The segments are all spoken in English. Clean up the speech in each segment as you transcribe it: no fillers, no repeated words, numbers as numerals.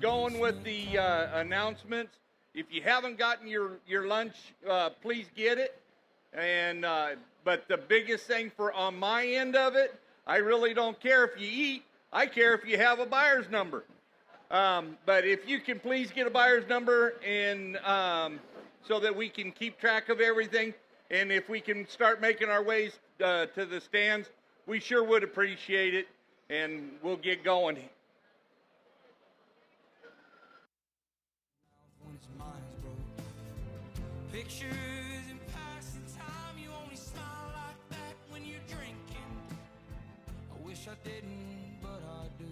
going with the announcements. If you haven't gotten your lunch, please get it. And but the biggest thing on my end of it, I really don't care if you eat. I care if you have a buyer's number. But if you can please get a buyer's number, and so that we can keep track of everything, and if we can start making our ways to the stands, we sure would appreciate it, and we'll get going. Pictures in passing time, you only smile like that when you're drinking. I wish I didn't, but I do.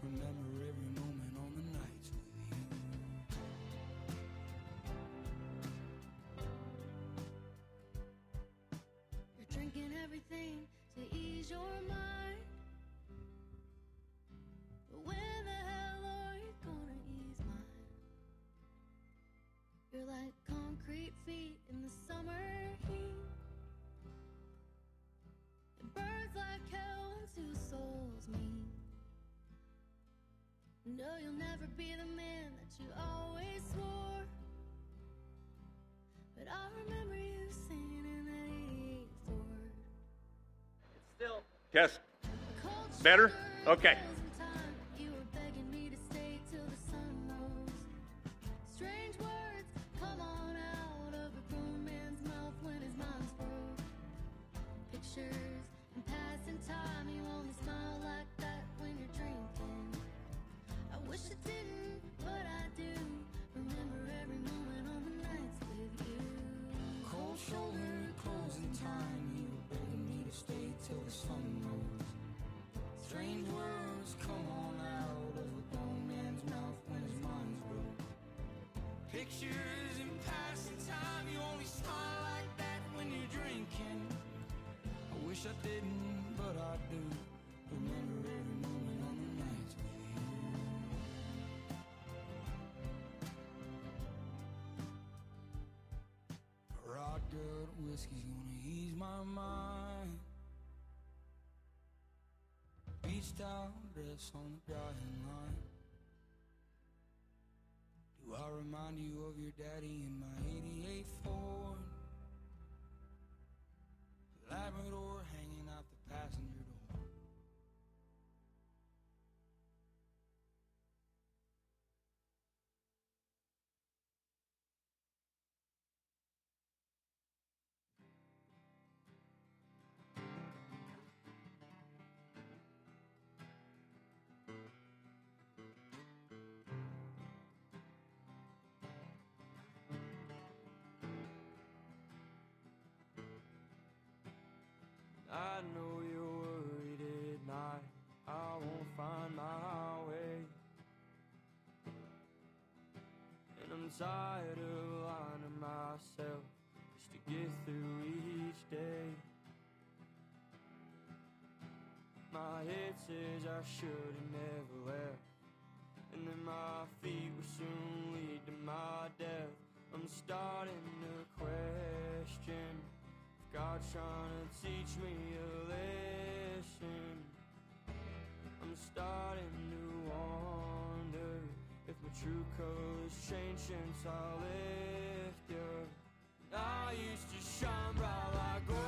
Remember every moment on the nights with you. You're drinking everything to ease your mind. But when the hell are you gonna ease mine? You're like concrete feet in the summer heat. It burns like hell when two souls meet. No, you'll never be the man that you always swore. But I remember you singing in that 8th word. Still. Test. Better? Okay. You were begging me to stay till the sun rose. Strange words come on out of a grown man's mouth when his mind's broke. Pictures in passing time, you only smile like that when you're drinking. I wish I didn't, but I do. Remember every moment on the nights with you. Cold shoulder, closing time, you were begging me to stay till the sun rose. Strange words come on out of a grown man's mouth when his mind's broke. Pictures in passing time, you only smile like that when you're drinking. I wish I didn't, but I do. Remember every moment on the nights with you. Raw dirt whiskey's gonna ease my mind. Beach towel dress on the drying line. Do I remind you of your daddy in my '88 Ford? Labrador hanging out the passenger door. I know you're worried at night, I won't find my way. And I'm tired of lying to myself just to get through each day. My head says I should have never left, and then my feet will soon lead to my death. I'm starting to question God's trying to teach me a lesson. I'm starting to wonder if my true colors changed since I left you. I used to shine bright like gold,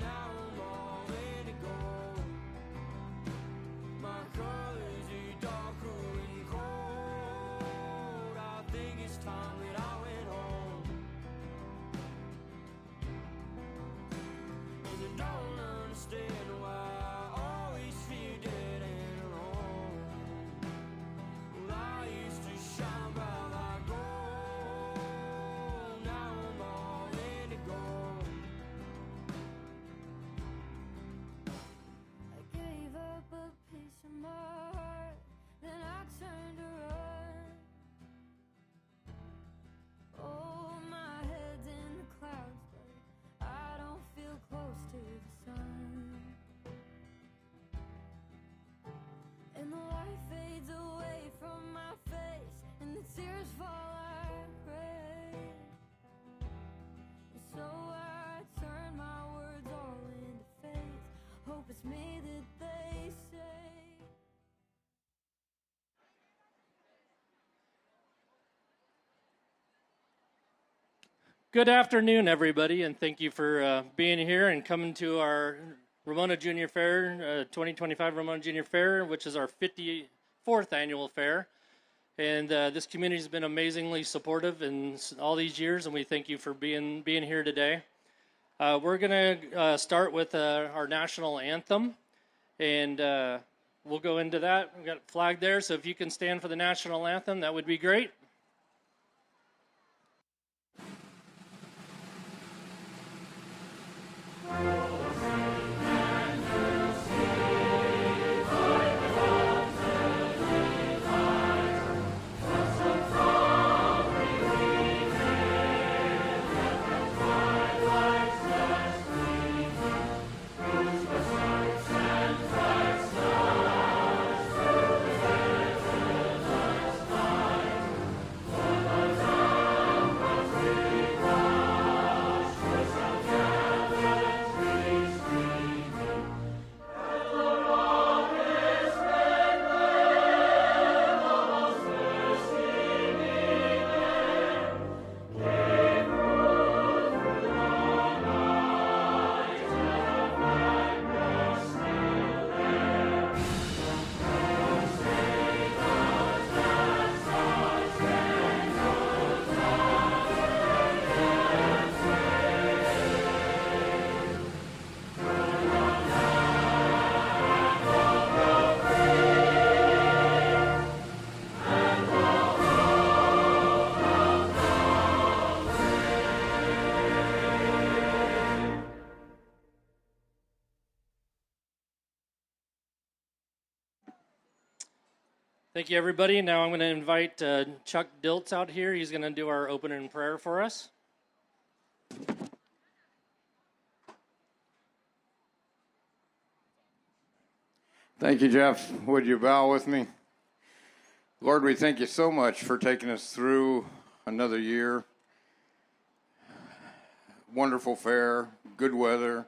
now I'm all indigo. My colors are darker and cold. I think it's time that I went home. I don't understand why I always feel dead and alone. Well, I used to shine bright like gold, now I'm all indigo. I gave up a piece of my heart, then I turned to run. Oh, my head's in the clouds, but I don't feel close to the sun. And the light fades away from my face, and the tears fall like rain. And so I turn my words all into faith. Hope it's me that they say. Good afternoon, everybody, and thank you for being here and coming to our Ramona Junior Fair, 2025 Ramona Junior Fair, which is our 54th annual fair. And this community has been amazingly supportive in all these years, and we thank you for being here today. We're going to start with our national anthem, and we'll go into that. We've got a flag there, so if you can stand for the national anthem, that would be great. Thank you, everybody. Now I'm going to invite Chuck Diltz out here. He's going to do our opening prayer for us. Thank you, Jeff. Would you bow with me? Lord, we thank you so much for taking us through another year. Wonderful fair, good weather.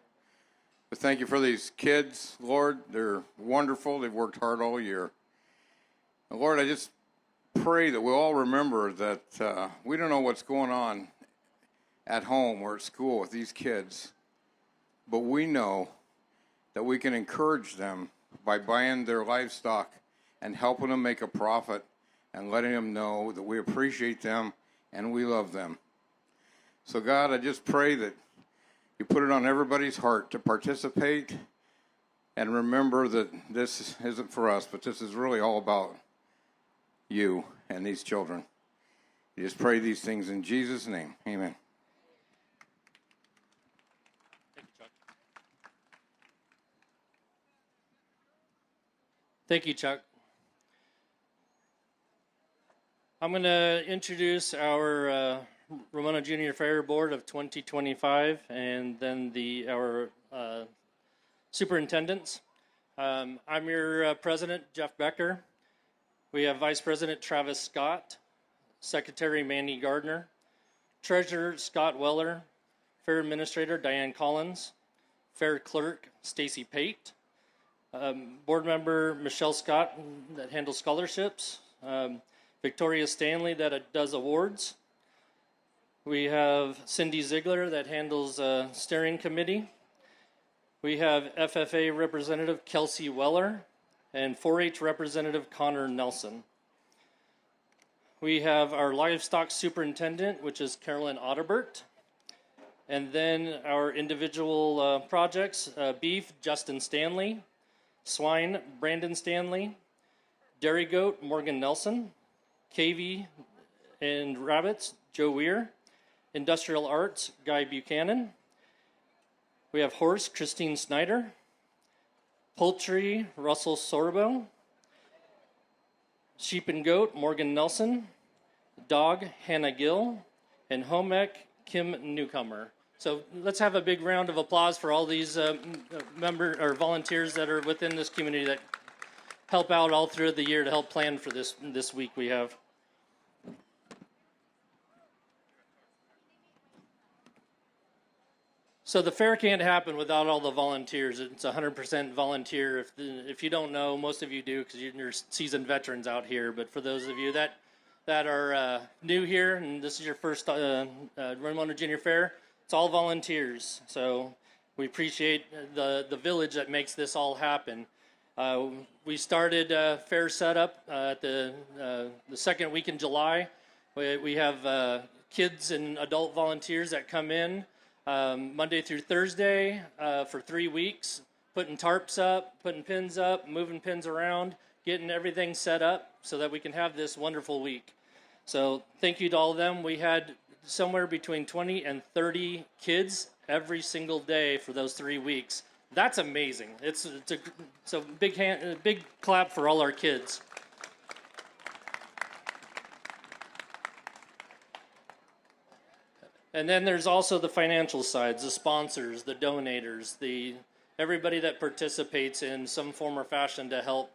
But thank you for these kids, Lord. They're wonderful. They've worked hard all year. And Lord, I just pray that we'll all remember that we don't know what's going on at home or at school with these kids, but we know that we can encourage them by buying their livestock and helping them make a profit and letting them know that we appreciate them and we love them. So God, I just pray that you put it on everybody's heart to participate and remember that this isn't for us, but this is really all about you and these children. You just pray these things in Jesus' name. Amen. Thank you, Chuck. I'm going to introduce our Ramona Junior Fair Board of 2025 and then our superintendents. I'm your president, Jeff Becker. We have Vice President Travis Scott, Secretary Mandy Gardner, Treasurer Scott Weller, Fair Administrator Diane Collins, Fair Clerk Stacy Pate, Board Member Michelle Scott that handles scholarships, Victoria Stanley that does awards. We have Cindy Ziegler that handles steering committee. We have FFA Representative Kelsey Weller and 4-H Representative Connor Nelson. We have our Livestock Superintendent, which is Carolyn Audibert. And then our individual projects, beef, Justin Stanley, swine, Brandon Stanley, dairy goat, Morgan Nelson, KV and rabbits, Joe Weir, industrial arts, Guy Buchanan. We have horse, Christine Snyder, poultry, Russell Sorbo, sheep and goat, Morgan Nelson, dog, Hannah Gill, and home ec, Kim Newcomer. So let's have a big round of applause for all these volunteers that are within this community that help out all through the year to help plan for this week we have. So the fair can't happen without all the volunteers. It's 100% volunteer. If you don't know, most of you do because you're seasoned veterans out here. But for those of you that that are new here, and this is your first Ramona Junior Fair, it's all volunteers. So we appreciate the village that makes this all happen. We started fair setup at the second week in July. We have kids and adult volunteers that come in Monday through Thursday for 3 weeks, putting tarps up, putting pins up, moving pins around, getting everything set up so that we can have this wonderful week. So thank you to all of them. We had somewhere between 20 and 30 kids every single day for those 3 weeks. That's amazing. It's a big clap for all our kids. And then there's also the financial sides, the sponsors, the donators, everybody that participates in some form or fashion to help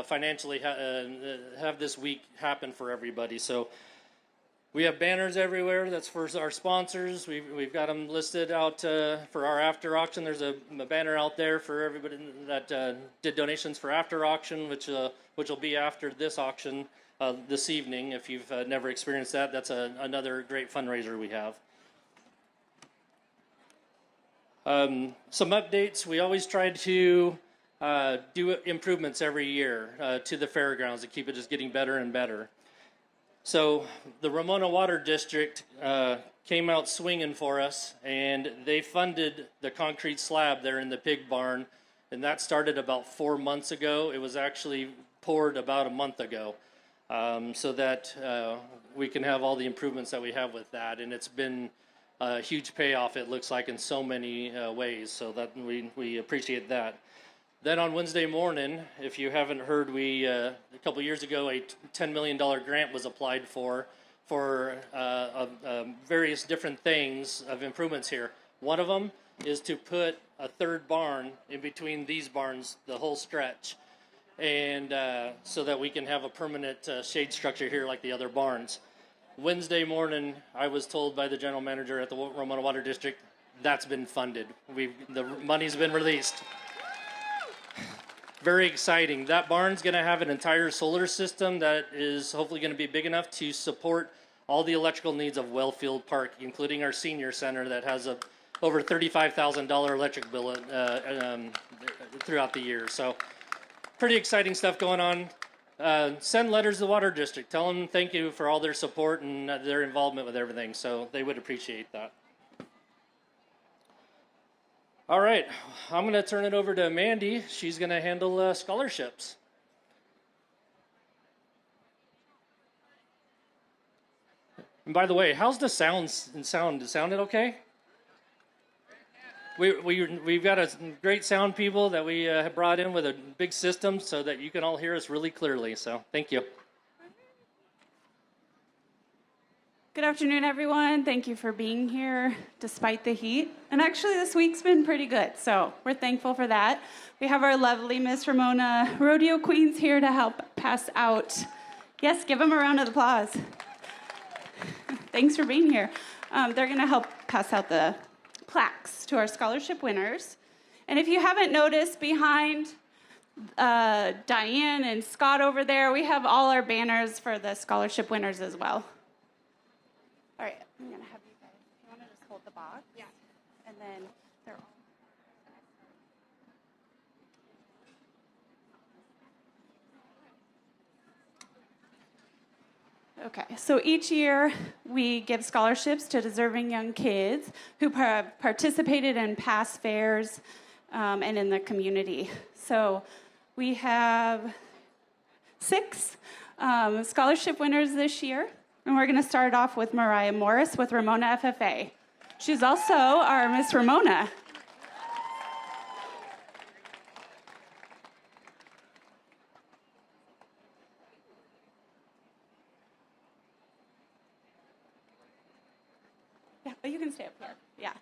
financially have this week happen for everybody. So we have banners everywhere. That's for our sponsors. We've got them listed out for our after auction. There's a banner out there for everybody that did donations for after auction, which will be after this auction this evening. If you've never experienced that, that's another great fundraiser we have. Some updates. We always try to do improvements every year to the fairgrounds to keep it just getting better and better. So the Ramona Water District came out swinging for us, and they funded the concrete slab there in the pig barn, and that started about 4 months ago. It was actually poured about a month ago, so that we can have all the improvements that we have with that, and it's been a huge payoff, it looks like, in so many ways, so that we appreciate that. Then on Wednesday morning, if you haven't heard, a couple years ago, a $10 million grant was applied for various different things of improvements here. One of them is to put a third barn in between these barns, the whole stretch, and so that we can have a permanent shade structure here like the other barns. Wednesday morning, I was told by the general manager at the Ramona Water District, that's been funded. The money's been released. Very exciting. That barn's going to have an entire solar system that is hopefully going to be big enough to support all the electrical needs of Wellfield Park, including our senior center that has a over $35,000 electric bill throughout the year. So pretty exciting stuff going on. Send letters to the Water District. Tell them thank you for all their support and their involvement with everything. So they would appreciate that. All right, I'm going to turn it over to Mandy. She's going to handle scholarships. And by the way, how's the sound? Sounded okay? We've got a great sound people that we have brought in with a big system so that you can all hear us really clearly. So thank you. Good afternoon, everyone. Thank you for being here despite the heat. And actually, this week's been pretty good, so we're thankful for that. We have our lovely Miss Ramona Rodeo Queens here to help pass out. Yes, give them a round of applause. Thanks for being here. They're going to help pass out the plaques to our scholarship winners. And if you haven't noticed, behind Diane and Scott over there, we have all our banners for the scholarship winners as well. All right, I'm going to have you guys, if you want to just hold the box. Yeah. And then they're all. Okay, so each year we give scholarships to deserving young kids who participated in past fairs and in the community. So we have 6 scholarship winners this year. And we're going to start off with Mariah Morris with Ramona FFA. She's also our Miss Ramona. Yeah, but you can stay up here. Yeah.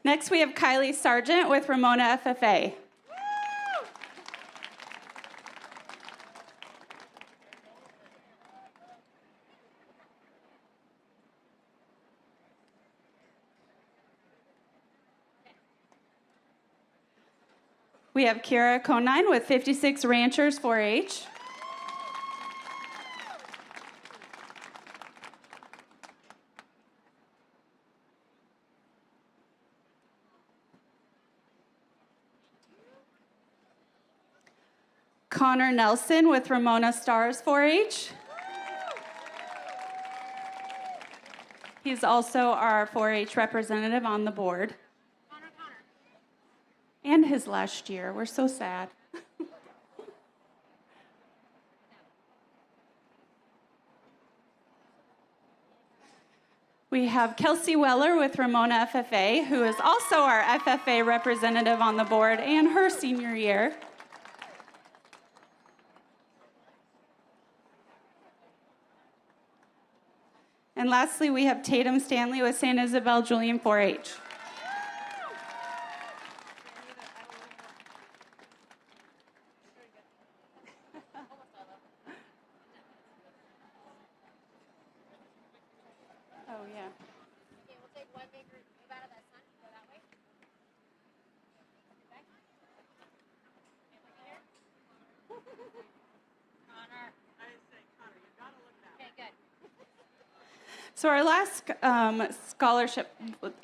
Next, we have Kylie Sargent with Ramona FFA. We have Kira Conine with 56 Ranchers 4-H. Connor Nelson with Ramona Stars 4-H. He's also our 4-H representative on the board. And his last year. We're so sad. We have Kelsey Weller with Ramona FFA, who is also our FFA representative on the board and her senior year. And lastly, we have Tatum Stanley with San Isabel Julian 4-H. Oh, yeah. Okay, we'll take one big move out of that sun. Go that way. Back. Okay, look here. Connor. I didn't say Connor. You gotta look that way. Okay, good. So our last scholarship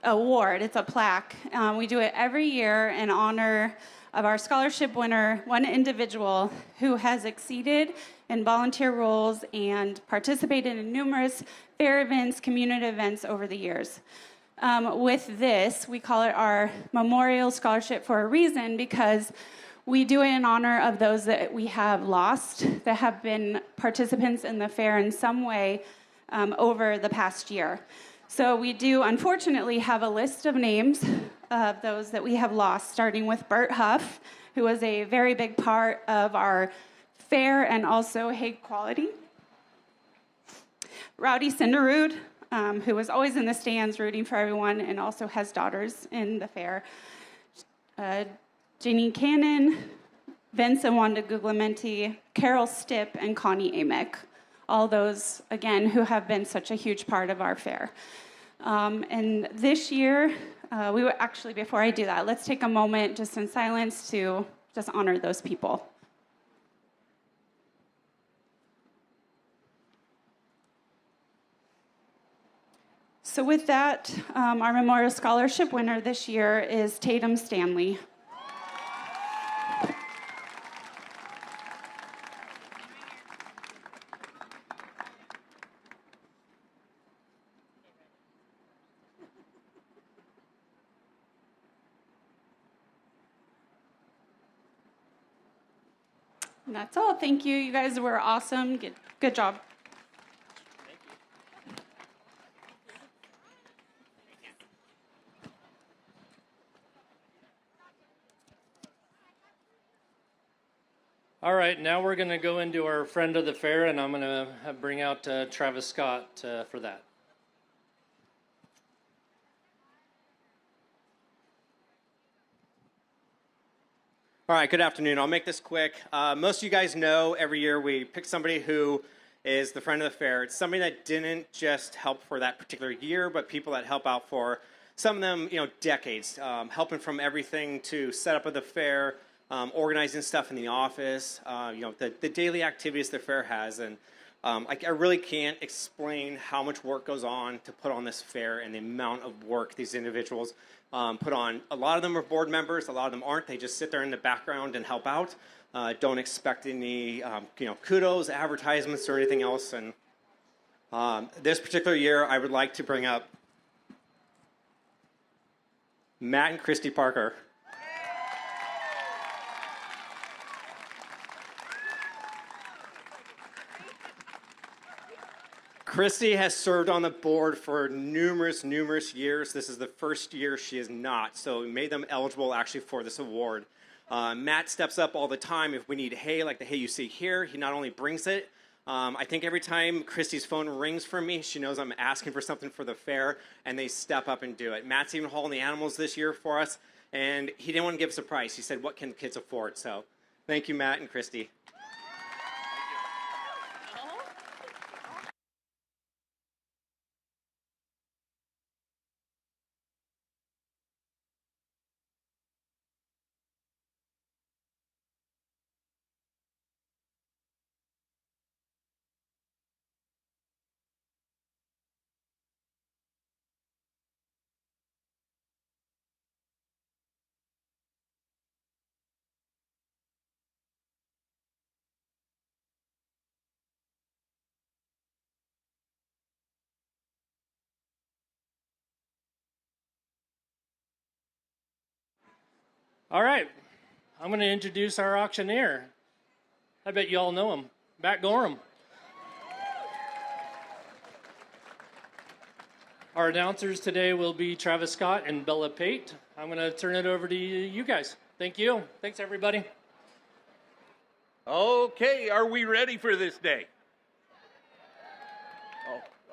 award, it's a plaque. We do it every year in honor of our scholarship winner, one individual who has exceeded in volunteer roles and participated in numerous fair events, community events over the years. With this, we call it our Memorial Scholarship for a reason, because we do it in honor of those that we have lost, that have been participants in the fair in some way over the past year. So we do, unfortunately, have a list of names of those that we have lost, starting with Bert Huff, who was a very big part of our fair and also Hague quality. Rowdy Cinderud, who was always in the stands rooting for everyone and also has daughters in the fair. Jeannie Cannon, Vince and Wanda Guglamenti, Carol Stipp, and Connie Amick. All those, again, who have been such a huge part of our fair. And this year, we would actually, before I do that, let's take a moment just in silence to just honor those people. So with that, our Memorial Scholarship winner this year is Tatum Stanley. And that's all. Thank you. You guys were awesome. Good job. All right, now we're going to go into our friend of the fair, and I'm going to bring out Travis Scott for that. All right, good afternoon. I'll make this quick. Most of you guys know every year we pick somebody who is the friend of the fair. It's somebody that didn't just help for that particular year, but people that help out for some of them, decades, helping from everything to set up of the fair, organizing stuff in the office, the daily activities the fair has. And I really can't explain how much work goes on to put on this fair and the amount of work these individuals put on. A lot of them are board members. A lot of them aren't. They just sit there in the background and help out. Don't expect any, kudos, advertisements, or anything else. And this particular year, I would like to bring up Matt and Christy Parker. Christy has served on the board for numerous years. This is the first year she is not, so we made them eligible actually for this award. Matt steps up all the time if we need hay, like the hay you see here. He not only brings it, I think every time Christy's phone rings for me, she knows I'm asking for something for the fair, and they step up and do it. Matt's even hauling the animals this year for us, and he didn't want to give us a price. He said, what can the kids afford? So thank you, Matt and Christy. All right, I'm going to introduce our auctioneer. I bet you all know him, Matt Gorham. Our announcers today will be Travis Scott and Bella Pate. I'm going to turn it over to you guys. Thank you. Thanks, everybody. Okay, are we ready for this day?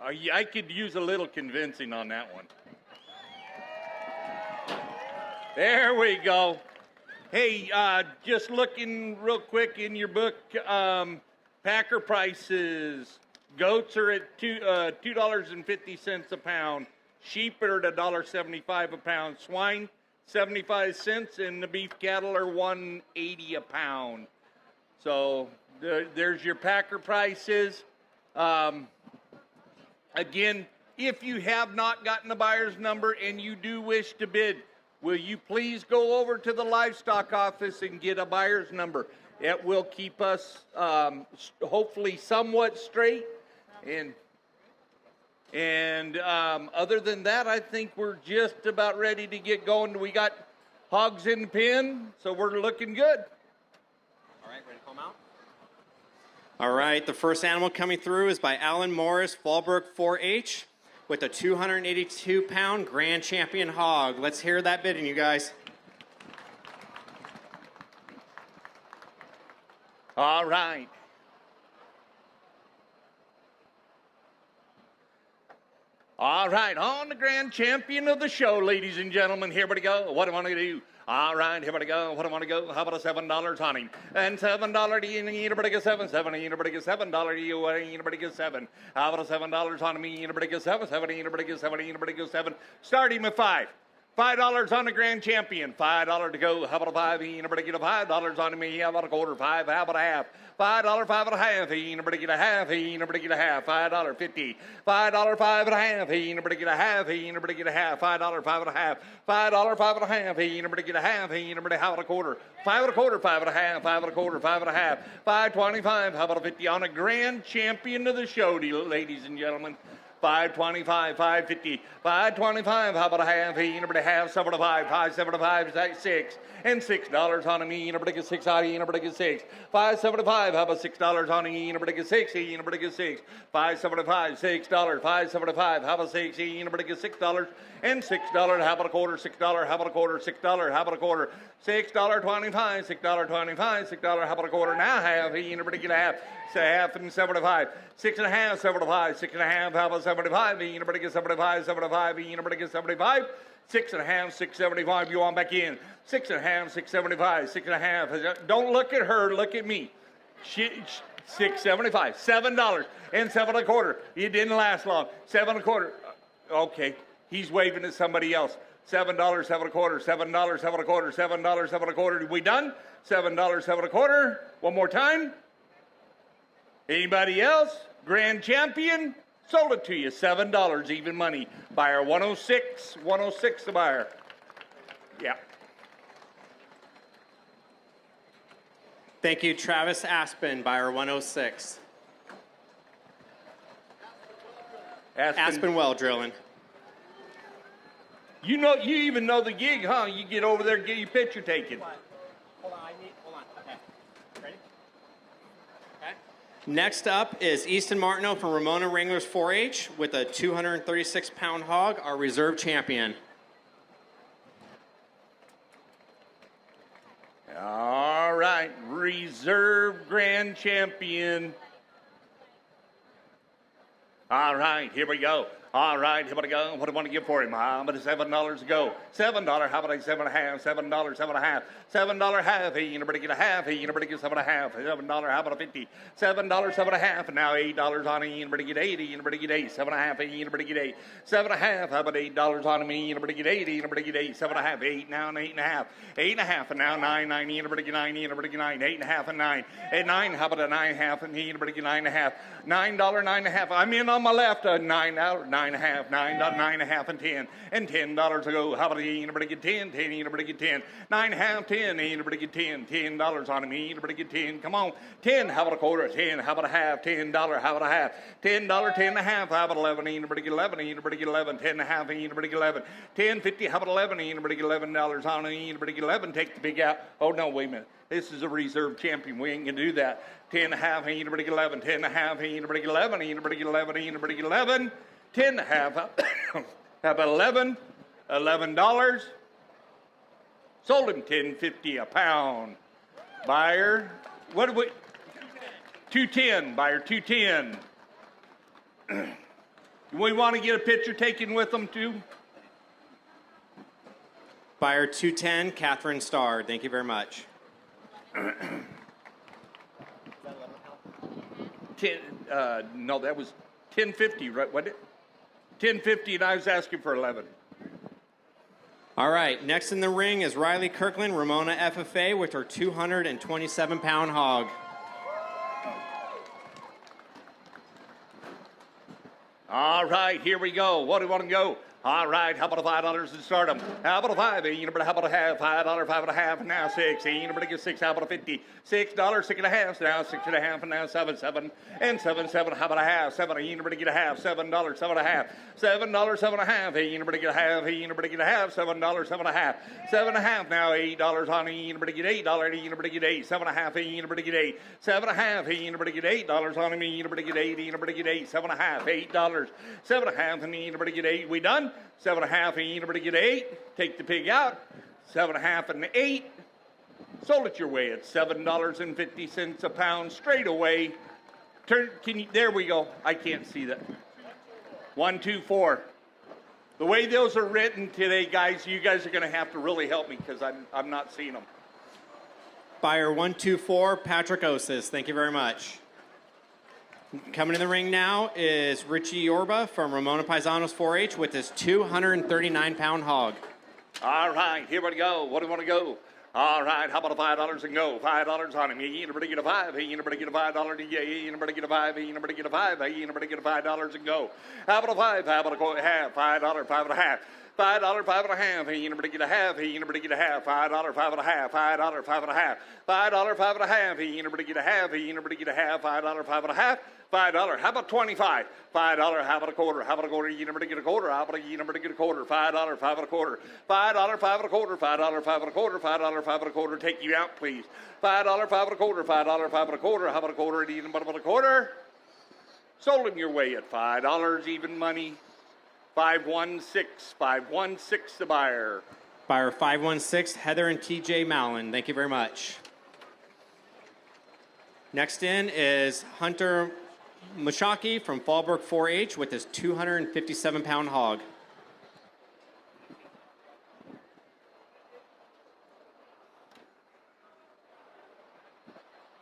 Oh, I could use a little convincing on that one. There we go. Hey, just looking real quick in your book, packer prices. Goats are at $2.50 a pound. Sheep are at $1.75 a pound. Swine, 75 cents, and the beef cattle are $1.80 a pound. So there's your packer prices. Again, if you have not gotten the buyer's number and you do wish to bid, will you please go over to the livestock office and get a buyer's number? It will keep us hopefully somewhat straight. And other than that, I think we're just about ready to get going. We got hogs in the pen, so we're looking good. All right, ready to come out? All right, the first animal coming through is by Alan Morris, Fallbrook 4-H, with a 282-pound Grand Champion hog. Let's hear that bidding, you guys. All right. All right, on the Grand Champion of the show, ladies and gentlemen, here we go. What do I want to do? All right, here we go. What do I want to go? How about a $7 on him? And $7, anybody get $7, anybody get $7, anybody get $7. How about a $7 on me? Anybody get $7, anybody get $7, anybody get $7. Start him at $5. $5 on the Grand Champion. $5 to go. How about a $5? Anybody get a $5 on me? How about a quarter? $5. How about a half? $5, 5 and a half. Anybody get a half? Anybody get a half? $5.50. $5, 5 and a half. Anybody get a half? Anybody get a half? $5, 5 and a half. $5, 5 and a half. Anybody get a half? Anybody how about a quarter? 5 and a quarter. 5 and a half. 5 and a quarter. 5 and a half. $5.25. How about a 50 on a Grand Champion of the show, ladies and gentlemen? $5.25, $5.50, $5.25. How about a half? Anybody have $7 to $5? $5.75 is that $6, and $6 on me. Anybody get $6 out? Anybody get $6? $5.75. How about $6 on me? Anybody get $6? Anybody get $6? $5.75, $6. $5.75. How about $6? Anybody get $6? And $6. How about a quarter? $6. How about a quarter? $6. How about a quarter? $6.25. $6.25. $6. How about a quarter? Now half. Anybody get a half? Half and 75. 6 and a half, 75. 6 and a half. How about 75? Anybody get 75? 75. Anybody get 75? 6 and a half, 675. You on back in. 6 and a half, 675. 6 and a half. Don't look at her. Look at me. 675. $7 and 7 and a quarter. It didn't last long. 7 and a quarter. Okay. He's waving at somebody else. $7, 7 and a quarter. $7, 7 and a quarter. $7, 7 and a quarter. We done? $7, 7 and a quarter. One more time. Anybody else? Grand Champion? Sold it to you. $7 even money. Buyer 106. 106 the buyer. Yeah. Thank you, Travis Aspen, buyer 106. Aspen well drilling. You know, you even know the gig, huh? You get over there, get your picture taken. Hold on. Okay. Ready? Okay. Next up is Easton Martineau from Ramona Wranglers 4-H with a 236-pound hog, our reserve champion. All right, reserve Grand Champion. All right, here we go. All right, here we go. What do I want to give for him? How about $7 to go? $7. How about a 7 and a half? $7, 7 and a half. $7 half. Hey, anybody get a half? Hey, anybody get 7 and a half? $7. How about a 50? $7, 7 and a half. And now $8 on it. Anybody get 80? Anybody get 8? 7 and a half. Hey, anybody get 8? 7 and a half. How about $8 on me? Anybody get 80? Anybody get 8? 7 and a half. 8 now and 8 and a half. 8 and a half. And now 9. Anybody get 9? Anybody get 9? 8 and a half and 9. At 9. How about a 9 and a half? And anybody get 9 and a half? $9, 9 and a half. I'm in on my left. 9 out. 9 9.5, $9.5 and $10 to go. How about anybody get 10? 10, anybody get 10? 9.5, 10, anybody get 10? $10 on him, anybody get 10? Come on, 10. How about a quarter? 10. How about a half? $10. How about a half? $10, 10.5. How about 11? Anybody get 11? Anybody get 11? 10.5. Anybody get 11? 10.50. How about 11? Anybody get $11 on him? Anybody get 11? Take the big out. Oh no, wait a minute. This is a reserve champion. We ain't gonna do that. 10.5. Anybody get 11? 10.5. Anybody get 11? Anybody get 11? Anybody get 11? 10.5. How about 11? $11. Sold him $10.50 a pound. Buyer, what do we? 210. Buyer 210. We want to get a picture taken with them too. Buyer 210, Catherine Starr. Thank you very much. 10. No, that was 10.50, right? What? 10.50, and I was asking for 11. All right, next in the ring is Riley Kirkland, Ramona FFA, with her 227-pound hog. All right, here we go. What do you want to go? All right, how about a $5 to start them? How about a 5? How about a half? $5, 5.5, and now 6. Anybody get 6? How about a 50? $6, 6.5, now 6.5, and now 7, 7, and 7, 7. How about a half? 7. Anybody get a half? $7, 7.5. $7, 7.5. Anybody get a half? Anybody get a half? $7, 7.5. 7.5 now. $8 on it. Anybody get $8? Anybody get 8? 7.5. Anybody get 8? 7.5. Anybody get $8 on him? Anybody get 8? Anybody get 8? 7.5. $8. 7.5. And anybody get 8? We done? 7.5. Anybody get 8? Take the pig out. 7.5 and 8. Sold it your way at $7.50 a pound straight away. There we go. I can't see that. 1, 2, 4. The way those are written today, guys, you guys are going to have to really help me because I'm not seeing them. Buyer 124, Patrick Osis. Thank you very much. Coming in the ring now is Richie Yorba from Ramona Paisanos 4-H with his 239-pound hog. All right, here we go. What do you want to go? All right, how about a $5 and go? $5 on him. Anybody get a 5? Anybody get a $5? Anybody get a 5? Anybody get a 5? Anybody get a $5 and go? How about a 5? How about a half? $5, 5.5. $5, 5.5. Anybody get a half? Anybody get a half? $5, 5.5. $5, 5.5. $5, 5.5. Anybody get a half? Anybody get a half? $5, 5.5. $5. How about 25? $5. How about a quarter? How about a quarter? Anybody get a quarter? How about anybody get a quarter? $5, 5.25. $5, 5.25. $5, 5.25. $5, 5.25. Take you out, please. $5, 5.25. $5, 5.25. How about a quarter? Anybody about a quarter? Sold him your way at $5 even money. 516. 516 the buyer. Buyer 516, Heather and TJ Mallon. Thank you very much. Next in is Hunter Mashaki from Fallbrook 4-H with his 257-pound hog.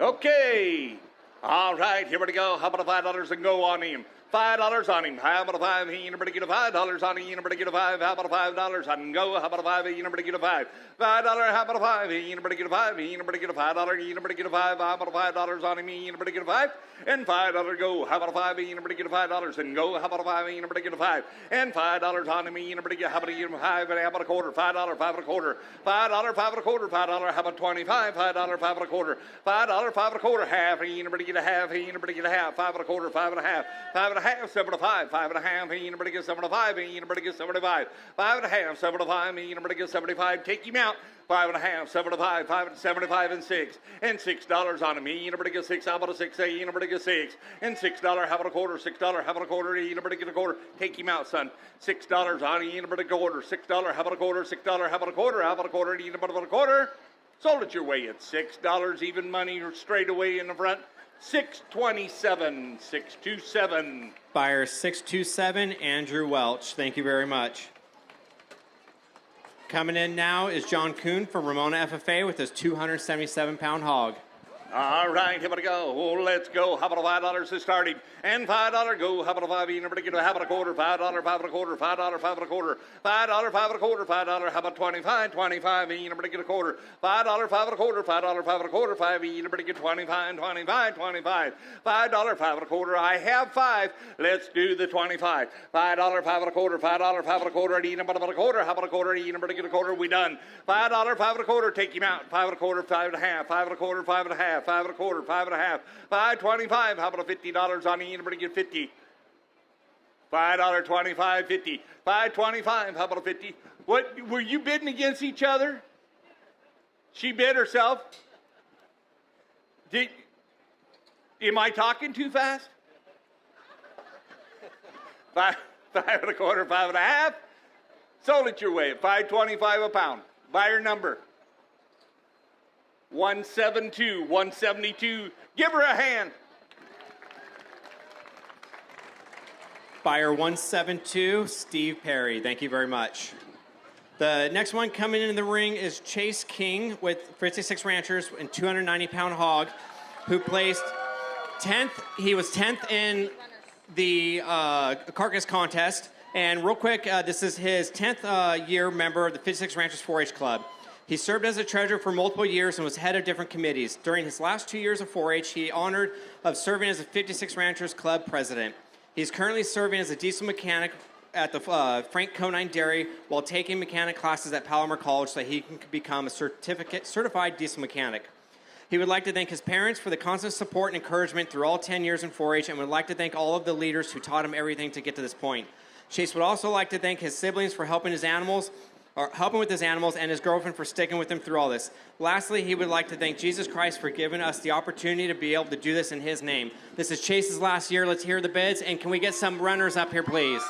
Okay. All right, here we go. How about a $5 and go on him? $5 on him. How about a 5? Anybody get a $5 on him? Anybody get a 5? How about a $5 on him? Go. How about a 5? Anybody get a 5? $5. How about a 5? Anybody get a 5? Anybody get a $5? Anybody get a 5? How about a $5 on him? Anybody get a 5? And $5 go. How about a 5? Anybody get a $5 and go. How about a 5? Anybody get a 5? And $5 on him. Anybody get? How about a 5? And how about a quarter? $5, 5.25. $5, 5.25. $5. How about 25? $5, 5.25. $5, 5.25. Half. Anybody get a half? Anybody get a half? 5.25. 5.5. 5.5. 7.5. 5.5. Anybody get 7.5? Anybody get 75? 5.5. 7.5. Anybody get 75? Take him out. 5.5. 7.5. 5.75 and 6. And $6 on him. Anybody get 6? How about a 6? Anybody get 6? And $6. How about a quarter? $6. How about a quarter? Anybody get a quarter? Take him out, son. $6 on him. Anybody get a quarter? $6. How about a quarter? $6. How about a quarter? How about a quarter? Anybody about a quarter? Sold it your way at $6 even money straight away in the front. 627, 627. Buyer 627, Andrew Welch. Thank you very much. Coming in now is John Kuhn from Ramona FFA with his 277-pound hog. All right, here we go. Oh, let's go. How about a $5 to start him? And $5 go. How about a 5? You never get a how about a quarter? $5, 5 and a quarter, $5, 5 and a quarter, $5, 5 and a quarter, $5. How about 25? 25. You never get a quarter. $5, 5 and a quarter, $5, 5 and a quarter, 5. You never get 25, 25, 25. $5, 5 and a quarter. I have 5. Let's do the 25. $5, 5 and a quarter, $5, 5 and a quarter. You never get a quarter. How about a quarter? You never get a quarter. We done. $5, 5 and a quarter. Take him out. 5 and a quarter, 5 and a half, 5 and a quarter, 5 and a half, 5 and a quarter, 5 and a half, $5.25. How about a $50 on you? Anybody get 50? $5.25, 50. $5.25. How about a 50? What were you bidding against each other? She bid herself. Am I talking too fast? 5 and a quarter, 5 and a half. Sold it your way at $5.25 a pound. Buyer number 172, 172. Give her a hand. Buyer 172, Steve Perry. Thank you very much. The next one coming into the ring is Chase King with 56 Ranchers and 290-pound hog, who placed 10th. He was 10th in the carcass contest. And real quick, this is his 10th year member of the 56 Ranchers 4-H Club. He served as a treasurer for multiple years and was head of different committees. During his last 2 years of 4-H, he honored of serving as a 56 Ranchers Club president. He's currently serving as a diesel mechanic at the Frank Conine Dairy while taking mechanic classes at Palomar College so he can become a certified diesel mechanic. He would like to thank his parents for the constant support and encouragement through all 10 years in 4-H and would like to thank all of the leaders who taught him everything to get to this point. Chase would also like to thank his siblings for helping with his animals and his girlfriend for sticking with him through all this. Lastly, he would like to thank Jesus Christ for giving us the opportunity to be able to do this in his name. This is Chase's last year. Let's hear the bids, and can we get some runners up here, please?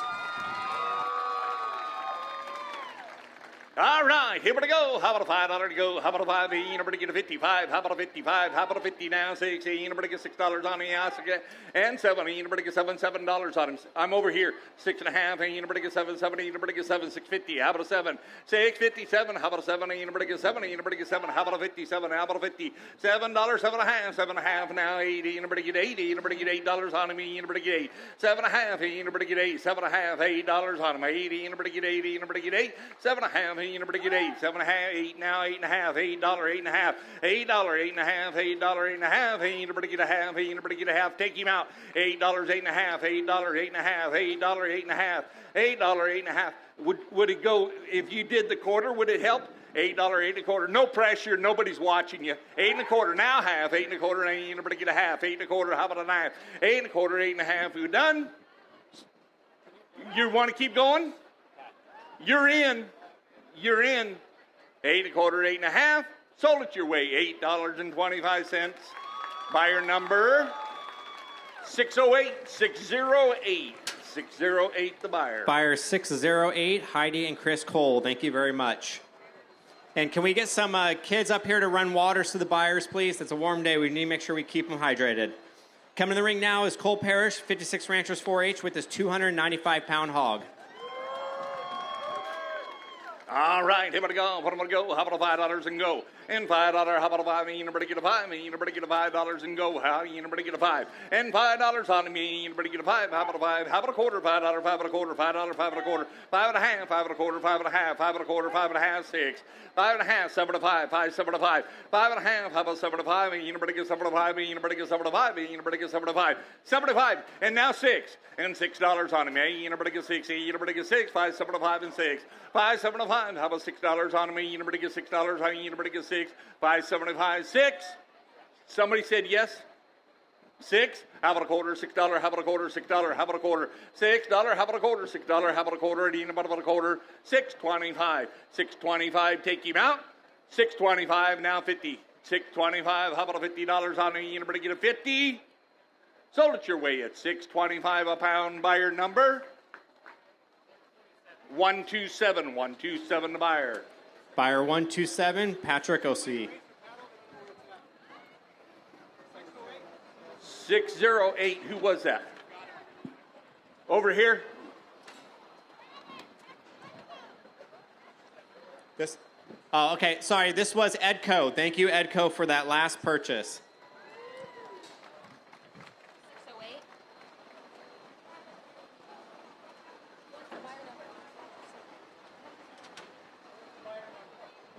All right, here we go. How about a $5 to go? How about a 5? You never get a 55. How about a 55? How about a 50 now? 6. You never get $6 on the ass again. And 7. You never get $7 on him. I'm over here. 6.5. You never get 7. You never get 7. 6.50. How about a 7? 6.57. How about a 7? You never get 7. You never get 7. How about a 57? How about a 50? $7. 7.5. 7.5 now. 80. You never get 80. You never get $8 on him. You never get 8. 7.5. You never get 8. 7.5. $8 on him. 80. You never get 80. You never get 8. 7.5. You never get 8. 7.5. 8 now. 8.5. $8. 8.5. $8. 8.5. $8. 8.5. You never get a half. You never get a half. Take him out. $8. 8.5. $8. 8.5. $8. 8.5. $8. 8.5. Would it go if you did the quarter? Would it help? $8, 8.25. No pressure. Nobody's watching you. 8.25. Now half. 8.25. You never get a half. 8.25. How about a half? 8.25. 8.5. You done? You want to keep going? You're in. You're in. 8.25. 8.5. Sold it your way. $8.25. Buyer number 608. 608. 608, the buyer. Buyer 608, Heidi and Chris Cole. Thank you very much. And can we get some kids up here to run waters to the buyers, please? It's a warm day. We need to make sure we keep them hydrated. Coming to the ring now is Cole Parrish, 56 Ranchers 4-H, with his 295-pound hog. All right, here we go. What am I going to go? How about a $5 and go? And $5. How about a 5? You never get a 5. You never get a $5 and go. How? You never get a 5. And $5 on me. You never get a 5. How about a 5? How about a quarter? $5. 5 and a quarter. $5. 5 and a quarter. 5 and a half. 5 and a quarter. 5 and a half. 5 and a quarter. 5 and a half. 6. 5 and a half. 7 to 5. 5. 7 to 5. 5 and a half. How about 7 to 5? You never get 7 to 5. You never get 7 to 5. You never get 7 to 5. 7 to 5. And now 6. And $6 on him. You never get 6. You never get 6. 5. 7 to 5 and 6. 5. 7 to 5. How about $6 on me? You never get $6 on you. You never get 6. 5. 75. 6. Somebody said yes. 6. How about a quarter? $6. How about a quarter? $6. How about a quarter? $6. How about a quarter? $6. How about a quarter? About a quarter? $6.25. $6.25. Take him out. $6.25. Now 50. $6.25. How about a $50 on me? You never get a 50. Sold it your way at $6.25 a pound. Buyer number 127. 127 the buyer. Buyer 127, Patrick Ossie. 608. Who was that? Over here. This. Oh, okay. Sorry. This was Edco. Thank you, Edco, for that last purchase.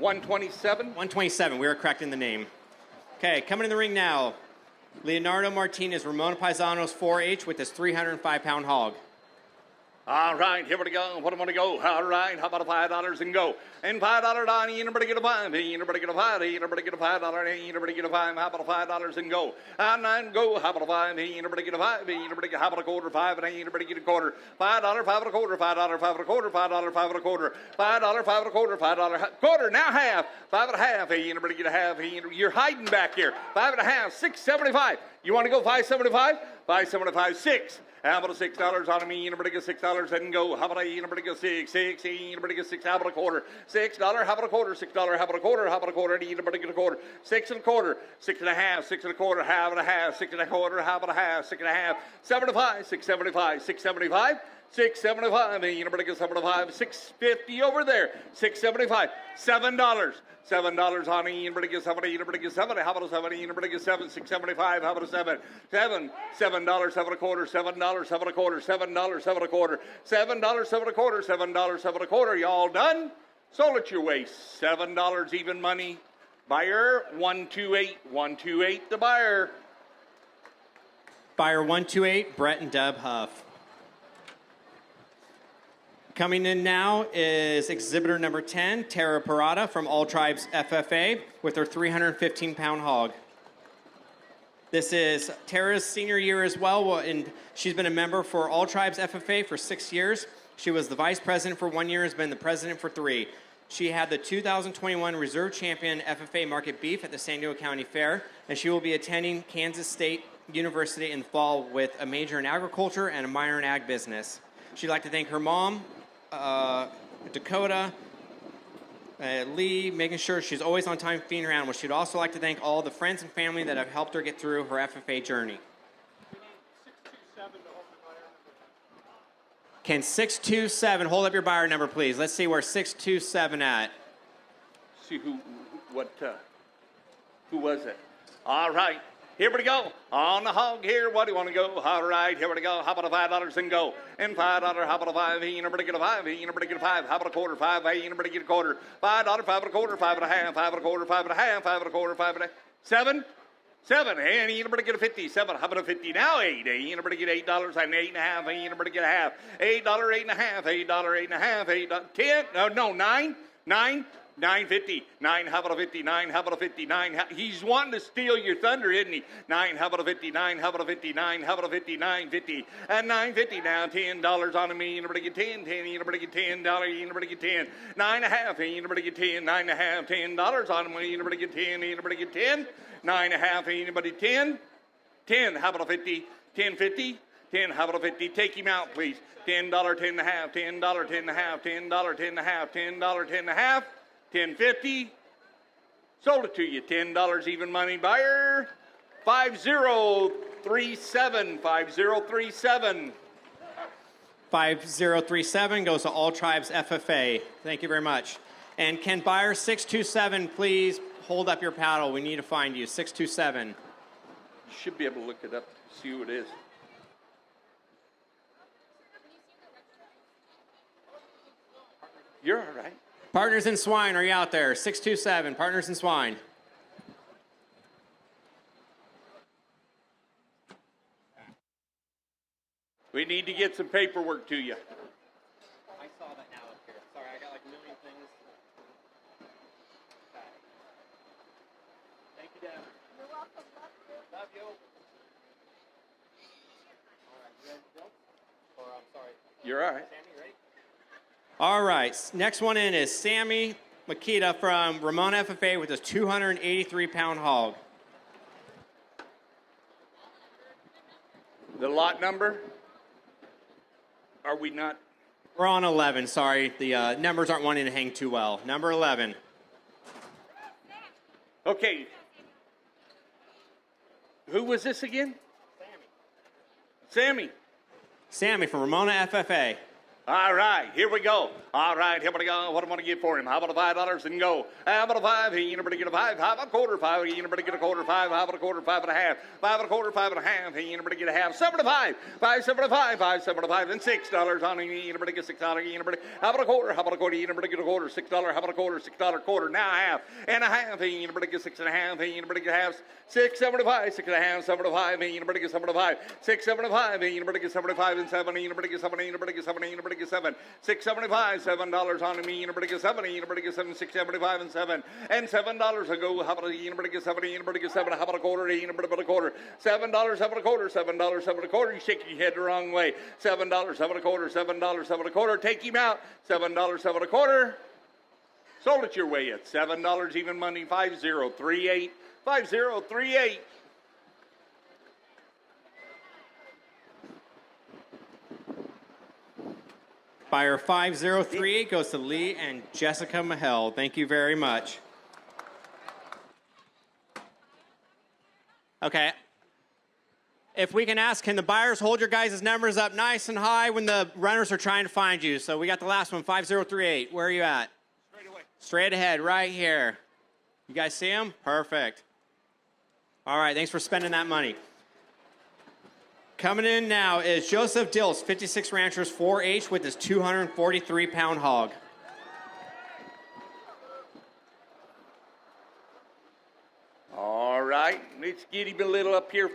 127. 127. We are correct in the name. Okay, coming in the ring now. Leonardo Martinez, Ramona Paisanos 4-H with his 305-pound hog. All right, here we go. What am I going to go? All right, how about $5 and go? And $5 down, anybody get a $5? Anybody get a $5? Anybody get a $5? Anybody get a $5? How about $5 and go? And nine go. How about a $5? Anybody get a $5? Anybody get how about a quarter? $5 and anybody get a quarter? $5, $5 and a quarter. $5, $5 and a quarter. $5, $5 and a quarter. $5, $5 and a quarter. $5 quarter. Now half. 5 and a half. Hey, anybody get a half? You're hiding back here. 5 and a half. $6.75. You want to go $5.75? $5.75. 6. How about a $6 on me? Anybody get $6 and go? How about anybody get 6? 6. Anybody get 6? How about a quarter? $6. How about a quarter? $6. How about a quarter? How about a quarter? Anybody get a quarter? 6 and a quarter. 6 and a half. 6 and a quarter. Half and a half. 6 and a quarter. How about a half? 6 and a half. 75. 675. 675. 675. Anybody get 75? 650 over there. 675. $7. $7 on anybody get 70. Anybody get 70. How about a 70? Anybody get 7? 675. How about a 7? $7. $7. 7 and a quarter. $7. 7 and a quarter. $7. 7 and a quarter. $7. 7 and a quarter. $7. 7 and a quarter. Y'all done? Sold at your waist. $7 even money. Buyer 128. 128 the buyer. Buyer 128, Brett and Deb Huff. Coming in now is exhibitor number 10, Tara Parada from All Tribes FFA with her 315-pound hog. This is Tara's senior year as well, and she's been a member for All Tribes FFA for 6 years. She was the vice president for 1 year, has been the president for 3. She had the 2021 Reserve Champion FFA Market Beef at the San Diego County Fair, and she will be attending Kansas State University in the fall with a major in agriculture and a minor in ag business. She'd like to thank her mom, Dakota, Lee, making sure she's always on time feeding her animals. She'd also like to thank all the friends and family that have helped her get through her FFA journey. Can 627 hold up your buyer number, please? Let's see where 627 at. See who was it? All right. Here we go. On the hog here. What do you want to go? All right. Here we go. How about a $5 and go? And $5. How about a 5? Anybody get a 5? Anybody get a 5? How about a quarter? 5. Anybody get a quarter? $5. 5 and a quarter. 5 and a half. 5 and a quarter. 5 and a half. 5 and a quarter. 5 and a 7. 7. And anybody get a 50? 7. How about a 50? Now 8. Anybody get $8 and 8 and a half? Anybody get a half? $8, 8 and a half. $8, 8 and a half. $8, 10. No, 9. 9. 950. 9. How about a 50? 9. How about a 50? 9. He's wanting to steal your thunder, isn't he? 9. How about a 50? 9. How about a 50? 9. How about a 50? 950. And 950 now. $10 on me. Anybody get 10? 10. Anybody get $10? Anybody get 10? 9 and a half. Anybody get 10? 9 and a half. $10 on me. Anybody get 10? Anybody get 10? 9 and a half. Anybody 10? 10. How about a 50? 1050. 10. How about a 50? Take him out, please. $10, 10 and a half. $10, 10 and a half. $10, 10 and a half. $10, 10 and a half. $10.50. Sold it to you. $10 even money buyer. 5037. 5037. 5037 goes to All Tribes FFA. Thank you very much. And can buyer 627 please hold up your paddle? We need to find you. 627. You should be able to look it up, see who it is. You're all right. Partners in Swine, are you out there? 627, Partners in Swine. We need to get some paperwork to you. I saw that now up here. Sorry, I got like a million things. Okay. Thank you, Deb. You're welcome. Love you. All right, you ready, Bill? Or I'm sorry. You're all right. Sammy, ready? All right, next one in is Sammy Makita from Ramona FFA with his 283-pound hog. The lot number? Are we not? We're on 11, sorry. The numbers aren't wanting to hang too well. Number 11. Okay. Who was this again? Sammy. Sammy from Ramona FFA. All right, here we go. All right, here we go. What am I going to get for him? How about a $5 and go? How about a 5? He ain't nobody get a 5. How about a quarter? 5. He ain't nobody get a quarter. 5. How about a quarter? 5 and a half. 5 and a quarter. 5 and a half. He ain't nobody get a half. 75. 5, 75. 5, 75. And $6 on him. He ain't nobody get $6. He ain't nobody. How about a quarter? How about a quarter? He ain't nobody get a quarter. $6. How about a quarter? $6 quarter. Now a half and a half. He ain't nobody get 6 and a half. He ain't nobody get half. 6.75. 6 and a half. 75. He ain't nobody get 75. 6.75. He ain't nobody get 75 and 7. He ain't nobody get 7. He ain't nobody get 7. He ain't nobody get 7. 6.75, $7 on me, anybody get 7, anybody get 7, 6.75 and 7, and $7 a go. How about anybody get 7, anybody get 7, how about a quarter, anybody but a quarter, $7, how about a quarter, $7, how about a quarter, you shake your head the wrong way, $7, how about a quarter, $7, how about a quarter, take him out, $7, how about a quarter, sold it your way at $7 even money, 5038, 5038. Buyer 5038 goes to Lee and Jessica Mahel. Thank you very much. Okay. If we can ask, can the buyers hold your guys' numbers up nice and high when the runners are trying to find you? So we got the last one, 5038. Where are you at? Straight away. Straight ahead, right here. You guys see him? Perfect. All right, thanks for spending that money. Coming in now is Joseph Dills, 56 Ranchers 4-H with his 243-pound hog. All right, let's get him a little up here.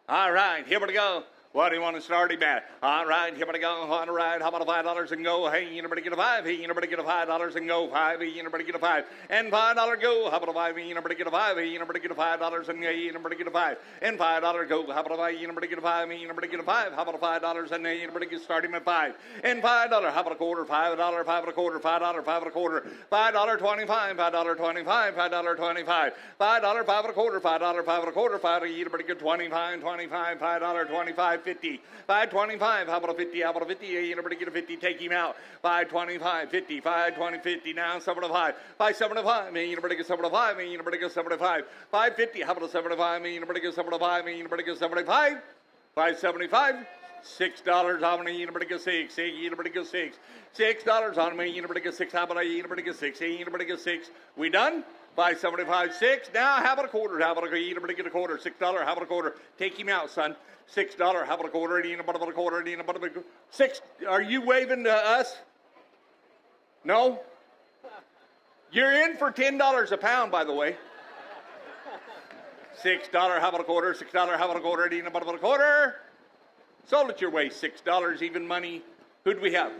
All right, here we go. What do you want to start him at? All right, here we go. All right, how about a $5 and go? Hey, anybody get a 5? Hey, anybody get a $5 and go? 5, hey, anybody get a 5? And $5 go. How about a 5? Hey, anybody get a 5? Hey, anybody get a $5 and hey, anybody get a 5? And $5 go. How about a 5? Anybody get a 5? Hey, anybody get a 5? How about a $5 and hey, anybody get start him at 5? And $5. How about a quarter? $5, 5 and a quarter, $5, 5 and a quarter, $5.25, $5.25, $5.25, $5, 5 and a quarter, $5, 5 and a quarter, $5. Anybody get 25, $5.25. 50, 525, how about a 50, how about a 50, anybody get a 50, take him out, 525, 50, 520, 50, now 75, 575, anybody get 75, anybody get 75, 550, how about a 75, anybody get 75, anybody get 75, 575, $6 on me, anybody get 6, anybody get 6, $6 on me, anybody get 6, how about anybody get 6, anybody get 6, we done? 575, 6, now how about a quarter, how about anybody get a quarter, $6, how about a quarter, take him out, son. $6, how about a quarter, about a quarter, about a 6, are you waving to us? No? You're in for $10 a pound, by the way. $6, how about a quarter, $6, how about a quarter, about a quarter. Sold it your way, $6 even money. Who'd we have?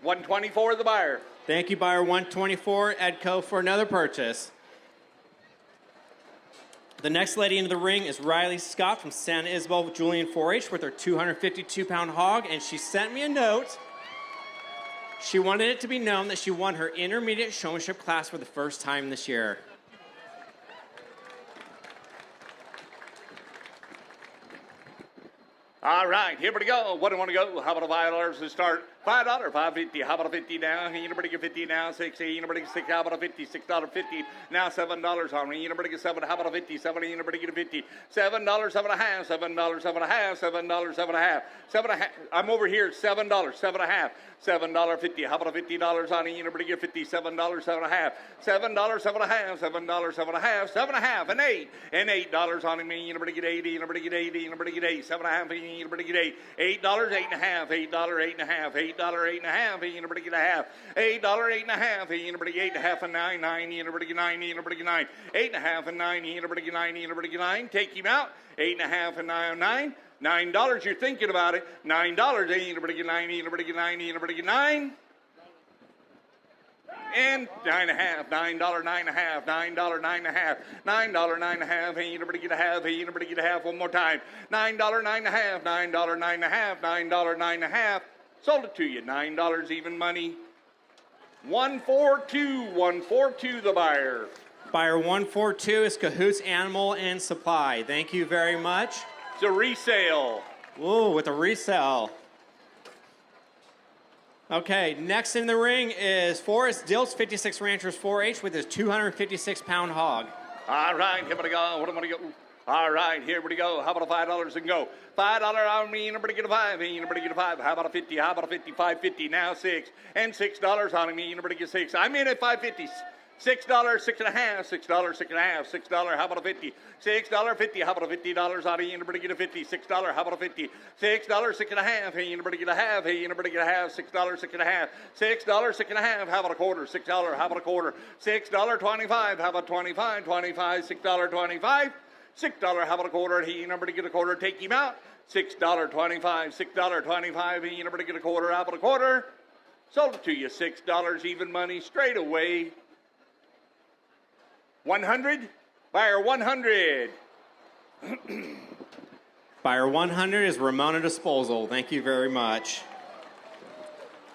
124 the buyer. Thank you, buyer 124, Edco, for another purchase. The next lady into the ring is Riley Scott from Santa Isabel Julian 4-H with her 252-pound hog, and she sent me a note. She wanted it to be known that she won her intermediate showmanship class for the first time this year. All right, here we go. What do you want to go? How about a $5 to start? $5, $5.50. How about a 50 now? Anybody get 50 now? 6. Anybody get 6? How about a 50? $6.50. Now $7 on me. Anybody get 7? How about a 50? 7. Anybody get a 50? $7, 7 and a half. $7, 7 and a half. $7, 7 and a half. 7 and a half. I'm over here. $7, 7 and a half. $7.50. How about a $50 on me? Anybody get 50? $7, 7 and a half. $7, 7 and a half. $7, 7 and a half. 7 and a half. And 8. And $8 on me. Anybody get 80? Anybody get 80? Anybody get 8? 7 and a half. Anybody get 8? $8, 8 and a half. $8, 8 and a half. $8, 8 and a half. Anybody get a half? $8, 8 and a half. Anybody get 8 and a half and 9? 9. Anybody get 9? Anybody get 9? 8 and a half and 9. Anybody get 9? Anybody get 9? Take him out. 8 and a half and 9. $9. You're thinking about it. $9. Anybody get 9? Anybody get 9? Anybody get 9? And 9 and a half. $9, 9 and a half. $9, 9 and a half. $9, 9 and a half. Anybody get a half? Anybody get a half? One more time. $9, 9 and a half. $9, 9 and a half. $9, 9 and a half. Sold it to you. $9 even money. 142 the buyer. Buyer 142 is Cahoots Animal and Supply. Thank you very much. It's a resale. Ooh, with a resale. Okay, next in the ring is Forrest Dilts, 56 Ranchers 4-H with his 256-pound hog. All right, here we go. What am I going to go? All right, here we go. How about a $5 and go? $5 on me, anybody get a 5? Hey, anybody get a 5? How about a 50? How about a 50? 5.50 now, 6. And $6 on me, anybody get 6? I'm in at 5.50. $6, 6 and a half, $6, 6 and a half, $6, how about a 50? $6.50, how about a $50 on me, anybody get a 50? $6, how about a 50? $6, 6 and a half, hey, anybody get a half? Hey, anybody get a half? $6, 6 and a half, $6, 6 and a half, how about a quarter? $6, how about a quarter? $6.25, how about 25? 25, $6.25. $6, how about a quarter? He number to get a quarter, take him out. $6.25, $6.25. He number to get a quarter, how about a quarter? Sold it to you, $6 even money straight away. 100, buyer 100. Buyer 100 is Ramona Disposal. Thank you very much.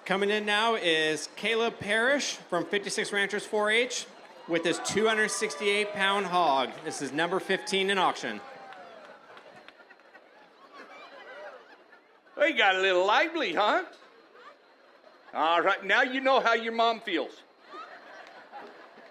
Coming in now is Caleb Parrish from 56 Ranchers 4-H with his 268-pound hog. This is number 15 in auction. Well, you got a little lively, huh? All right, now you know how your mom feels.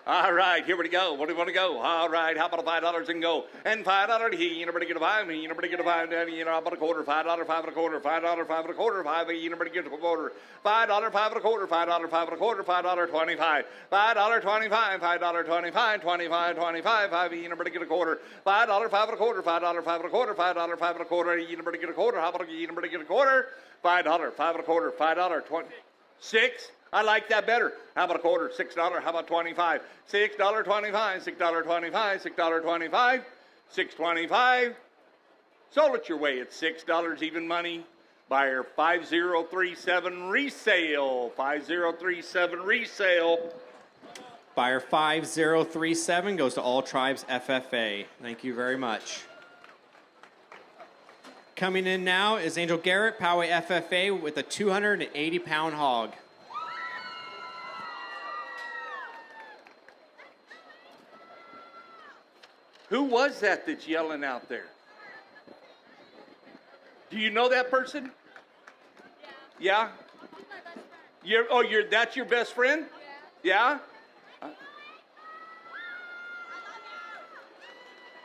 All right, here we go. What do you want to go? All right, how about a $5 and go? And $5, you never get a 5, you never get a 5, you know, how about a quarter? $5, 5 and a quarter, $5, 5 and a quarter, 5, you never get a quarter. $5, 5 and a quarter, $5, 5 and a quarter, $5.25, $5.25, $5.25, 25, 25, 5, you never get a quarter. $5, 5 and a quarter, $5, 5 and a quarter, $5, 5 and a quarter, you never get a quarter. How about you never get a quarter? $5, 5 and a quarter, $5.20. 6. I like that better. How about a quarter? $6. How about 25? $6.25. $6.25. $6.25. $6.25. Sold it your way at $6 even money. Buyer 5037 resale. 5037 resale. Buyer 5037 goes to All Tribes FFA. Thank you very much. Coming in now is Angel Garrett, Poway FFA with a 280-pound hog. Who was that that's yelling out there? Do you know that person? Yeah? He's my best friend. That's your best friend? Yeah?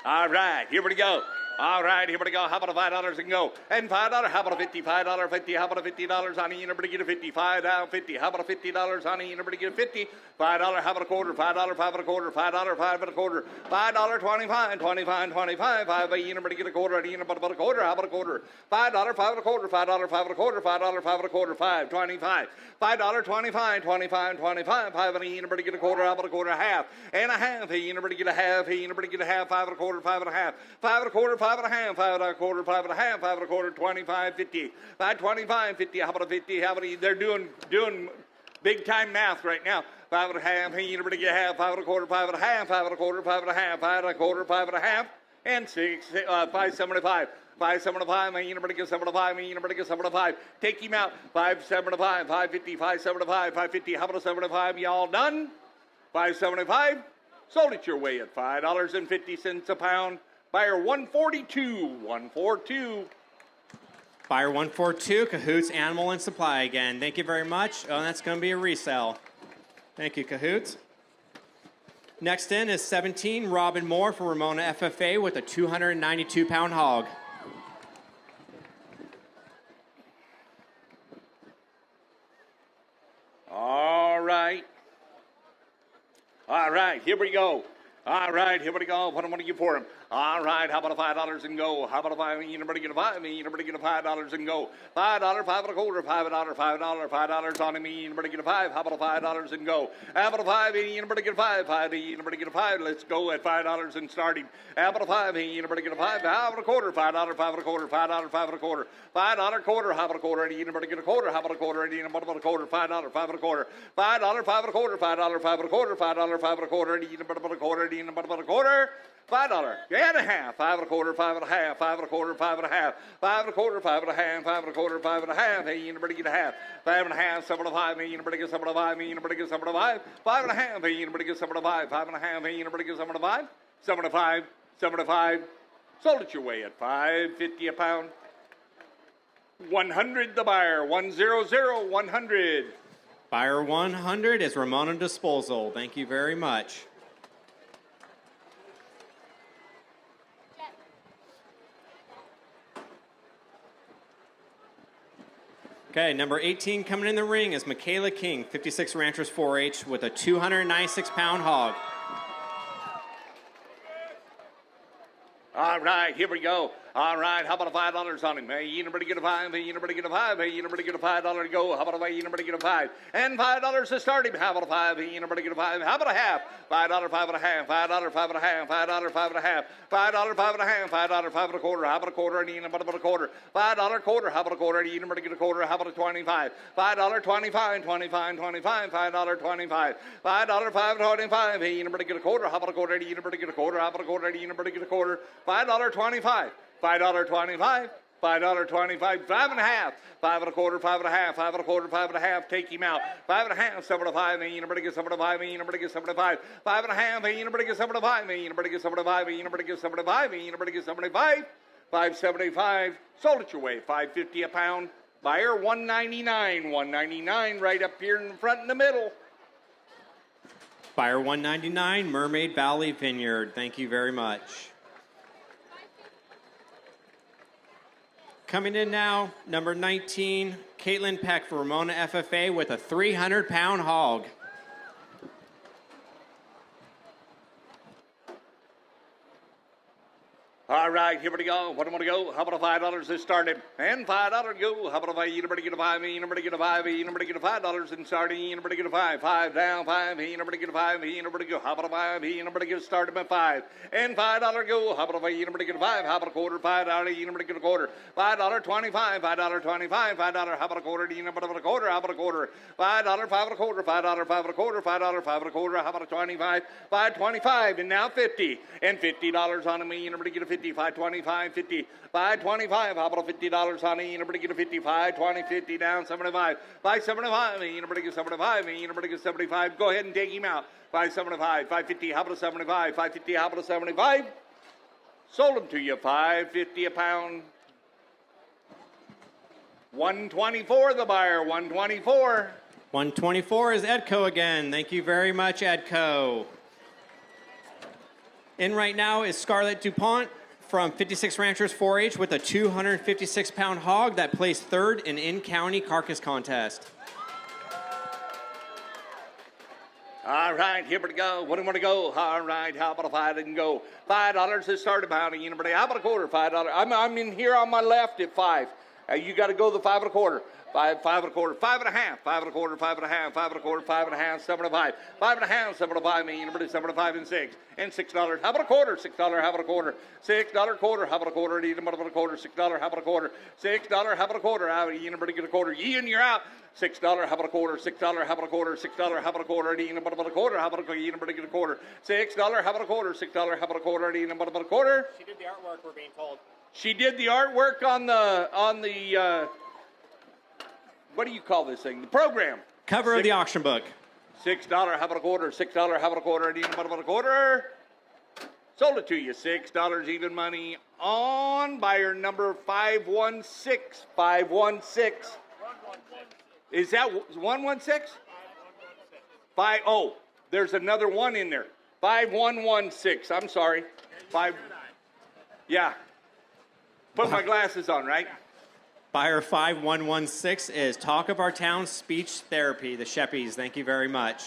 All right, here we go. All right, here we go. How about a $5 and go? And $5, how about a 50? $5, 50, how about a $50 on it? You never get a 50. $5, 50, how about a $50 on it? You never get a 50. $5, how about a quarter? $5, 5 and a quarter, $5, 5 and a quarter. $5.25, 25, 25, 5, you never get a quarter. You never about a quarter, how about a quarter? $5, 5 and a quarter, $5, 5 and a quarter, $5, 5 and a quarter, $5.25. $5.25, 25, 25, 5 and you never get a quarter, how about a quarter? Half and a half. Hey, you never get a half. Hey, you never get a half. 5 and a quarter, 5 and a half. 5 and a quarter, 5 and a half. 5 and a quarter, 5 and a half. 5 and a quarter, 25, 50. 5, 25, 50. How about a 50? How about they're doing big time math right now. 5 and a half. Hey, you never get a half. 5 and a quarter, 5 and a half. 5 and a quarter, 5 and a half. 5 and a quarter, 5 and a half. And 575. 575, man, you never get 75, man, you never get 75. Take him out. 575, 550, 575, 550. How about a 75? Y'all done? 575. Sold it your way at $5.50 a pound. Buyer 142, 142. Buyer 142, Cahoots Animal and Supply again. Thank you very much. Oh, that's going to be a resale. Thank you, Cahoots. Next in is 17, Robin Moore from Ramona FFA with a 292-pound hog. All right. All right, here we go. All right, here we go. What am I going to give for him? All right, how about a $5 and go? How about a 5? You never get a 5. You never get a $5 and go. $5, 5 and a quarter, $5, $5 on me. You never get a 5. How about a $5 and go? How about a 5? You never get a 5. 5, you never get a 5. Let's go at $5 and starting. How about a 5? You never get a 5. How about a quarter? $5, 5 and a quarter, $5, 5 and a quarter. $5 quarter. How about a quarter? You never get a quarter. How about a quarter? You never get a quarter. $5, 5 and a quarter. $5, 5 and a quarter. $5, 5 and a quarter. $5, 5 and a quarter. You never get a quarter. You never get a quarter. $5 and a half, 5 and a quarter, 5 and a half, 5 and a quarter, 5 and a half, 5 and a quarter, 5 and a half, 5 and a quarter, 5 and a half. Hey, you never get a half. 5 and a half, 7.5. Hey, you never get 7.5. Hey, you never get 7.5. 5 and a half. Hey, you never get 7.5. 5 and a half. Hey, you never get 7.5. 7.5. 7.5. Sold it your way at $5.50 a pound. 100 the buyer. 100. 100. Buyer 100 is Ramona Disposal. Thank you very much. Okay, number 18 coming in the ring is Michaela King, 56 Ranchers 4-H with a 296-pound hog. All right, here we go. All right, how about a $5 on him? Hey, you nobody get a $5. Hey, you nobody get a $5. Hey, you nobody get a $5 to go. How about a you nobody get a $5? And $5 to start him. How about a $5? Hey, you nobody get a $5. How about a half? $5, $5 and a half. $5, $5 and a half. $5, $5 and a half. $5, $5 and a half. $5, $5 and a quarter. How about a quarter? And you nobody get a quarter. $5 quarter. How about a quarter? You nobody get a quarter. How about a 25? $5, 25, 25, 25. $5, 25. $5, 5, 25. Hey, you nobody get a quarter. How about a quarter? You nobody get a quarter. How about a quarter? You nobody get a quarter. $5, 25. $5.25, $5.25, 5 and a half, 5 and a quarter, 5 and a half, 5 and a quarter, 5 and a half, take him out, 5 and a half, 7 to 5, and you nobody get 7 to 5, and you nobody get 7 to 5, 5 and a half, and you nobody get 7 to 5, and you nobody get 7 to 5, and you nobody get 7 to 5, and you nobody get 75, 575, sold it your way, $5.50 a pound, buyer $199 right up here in the front in the middle. Buyer $199, Mermaid Valley Vineyard. Thank you very much. Coming in now, number 19, Caitlin Peck for Ramona FFA with a 300-pound hog. All right, here we go. What am I going to go? How about a $5 to start him? And $5 go. How about a $5? You nobody get a $5. You nobody get a $5. You nobody get a $5 and starting. You nobody get a $5. 5 down, 5. You nobody get a $5. You nobody go. How about a $5? You nobody get a start him at 5. And $5 go. How about a $5? You nobody get a $5. How about a quarter? $5. You nobody get a quarter. $5.25. $5.25. $5. How about a quarter? You nobody get a quarter. How about a quarter? $5. 5 and a quarter. $5. 5 and a quarter. $5. 5 and a quarter. How about a 25? $5.25. And now 50. And $50 on him. You nobody get a 50. 525, 50, 525. How about a $50 on it? You nobody get a 55, 20, 50 down, 75, 575. You nobody get 75. You nobody get 75. Go ahead and take him out. 575, 550. How about a 75? 550. How about a 75? Sold him to you. 550 a pound. 124 the buyer. 124. 124 is Edco again. Thank you very much, Edco. In right now is Scarlett DuPont from 56 Ranchers 4-H with a 256-pound hog that placed third in county carcass contest. All right, here we go. What do you want to go? All right, how about a $5 and go? $5 to start about. You know, how about a quarter? $5. I'm in here on my left at 5. You got to go the 5 and a quarter. 5 and a quarter, 5 and a half, 5 and a quarter, 5 and a half, 5 and a quarter, 5 and a half, 7 and a 5, 5 and a half, 7 and a 5, you know, 7 and a 5 and 6, and $6. How about a quarter? $6. How about a quarter? $6 quarter. How about a quarter? You know, how about a quarter? $6. How about a quarter? $6. How about a quarter? You know, get a quarter. You and you're out. $6. How about a quarter? $6. How about a quarter? $6. How about a quarter? You know, about a quarter? How about a quarter? You know, get a quarter. $6. How about a quarter? $6. How about a quarter? You know, about a quarter? She did the artwork, we're being told. She did the artwork on the what do you call this thing? The program. Cover of the auction book. $6. How about a quarter? $6. How about a quarter? Do you know about a quarter? Sold it to you. $6 even money on buyer number 516. 516. Is that 116? 5. Oh, there's another one in there. 5116. I'm sorry. 5. Yeah. Put my glasses on, right? Buyer 5116 is Talk of Our Town Speech Therapy, the Sheppies. Thank you very much.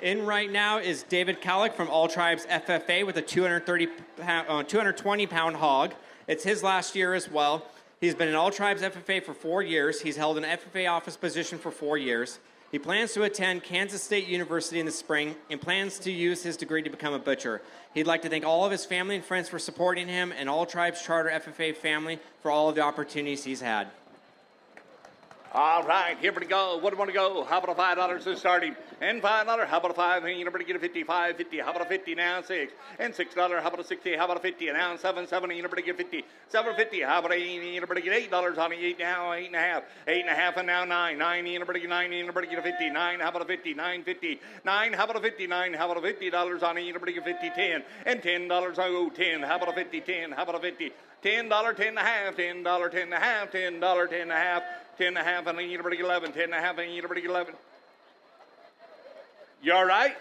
In right now is David Calick from All Tribes FFA with a 220-pound hog. It's his last year as well. He's been in All Tribes FFA for 4 years. He's held an FFA office position for 4 years. He plans to attend Kansas State University in the spring and plans to use his degree to become a butcher. He'd like to thank all of his family and friends for supporting him and All Tribes Charter FFA family for all of the opportunities he's had. All right, here we go. What do you want to go? How about a $5 to start him? And $5. How about a 5? You know, get a 55, 50. How about a 50 now? 6. And $6. How about a 60? How about a 50? And now 7, 7. You know, get 50. 750. How about a you know, get $8 on it? 8 now, 8 and a half. 8 and a half, and now 9. 9. You know, get 9. You know, get a 50. 9. How about a 50? 950. 9. How about a 50? 9. How about a $50 on it? You know, get 50. 10. And $10. Oh, 10. How about a 50? 10. How about a 50? $10, 10 and a half, $10, 10 and a half, $10, 10 and a half, 10 and a half, and you nobody 11, 10 and a half, and you nobody 11. You all right?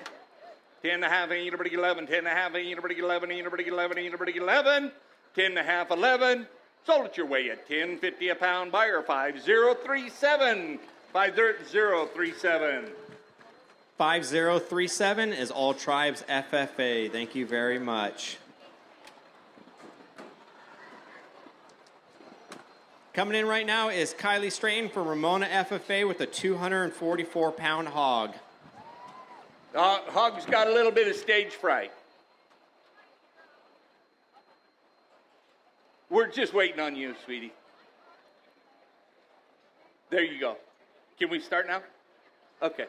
10 and a half, and you nobody 11, 10 and a half, and you nobody 11, and you nobody 11, and you nobody 11, 10 and a half, 11, Sold at your way at $10.50 a pound. Buyer 5037. 5037. 5037 is All Tribes FFA. Thank you very much. Coming in right now is Kylie Strayton for Ramona FFA with a 244-pound hog. Hog's got a little bit of stage fright. We're just waiting on you, sweetie. There you go. Can we start now? Okay.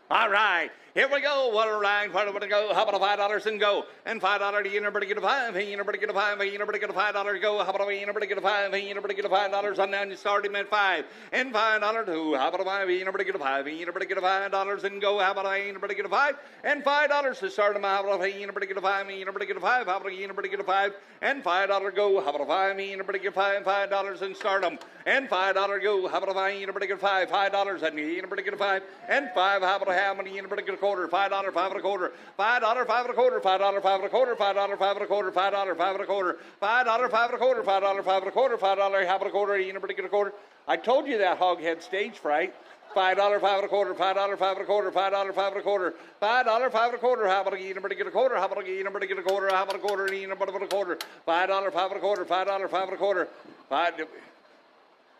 All right, here we go. What a ride, where do we go? How about $5 and go? And $5 to you, nobody get a $5. Hey, you nobody get a $5. Hey, you nobody get a $5 to go. How about you, nobody get a $5. Hey, you nobody get a $5 on down. You start him at $5. And $5 to how about a $5. Hey, you nobody get a $5. Hey, you nobody get a $5 and go. How about you, nobody get a $5. And $5 to start him. How about hey, you nobody get a $5. Hey, you nobody get a $5. How about you, nobody get a $5. And $5 go. How about a $5. Hey, you nobody get $5. $5 and start him. And $5 go. How about a $5. You nobody get a $5. $5 and you nobody get a $5. And $5. How about a how many you nobody get a quarter? $5, $5 and a quarter. $5, $5 and a quarter. $5, $5 and a quarter. $5, $5 and a quarter. $5, $5 and a quarter. $5, $5 and a quarter. $5, $5 and a quarter. $5, half and a quarter. You nobody get a quarter. I told you that hog had stage fright. $5, $5 and a quarter. $5, $5 and a quarter. $5, $5 and a quarter. $5, $5 and a quarter. How about you nobody get a quarter? How about you nobody get a quarter? How about a quarter? You nobody get a quarter. $5, $5 and a quarter. $5, $5 and a quarter. $5,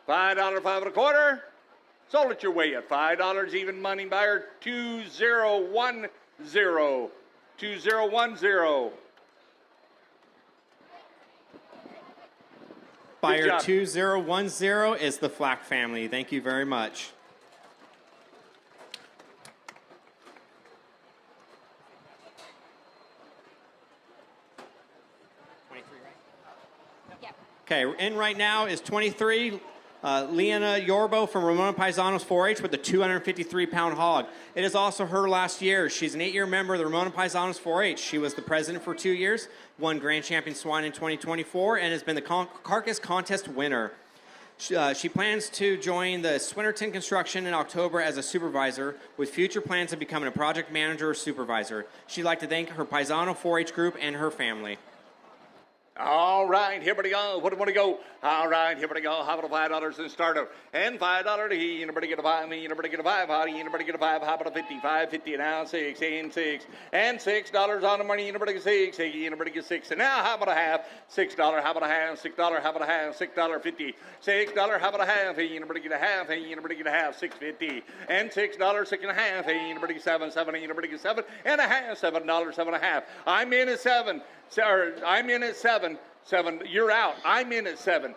$5 and a quarter. Sold it your way at $5 even money. Buyer 2010. 2010. Buyer 2010 is the Flack family. Thank you very much. Okay, in right now is 23. Leona Yorbo from Ramona Paisanos 4-H with a 253-pound hog. It is also her last year. She's an 8-year member of the Ramona Paisanos 4-H. She was the president for 2 years, won Grand Champion Swine in 2024, and has been the Carcass Contest winner. She plans to join the Swinnerton Construction in October as a supervisor, with future plans of becoming a project manager or supervisor. She'd like to thank her Paisano 4-H group and her family. All right, here we go. What do we want to go? All right, here we go. How about $5 and start up? And $5 to he. Anybody get a $5? Me, anybody get a $5? How do you anybody get a $5? How about a 50? $5.50 now, 6 and 6 and $6 on the money. Anybody get 6? Hey, anybody get 6? And now how about a half? $6. How about a half? $6. How about a half? $6.50. $6. How about a half? Hey, anybody get a half? Hey, anybody get a half? $6.50 and $6. 6 and a half. Hey, anybody get 7? 7. Anybody get 7 and a half? $7. 7 and a half. I'm in at 7. I'm in at 7. 7. You're out. I'm in at 7.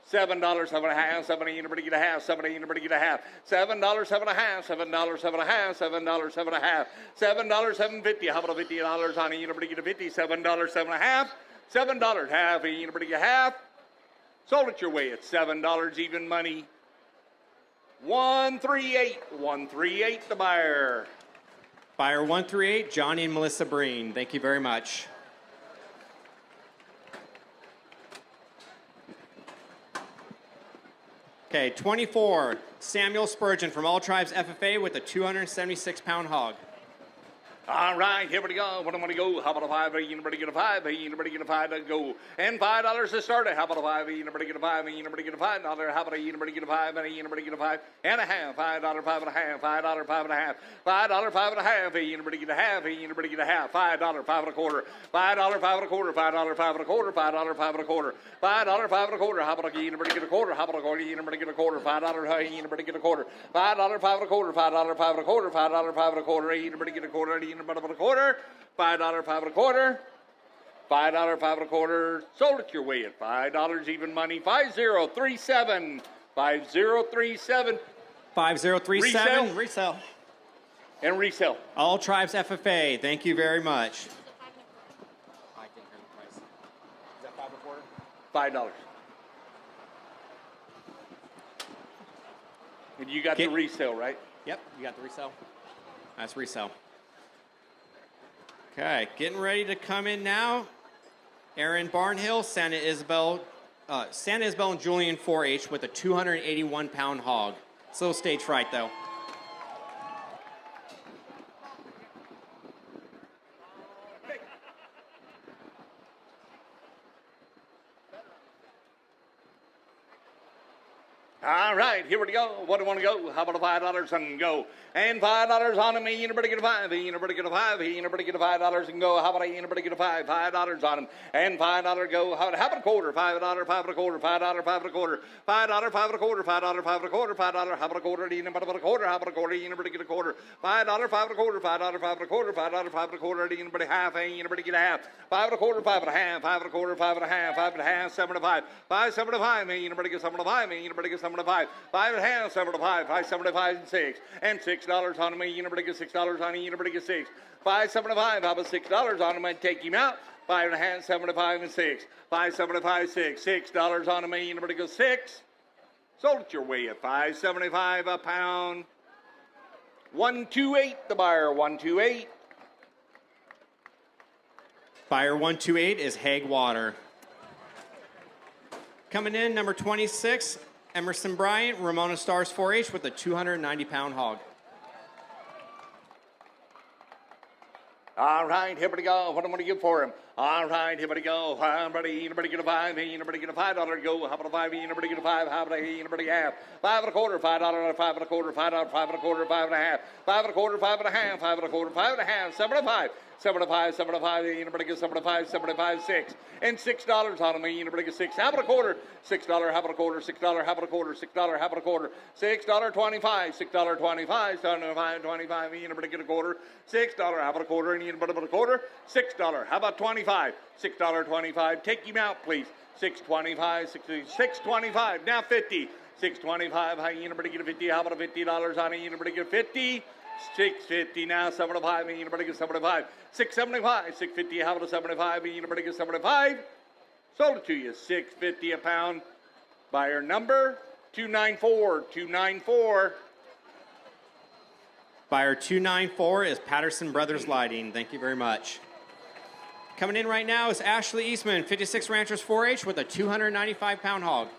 $7, 7 and a half. 7. Anybody get a half? 7. Anybody get a half? $7, 7 and a half. $7, 7 and a half. $7, 7 and a half. $7, $7.50. How about a $50 on it? Anybody get a 50? $7, 7 and a half. $7 half. Anybody get half? Sold it your way at $7 even money. 138. 138 the buyer. Buyer 138, Johnny and Melissa Breen. Thank you very much. Okay, 24, Samuel Spurgeon from All Tribes FFA with a 276-pound hog. All right, here we go. What do I want to go? How about a 5? Anybody get a 5? Anybody get a 5 to go? And $5 to start it. How about a 5? Anybody get a 5? Anybody get a $5? How about anybody get a 5? Anybody get a 5 and a half? $5, 5 and a half. $5, 5 and a half. $5, 5 and a half. Anybody get a half? Anybody get a half? $5, 5 and a quarter. $5, 5 and a quarter. $5, 5 and a quarter. $5, 5 and a quarter. $5, 5 and a quarter. How about anybody get a quarter? How about anybody get a quarter? $5, anybody get a quarter. $5, 5 and a quarter. $5, 5 and a quarter. $5, 5 and a quarter. Anybody get a quarter? About a quarter, $5, 5 and a quarter, $5, 5 and a quarter. Sold it your way at $5 even money. 5037, 5037. 5037, resell. And resell. All Tribes FFA. Thank you very much. I didn't hear the price. Is that 5 and a quarter? $5. And you got the resale, right? Yep, you got the resell. That's resell. Okay, getting ready to come in now. Aaron Barnhill, Santa Isabel and Julian 4-H with a 281-pound hog. It's a little stage fright, though. All right, here we go. What do you want to go? How about a $5 and go? And $5 on him. Anybody get a $5? Anybody get a $5? Anybody get a $5 and go? How about anybody get a $5? $5 on him. And $5 go. How about a quarter? $5, $5 and a quarter. $5, $5 and a quarter. $5, $5 and a quarter. $5, $5 and a quarter. $5. How about a quarter? Anybody about a quarter? How about a quarter? Anybody get a quarter? $5, $5 and a quarter. $5, $5 and a quarter. $5, $5 and a quarter. Anybody half? Anybody get a half? $5 and a quarter. $5 and a half. $5 and a quarter. $5 and a half. $5 and a half. $7 and a $5. $5, $7 and a $5. Anybody get $7 and a $5? Anybody get $7 and a $5? $5 and a half. $7 and a $5. $5, $7 and a $5 and 6. And $6 on me. Anybody get $6 on him? Anybody get 6. $5, $7 and a $5. How about $6 on him? I'd take him out. 5 and a half. 7 and a 5 and 6. 5, 7 and a 5, 6. $6 on me. Anybody go 6? Sold it your way at $5.75 a pound. 128. The buyer 128. Buyer 128 is Hague Water. Coming in, number 26, Emerson Bryant, Ramona Stars 4-H with a 290-pound hog. All right, here we go. What am I going to give for him? All right, here we go. Anybody get a 5? Anybody get a $5 go? How about a 5? Anybody get a 5? How about anybody half? 5 and a quarter, $5, 5 and a quarter, $5, 5 and a quarter, 5 and a half, 5 and a quarter, 5 and a half, 5 and a quarter, 5 and a half, 7 and a 5. 7 and a 5, 7 and a 5, anybody get 7 and a 5, 7 and a 5, 6. And $6 on me, anybody get 6. How about a quarter? $6, how about a quarter? $6, how about a quarter? $6, how about a quarter? $6.25, $6.25, 75, 25, anybody get a quarter? $6, how about a quarter? And anybody about a quarter? $6, how about 25? $6.25, take him out, please. $6.25, $6.25, now 50. $6.25, how anybody get a 50? How about a $50 on it? Anybody get 50? $6.50 now, 75. Anybody get 75? $6.75, $6.50. How about a 75? Anybody get 75? Sold it to you, $6.50 a pound. Buyer number 294, 294. Buyer 294 is Patterson Brothers Lighting. Thank you very much. Coming in right now is Ashley Eastman, 56 Ranchers 4-H with a 295-pound hog.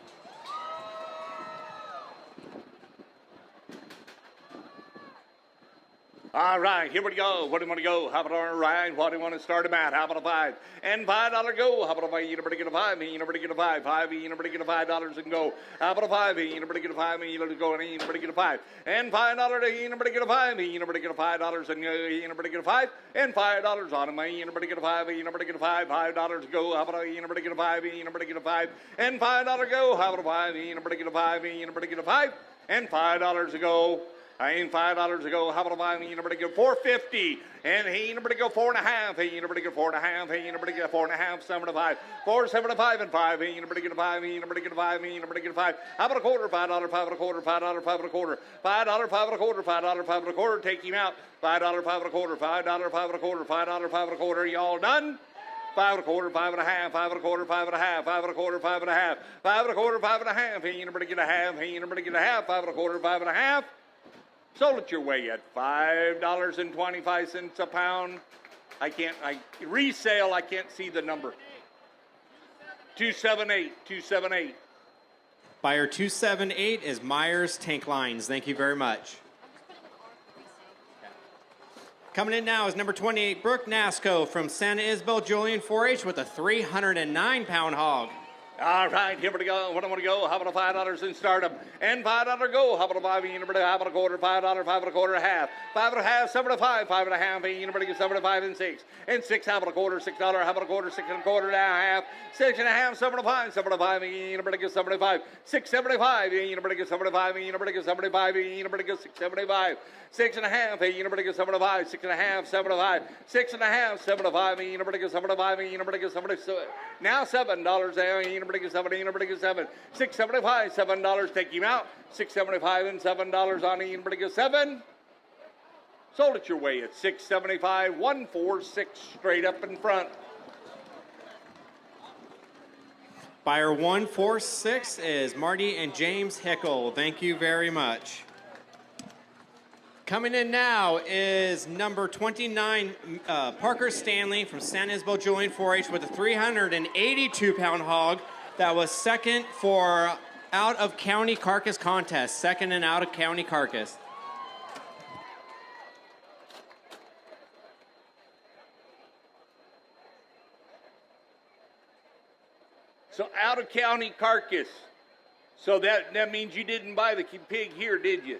All right, here we go. What do you want to go? How about a ride? What do you want to start him at? How about a 5? And $5 go. How about a 5? Anybody get a 5? Anybody get a 5? 5. Anybody get a $5 and go. How about a 5? Anybody get a 5? Anybody go. And anybody get a 5? And $5. Anybody get a 5? Anybody get a $5 and anybody get a 5? And $5 on him. Anybody get a 5? Anybody get a 5? $5 go. How about anybody get a 5? Anybody get a 5? And $5 go. How about a 5? Anybody get a 5? Anybody get a 5? And $5 to go. I ain't $5 ago. How about a 5? Anybody go $4.50? And he anybody go 4.5? Hey, anybody get 4.5? Hey, anybody get 4.5? 7 to 5. 4, 7 to 5 and 5. Hey, anybody get a 5? Anybody get a 5? Anybody get a 5? How about a quarter? $5, 5 and a quarter. $5, 5 and a quarter. $5, 5 and a quarter. $5, 5 and a quarter. Take him out. $5, 5 and a quarter. $5, 5 and a quarter. $5, 5 and a quarter. Y'all done? 5 and a quarter, 5 and a half, 5 and a quarter, 5 and a half, 5 and a quarter, 5 and a half, 5 and a quarter, 5 and a half. Hey, anybody get a half? Hey, anybody get a half? 5 and a quarter, 5 and a half. Sold it your way at $5.25 a pound. Resale, I can't see the number. 278, 278. Buyer 278 is Myers Tank Lines. Thank you very much. Coming in now is number 28, Brooke Nasco from Santa Isabel Julian 4-H with a 309-pound hog. All right, here we go. What do I want to go? How about a $5 and start them? And $5 go. How about a 5? Anybody? How about a quarter? $5, 5 and a quarter, a half. 5 and a half, 7 to 5, 5 and a half. Anybody get 7 to 5 and 6. And 6, how about a quarter? $6, how about a quarter? 6 and a quarter, now a half. 6 and a half, 7 to 5, 7 to 5. Anybody get 75? 675. Anybody get 75? Anybody get 75? Anybody get 675? 6 and a half. Anybody get 7 to 5? 6 and a half, 7 to 5. 6 and a half, 7 to 5. Anybody get 7 to 5? Anybody get 7 to 7. Now $7 there. Anybody get 7? Anybody get 7? $6.75, $7. Take him out. $6.75 and $7 on anybody get 7. Sold it your way at $6.75, 146 straight up in front. Buyer 146 is Marty and James Hickle. Thank you very much. Coming in now is number 29, Parker Stanley from San Isabel Julian 4-H with a 382-pound hog. That was second for out-of-county carcass contest. Second and out-of-county carcass. So out-of-county carcass. So that means you didn't buy the pig here, did you?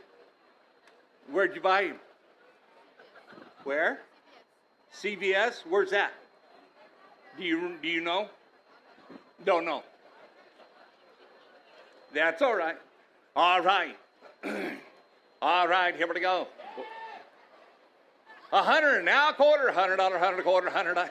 Where'd you buy him? Where? CVS? Where's that? Do you know? Don't know. That's all right. All right. All right, here we go. 100 now, a quarter, $100, 100 a quarter, 100.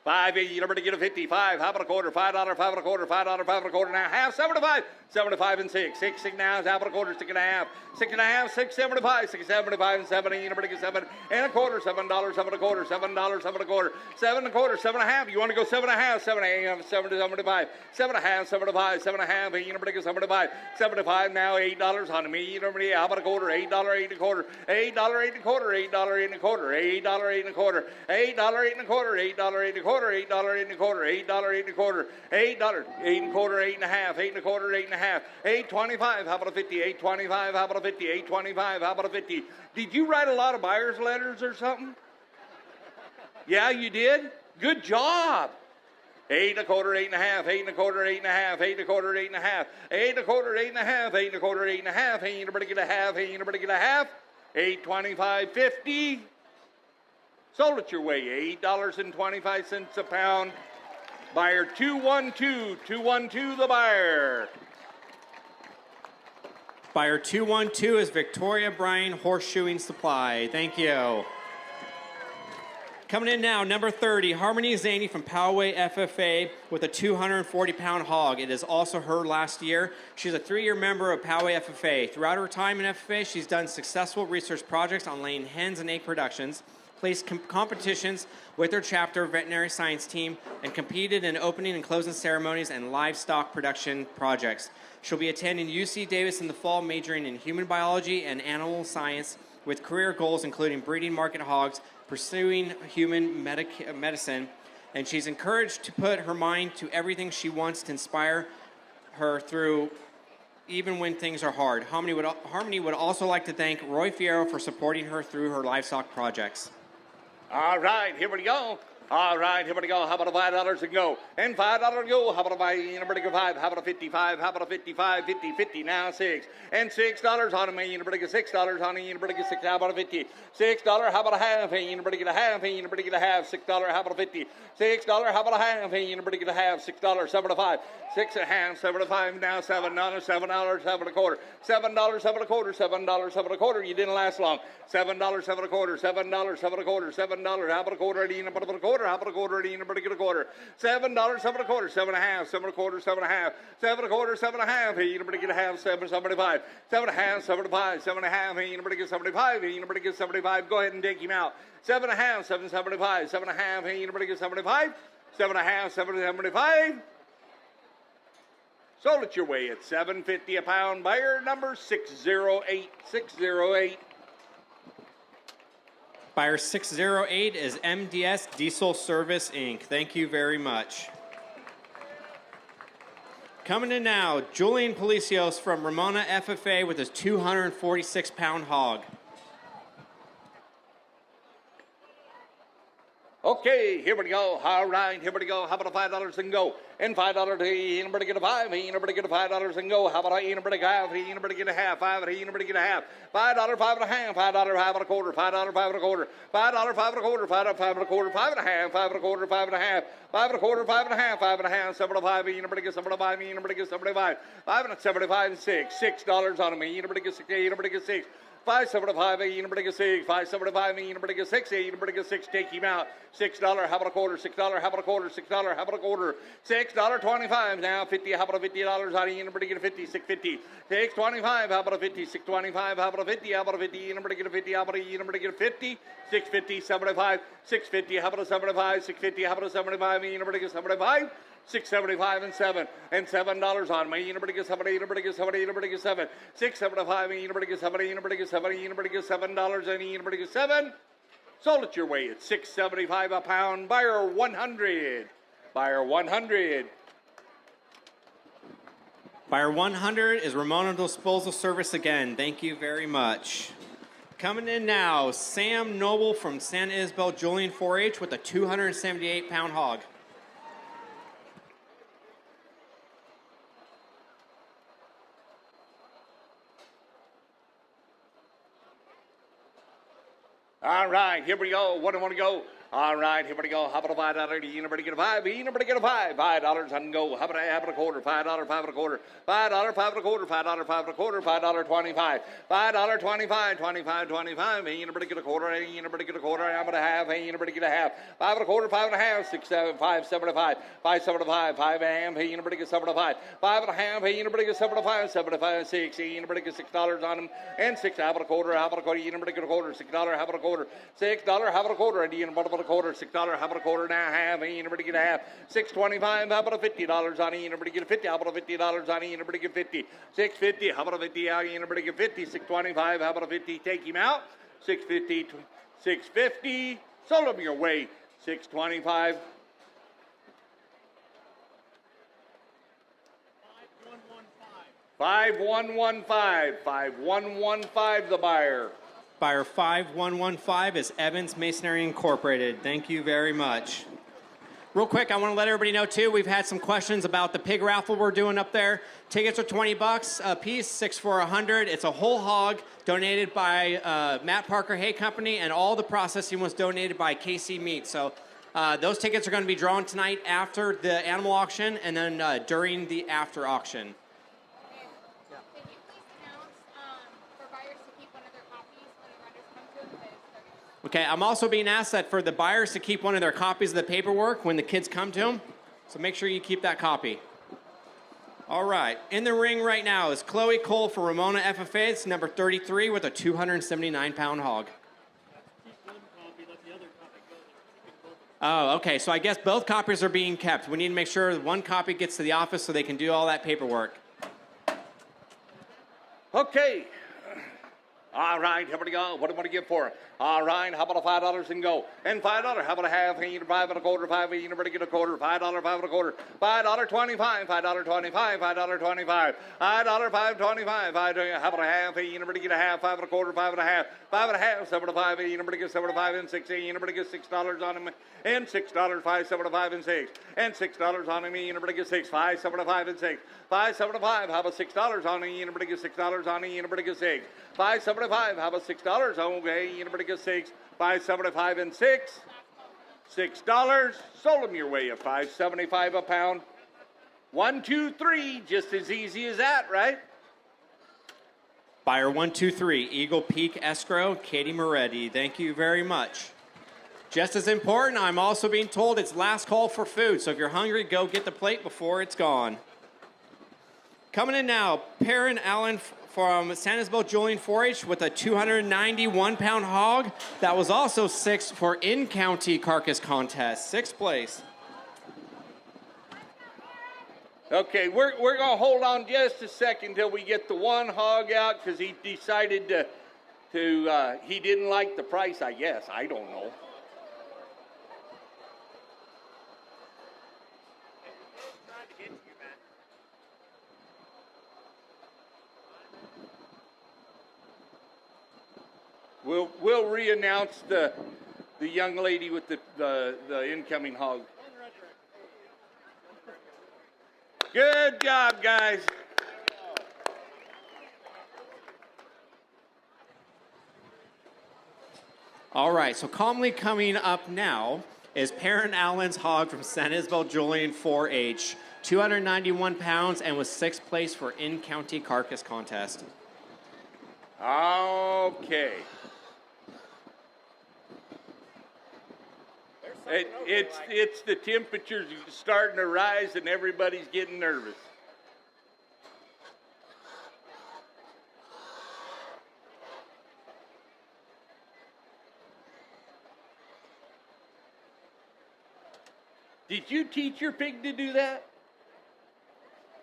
5, you never to get a 55. How about a quarter? $5, 5 and a quarter, $5, 5 and a quarter now. Half, 75. 75 and 6. 6 now is how about a quarter, 6 and a half. 6 and a half, 6.75. 6.75 and 7. You never to get 7 and a quarter, $7, 7 and a quarter, $7, 7 and a quarter, 7 and a quarter, 7 and a half. You want to go 7 and a half, 7 and a half, 7 to 75. 7 and a half, 75, 7 and a half. You never to get 75. 75 now, $8 on me. You never to how about a quarter? $8, 8 and a quarter. $8, 8 and a quarter. $8, 8 and a quarter. $8, 8 and a quarter. $8, 8 and a quarter. $8, 8 and a quarter. $8, 8 and a quarter. $8, 8 and a quarter. $8, 8 and a quarter. $8, 8 and a quarter. 8 and a half. 8 and a quarter. 8 and a half. 8.25. How about a 50? 8.25. How about a 50? 8.25. How about a 50? Did you write a lot of buyer's letters or something? Yeah, you did. Good job. 8 and a quarter, 8 and a half, 8 and a quarter, 8 and a half, 8 and a quarter, 8 and a half, 8 and a quarter, 8 and a half, 8 and a quarter, 8 and a half. Hey, you better get a half. Hey, you better get a half. 8.25, 50. Sold it your way. $8.25 a pound. Buyer 212, 212 the buyer. Buyer 212 is Victoria Bryan Horseshoeing Supply. Thank you. Coming in now, number 30, Harmony Zaney from Poway FFA with a 240-pound hog. It is also her last year. She's a 3-year member of Poway FFA. Throughout her time in FFA, she's done successful research projects on laying hens and egg productions, placed competitions with her chapter veterinary science team, and competed in opening and closing ceremonies and livestock production projects. She'll be attending UC Davis in the fall, majoring in human biology and animal science, with career goals including breeding market hogs, pursuing human medicine, and she's encouraged to put her mind to everything she wants to inspire her through, even when things are hard. Harmony would also like to thank Roy Fierro for supporting her through her livestock projects. All right, here we go. All right, here we go. How about a $5 and go? And $5 and go. How about a buy? Number to go 5. How about a 55? How about a 55? 50, 50 now 6. And $6 on a million. Number to get $6 on a number to get 6. How about a 50? $6. How about a half? Hey, number to get a half. Hey, number to get a half. $6. How about a 50? $6. How about a half? Hey, number to get a half. $6. 7 to 5. 6 and a half. 7 to 5 now. $7. $7, 7 and a quarter. $7, 7 and a quarter. $7, 7 and a quarter. You didn't last long. $7, 7 and a quarter. $7, 7 and a quarter. $7. How about a quarter? How about a quarter? How about a quarter? Number get a quarter. $7, 7 and a quarter. 7 and a half. 7 and a quarter. 7 and a half. 7 and a quarter. 7 and a half. Hey, you number to get a half. 7, 75. 7 and a half. 7 to 5. 7 and a half. Hey, you number to get 75. Hey, you number to get 75. Go ahead and take him out. 7 and a half. 7.75. 7 and a half. Hey, you number to get 75. 7 and a half. 7.75. Sold it your way at $7.50 a pound. Buyer number 608. 608. Buyer 608 is MDS Diesel Service, Inc. Thank you very much. Coming in now, Julian Palacios from Ramona FFA with his 246-pound hog. Okay, here we go. All right, here we go. How about a $5 and go? And $5, he number to get a 5. He number to get a $5 and go. How about a number to get a half? He number to get a half. 5. He number to get a half. $5, 5 and a half. $5, 5 and a quarter. $5, 5 and a quarter. $5, 5 and a quarter. $5, 5 and a quarter. 5 and a half. 5 and a quarter. 5 and a half. 5 and a quarter. 5 and a half. 5 and a half. 7.5. He number to get 7.5. He number to get 7.5. 5 and 75 and 6. $6 on him. He number to get 6. He number to get 6. 5.75, you number to get 6. 5.75, you number to get 6. You number to get 6. Take him out. $6. How about a quarter? $6. How about a quarter? $6. How about a quarter? $6.25 now. 50. How about a $50 on you number to get a 50? 6.50. 6.25. How about a 50? 6.25. How about a 50? How about a 50? You number to get a 50. How about a you number to get a 50? 6.50. 75. 6.50. How about a 75? 6.50. How about a 75? You number to get 75. 6.75 and 7 and $7 on me. You number to get 7. You number to get 7. You number to get 7. 6.75. You number to get 7. You number to get 7. You number to get $7 and you number to get 7. Sold it your way at $6.75 a pound. Buyer 100. Buyer 100. Buyer 100 is Ramona Disposal Service again. Thank you very much. Coming in now, Sam Noble from San Isabel Julian 4-H with a 278-pound hog. All right, here we go. What do I want to go? All right, here we go. How about a $5? Anybody get a $5? Anybody get a $5? $5 and go. How about a quarter? $5, $5 and a quarter. $5, $5 and a quarter. $5, $5 and a quarter. $5.25. $5.25. 25, 25. Anybody get a quarter? Anybody get a quarter? How about a half? Anybody get a half? $5 and a quarter. $5 and a half. 6, 7, 5, 75. 5, 75. 5 and a half. Anybody get 75. 5 and a half. Anybody get 75. 75. 6. Anybody get $6 on them? And 6. How about a quarter? How about a quarter? Anybody get a quarter? $6. How about a quarter? $6. How about a quarter? Anybody a quarter, $6. How about a quarter and a half? Anybody get a half? $6.25. How about a $50 on it? Anybody get a 50? How about a $50 on it? Anybody get 50? $6.50. How about a 50? Anybody get 50? $6.25. How about a 50? Take him out. $6.50. $6.50. Sold him your way. $6.25. 5115. 5115 the buyer. Buyer 5115 is Evans Masonry Incorporated. Thank you very much. Real quick, I want to let everybody know too, we've had some questions about the pig raffle we're doing up there. Tickets are $20 a piece, 6 for $100. It's a whole hog donated by Matt Parker Hay Company, and all the processing was donated by KC Meat. So those tickets are going to be drawn tonight after the animal auction and then during the after auction. Okay, I'm also being asked that for the buyers to keep one of their copies of the paperwork when the kids come to them. So make sure you keep that copy. All right, in the ring right now is Chloe Cole for Ramona FFA. It's number 33 with a 279-pound hog. Oh, okay, so I guess both copies are being kept. We need to make sure one copy gets to the office so they can do all that paperwork. Okay. All right, here we go. What do I want to give for it? All right, how about a $5 and go? And $5, how about a half? And $5 and a quarter, 5, anybody get a quarter? $5, 5 and a quarter. $5.25, $5.25, $5.25. $5, 5.25, how about a half? Anybody get a half? 5 and a quarter, 5 and a half. 5 and a half, 7.5, anybody get 7.5 and 6, anybody get $6 on him, and $6, 5.75 and 6, and $6 on him, anybody get 6, 5.75 and 6, 5.75, how about $6 on him, anybody get $6 on him, anybody get 6, 5.75, how about $6, okay, anybody get 6, 5.75 and 6, $6, sold them your way at $5.75 a pound. 1, 2, 3, just as easy as that, right? Buyer 123, Eagle Peak Escrow, Katie Moretti. Thank you very much. Just as important, I'm also being told it's last call for food, so if you're hungry, go get the plate before it's gone. Coming in now, Perrin Allen from San Isabel Julian 4-H with a 291-pound hog. That was also 6th for in-county carcass contest, 6th place. Okay, we're going to hold on just a second till we get the one hog out because he decided he didn't like the price, I guess. I don't know. We'll re-announce the young lady with the incoming hog. Good job, guys. All right, so calmly coming up now is Perrin Allen's hog from San Isabel Julian 4-H, 291 pounds, and was 6th place for in-county carcass contest. Okay. It's the temperatures starting to rise and everybody's getting nervous. Did you teach your pig to do that?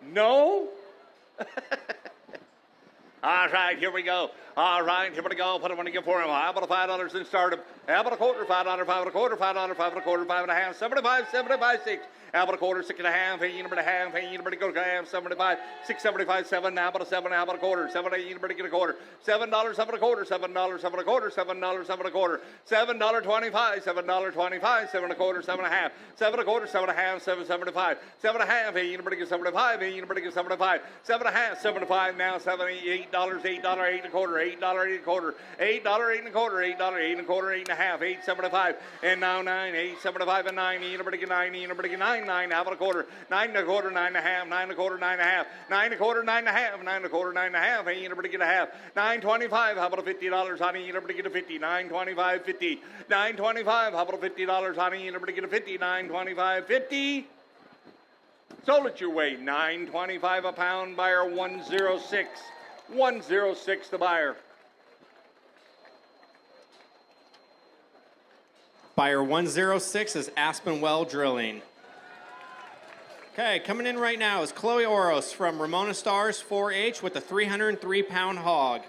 No? All right, here we go. All right, here we go. What do I want to give for him? How about $5 and start him? How about a quarter? $5, $5 and a quarter, $5, $5 and a quarter, 5 and a half, 75, 75, 6. How about a quarter? 6 and a half, hey, you better half, hey, you better go half, 75, 6, 75, 7. How about a 7? How about a quarter? 7, hey, you better get a quarter. $7, $7 and a quarter, $7, $7 and a quarter, $7, $7 and a quarter, $7.25, $7.25, 7 and a quarter, 7 and a half, 7 and a quarter, 7 and a half, 7.75, 7 and a half, hey, you better get 75, hey, you better get 75, 7 and a half, 7.5 now, $7, $8, $8, $8 and a quarter, $8, $8 and a quarter, $8, $8 and a quarter, $8, $8 and a quarter, 8 and a half, 8, 7.5, and now 9, 8, 7.5 and 9, you better get 9, you better get 9, 9, how about a quarter, 9 and a quarter, 9 and a half, 9 and a quarter, 9 and a half, 9 and a quarter, 9 and a half, 9 and a quarter, 9 and a half, hey, you better get a half, 9.25, how about a $50, honey, you better get a 50, 9.25, 50, 9.25, how about a $50, honey, you better get a 50, 9.25, 50. Sold it your way, $9.25 a pound, buyer 106, 106 the buyer. Buyer 106 is Aspen Well Drilling. Okay, coming in right now is Chloe Oros from Ramona Stars 4-H with a 303-pound hog.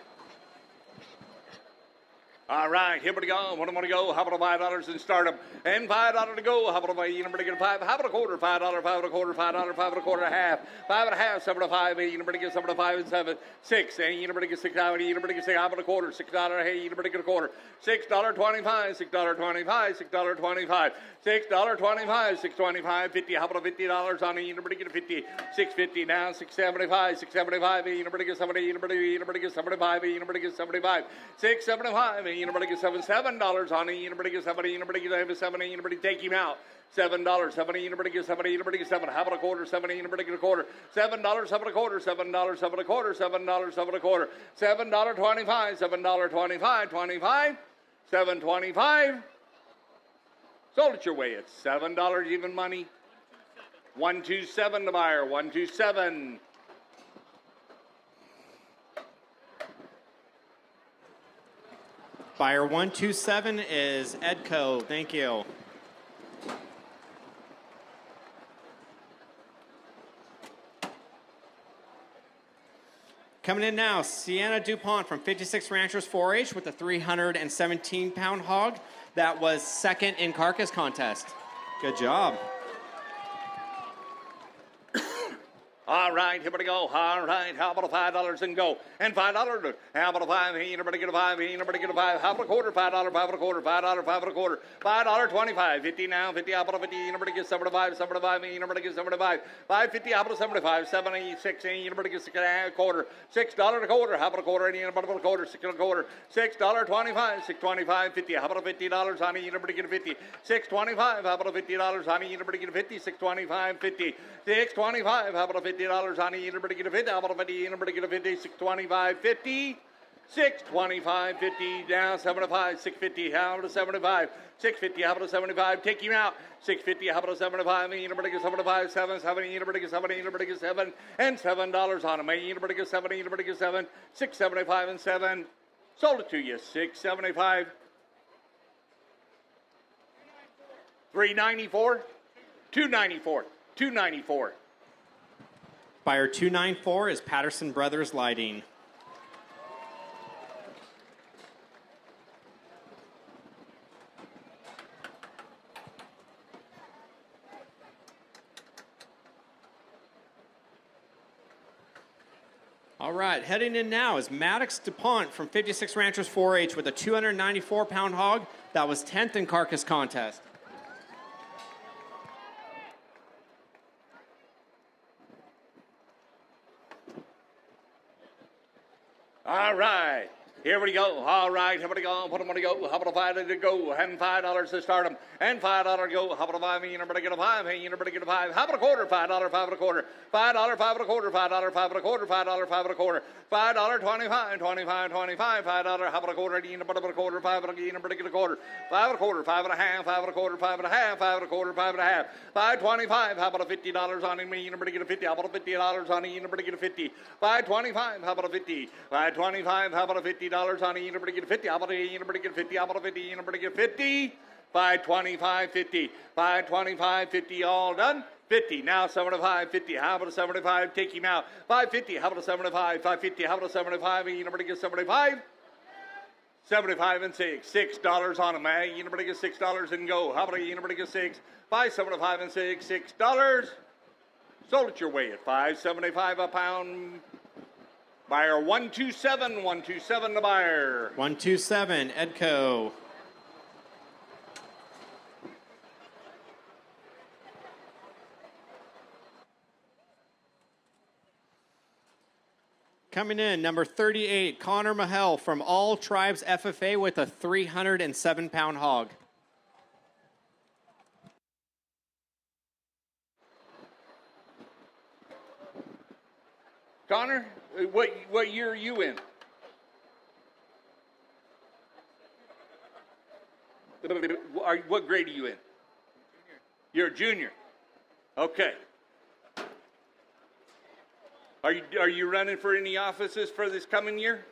All right, here we go. What am I going to go? How about $5 and start them? And $5 to go. How about you know, get 5? How about a quarter? $5, $5 and a quarter, $5, $5 and a quarter, a half, 5 and a half, 7 to 5. Hey, you know, get 7 to 5 and 7, 6. And you know, get 6 out. You know, get 6. How about a quarter? $6. Hey, you know, get a quarter. $6.25, $6.25, $6.25, $6.25, $6.25, 50. How about a $50 on it? You know, get a 50. $6.50 now. $6.75, $6.75. You know, get 70. You know, get 75. You know, get 75. $6.75. You know, get $7 on it. You know, get 70. You know, get 70. You know, take him out. $7, 70, you know, get 70, you know, get 7. How about a quarter? 70, you know, get a quarter. $7, 7 a quarter, $7, 7 a quarter, $7, 7 a quarter, $7.25, $7.25, 25, $7.25. Sold it your way. It's $7 even money. 127 the buyer. 127. Buyer 127 is Edco. Thank you. Coming in now, Sienna DuPont from 56 Ranchers 4-H with a 317-pound hog. That was second in carcass contest. Good job. All right, here we go. All right, how about a $5 and go? And $5. How about a 5? Hey, you never get a 5. Hey, you never get a 5. How about a quarter? $5, 5 and a quarter, $5, 5 and a quarter, $5.25. 50 now, 50. How about a 50? You never get 75, 75. You never get 75. 5.50. How about a 75? 76. You never get 6 and a half, quarter. $6 a quarter. How about a quarter? And you never get a quarter. 6 and a quarter. $6.25. 6.25. 50. How about a $50? Honey, you never get a 50. 6.25. How about a $50? Honey, you never get a 50. 6.25. 50. 6.25. How about a $50? Honey, you never get a 50. How about a 50? You never get a 50. 6.25. 50. 6.25. 50. Down 75. 6.50. How about a 75? 6.50. How about a 75? Take him out. 6.50. How about a 75? You never get 75. 7. 7. You never get 7. You never get 7. And $7 on him. You never get 7. You never get 7. 6.75 and 7. Sold it to you. 6.75. 394. 294. 294. Buyer 294 is Patterson Brothers Lighting. All right, heading in now is Maddox DuPont from 56 Ranchers 4-H with a 294-pound hog. That was 10th in carcass contest. All right. Here we go. All right. Here we go. Put them on the go. How about a $5 to go? And $5 to start them. And $5 to go. How about a 5? You never get a 5. Hey, you never get a 5. How about a quarter? $5, 5 and a quarter. $5, 5 and a quarter. $5, 5 and a quarter. $5, 5 and a quarter. $5.25. 25, 25. $5. How about a quarter? You never get a quarter. $5. You never get a quarter. 5 and a quarter. 5 and a half. 5 and a quarter. 5 and a half. 5 and a quarter. 5 and a half. $5.25. How about a $50 on him? You never get a 50. How about a $50 on him? You never get a 50. $5.25. How about a 50? $5.25. How about a $50 on it? You never get a 50. How about a you never get 50? How about a 50? You never get 50. 5.25. 50. 5.25. 50. All done. 50. Now 75. 50. How about a 75? Take him out. 5.50. How about a 75? 5.50. How about a 75? You never get 75. 75 and 6. $6 on a mag. Anybody get $6 and go. How about anybody get 6? 5.75 and 6. $6. Sold it your way at $5.75 a pound. Buyer 127. 127 the buyer. 127, Edco. Coming in, number 38, Connor Mahel from All Tribes FFA with a 307-pound hog. Connor, what year are you in? What grade are you in? You're a junior. Okay. Are you running for any offices for this coming year?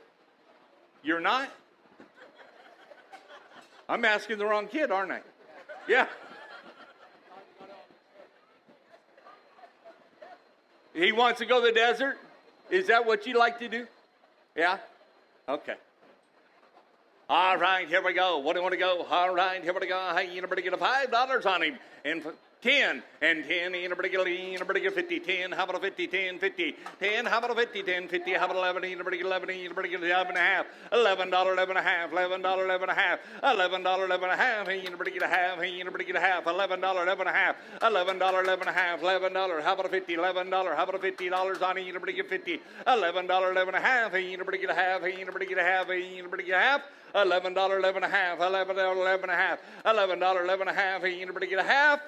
You're not? I'm asking the wrong kid, aren't I? Yeah. He wants to go to the desert? Is that what you like to do? Yeah? Okay. All right, here we go. What do you want to go? All right, here we go. Hey, anybody get a $5 on him? And 10, and 10, anybody get 50, 10, how about a 50, 10, 50, 10, how about a 50, 10, 50, how about 11, anybody get 11, anybody get 11 and a half, $11, 11 and a half, $11, 11 and a half, $11, 11 and a half, hey, anybody get a half, hey, anybody get a half, $11, 11 and a half, $11, 11 and a half, $11, how about a 50, $11, how about a $50 on it, anybody get 50, $11, 11 and a half, hey, anybody get a half, hey, anybody get a half, hey, anybody get a half, $11, 11 and a half, $11, 11 and a half, $11, 11 and a half, hey, anybody get a half?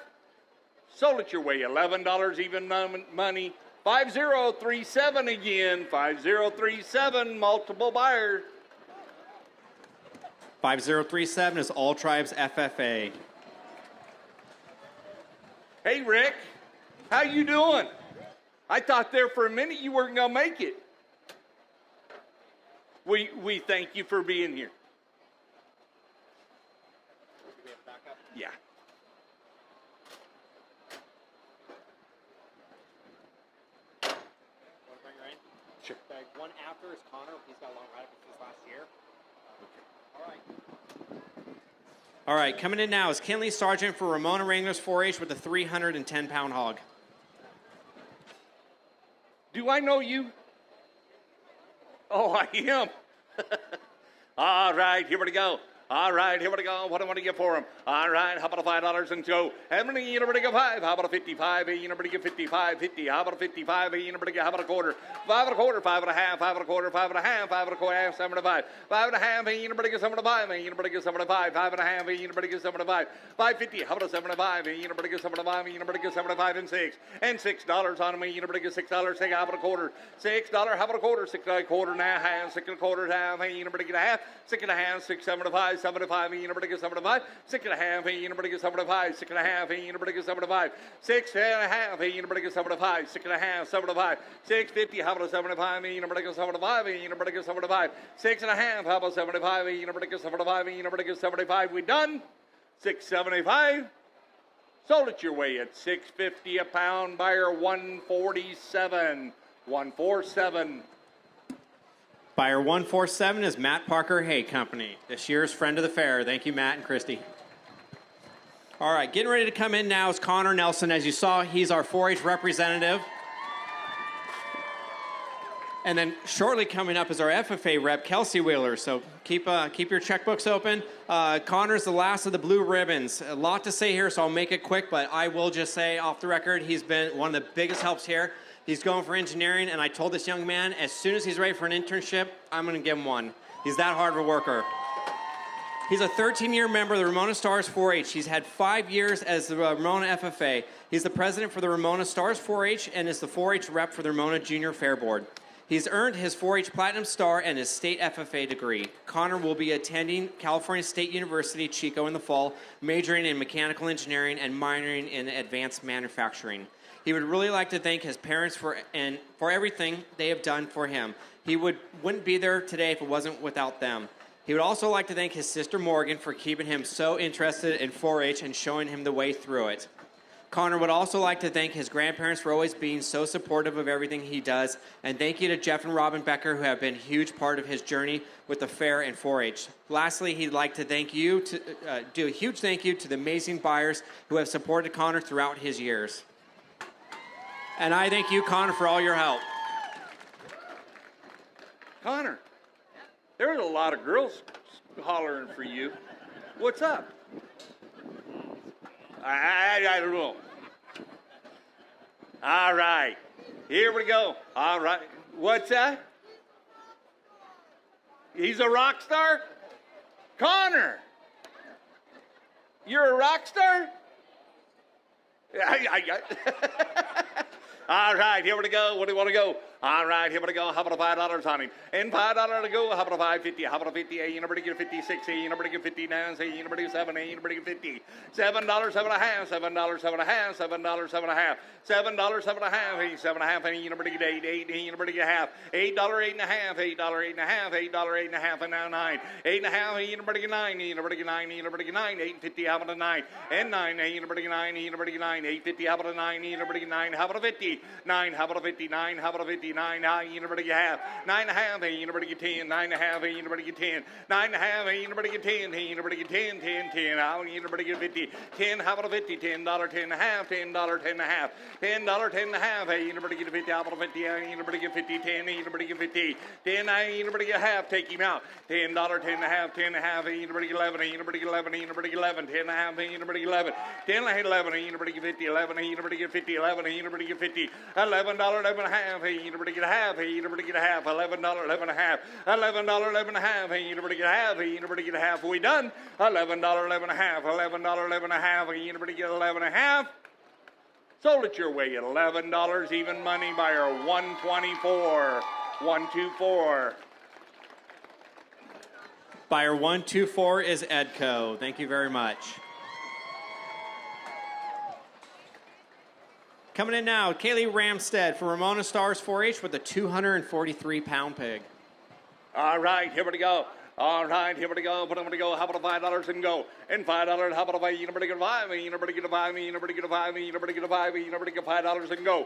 Sold it your way, $11 even money. 5037 again, 5037, multiple buyers. 5037 is All Tribes FFA. Hey, Rick, how you doing? I thought there for a minute you weren't going to make it. We thank you for being here. Yeah. Sure. The one after is Connor. He's got a long ride since last year. Okay. All right, coming in now is Kinley Sargent for Ramona Wranglers 4-H with a 310-pound hog. Do I know you? Oh, I am. All right, here we go. All right, here we go. What do I want to get for him? All right, how about a $5 and go? How many anybody get 5? How about a 55? Anybody get 55? 50. How about a 55? Anybody get how about a quarter? 5 and a quarter, 5 and a half, 5 and a quarter, 5 and a half, 5 and a quarter, 75. 5 and a half, anybody get 75? Anybody get 75? 5 and a half, anybody get 75? 550. How about a 75? Anybody get 75? Anybody get 75 and 6. And $6 on me. Anybody get $6? Say how about a quarter? $6. How about a quarter? 6 and a quarter and a half, 6 and a quarter half. Anybody get a half? 6 and a half, 6.75. 75, anybody get 75, 6 and a half, anybody get 75, 6 and a half, anybody get 75, 6 and a half, anybody get 75, 6 and a half, 75, 650, how about a 75, anybody get 75, anybody get 75, 6 and a half, how about 75, anybody get 75, anybody get 75, we done, 675, sold it your way at 650 a pound, buyer 147, 147. Buyer 147 is Matt Parker Hay Company, this year's friend of the fair. Thank you, Matt and Christy. All right, getting ready to come in now is Connor Nelson. As you saw, he's our 4-H representative. And then shortly coming up is our FFA rep, Kelsey Wheeler. So keep your checkbooks open. Connor's the last of the blue ribbons. A lot to say here, so I'll make it quick, but I will just say off the record, he's been one of the biggest helps here. He's going for engineering, and I told this young man, as soon as he's ready for an internship, I'm going to give him one. He's that hard of a worker. He's a 13-year member of the Ramona Stars 4-H. He's had 5 years as the Ramona FFA. He's the president for the Ramona Stars 4-H and is the 4-H rep for the Ramona Junior Fair Board. He's earned his 4-H Platinum Star and his state FFA degree. Connor will be attending California State University, Chico, in the fall, majoring in mechanical engineering and minoring in advanced manufacturing. He would really like to thank his parents for everything they have done for him. He wouldn't be there today if it wasn't without them. He would also like to thank his sister Morgan for keeping him so interested in 4-H and showing him the way through it. Connor would also like to thank his grandparents for always being so supportive of everything he does. And thank you to Jeff and Robin Becker, who have been a huge part of his journey with the fair and 4-H. Lastly, he'd like to do a huge thank you to the amazing buyers who have supported Connor throughout his years. And I thank you, Connor, for all your help. Connor, there's a lot of girls hollering for you. What's up? I don't know. All right. Here we go. All right. What's that? He's a rock star? Connor, you're a rock star? All right, here we go. What do you want to go? All right, here we go. How about $5 on him? And $5 to go. How about $5.50? How about $50? You nobody get 56. You nobody get 59. You nobody get 7. You nobody get 50. $7, $7.5. $7, $7.5. $7, $7.5. $7, $7.5. $7.5. You nobody get 8. 8. You nobody get half. $8, $8.5. $8, $8.5. $8, $8.5. And now 9. 8.5. You nobody get 9. You nobody get 9. You nobody get 9. 8.50. How about a 9? And 9. You nobody get 9. You nobody get 9. 8.50. How about a 9? You nobody get 9. How about a 50? 9. How about a 59? How about a 59? 9, you nobody get half. 9.5, you nobody get 10. 9.5, you nobody get 10. 9.5, you nobody get 10. You nobody get 10. 10, 10. How you nobody get 50? 10, how about a 50? $10, $10.5. $10, $10.5. $10, $10.5. Hey, you nobody get 50. How about a 50? You nobody get 50. 10, you nobody get 50. 10, you nobody get half. Take him out. $10, $10.5. 10.5, you nobody get 11. You nobody get 11. You nobody get 11. 10.5, you nobody get 11. 10, 11, you nobody get 50. 11, you nobody get 50. 11, you nobody get 50. $11, $11.5. Hey, you nobody get a half. Hey, you nobody get a half. $11, $11.5. $11, $11.5. Hey, you nobody get a half. Hey, you nobody get a half. We done? $11, $11.5. $11, $11.5. Hey, you nobody get 11.5. Sold it your way at $11. Even money buyer 124. 124. Buyer 124 is Edco. Thank you very much. Coming in now, Kaylee Ramstead for Ramona Stars 4-H with a 243-pound pig. All right, here we go. All right, here we go. But I'm going to go. How about $5 and go? And $5. How about a 5? You nobody get a 5. You nobody get a 5. You nobody get a 5. You nobody get a 5. You nobody get $5 and go.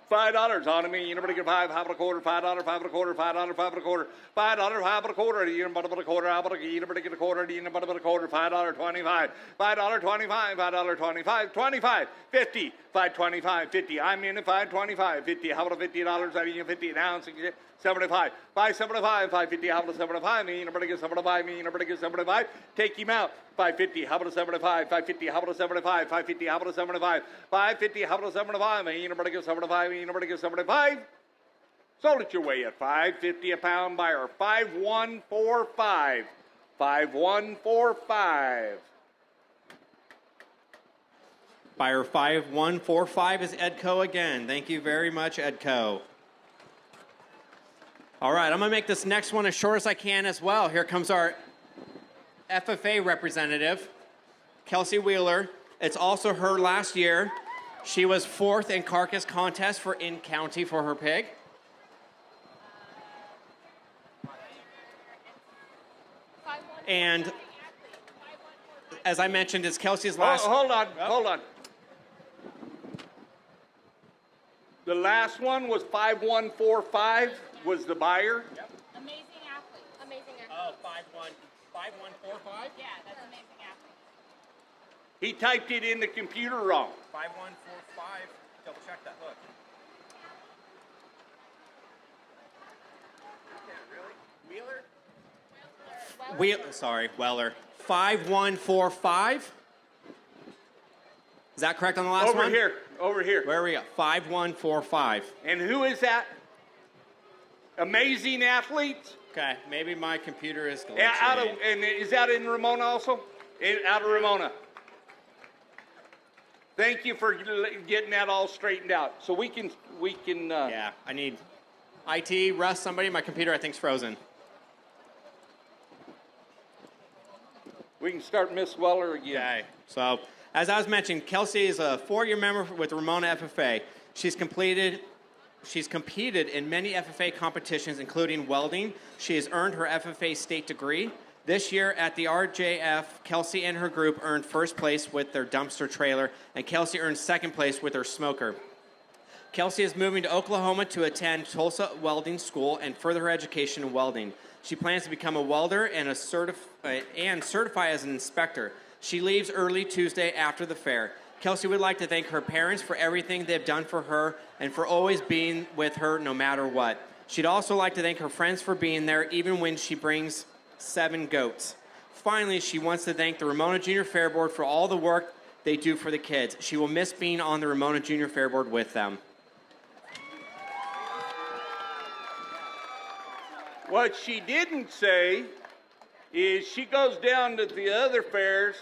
$5 on me. You nobody get 5. How about a quarter? $5. 5 and a quarter. $5. 5 and a quarter. $5. How about a quarter? You nobody get a quarter. How about a you nobody get a quarter? You nobody get a quarter. $5. 25. $5. 25. $5. 25. 25. 50. 5.25. 50. I'm in at 5.25. 50. How about a $50? I mean 50 now. 75. 5.75. 5.50. How about a 75? You nobody get 75. You nobody get 75. Take him out. 5.50. How about a 75? 5.50. How about a 75? 5.50. How about a 75? 5.50. How about a 75? You nobody get 75. You nobody get 75. Sold it your way at $5.50 a pound buyer. 5145. 5145. Buyer 5145 is Edco again. Thank you very much, Edco. All right, I'm going to make this next one as short as I can as well. Here comes our FFA representative, Kelsey Wheeler. It's also her last year. She was 4th in carcass contest for in-county for her pig. And as I mentioned, it's Kelsey's last... Hold on. The last one was 5145 was the buyer. Yep. Amazing athlete. Amazing athlete. Oh, 5145? Yeah, that's amazing athlete. He typed it in the computer wrong. 5145. Double check that. Look. Wheeler? Weller. 5145. Is that correct on the last one? Over here. Where are we at? 5145. And who is that? Amazing athlete? Okay, maybe my computer is glitching. And is that in Ramona also? Out of Ramona. Thank you for getting that all straightened out. So we can. Yeah, I need IT, Russ, somebody. My computer, I think, is frozen. We can start Miss Weller again. Okay, so as I was mentioning, Kelsey is a 4-year member with Ramona FFA. She's competed in many FFA competitions, including welding. She has earned her FFA state degree. This year at the RJF, Kelsey and her group earned first place with their dumpster trailer, and Kelsey earned second place with her smoker. Kelsey is moving to Oklahoma to attend Tulsa Welding School and further her education in welding. She plans to become a welder and certify as an inspector. She leaves early Tuesday after the fair. Kelsey would like to thank her parents for everything they've done for her and for always being with her no matter what. She'd also like to thank her friends for being there even when she brings 7 goats. Finally, she wants to thank the Ramona Junior Fair Board for all the work they do for the kids. She will miss being on the Ramona Junior Fair Board with them. What she didn't say is she goes down to the other fairs,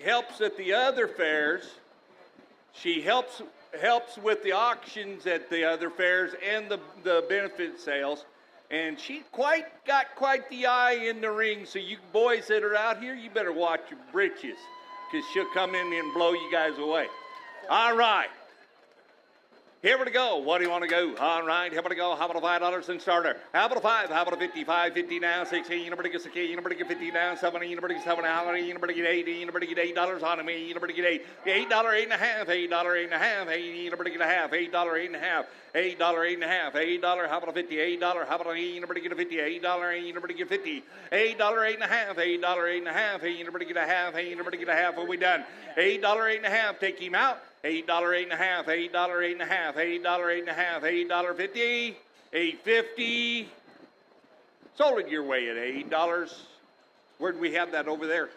helps at the other fairs. She helps with the auctions at the other fairs and the benefit sales. And she got quite the eye in the ring. So you boys that are out here, you better watch your britches, because she'll come in and blow you guys away. All right. Here we go. What do you want to go? All right. Here we go. How about a $5 and starter? How about a 5? How about a 55? 50 now. 16. You know, get 16. You know, get 50 down. 70. You know, get 7. How many? You know, get 80. You know, get $8 on me. You know, get 8. $8, $8.50. $8.50. $8. You know, get a half. $8, $8.50. $8, $8.50. $8. How about a 50? $8. How about a? You know, get a 50. $8. You know, get 50. $8, $8.50. $8, $8.50. You know, get a half. You know, get a half. Are we done? $8, $8.50. Take him out. $8, $8.50. $8, $8.50. $8, $8.50. $8.50. $8.50. Sold it your way at $8. Where'd we have that over there?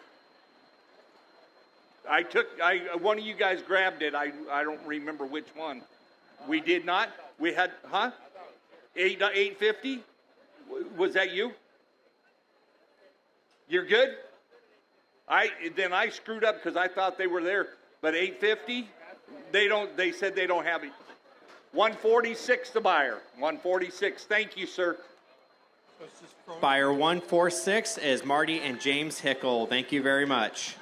One of you guys grabbed it. I don't remember which one. We did not. We had, huh? $8.50. Was that you? You're good. Then I screwed up because I thought they were there. But $8.50. They said they don't have it. $146 the buyer. $146. Thank you, sir. Buyer 146 is Marty and James Hickle. Thank you very much.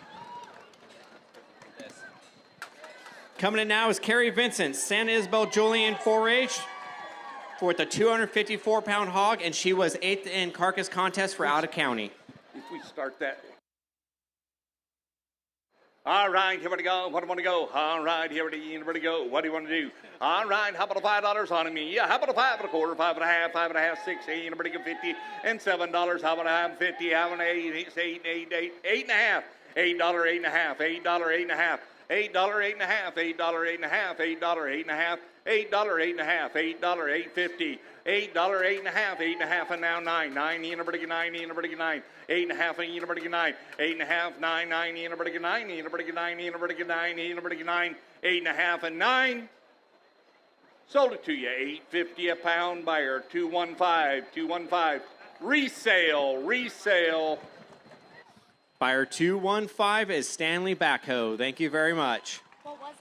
Coming in now is Carrie Vincent, San Isabel Julian 4-H with a 254-pound hog, and she was 8th in carcass contest for out of county. If we start that. All right, here we go. What do you want to go? All right, here we go. What do you want to do? All right, how about a $5 on me? Yeah, how about a 5 1/4, 5 1/2, 5 1/2, 6, 8, and $50, and $7. How about a 50? How about an 8, 8, 8, 8, 8 and a half, $8, 8 and a half, $8, 8 and a half, $8, 8 and a half, $8, 8 and a half, $8, 8 and a half, $8, 8 and a half, $8, $8.50. $8, 8 and a half, 8 and a half, and now 9. 9, 9, 8 and a 9. 8 and a half, 8 and a 9. 8 and a half, 9, 9, 8 and a 9. 8 and a 9, 8 and a 9, 8 and a 9. 8 and a half and 9. Sold it to you. $8.50 a pound. Buyer 215. 215. Resale. Buyer 215 is Stanley Backhoe. Thank you very much. What was it?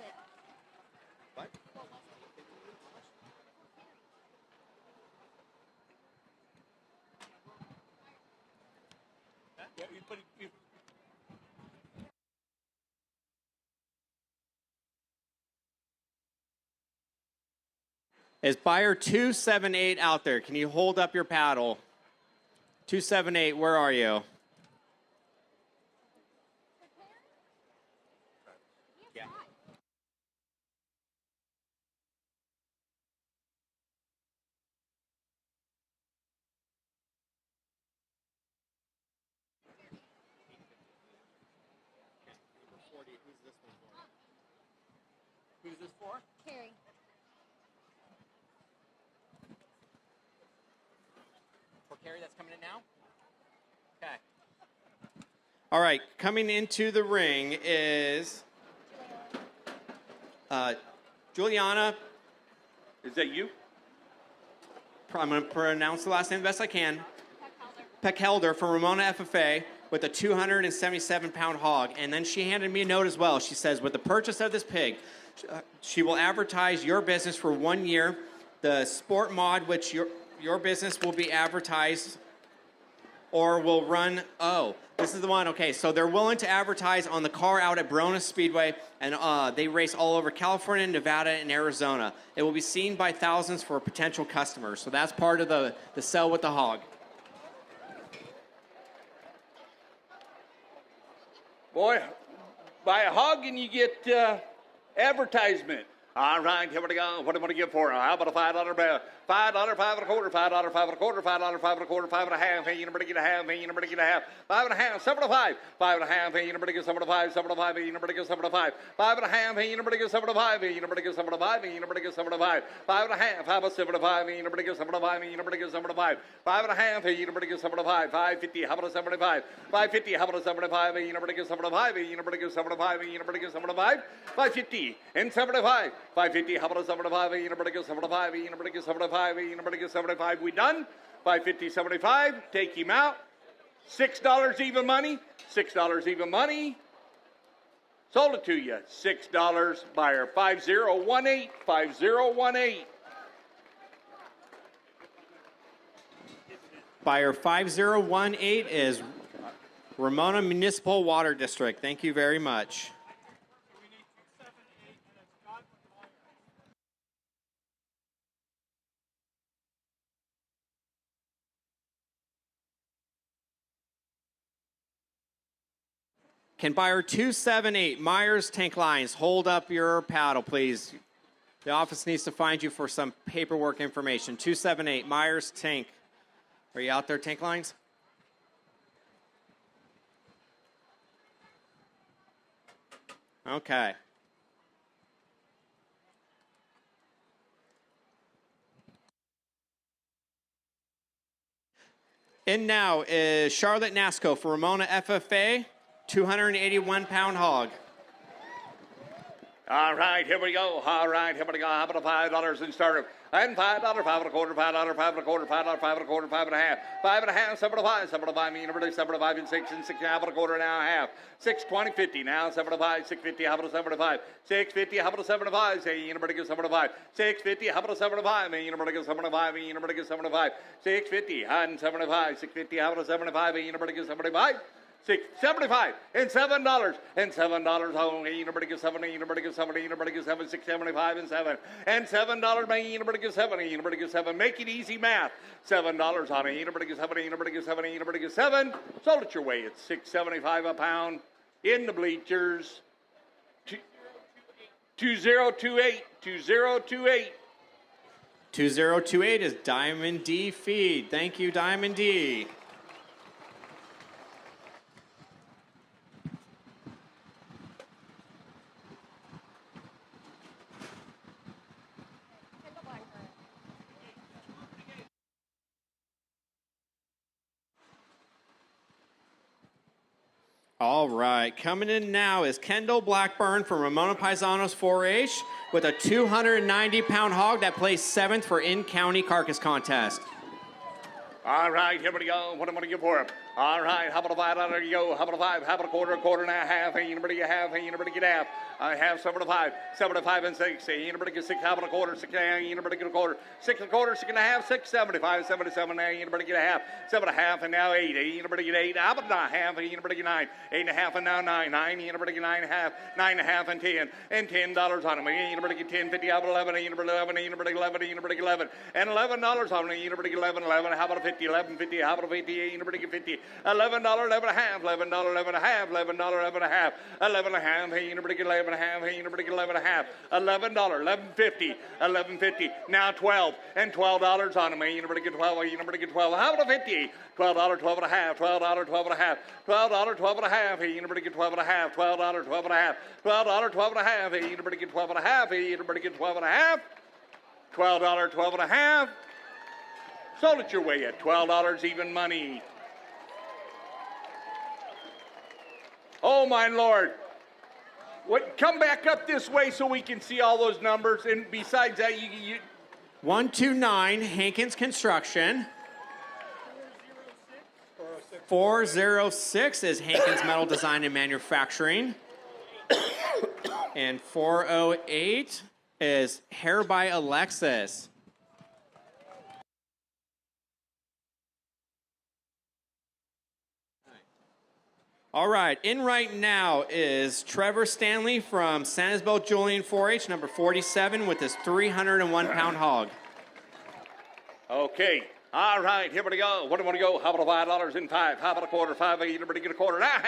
Is buyer 278 out there? Can you hold up your paddle? 278, where are you? Yeah. Who's this for? Carrie. Carrie, that's coming in now? Okay. All right, coming into the ring is Juliana. Is that you? I'm going to pronounce the last name the best I can. Peckhelder from Ramona FFA with a 277-pound hog. And then she handed me a note as well. She says, with the purchase of this pig, she will advertise your business for 1 year. The sport mod, which your business will be advertised or will run, this is the one, okay, so they're willing to advertise on the car out at Barona Speedway, and they race all over California, Nevada, and Arizona. It will be seen by thousands for potential customers, so that's part of the sell with the hog. Boy, buy a hog and you get advertisement. All right, here we go. What am I going to give for it? How about a $5 bill? $5, $5 and a quarter, $5, $5 and a quarter, $5, $5 and a quarter, $5 and a half. Hey, you never get a half. Hey, you never get a half. $5 and a half, $7 and a $5, $5 and a half. Hey, you never get $7 and a $5, $7 and a $5. Hey, you never get $7 and a $5, $5 and a half. Hey, you never get $7 and a $5. Hey, you never get $7 and a $5. Hey, you never get $7 and a $5, $5 and a half. How about $7 and a $5? Hey, you never get $7 and a $5. Hey, you never get $7 and a $5, $5 and a half. Hey, you never get $7 and a $5, $5.50. How about a $75? $5.50. How about a $75? Hey, you never get $7 and a $5. Hey, you never get $7 and a $5. Hey, you never get $7 and a $5, $5.50 and $75. $5.50. How about a $75? Hey, you never get $7 and a $5. Hey, you never get $7 and a $5. Hey, you never get $75. We done? $5.50, $75. Take him out. $6 even money. $6 even money. Sold it to you. $6. Buyer 5018. 5018. Buyer 5018 is Ramona Municipal Water District. Thank you very much. Can buyer 278 Myers Tank Lines hold up your paddle, please? The office needs to find you for some paperwork information. 278 Myers Tank. Are you out there, Tank Lines? Okay. In now is Charlotte Nasco for Ramona FFA. 281-pound hog. All right, here we go. All right, here we go. How about a $5 in starter? And $5, $5 and a quarter, $5, $5 and a quarter, $5, $5 and a quarter, $5 and a half, $5 and a half, $7 and a $5, $7 and a $5, $7 and a $5 and 6 and 6 and a half and a quarter, now a half, 6, 20, 50, now $7 and a $5, 6.50, how about a $7 and a $5, 6.50, how about a $7 and a $5, say you never get $7 and a $5, 6.50, how about a $7 and a $5, you never get $7 and a $5, you never get $7 and a $5, 6.50, and $7 and a $5, 6.50, how about a $7 and a $5, you never get $7 and a $5. $75 and $7 and $7. Oh, you never get 70. You never get 70. You never get 7. 675 and $7 man. You never get 70. You never get 7. Make it easy math. $7 on it. You never get 70. You never get 70. You never get 7. Sold it your way. It's $6.75 a pound in the bleachers. 2028. 2028. 2028 is Diamond D Feed. Thank you, Diamond D. All right, coming in now is Kendall Blackburn from Ramona Paisanos 4-H with a 290-pound hog that placed 7th for in-county carcass contest. All right, here we go. What am I going to give for him? All right, how about a $5? Yo, how about a 5? How about a quarter and a half? Hey, you never get half. Hey, you never get half. I have 7 to 5, 7 to 5 and 6. Hey, you never get 6. How about a quarter? 6. You never get a quarter. 6 and a quarter, 6 and a half, 6, 75, 77. Hey, you never get a half. 7 and a half and now 8. Hey, you never get 8. How about a half? Hey, you never get 9. 8 and a half and now 9. 9. You never get 9 and a half. 9 and a half and 10. And $10 on them. Hey, you never get 10, 50. How about 11? Hey, you never get 11. Hey, you never get 11. Hey, you never get 11. And $11 on them. You never get 11. 11. How about a 50? 11, 50. How about a 50? Hey, you never get 50. $11, 11 and a half. $11, 11 and a half. $11, 11 and a half. 11 and a half. Hey, you never get 11 and a half. Hey, you never get 11 and a half. $11, 11.50. 11.50. Now 12 and $12 on them. Hey, you never get 12. You never get 12. How about a 50? $12, 12 and a half. $12, 12 and a half. $12, 12 and a half. Hey, you never get 12 and a half. $12, 12 and a half. $12, 12 and a half. Hey, you never get 12 and a half. Hey, you never get 12 and a half. $12, 12 and a half. Sold it your way at $12 even money. Oh, my Lord. What? Come back up this way so we can see all those numbers. And besides that, you 129 Hankins Construction. 406 is Hankins Metal Design and Manufacturing. And 408 is Hair by Alexis. All right, in right now is Trevor Stanley from San Isabel Julian 4-H, number 47, with his 301-pound hog. Okay, All right, here we go. What do we want to go? How about $5 in 5? How about a quarter? 5, ain't nobody get a quarter. Now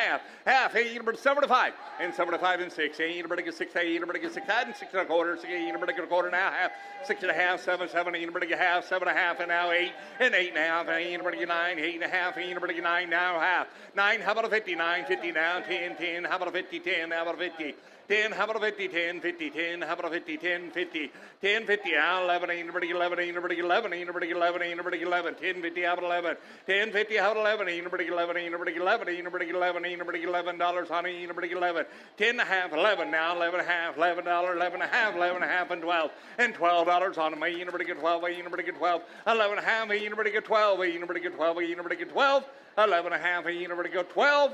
half, ain't nobody 75, and 75 and 6, ain't nobody get 6, ain't nobody get 6, and 6 and a quarter, ain't nobody get a quarter. Now half, 6 and a half, 7, ain't nobody get half, 7 and a half, and now 8, and 8 and a half, ain't nobody get 9, 8 and a half, ain't nobody get 9, now half. 9, how about a 50, 9, 50 now, 10, how about a 50, 10, how about a 50. 10, how about a 50, 10, 50, 10, how about a 50, 10, 50, 10, 50, now 11, ain't nobody 11, ain't nobody 11, ain't nobody 11, ain't nobody 11, 10, 50, how about 11, 10, 50, how about 11, ain't nobody 11, ain't nobody 11, ain't nobody 11, ain't nobody $11, honey, ain't nobody 11, 10 and a half, 11, now 11 and a half, $11, 11 and a half, 11 and a half, and $12 on me, ain't nobody get 12, ain't nobody get 12, 11 and a half, ain't nobody get 12, ain't nobody get 12, ain't nobody get 12, 11 and a half, ain't nobody get 12.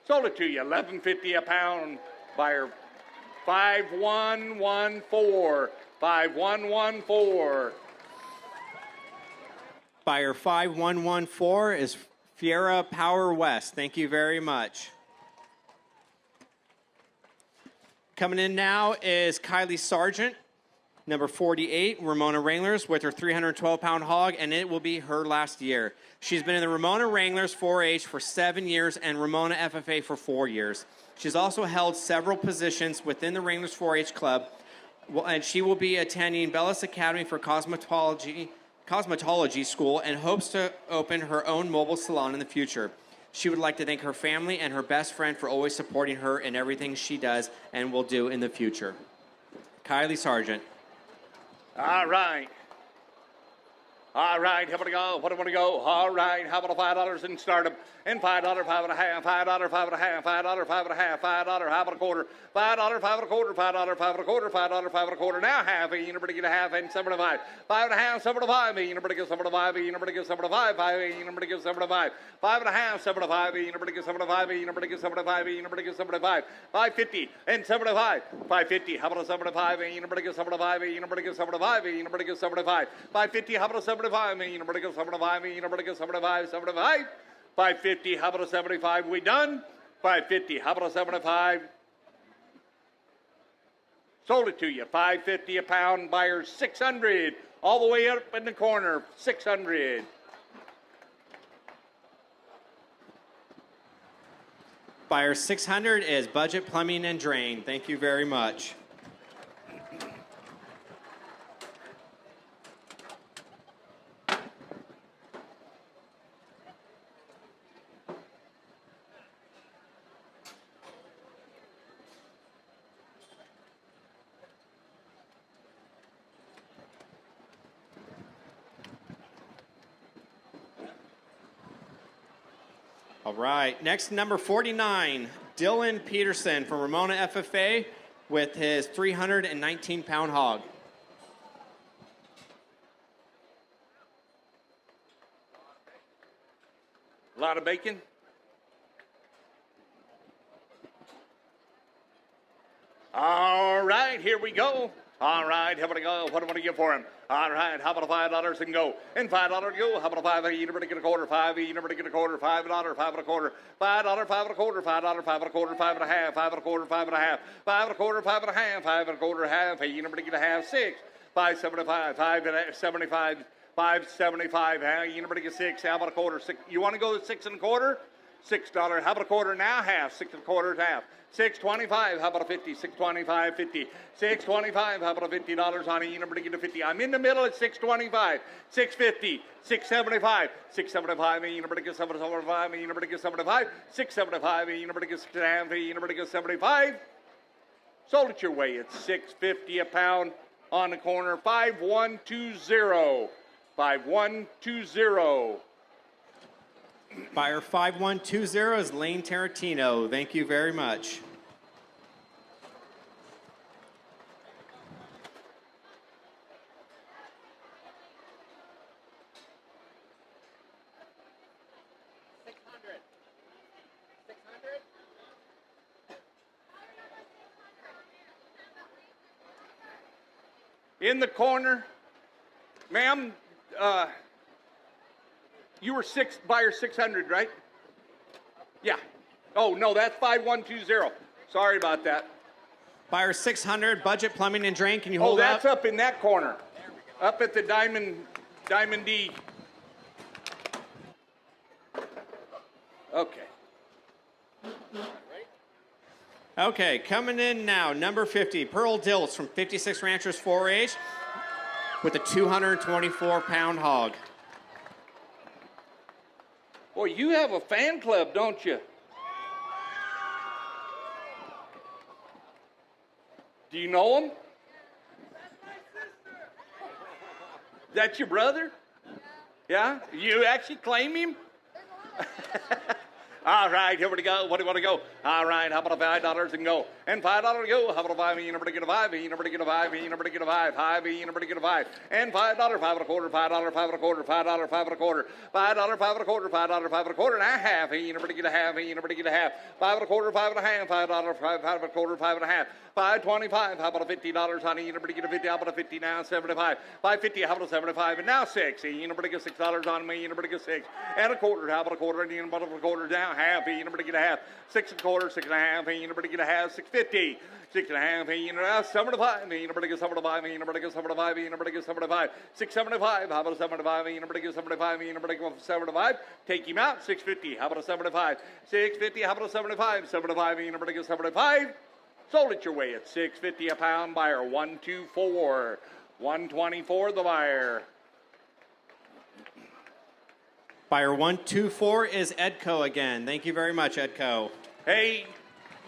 Sold it to you, $11.50 a pound. Buyer 5114. 5114. Buyer 5114 is Fiera Power West. Thank you very much. Coming in now is Kylie Sargent, number 48, Ramona Wranglers, with her 312-pound hog, and it will be her last year. She's been in the Ramona Wranglers 4-H for 7 years and Ramona FFA for 4 years. She's also held several positions within the Wranglers 4-H Club, and she will be attending Bellis Academy for Cosmetology School and hopes to open her own mobile salon in the future. She would like to thank her family and her best friend for always supporting her in everything she does and will do in the future. Kylie Sargent. All right. All right, how about to go? What do I want to go? All right, how about $5 in startup? And $5, 5 and a half, $5, 5 and a half, $5, 5 and a half, $5, how about a quarter? $5, 5 and a quarter, $5, 5 and a quarter, $5, 5 and a quarter. Now half, ain't nobody get a half, and 75. 5 and a half, 75, ain't nobody get 75, ain't nobody get 75, 5, ain't nobody get 75. 5 and a half, 75, ain't nobody get 75, ain't nobody get 75, ain't nobody get 75. 550 and 75. 550, how about a 75, ain't nobody get 75, ain't nobody get 75, ain't nobody get 75. 550, how about a 75, ain't nobody get 75, ain't nobody get 75, 75. 550, how about a 75? We done? 550, how about a 75? Sold it to you. 550 a pound, buyer 600. All the way up in the corner, 600. Buyer 600 is Budget Plumbing and Drain. Thank you very much. All right, next, number 49, Dylan Peterson from Ramona FFA with his 319-pound hog. A lot of bacon. All right, here we go. All right, how about I go? What do I want to give for him? All right, how about $5 and go? And $5 go. How about a 5? You never get a quarter. 5, you never get a quarter. $5, 5 and a quarter. $5, 5 and a quarter. $5, 5 and a quarter. 5 and a half. 5 and a quarter. 5 and a half. 5 and a quarter. 5 and a half. 5 and a quarter. Half. You never get a half. 6. 5.75. 5.75. 5.75. You never get 6. How about a quarter? 6. You want to go to 6 and a quarter? $6. How about a quarter now? Half. 6 and a quarter is half. $6.25. How about a 50? $6.25. 50. $6.25. How about a $50 on it? You never get a 50. I'm in the middle at $6.25. $6.50. $6.75. $6.75. You never get $7.75. You never get $7.75. $6.75. You never get $6.50. You never get $75. Sold it your way. It's $6.50 a pound on the corner. 5120. 5120. Buyer 5120 is Lane Tarantino. Thank you very much. In the corner, ma'am, you were buyer 600, right? Yeah. Oh, no, that's 5120. Sorry about that. Buyer 600, Budget Plumbing and Drain. Can you hold up? Oh, that's up in that corner. Up at the diamond Diamond D. Okay. Okay, coming in now, number 50, Pearl Dilts from 56 Ranchers 4-H with a 224-pound hog. Boy, you have a fan club, don't you? Do you know him? That's your brother? Yeah? You actually claim him? All right, here we go. What do you want to go? All right, how about $5 and go? And $5 to go. How about a 5? You never get a 5. You never get a 5. You never get a 5. 5. You never get a 5. And $5, 5 and a quarter. $5, 5 and a quarter. $5, 5 and a quarter. $5, 5 and a quarter. $5, 5 and a quarter and a half. You never get a half. You never get a half. 5 and a quarter. 5 and a half. $5, 5 and a quarter. 5 and a half. $5.25. How about a $50, honey? You never get a 50. How about a 50 now? 75. $5.50. How about a 75? And now 6. You never get $6 on me. You never get 6 and a quarter. How about a quarter? And you never get a quarter down. Half. You never get a half. 6 and a quarter. 6 and a half. You never get a half. 6.50. 6 and a half. You never 75. You never get 75. You never get 75. You never get 75. 6.75. How about a 75? You never get 75. You never get 75. Take him out. 6.50. How about a 75? 6.50. How about a 75? 75. You never get 75. Sold it your way at $6.50 a pound. Buyer 124. 124 the buyer. Buyer 124 is Edco again. Thank you very much, Edco. Hey,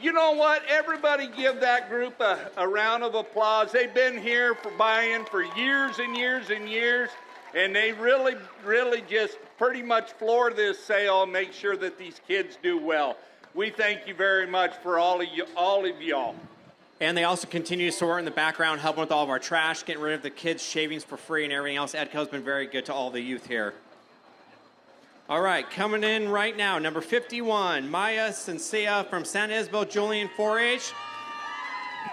you know what? Everybody give that group a round of applause. They've been here for buying for years and years and years, and they really, really just pretty much floor this sale and make sure that these kids do well. We thank you very much for all of y'all. And they also continue to sort in the background, helping with all of our trash, getting rid of the kids' shavings for free and everything else. Edco's been very good to all the youth here. All right, coming in right now, number 51, Maya Sencia from San Isabel Julian 4-H,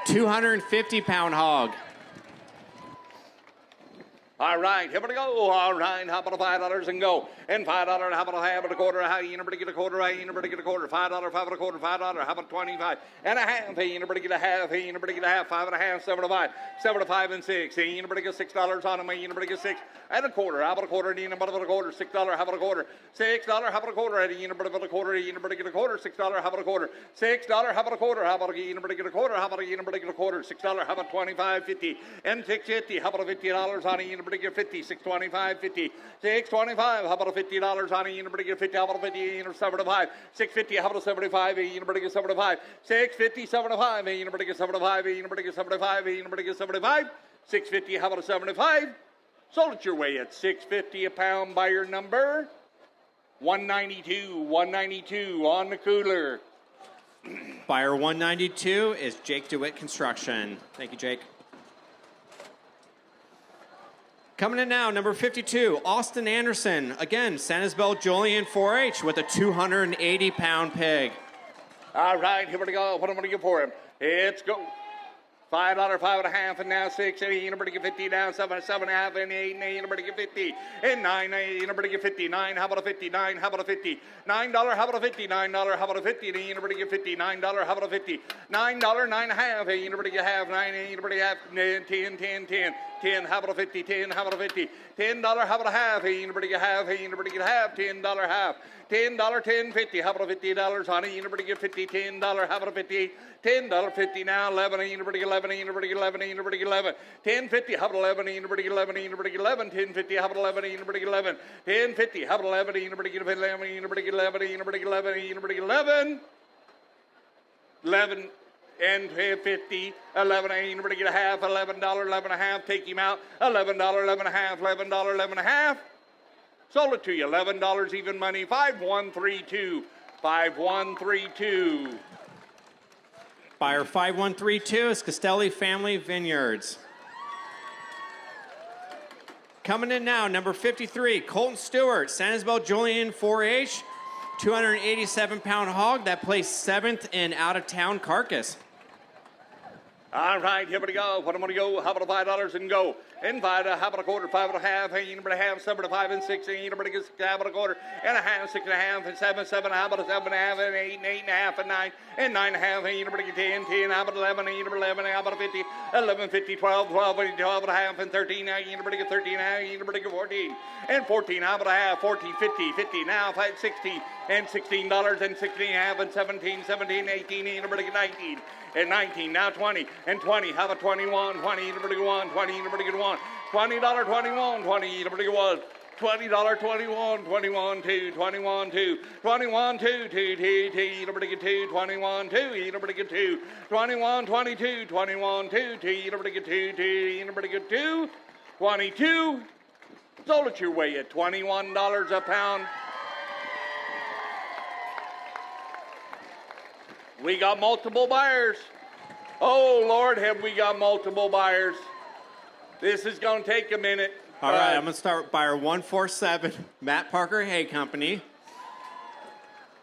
250-pound hog. All right, here we go. All right, how about a $5 and go? And $5, how about a half and a quarter? How you never get a quarter? You never get a quarter. $5, 5 and a quarter. $5, how about 25 and a half? You never get a half. You never get a half. 5 and a half. 75. 75 and 6. You never get $6 on them. You never get 6 and a quarter. How about a quarter? You never get a quarter. $6, how about a quarter? $6, how about a quarter? You never get a quarter. You never get a quarter. $6, how about a quarter? $6, how about a quarter? How about you never get a quarter? How about you never get a quarter? $6, how about 25, 50 and 6.50? How about a $50 on it? You never get 50. 6.25, 50. 6.25. How about a $50 on it? You never get 50. How about a 50? You never 75. 6.50. How about a 75? You never get 75. 6.50, 75. You never get 75. You never get 75. You never get 75. 6.50. How about a 75? Sold it your way at $6.50 a pound. Buyer number 192. 192 on the cooler. Buyer 192 is Jake DeWitt Construction. Thank you, Jake. Coming in now, number 52, Austin Anderson. Again, San Isabel Julian 4-H with a 280-pound pig. All right, here we go. What am I going to get for him? Let's go. $5, 5 and a half, and now 6. And you never get 50. Now 7, 7 and a half, and 8. And you never get 50. And 9. You never get 50. 9. How about a 50? 9. How about a 50? $9. How about a 50? $9. How about a 50? And you never get 50. $9. How about a 50? $9. 9 and a half. And you never get half. 9. And you never get half. 10. 10. 10. 10. How about a 50? 10. How about a 50? $10. How about a half? And you never get half. And you never get half. $10 half. $10, 10, 50. How about a $50, honey? You never get 50. $10. How about a 50? $10, 50 now. 11. You never get 11. You never get 11. You never get 11. 10, 50. How about 11? You never get 11. You never get 11. 10, 50. How about 11? You never get 11. 10, 50. How about 11? You never get 11. You never get 11. You never get 11. You never get 11. 11 and 50. 11. You never get a half. $11. 11 and a half. Take him out. $11. 11 and a half. $11. 11 and a half. Sold it to you. $11 even money. 5132. 5132. Buyer 5132 is Castelli Family Vineyards. Coming in now, number 53, Colton Stewart, San Isabel Julian 4-H, 287-pound hog that placed 7th in out-of-town carcass. All right, here we go. What I'm going to go? How about $5 and go? And five, how about a quarter? 5 and a half. Hey, you half. 7 to 5 and 6. And you get 6, how about a quarter? And a half. 6 and a half and 7. 7. How about a 7 and a half and 8 and 8 and a half and 9 and 9 and a half. And you get 10. 10. How about 11? And you get 11. How about a 50? 11, 50, 12, 12, 12 and a half and 13. Now you get 13. Now you get 14 and 14. How about a half? 14, 50, 50. Now 5, 60 and $16 and 16 and a half and 17, 17, 18. And you get 19 and 19. Now 20 and 20. How about 21? 20. You get 1. 20. You get 1. $20, 21, 20, you get 1. $20, 21, 21, 2, 21, 2, 21, 2, 2, 2, 2, you get 2, 21, 2, you get 2, 21, 22, 21, 2, 2, you get 2, 2, you get 2, 22. Sold it your way at $21 a pound. We got multiple buyers. Oh, Lord, have we got multiple buyers. This is going to take a minute. All right, I'm going to start with buyer 147, Matt Parker Hay Company.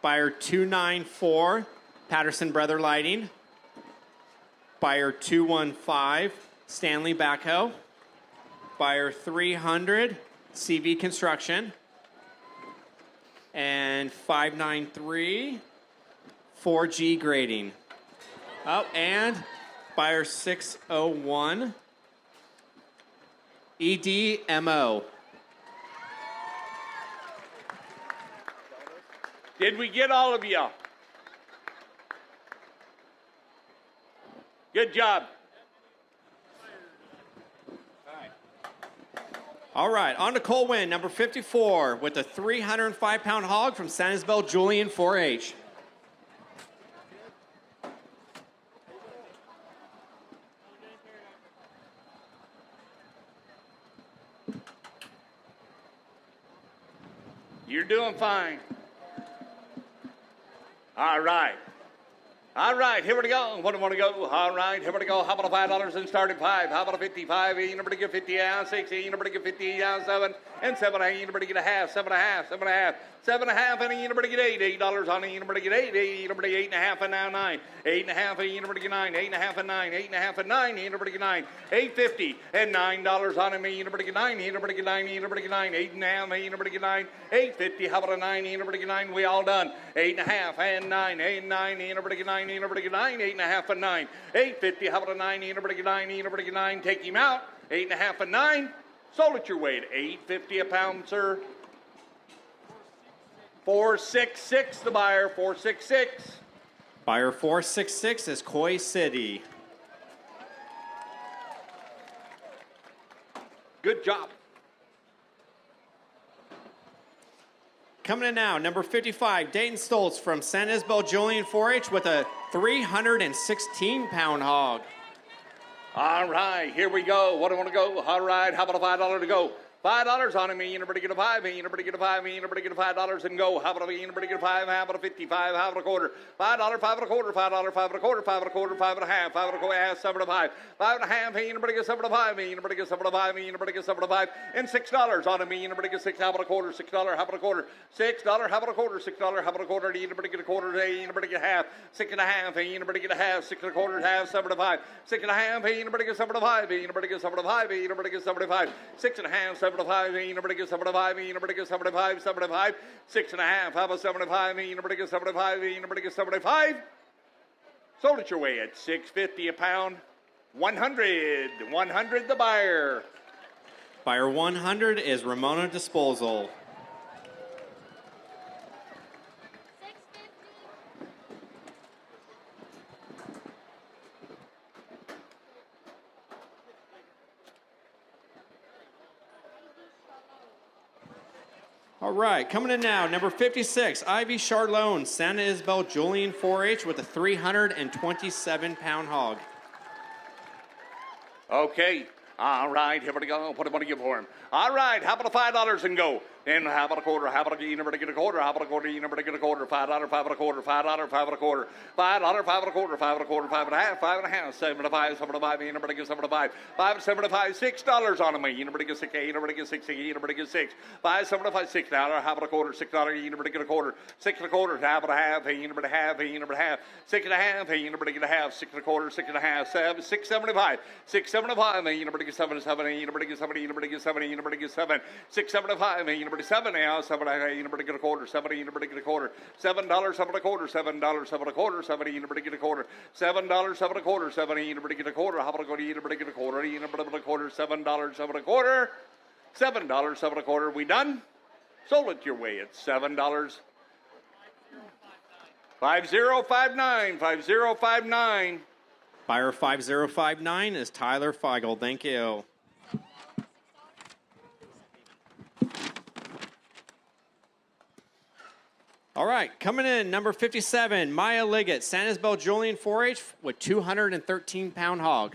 Buyer 294, Patterson Brother Lighting. Buyer 215, Stanley Backhoe. Buyer 300, CV Construction. And 593, 4G Grading. Oh, and buyer 601, EDMO. Did we get all of you? Good job. All right, on to Cole Wynn, number 54, with a 305-pound hog from San Isabel Julian 4-H. You're doing fine. All right. All right, here we go. What do we want to go? All right, here we go. How about a $5 and start at 5? How about a 55? You never get 50 out, 60. You never get 50 out, 7 and 7. You never get a half, 7 and a half, 7 and a half, 7 and a half, and you never get $8 on it. You never get 8. You never get 8 and a half, and now 9. 8 and a half, and you never get 9. 8 and a half, and 9. 8 and a half, and 9. You never get 9. $8.50 and $9 on it. You never get 9. You never get 9. You never get 9. 8 and a half, and you never get 9. $8.50. How about a 9? You never get 9. We all done. 8 and a half and 9. 8 and 9. You never get 9. You never get 9. 8 and a half and 9. $8.50. How about a 9? You never get 9. You never get 9. Take him out. 8 and a half and 9. Sold it your way at $8.50 a pound, sir. 466 the buyer. 466. Buyer 466 is Koi City. Good job. Coming in now, number 55, Dayton Stoltz from San Isabel Julian 4-H with a 316-pound hog. All right, here we go. What do I want to go? All right, how about a $5 to go? $5 on him. You never get a 5. You never get a 5. You never get a $5 and go. How about a? You never get a 5. How about a 55? How about a quarter? $5, 5 and a quarter. $5, 5 and a quarter. 5 and a quarter. 5 and a half. 5 and a quarter. 7 and a 5. 5 and a half. You never get 7 and a 5. You never get 7 and a 5. You never get 7 and a 5. And $6 on him. You never get 6. How about a quarter? $6. How about a quarter? $6. How about a quarter? $6. How about a quarter? You never get a quarter. You never get half. 6 and a half. You never get a half. 6 and a quarter. Half. 7 and a 5. 6 and a half. You never get 7 and a 5. You never get 7 and a 5. You never get 7 and a 5. 6 and a half. 7 and a 5. You never get 75, you never get 75, 75, 6 and a half. How about 75? You never get 75, you never get 75. Sold it your way at $6.50 a pound. 100 the buyer. Buyer 100 is Ramona Disposal. All right, coming in now, number 56, Ivy Charlone, Santa Isabel Julian 4-H with a 327-pound hog. Okay. All right, here we go. What do I want to give for him? All right, how about a $5 and go? And how about a quarter? How about you never get a quarter? How about a quarter? You never get a quarter. $5, $5 and a quarter. $5, $5 and a quarter. $5, $5 and a quarter. $5 and a quarter. $5 and a half. $5 and a half. $7.5. $7.5. You never get $7.5. $5 $7.5. $6 on me. You never get $6. You never get $6. You never get $6. $5 $7.5. $6. How about a quarter? $6. You never get a quarter. $6 and a quarter. How about a half? Hey, you never get a half. Hey, you never get a half. $6 and a half. Hey, you never get a half. $6 and a quarter. $6 and a half. $6.75. $6.75. Hey, you never get $7. $7. You never get $7. You never get $7. You never get $7. $6.75. Hey, you never get $7 now. $7. You never get a quarter. $7. You never get a quarter. $7. $7 and a quarter. $7. $7 and a quarter. $7. You never get a quarter. $7. $7 and a quarter. $7. You never get a quarter. How about a quarter? You never get a quarter. You never get a quarter. $7. $7 and a quarter. $7. $7 and a quarter. We done? Sold it your way at $7. 5059. 5059. Buyer 5059 is Tyler Feigl. Thank you. All right, coming in, number 57, Maya Liggett, San Isabel Julian 4-H with 213-pound hog.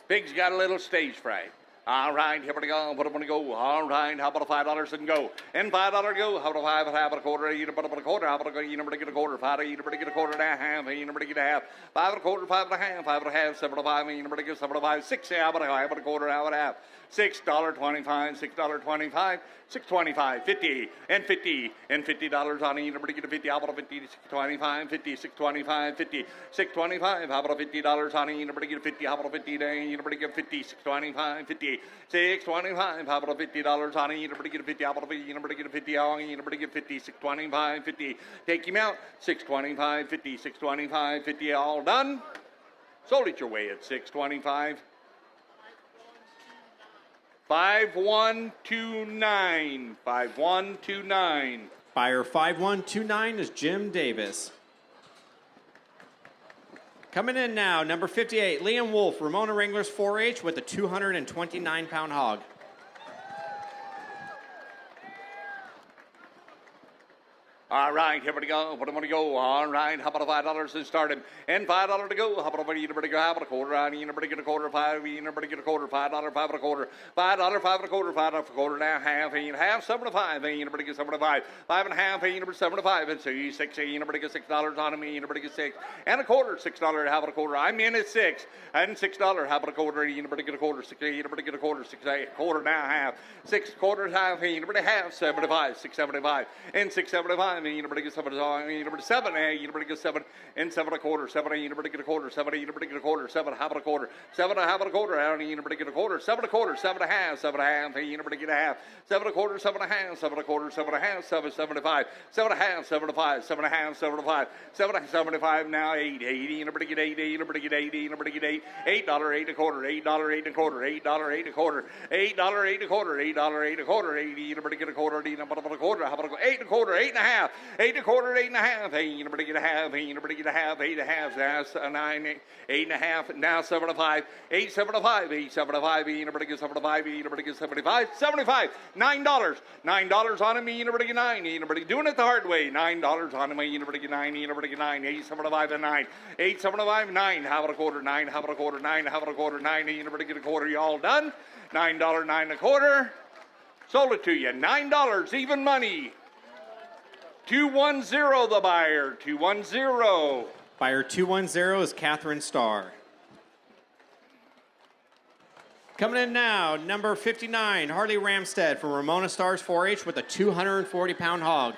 Pig's got a little stage fright. All right, here we go. What am I going to go? All right, how about a $5 and go? And $5 go. How about a $5? How about a quarter? You never get a quarter. How about a go? You never get a quarter. $5. You never get a quarter and a half. You never get a half. $5 and a quarter. $5 and a half. $5 and a half. $7.5. You never get $7.5. $6. How about a quarter? How about a half? $6.25. $6.25. $6.25. 50 and 50 and $50 on it. You never get a 50. How about a 50? $6.25. 50. $6.25. 50. $6.25. How about a $50 on it? You never get a 50. How about a 50? You never get 50. $6.25. 50. $6.25. How about a $50 on it? You never get a 50. How about a 50? You never get a 50. You never get 50. $6.25. 50. Take him out. $6.25. 50. $6.25. 50. All done. Sold it your way at $6.25. 5129. 5129. Buyer 5129 is Jim Davis. Coming in now, number 58, Liam Wolf, Ramona Wranglers 4-H with a 229-pound hog. All right, here we go. What am I going to go? All right, how about a $5 and start him? And $5 to go. How about a you never go? How about a quarter? You never get a quarter. $5. You never get a quarter. $5. $5 and a quarter. $5. $5 and a quarter. $5 and a quarter. Now half. And half. $7.5. You never get $7.5. $5 and a half. You never $7.5. And so you 6. You never get $6 on me. You never get 6 and a quarter. $6. How about a quarter? I'm in at 6 and $6. How about a quarter? You never get a quarter. 6. You never get a quarter. 6 a quarter. Now half. 6 quarters. Half. You never get half. 75. 6.75 and 6.75. You never get 7. You never get 7. You never get 7 and 7 and a quarter. 7. You never get a quarter. 7. You never get a quarter. 7. How about a quarter? 7. How about a quarter? You never get a quarter. 7 and a quarter. 7 and a half. 7 and a half. You never get a half. 7 and a quarter. 7 and a half. 7 and a quarter. 7 and a half. 7.75. 7 and a half. 7.5. 7 and a half. 7.5. 7.75 now 8. 80. You never get 8. You never get 80. You never get 8. $8. 8 and a quarter. $8. 8 and a quarter. $8. 8 and a quarter. $8. 8 and a quarter. $8. 8 and a quarter. 80. You never get a quarter. You never get a quarter. How about a 8 and a quarter? 8 and a half. 8 and a quarter. 8 and a half. Hey, you never get a half. Hey, you never get a half. 8 and a half. That's a 9. 8 and a half. Now 7 and 5. 8 7 and 5. 8 7 and 5. You never get 7 and 5. You never get 75. 75. $9. $9 on him. You never get 9. You never get doing it the hard way. $9 on him. You never get 9. You never get 9. 8 7 and 5 and 9. 8 7 and 5. 9. How about a quarter? 9. How about a quarter? 9. How about a quarter? 9. You never get a quarter. You all done? $9. 9 and a quarter. Sold it to you. $9. Even money. 210 the buyer. 210. Buyer 210 is Catherine Starr. Coming in now, number 59, Harley Ramstead from Ramona Stars 4-H with a 240-pound hog.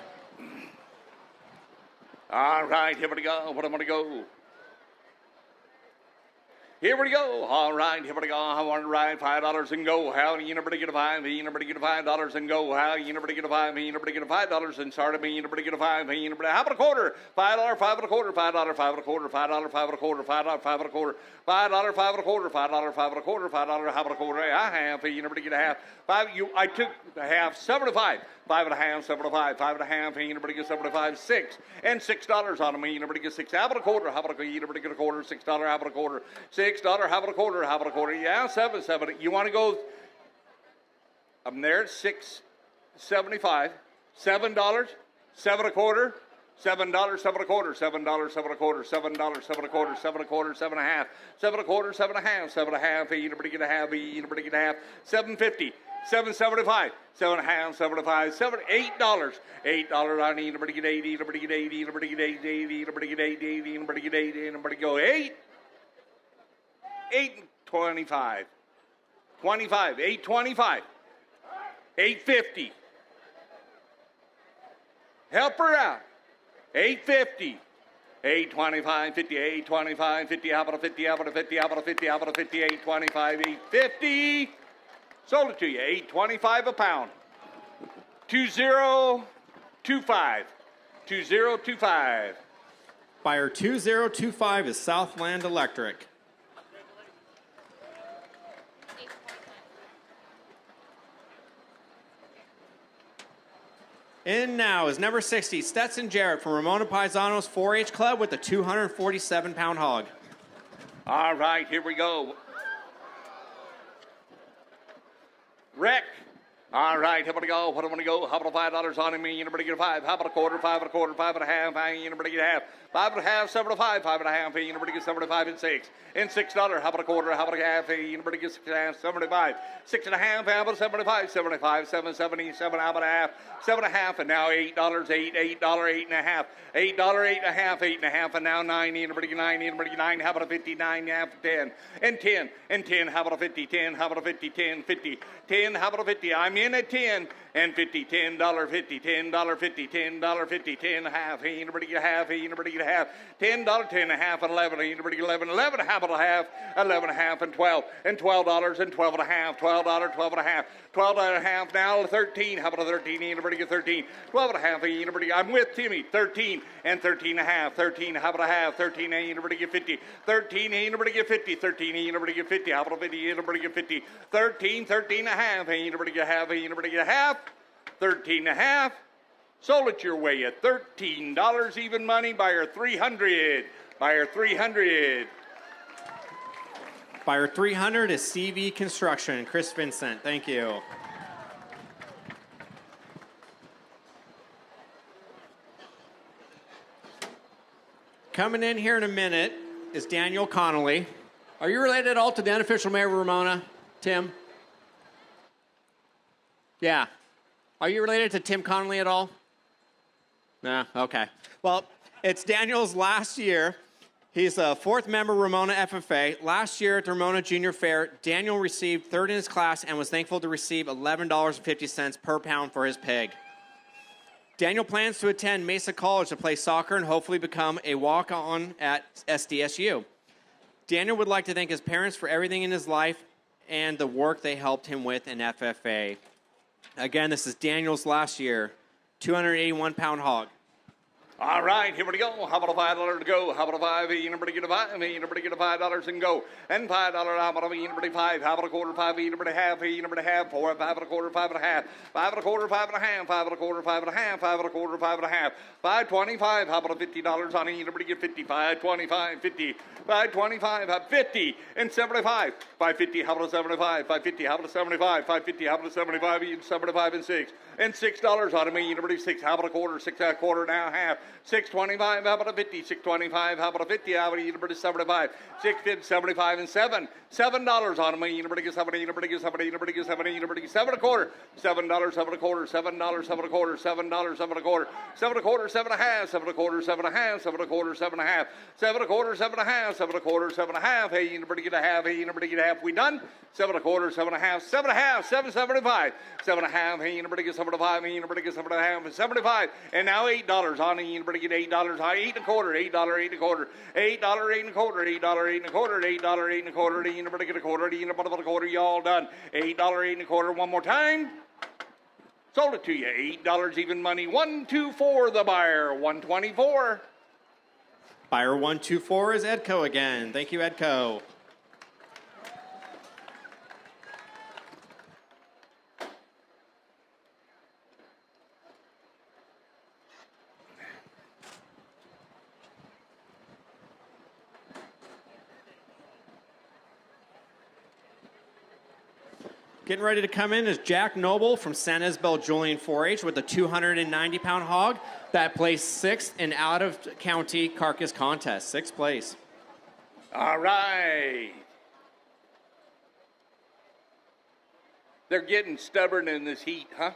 All right, here we go. What am I going to go? Here we go. All right, here we go. I want to ride $5 and go. How you never get a 5? You never get a $5 and go. How you never get a 5? You never get a $5 and start me. You never get a 5. You never. How about a quarter? $5, 5 and a quarter. $5, 5 and a quarter. $5, 5 and a quarter. $5, 5 and a quarter. $5, 5 and a quarter. $5, 5 and a quarter. $5, how about a quarter? A half. You never get a half. 5. I took the half. 75. 5 and a half. 75. 5 and a half. You never get 75. 6 and $6 on me. You never get 6. How about a quarter? How about a you never get a quarter? $6. How about a quarter? $6. How about a quarter? How about a quarter? Yeah, 7. You want to go? I'm there at $6.75. $7, seven a quarter, $7, seven a quarter, $7, seven a quarter, $7, seven a quarter, seven a quarter, seven and a half, seven a quarter, seven and a half, seven and a half, anybody get a half, anybody get a half, $7.50, $7.75, seven and a half, $7.75, $8, $8 on anybody get 80, anybody get 80, anybody get 80, anybody get 80, anybody get 80, anybody go 8, 8.25, 25, 8.25, 8.50. Help her out. 850. 825, 50, 825, 50, how about a 50, how about a 50, how about a 50, how about a 50, 825, 850. Sold it to you, 825 a pound. 2025. 2025. Buyer 2025 is Southland Electric. In now is number 60, Stetson Jarrett from Ramona Paisano's 4-H Club with a 247-pound hog. All right, here we go. Wreck. All right, how about to go? What do I want to go? How about $5 on him? Anybody get a 5? How about a quarter? 5 and a quarter, 5 and a half. Anybody get a half? 5 and a half, 7 and a 5, 5 and a half. Anybody get 75 and 6. And $6. How about a quarter? How about a half? Anybody get 6 and a half? 75. 6 and a half. How about 75? 75, 777. How about a half? 7 and a half. And now $8. $8, $8 and a half. $8, 8 and a half, 8 and a half. And now 9. Anybody get 9? Anybody get 9? How about a 59 and a half? 10. And 10. And 10. How about a 50? 10. How about a 50? 10. 50. 10. How about a 50? I'm in at 10 and 50. $10, 50. $10, 50. $10, 50. 10 and a half. Hey, anybody get a half? Hey, anybody get a half? $10, 10 and a half, and 11. Anybody get 11? 11. How about a half? 11 and a half, and 12. And $12 and 12 and a half. $12, 12 and a half. 12 and a half. Now 13. How about a 13? Anybody get 13? 12 and a half. Anybody? I'm with Timmy. 13 and 13 and a half. 13. How about a half? 13. Anybody get 50? 13. Anybody get 50? 13. Anybody get 50? How about a 50? Anybody get 50? 13. 13 and a half. Anybody get a half? Anybody get a half? 13 and a half. Sold it your way at $13 even money. Buyer 300. Buyer 300. Buyer 300 is CV Construction. Chris Vincent, thank you. Coming in here in a minute is Daniel Connolly. Are you related at all to the unofficial mayor of Ramona, Tim? Yeah. Are you related to Tim Connolly at all? No, okay. Well, it's Daniel's last year. He's a fourth member of Ramona FFA. Last year at the Ramona Junior Fair, Daniel received third in his class and was thankful to receive $11.50 per pound for his pig. Daniel plans to attend Mesa College to play soccer and hopefully become a walk-on at SDSU. Daniel would like to thank his parents for everything in his life and the work they helped him with in FFA. Again, this is Daniel's last year, 281-pound hog. All right, here we go. How about a $5 to go? How about a 5? Anybody get a 5? Anybody get a $5 and go? And $5. How about anybody 5? How about a quarter? 5? Anybody half? Anybody half? 4, 5 and a quarter, 5 and a half. 5 and a quarter, 5 and a half. 5 and a quarter, 5 and a half. 5 and a quarter, 5 and a half. 5.25. How about a $50 on anybody get 50? 5.25, 50. 5.25, 50 and 75. 550. How about a 75? 550. How about a 75? 550. How about a 75? 75 and 6. And $6 on me. Anybody 6? How about a quarter? 6 and a quarter, now half. 6.25. How about a 50? 6.25. How about a 50? How about anybody 75? 6.50, 75 and 7. $7 on me. Anybody get 70? Anybody get 70? Anybody get 70? Anybody get 7 and a quarter? $7, 7 and a quarter. $7, 7 and a quarter. $7, 7 and a quarter. 7 and a quarter, 7 and a half. 7 and a quarter, 7 and a half. 7 and a quarter, 7 and a half. 7 and a quarter, 7 and a half. 7 and a quarter, 7 and a half. Hey, anybody get a half? Hey, anybody get a half? We done? 7 and a quarter, 7 and a half. 7 and a half. 7.75. 7 and a half. Hey, anybody get 7.5? Hey, anybody get 7 and a half? 75. And now $8 on. Anybody get $8 high? 8 and a quarter. $8, 8 and a quarter. $8, 8 and a quarter. $8, 8 and a quarter. $8, 8 and a quarter. Anybody get a quarter? Anybody get a quarter? You all done? $8, 8 and a quarter. One more time. Sold it to you. $8 even money. 124 the buyer. 124. Buyer 124 is Edco again. Thank you, Edco. Getting ready to come in is Jack Noble from San Isabel Julian 4-H with a 290-pound hog that placed 6th in out-of-county carcass contest. 6th place. All right. They're getting stubborn in this heat, huh?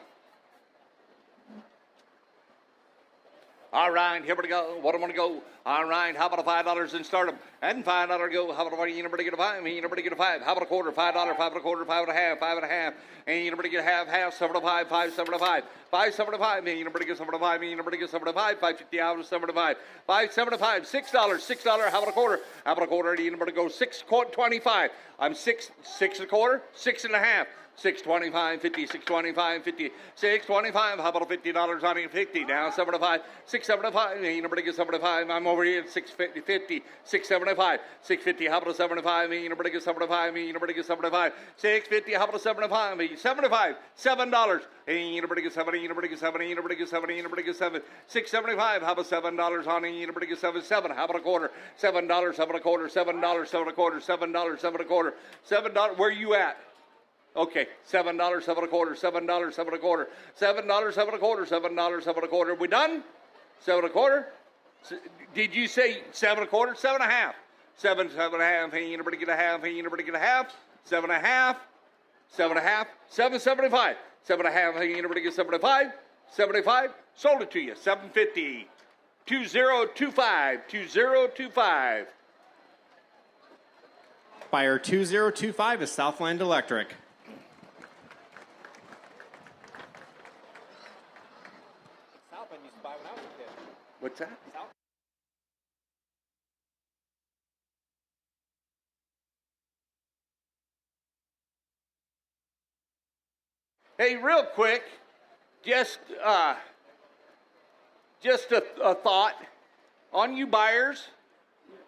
All right, here we go. What I'm going to go. All right, how about a $5 and start them? And $5 go. How about anybody get a 5? Anybody get a 5? How about a quarter? $5, 5 and a quarter, 5 and a half, 5 and a half. And anybody get a half, 75, 5, 75, 5, 75. And anybody get 75, anybody get 75, 550 out of 75, 575, $6, $6. How about a quarter? How about a quarter? Anybody go 6.25? I'm 6 and a quarter, 6 and a half. 625, 50, 625, 50, 625. How about a $50 on it? 50 now, 75, 675. Anybody get 75? I'm over here at 650, 50, 675, 650. How about a 75? Anybody get 75? Anybody get 75? 650. How about a 75? 75, $7. Anybody get 70? Anybody get 70? Anybody get 70? Anybody get 7? 675. How about $7 on it? Anybody get 7? 7. How about a quarter? $7, 7 and a quarter, $7, 7 and a quarter, $7, 7 and a quarter, $7. Where you at? Okay, $7, 7 and a quarter, $7, 7 and a quarter, $7, 7 and a quarter, $7, 7 and a quarter. We done? 7 and a quarter? Did you say 7 and a quarter? 7 and a half. 7, 7 and a half. Hey, anybody get a half? Hey, anybody get a half? 7 and a half. 7 and a half. 775. 7 and a half. Hey, anybody get 75? 75. Sold it to you. 750. 2025. 2025. Buyer 2025 is Southland Electric. What's that? Hey, real quick, just a thought on you buyers.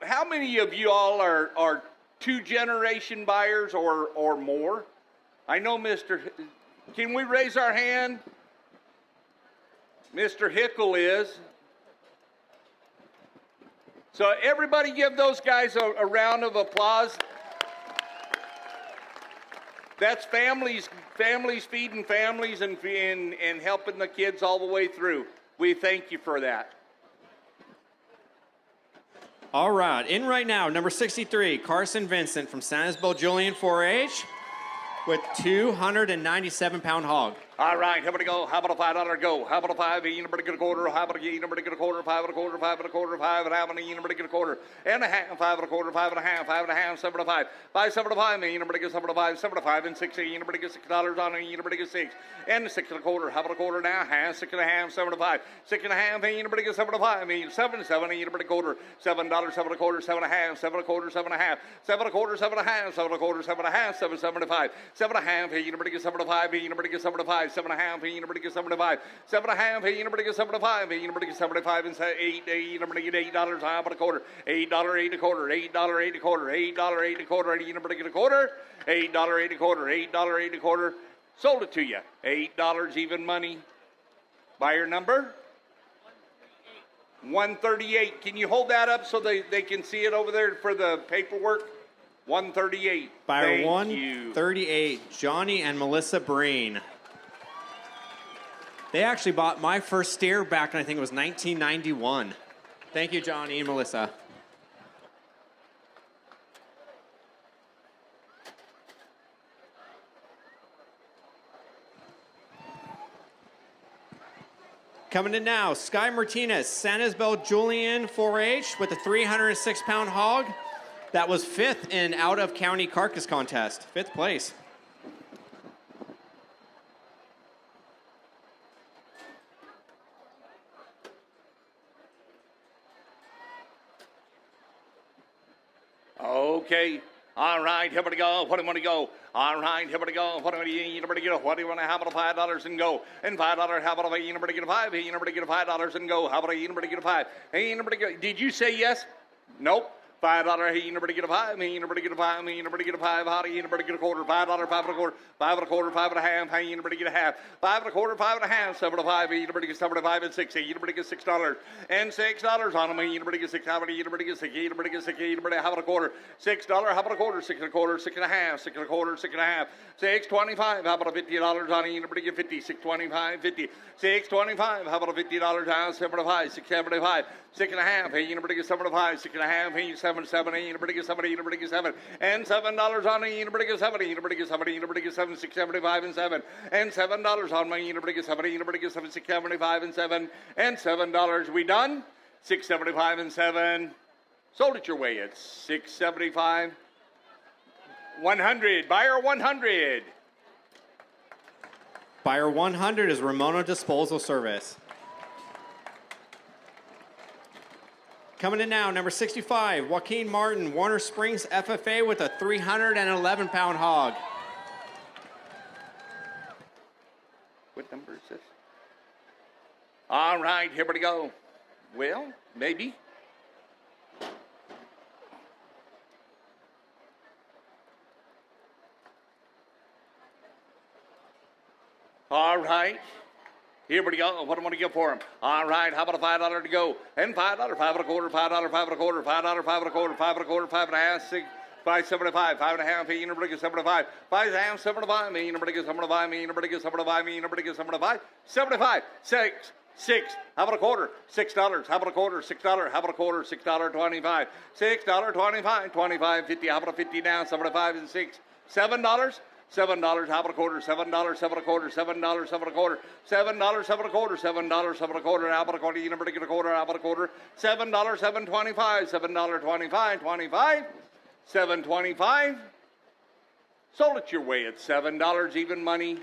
How many of you all are 2-generation buyers or more? I know can we raise our hand? Mr. Hickle is. So everybody give those guys a round of applause. That's families feeding families and helping the kids all the way through. We thank you for that. All right, in right now, number 63, Carson Vincent from San Isabel Julian 4-H with 297-pound hog. All right, how about a go? How about a $5 go? How about a 5? Anybody get a quarter? How about anybody get a quarter? 5 and a quarter, 5 and a quarter, 5 and a half. Anybody get a quarter? And a half, 5 and a quarter, 5 and a half, 5 and a half, 75, 5, 75. Anybody get 75, 75 and 60. Anybody get $6 on it? Anybody get 6 and 6 and a quarter. How about a quarter now? Half, 6 and a half, 75, 6 and a half. Anybody get 75? 7, 7. Anybody quarter? $7, 7 and a quarter, 7 and a half, 7 and a quarter, 7 and a half, 7 and a quarter, 7 and a half, 7 and a quarter, 7 and a half, 7, 75, 7 and a half. Anybody get 75? Anybody get 75, 7 and a half. Anybody get 75, 7 and a half. Hey, anybody get 75? Hey, anybody get 75 and say 8? Anybody get $8? How about a quarter? $8, 8 a quarter, $8, 8 a quarter, $8, 8 a quarter. Anybody get a quarter? $8, 8 a quarter, $8, 8 a quarter. Sold it to you. $8 even money. Buyer number? 138. Can you hold that up so they can see it over there for the paperwork? 138. Buyer 138, Johnny and Melissa Breen. They actually bought my first steer back in, I think it was 1991. Thank you, Johnny and Melissa. Coming in now, Sky Martinez, San Isabel Julian 4-H with a 306-pound hog. That was 5th in out-of-county carcass contest, 5th place. Okay. All right, here we go. What do you want to go? All right, here we go. What do you want to get? What do you want to? How about $5 and go? And $5. How about anybody get a 5? Anybody get a $5 and go? How about anybody get a 5? Hey, anybody get? Did you say yes? Nope. $5, hey, anybody get a 5, hey, anybody get a 5, hey, anybody get a 5, howdy, anybody get a quarter, $5, 5 and a quarter, 5 and a quarter, 5 and a half, hey, anybody get a half, 5 and a quarter, 5 and a half, 7 and a 5, hey, anybody get 75 and 6, hey, anybody get $6 and $6 on them, hey, anybody get 6, how many, anybody get 6, anybody get 6, anybody have a quarter, $6, how about a quarter, 6 and a quarter, 6 and a half, 6 and a quarter, 6 and a half, 6.25, how about a $50 on it, anybody get 50, 6.25, 50, 6.25, how about a $50 down, 7.5, 6.75, 6 and a half, hey, anybody get 7.5, 6 and a half, hey, 7, 7, hey, anybody get 70, anybody get 7, and $7 on me, anybody get 70, anybody get 70, anybody get 7, 6.75 and 7, and $7 on me, anybody get 70, anybody get 7, 6.75 and 7, and $7. We done? 6.75 and 7. Sold it your way at 6.75. 100. Buyer 100. Buyer 100 is Ramona Disposal Service. Coming in now, number 65, Joaquin Martin, Warner Springs FFA with a 311-pound hog. What number is this? All right, here we go. Well, maybe. All right. Here we go. What do I want to give for him? All right. How about a $5 to go? And $5, 5 and a quarter, $5, 5 and a quarter, $5, 5 and a quarter, 5 and a quarter, 5 and a half, 6, 5.75, 5 and a half, anybody get 75, 5 and a half, 75, me, anybody get 75, me, anybody get 75, me, anybody get 75, 75, 6, how about a quarter? $6, how about a quarter? $6, how about a quarter? $6.25, $6.25, 25, 50, how about a 50 now? 75 and 6, $7. $7, how about a quarter? $7, 7 a quarter, $7, 7 a quarter, $7, 7 a quarter, $7, 7 a quarter, how about a quarter? You never get a quarter, how about a quarter? $7, $7.25, $7.25, 25, $7.25. Sold it your way at $7 even money.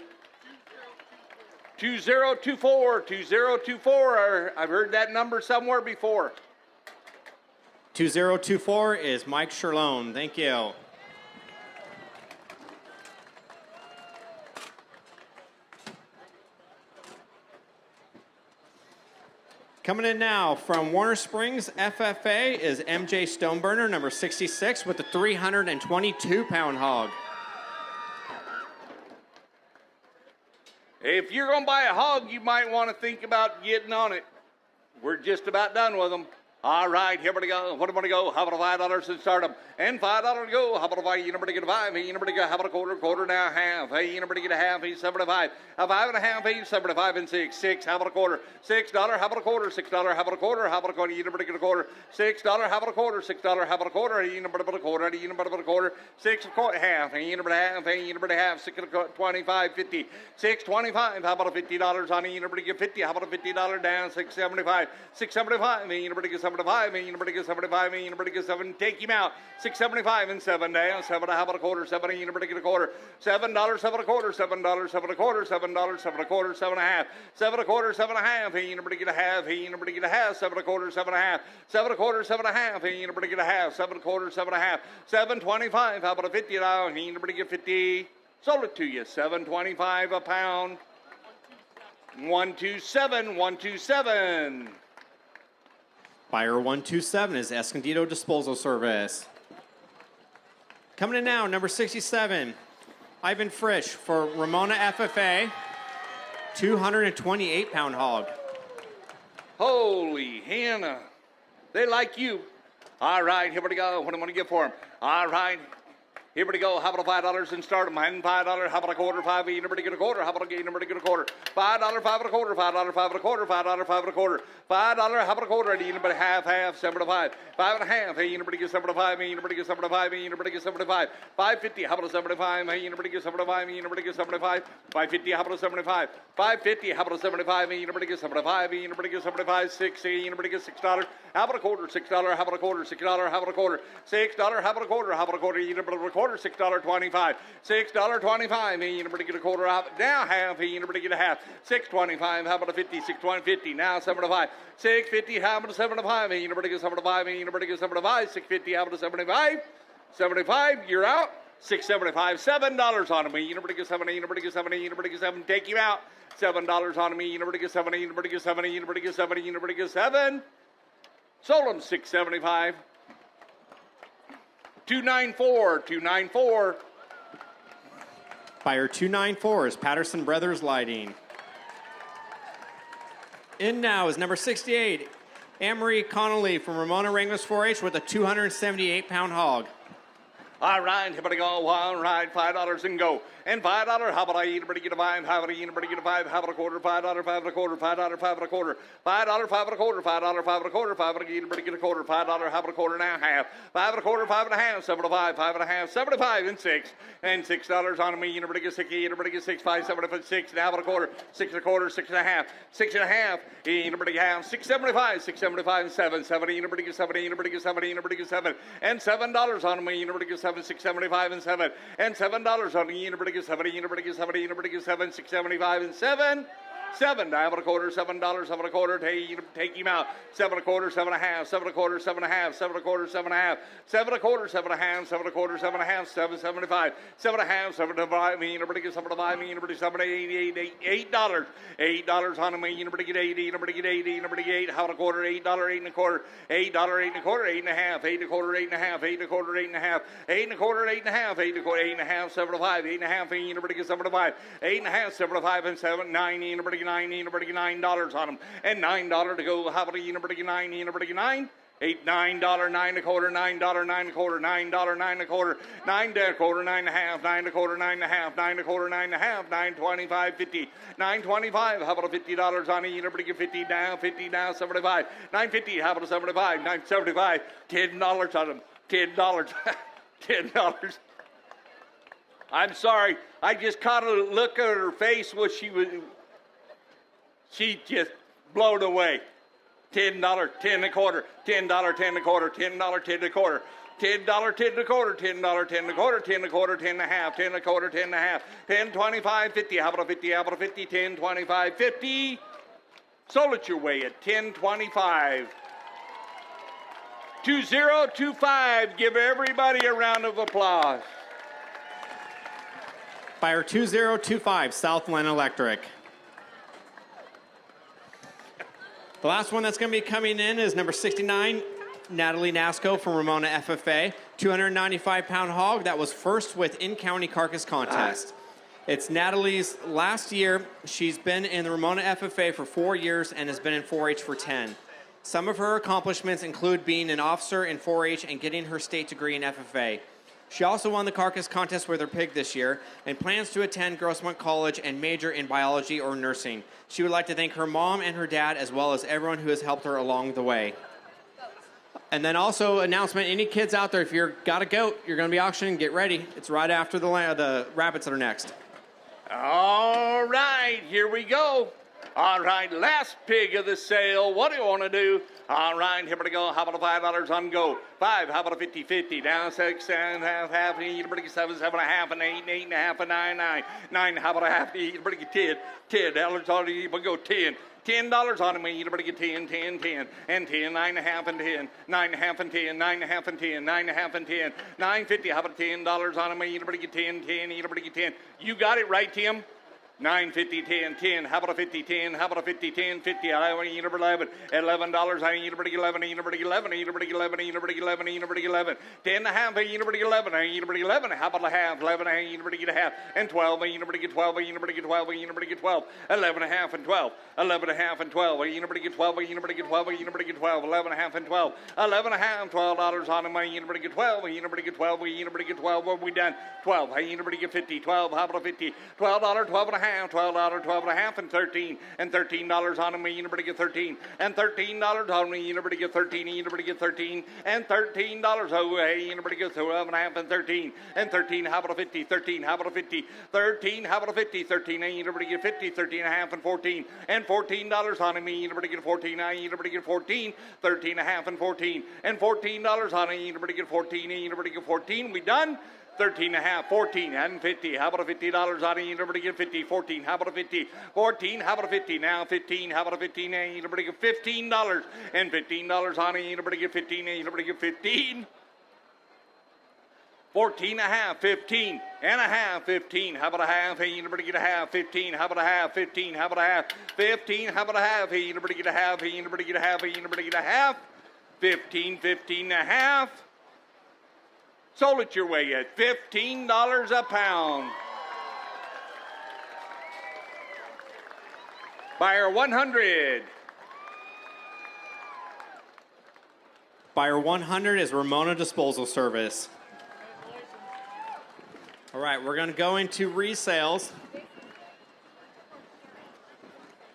2024, 2024. I've heard that number somewhere before. 2024 is Mike Sherlone. Thank you. Coming in now from Warner Springs FFA is MJ Stoneburner, number 66, with a 322-pound hog. If you're going to buy a hog, you might want to think about getting on it. We're just about done with them. All right, here we go. What do I want to go? How about a $5 to start them? And $5 to go. How about a 5? You never get a 5. Hey, you never get, how about a quarter now, half. Hey, you never get a half. Hey, 75. A 5 and a half. Hey, 75 and 6. 6. How about a quarter? $6. How about a quarter? $6. How about a quarter? How about a quarter? You never get a quarter. $6. How about a quarter? $6. How about a quarter? You never get a quarter. You never get a quarter. 6 half. Hey, you never half. Hey, you never half. 6 25, 50. 6.25. How about a $50 on it? You never get 50. How about a $50 down? 6.75. 6.75. Hey, you never get 75. Hey, you never get 75. Hey, you never get 7. Take him out. 6.75 and 7 down. 7. How about a quarter? 7. You never get a quarter. $7. 7 a quarter. $7. 7 a quarter. $7. 7 a quarter. 7 and a half. 7 a quarter. 7 and a half. Hey, you never get a half. Hey, you never get a half. 7 a quarter. 7 and a half. 7 a quarter. 7 and a half. Hey, you never get a half. 7 a quarter. 7 and a half. 7.25. How about a 50 now? Hey, you never get 50. Sold it to you. 7.25 a pound. 127. 127. Buyer 127 is Escondido Disposal Service. Coming in now, number 67, Ivan Frisch for Ramona FFA, 228-pound hog. Holy Hannah. They like you. All right, here we go. What do I want to get for them? All right. Here we go. How about a $5 and start them? And $5. How about a quarter? 5. You never get a quarter. How about a you never get a quarter? $5. 5 and a quarter. $5. 5 and a quarter. $5. 5 and a quarter. $5. How about a quarter? You never half. 7 to 5. 5 and a half. Hey, you never get 7 to 5. You never get 7 to 5. You never get 7 to 5. 550. How about a 75? Hey, you never get 7 to 5. You never get 75. 550. How about a 75? 550. How about a 75? You never get 7 to 5. You never get 75. 6. You never get $6. How about a quarter? $6. How about a quarter? $6. How about a quarter? $6. How about a quarter? How about a quarter? You never get a quarter. $6.25. $6.25. Hey, you never get a quarter out. Now half. Hey, you never get a half. $6.25. How about a 50? $6.50. Now 7 to 5. $6.50. How about a 7 to 5? Hey, you never get 7 to 5. Hey, you never get 7 to 5. $6.50. How about a 75? 75. You're out. $6.75. $7 on me. You never get 70. You never get 70. You never get 7. Take you out. $7 on me. You never get 70. You never get 70. You never get 70. You never get 7. Sold them $6.75. 294, 294. Buyer 294 is Patterson Brothers Lighting. In now is number 68, Anne-Marie Connolly from Ramona Wranglers 4-H with a 278-pound hog. All right, here we go. All right, $5 and go. And $5, how about I eat a pretty get a $5? How about I eat a pretty get a $5? How about a quarter? $5, $5 and a quarter, $5, $5 and a quarter, $5, $5 and a quarter, $5, $5 and a quarter, $5 and a pretty get a quarter, $5, how about a quarter and a half? $5 and a quarter, $5 and a half, $7.5, $5 and a half, $7.5 and $6 on me. You know, pretty get $6, you know, pretty get $6, $5, $7.6, and how about a quarter? $6 and a quarter, $6 and a half, $6 and a half. You know, pretty half, $6.75, $6.75 and $7, you know, pretty get $7, you know, pretty get $7, you know, pretty get $7, and $7 on me. You know, pretty get $7, $6.75 and $7, and $7 on me. You know, pretty get $70, you know, pretty get $70, you know, pretty get $7, $6.75 and $7. $7, $5 and a quarter, $7, $7 and a quarter, take him out. $7 and a quarter, $7 and a half, $7 and a quarter, $7 and a half, $7 and a quarter, $7 and a half, $7 and a quarter, $7 and a half, $7 and a quarter, $7 and a half, $7.75, $7 and a half, $7.5, me, you know, pretty get $7.5, me, you know, pretty $7, $8 on me, you know, pretty get 80, you know, pretty get 80, you know, pretty get 8, how about a quarter, $8, $8 and a quarter, $8, $8 and a quarter, 8 and a half, 8 and a quarter, 8 and a half, 8 and a quarter, 8 and a half, 8 and a quarter, 8 and a half, 8 and a quarter, 8 and a half, 7.5, 8 and a half, you know, pretty get 7.5, 8 and a half, 7.5 and 7, 9, you know, pretty get 9, you know, pretty get $9 on them, and $9 to go. How about a universe 9? Universe 9. $8, $9, $9 and a quarter, $9, $9 and a quarter, $9, $9 and a quarter, $9 and a quarter, $9 and a half, $9 and a quarter, $9 and a half, $9 and a quarter, $9 and a half, $9.25, $50, $9.25. How about a $50 on a universe? $50 now, $50 now, $75, $9.50. How about a $75? $9.75. $10 on them. $10. $10. I'm sorry. I just caught a look at her face when she just blown away. $10, 10 and a quarter, $10, 10 and a quarter, $10, 10 and a quarter, $10, 10 and a quarter, $10, 10 and a quarter, 10 and a quarter, 10 and a half, 10 and a quarter, 10 and a half, 10, 25, 50. How about a 50? How about a 50? 10, 25, 50. Sold it your way at 10.25. 2025. Give everybody a round of applause. Buyer 2025, Southland Electric. The last one that's going to be coming in is number 69, Natalie Nasco from Ramona FFA. 295-pound hog that was first with in-county carcass contest. It's Natalie's last year. She's been in the Ramona FFA for 4 years and has been in 4-H for 10. Some of her accomplishments include being an officer in 4-H and getting her state degree in FFA. She also won the carcass contest with her pig this year and plans to attend Grossmont College and major in biology or nursing. She would like to thank her mom and her dad as well as everyone who has helped her along the way. And then also announcement, any kids out there, if you've got a goat, you're going to be auctioning, get ready. It's right after the rabbits that are next. All right, here we go. All right, last pig of the sale. What do you want to do? All right, here we go. How about a $5 on go? 5. How about a 50-50? Down 6, 7, half, 8, 7, 7.5, and 8, 8.5, and 9, 9. 9. How about a half? You better get 10. $10 on you. But go 10. $10 on me. You better get 10, 10, 10, and 10, 9.5 and 10, 9.5 and 10, 9.5 and 10, 9.5 and 10, 9.50. How about $10 on me? You better get 10, 10. You better get 10. You got it right, Tim. 9.50, 10, 10. How about a 50, 10? How about a 50, 10, 50? I want you to $11. $11. I need to bring 11. You to bring 11. You to bring 11. You to bring 11. You to bring 11. 10 and a half. You to bring 11. You to bring 11. How about a half? 11. You to bring a half. And 12. You to bring 12. You to bring 12. You to bring 12. 11 and a half and 12. 11 and a half and 12. You to bring 12. You to bring 12. You to bring 12. 11 and a half and 12. 11 and a half. $12 on them. You to bring 12. You to bring 12. You to bring 12. What we done? 12. You to bring 50. 12. How about a 50? $12. 12 and a half. $12. 12 and a half and 13 and $13 on me. You never get 13 and $13 on me. You never get 13. You never get 13 and $13. Oh, hey, you never get 12 and a half and 13 and 13. How about a 50? 13. How about a 50? 13. How about a 50? 13. And you never get 50. 13 and a half and 14 and $14 on me. You never get 14. You never get 14. 13 and a half and 14 and $14 on me. You never get 14. You never get 14. We done. 13 and a half, 14, and 50. How about a $50 on it? You never get 50. 14. How about a 50? 14. How about a 50? Now 15. How about a 15? And you never get $15 and $15 on it. You never get 15. And you never get 15. 14 and a half, 15 and a half, 15. How about a half? Hey, you never get a half. 15. How about a half? 15. How about a half? 15. How about a half? Hey, you never get a half. Hey, you never get a half. Hey, you never get a half. 15, 15 and a half. Sold it your way at $15 a pound. Buyer 100. Buyer 100 is Ramona Disposal Service. All right, we're going to go into resales.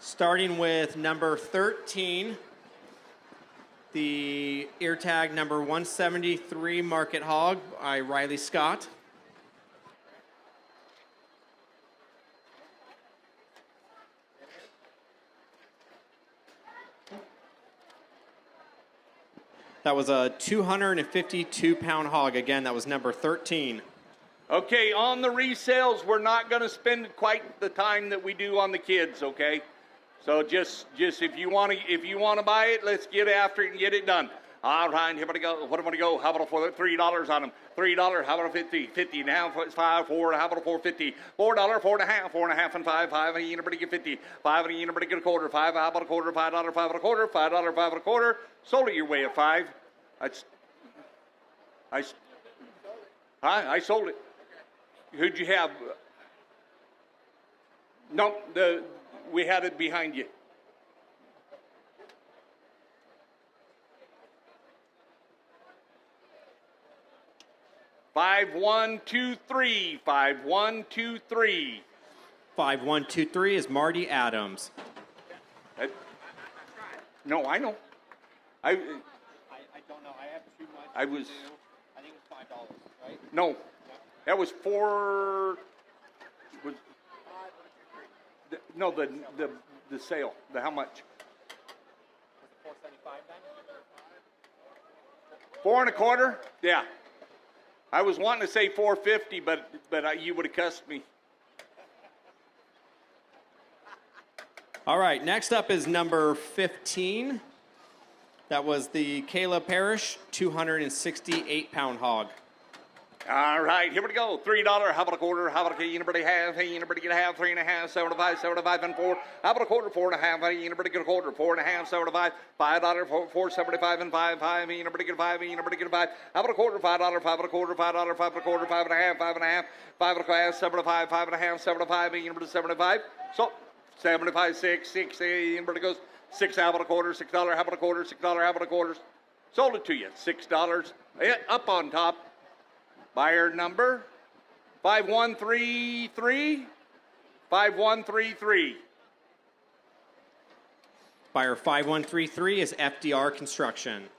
Starting with number 13, the ear tag number 173 Market Hog by Riley Scott. That was a 252-pound hog. Again, that was number 13. Okay, on the resales, we're not going to spend quite the time that we do on the kids, okay? So just if you want to buy it, let's get after it and get it done. All right, here we go. What am I going to go? How about for $3 on them? $3. How about 50? 50 now. 5, 4. How about a 4.50? $4, 4.5, 4.5, and 5. 5 and anybody get 50. 5 and anybody get a quarter. 5. How about a quarter? $5, 5 and a quarter. $5, 5 and a quarter. Sold it your way at 5. I sold it. Who'd you have? No, we had it behind you. Five, 1, 2, 3. 5, 1, 2, 3. 5, 1, 2, 3 is Marty Adams. No, I know. I don't know. I have too much. I was. I think it was $5, right? No, that was 4. Was no the sale. The how much? Was it $4.75 then? 4 and a quarter. Yeah. I was wanting to say 4.50, but you would have cussed me. All right, next up is number 15. That was the Kayla Parrish 268-pound hog. All right, here we go. $3. How about a quarter? How about a anybody have? Hey, anybody get a half? 3.5, 75, 75, and 4. How about a quarter? 4.5. Hey, anybody get a quarter? 4.5, 75, $5, 4.75, and 5. 5. Anybody get a 5? Anybody get a 5? How about a quarter? $5, 5 and a quarter, $5, 5 and a quarter, 5.5, 5.5, 5 and a half, 75, 5.5, 75. Anybody 75? So 75, 6. Anybody goes 6. How about a quarter? $6. How about a quarter? $6. How about a quarter? Sold it to you. $6. Up on top. Buyer number 5133. 5133. Buyer 5133 is FDR Construction.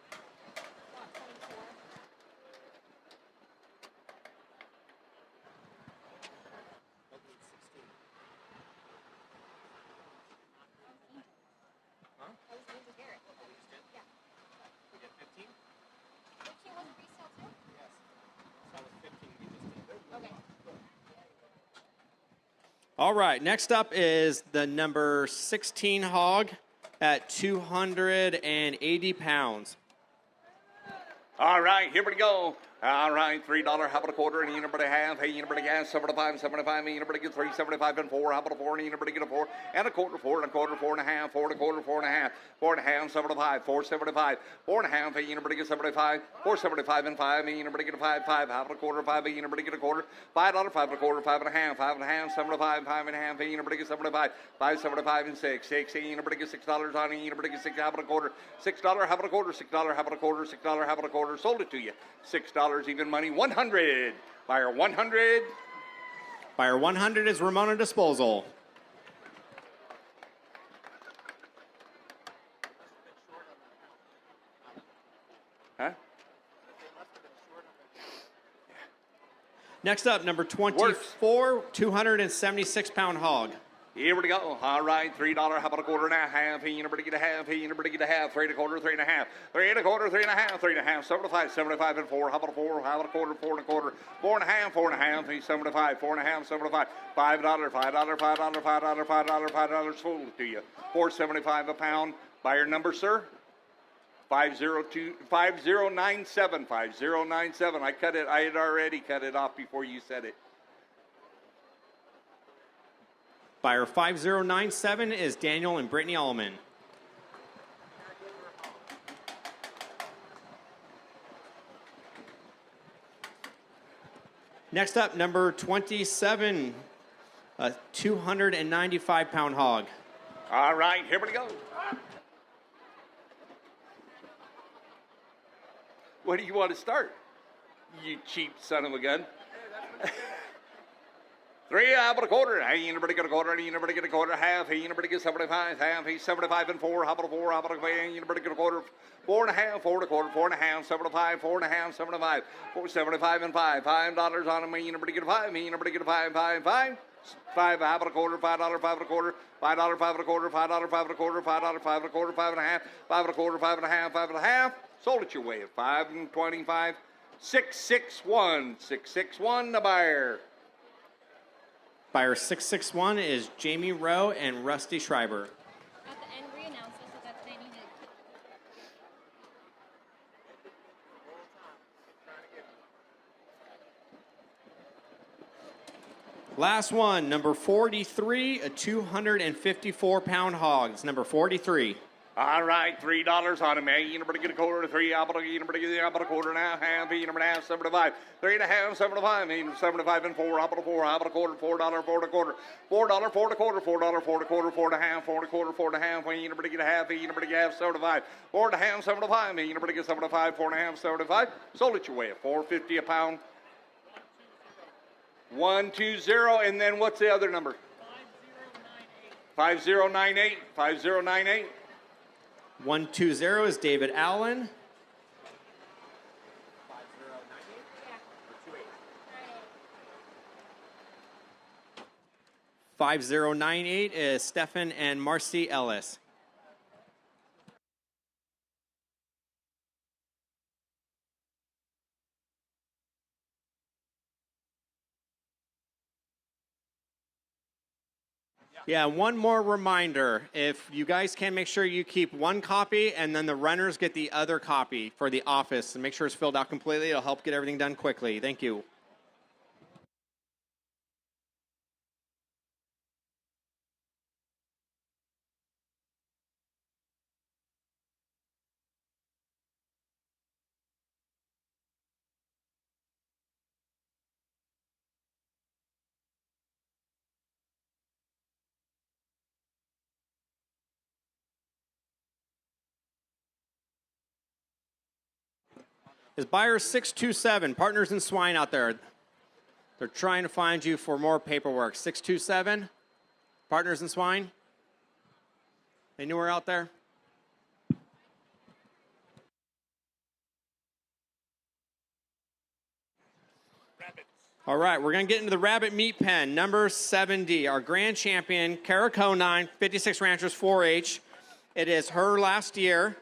All right, next up is the number 16 hog at 280 pounds. All right, here we go. All right, $3. How about a quarter? And anybody have? Hey, anybody gas? 75, 75. Anybody get 3, 75, and 4. How about a 4? And anybody get a 4 and a quarter? 4 and a quarter, 4.5, 4 and a quarter, 4.5, 4.5, 75, 4.75, 4.5. Hey, anybody get 75, 4.75 and 5. Hey, anybody get a 5, 5. How about a quarter? 5. Hey, anybody get a quarter? $5, 5 and a quarter, 5.5, 5.5, 75, 5.5. Hey, anybody get 75, 5.75 and 6. 6. Hey, anybody get $6 on it? Anybody get 6? How about a quarter? $6. How about a quarter? $6. How about a quarter? $6. How about a quarter? Sold it to you. $6 even money. 100. Buyer 100. Buyer 100 is Ramona Disposal. Huh? Next up, number 24, 276-pound hog. Here we go. All right, $3. How about a quarter and a half? Hey, anybody get a half? Hey, anybody get a half? 3 and a quarter, 3.5. 3 and a quarter, 3.5. 3.5. 75, 75 and 4. How about a 4? How about a quarter? 4 and a quarter. 4.5. 4.5. Hey, 75. 4.5. 75. $5. $5. $5. $5. $5. $5. Sold it to you. $4.75 a pound. Buyer number, sir. 5097. 5097. I cut it. I had already cut it off before you said it. Buyer 5097 is Daniel and Brittany Allman. Next up, number 27, a 295-pound hog. All right, here we go. What do you want to start? You cheap son of a gun. 3 about a quarter. Hey, anybody get a quarter? Anybody get a quarter? Half. Hey, anybody get 75? Half. Hey, 75 and 4. How about a 4? How about a 5? Anybody get a quarter? 4 and a half. 4 and a quarter. 4 and a half. 75. 4 and a half. 75. 4, 75 and 5. $5 on them. Anybody get a 5? Anybody get a 5? 5. 5. 5. How about a quarter? $5. 5 and a quarter. $5. 5 and a quarter. $5. 5 and a quarter. $5. 5 and a quarter. 5 and a half. 5 and a quarter. 5 and a half. 5 and a half. Sold it your way at 5 and 25. 661. 661. The buyer. Buyer 661 is Jamie Rowe and Rusty Schreiber. At the end, we announced this so that they need to. Last one, number 43, a 254-pound hog. It's number 43. All right, $3 on him. Hey, anybody get a quarter? 3. Anybody get a quarter and a half? Half. Anybody have 75? 3 and a half. 75. 75 and 4. How about a 4? How about a quarter? $4. 4 and a quarter. $4. 4 and a quarter. $4. 4 and a quarter. 4 and a half. 4 and a quarter. 4 and a half. Anybody get a half? Anybody get half? 75. 4 and a half. 75. Anybody get 75? 4 and a half. 75. Sold it your way at $4.50 a pound. 120. And then what's the other number? 5098. 5098. 120 is David Allen. 5098 is Stefan and Marcy Ellis. Yeah, one more reminder. If you guys can, make sure you keep one copy and then the runners get the other copy for the office and make sure it's filled out completely. It'll help get everything done quickly. Thank you. Is buyer 627, Partners in Swine out there. They're trying to find you for more paperwork. 627, Partners in Swine. Anywhere out there? All right, we're going to get into the rabbit meat pen. Number 70, our grand champion, Kara Conine, 56 Ranchers 4-H. It is her last year.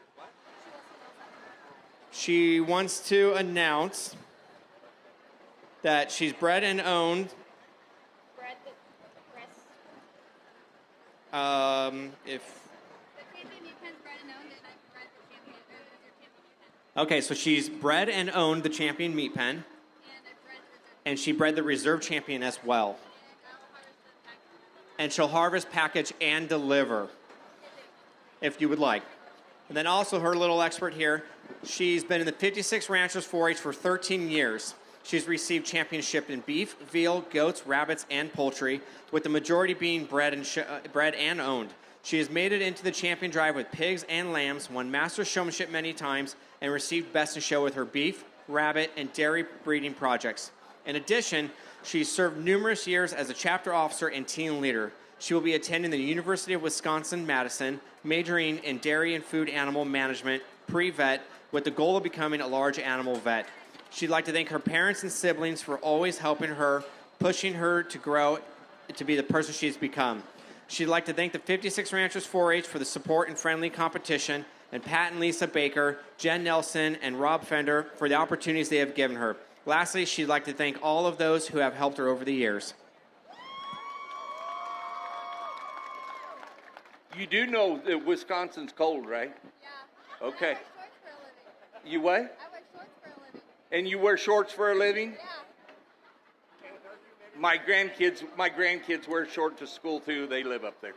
She wants to announce that she's bred and owned. Bread the breast. If The champion meat pen's bred and owned, and I've bred the champion, or is your champion meat pen. okay, so she's bred and owned the champion meat pen, And I've bred the and she bred the reserve champion as well. And she'll harvest, package, and deliver, if you would like. And then also her little expert here, she's been in the 56 Ranchers 4-H for 13 years. She's received championship in beef, veal, goats, rabbits, and poultry, with the majority being bred and owned. She has made it into the champion drive with pigs and lambs, won master showmanship many times, and received best in show with her beef, rabbit, and dairy breeding projects. In addition, she's served numerous years as a chapter officer and team leader. She will be attending the University of Wisconsin-Madison, majoring in dairy and food animal management, pre-vet, with the goal of becoming a large animal vet. She'd like to thank her parents and siblings for always helping her, pushing her to grow to be the person she's become. She'd like to thank the 56 Ranchers 4-H for the support and friendly competition, and Pat and Lisa Baker, Jen Nelson, and Rob Fender for the opportunities they have given her. Lastly, she'd like to thank all of those who have helped her over the years. You do know that Wisconsin's cold, right? Yeah. Okay. I wear shorts for a living. You what? I wear shorts for a living. And you wear shorts for a living? Yeah. My grandkids wear shorts to school too. They live up there.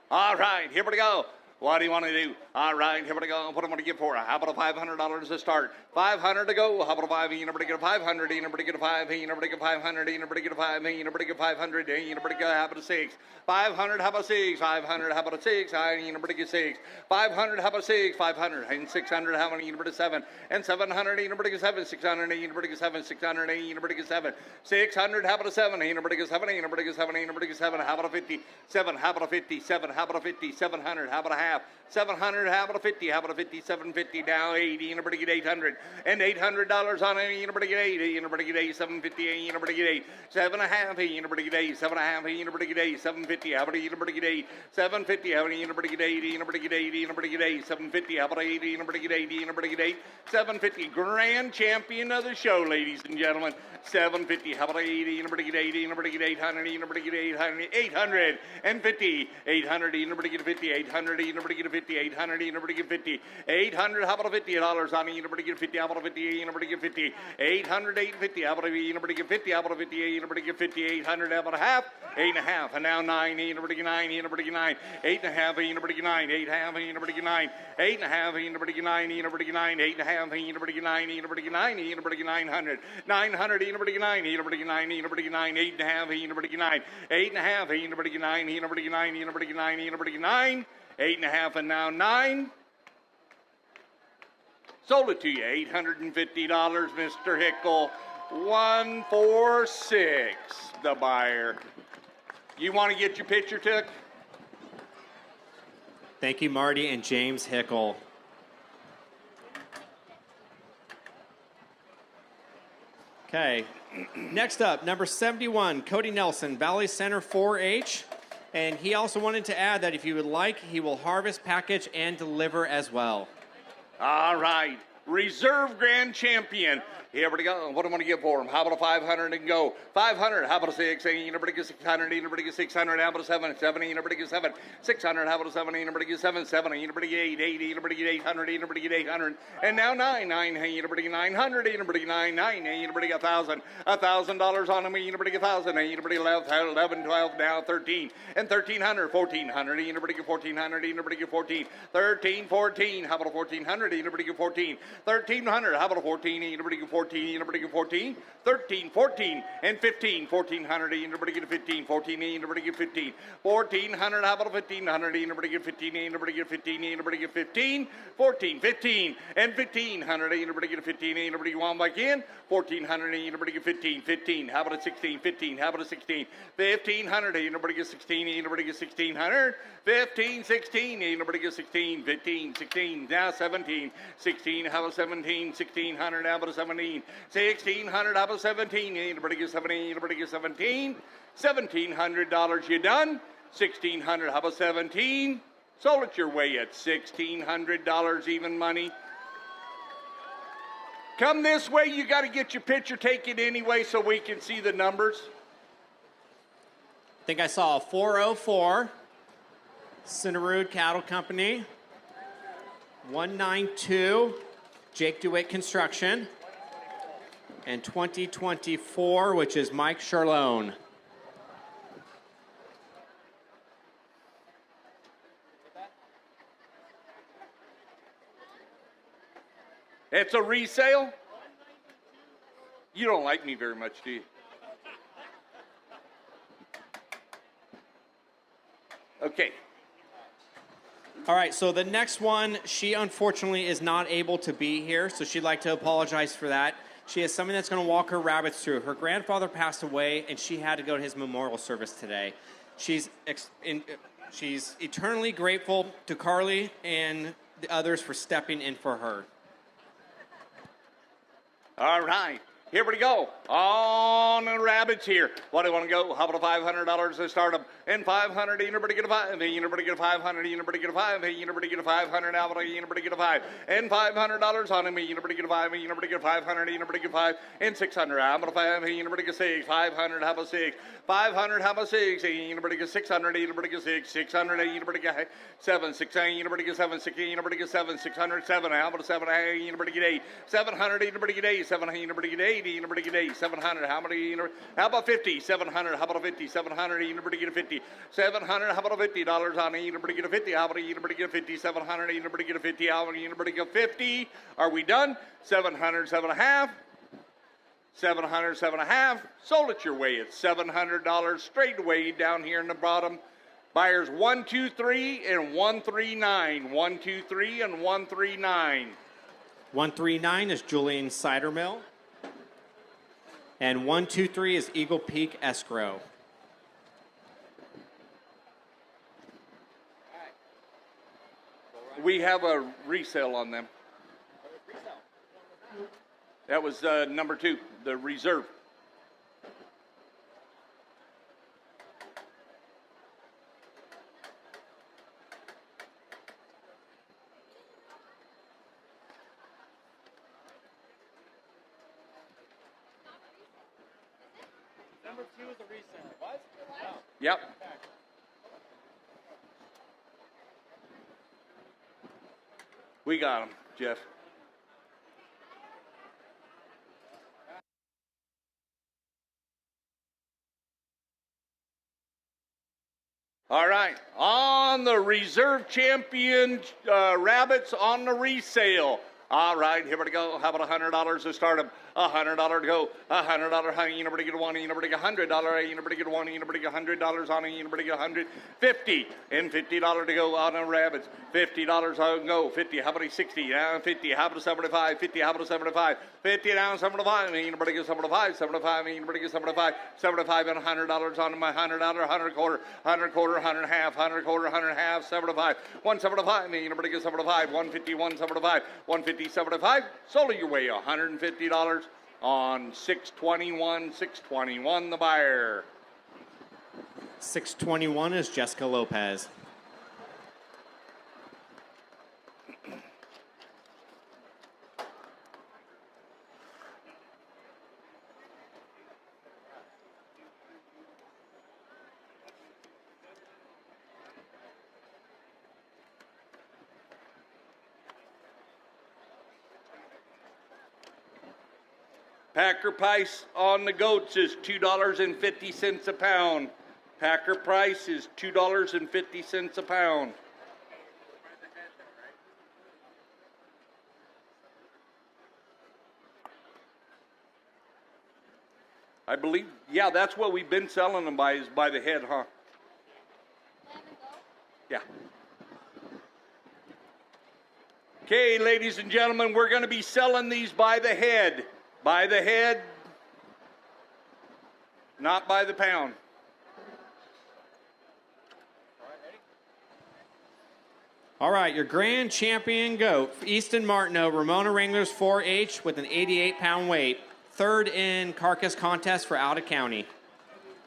All right, here we go. What do you want to do? All right, here we go. What am I going to give for? How about a $500 to start? 500 to go. How about a 5? Nobody get a 500. Nobody get a 5. Nobody get 500. Nobody get a 5. Nobody get 500. Nobody get how about a 6? 500. How about 6? 500. How about a 6? Nobody get 6. 500. How about 6? 500 and 600. How many? Nobody 7 and 700. Nobody get 7. 600. Nobody get 7. 600. Nobody get 7. 600. How about a 7? Nobody get 7. Nobody get 7. Nobody get 7. How about a 50? 7. How about a 50? 7. How about a 50? 700. How about a half? 700. How about a 50? How about a 50? 750. Now 80. Nobody get 800 and $800 on it. Nobody get 8. Nobody get 8. 750. Nobody get 8. 7 and a half. Nobody get 8. 7 and a half. Nobody get 8. 750. How about nobody get 8? 750. How about nobody get 80? Nobody get 80. Nobody get 8. 750. How about 80? Nobody get 80. Nobody get 8. 750. Grand champion of the show, ladies and gentlemen. 750. How about 80? Nobody get 80. Nobody get 800. Nobody get 800. 850. 800. Nobody get 50. 800. Nobody get 50. 800. Nobody get 50. 800. How about $50 on it? Nobody get 50. How about 50? Nobody get 50. 800. 850. How about nobody get 50? How about 50? Nobody get 50. 800. How about a half? 8 and a half. And now 9. Nobody get 9. Nobody get 9. 8 and a half. Nobody get 9. 8 and a half. Nobody get 9. 8 and a half. Nobody get 9. Nobody get 9. 8 and a half. Nobody get 9. Nobody get 9. Nobody get 900. 900. Nobody get 9. Nobody get 9. Nobody get 9. 8 and a half. Nobody get 9. 8 and a half. Nobody get 9. Nobody get 9. Nobody get 9. Nobody get 9. 8 and a half. And now 9. Sold it to you, $850, Mr. Hickle. 146, the buyer. You want to get your picture took? Thank you, Marty and James Hickle. Okay, next up, number 71, Cody Nelson, Valley Center 4-H. And he also wanted to add that if you would like, he will harvest, package, and deliver as well. All right. Reserve Grand Champion. Here we go. What am I going to give for him? How about a 500 and go? 500. How about a 6? Nobody get 600. Nobody get 600. How about a 7? 7. Nobody get 7. 600. How about a 7? Nobody get 7. 7. Nobody get 8. 8. Nobody get 800. Nobody get 800. And now 9. 9. Nobody get 900. Nobody get 9. 9. Nobody get 1,000. $1,000 on him. Nobody get 1,000. Nobody 11. 12. Now 13. And 1,300. 1,400. Nobody get 1,400. Nobody get 14. 13. 14. How about a 1,400? Nobody get 14. 1,300. How about a 14? Nobody get 14. Nobody get 14. 13, 14, and 15. 1,400. Nobody get 15. 14. Nobody get 15. 1,400. How about a 1,500? Nobody get 15. Nobody get 15. Nobody get 15. 14, 15, and 1,500. Nobody get 15. Nobody want back in. 1,400. Nobody get 15. 15. How about a 16? 15. How about a 16? 1,500. Nobody get 16. Nobody get 1,600. 15, 16. Nobody get 16. 15, 16. Now 17. 16. How about 17? 1,600. How about a 17? 1,600. How about 17? Anybody get 17? Anybody get 17? $1,700. You done? 1,600. How about 17? Sold it your way at $1,600 even money. Come this way. You got to get your picture taken anyway so we can see the numbers. I think I saw a 404, Cinnarude Cattle Company, 192, Jake DeWitt Construction, and 2024, which is Mike Charlone. It's a resale? You don't like me very much, do you? Okay. All right, so the next one, she unfortunately is not able to be here, so she'd like to apologize for that. She has something that's going to walk her rabbits through. Her grandfather passed away, and she had to go to his memorial service today. She's eternally grateful to Carly and the others for stepping in for her. All right. Here we go. On the rabbits here. What do I want to go? How about $500 to start them? And 500, anybody get a 5? Anybody get a 500? Anybody get a 5? Anybody get a 500? How about anybody get a 5? And $500 on him. Anybody get a 5? Anybody get 500? Anybody get 5? And 600. How about a 5? Anybody get 6? 500. How about 6? 500. How about 6? Anybody get 600? Anybody get 6? 600. Anybody get 7? 6. Anybody get 7? 6. Anybody get 7? 600. 7. How about a 7? Anybody get 8? 700. Anybody get 8? 7. Anybody get 8? 8, you number to get 8, 700, how many, you know, how about 50, 700, how about a 50, 700, you number to get a 50, 700, how about a $50 on it, you number to get a 50, how about you number to get a 50, 700, you number to get a 50, how many, you number to get 50, are we done? 700, 7.5, 700, 7.5, sold it your way, it's $700 straight away down here in the bottom. Buyers 1, 2, 3, and 139, 1, 2, 3, and 139. 139 is Julian Cider Mill. And 123 is Eagle Peak Escrow. We have a resale on them. That was number 2, the reserve. Number 2 is a resale. What? Yep. We got them, Jeff. All right, on the reserve champion rabbits on the resale. All right, here we go. How about $100 to start them? $100 to go. $100, honey, you know, to get one, you know, to get $100, you know, to get one, you know, to get $100 on it, you know, to get $150 and $50 to go on the rabbits. $50 to go. 50. How about a 60? 50. How about a 75? 50. How about a 75? 50 down, 75. You know, to get 75. 75. You know, to get 75. 75 and $100 on my $100, 100 quarter, 100 quarter, 100 half, 100 quarter, 100 half, 75. 175. You know, to get 75. 150, 175. 150. 75, sold it your way, $150 on 621, 621 the buyer. 621 is Jessica Lopez. Packer price on the goats is $2.50 a pound. Packer price is $2.50 a pound. I believe, yeah, that's what we've been selling them by, is by the head, huh? Yeah. Okay, ladies and gentlemen, we're going to be selling these by the head. By the head, not by the pound. All right, your grand champion goat, Easton Martineau, Ramona Wranglers 4H with an 88-pound weight. Third in carcass contest for Alta County.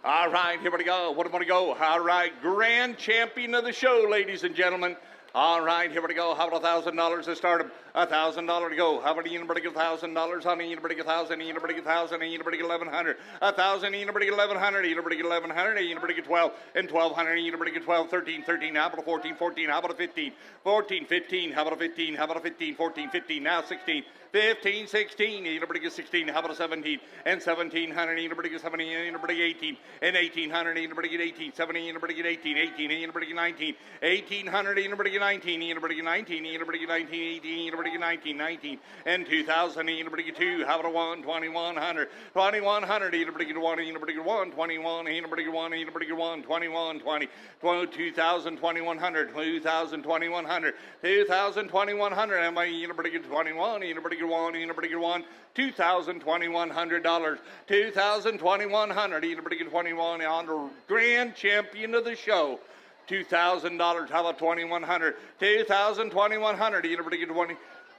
All right, here we go. What do we want to go? All right, grand champion of the show, ladies and gentlemen. All right, here we go. How about $1,000 to start them? $1,000 to go. How about you number to get $1,000 on it? You number to get 1,000. You number to get 1,000. You number to get 1,100. 1,000. You number to get 1,100. You number to get 1,100. You number to get 12 and 1,200. You number to get 12, 13, 13. How about a 14, 14? How about a 15, 14, 15? How about a 15? How about a 15, 14, 15? Now 16. 15, 16, you number to get 16, how about a 17, and 1,700, you number to get 17, you number to get 18, and 1,800, you number to get 18, 17, you number to get 18, 18, you number to get 19, 1,800, you number to get 19, you number to get 19, you number to get 19, 18, you number to get 19, 19, and 2,000, you number to get 2, how about a 1, 2,100, 2,100, you number to get 1, you number to get 1, 21, you number to get 1, you number to get 1, 21, 20, 2,000, 2,100, 2,000, 2,100, 2,000, 2,100, and my, you number to get 21, you number to get 1, you number to get 1, $2,000, $2,100, $2,000, $2,100, you number to get 21 on the grand champion of the show. $2,000, how about 2,100, 2,000, 2,100, you number to get 20,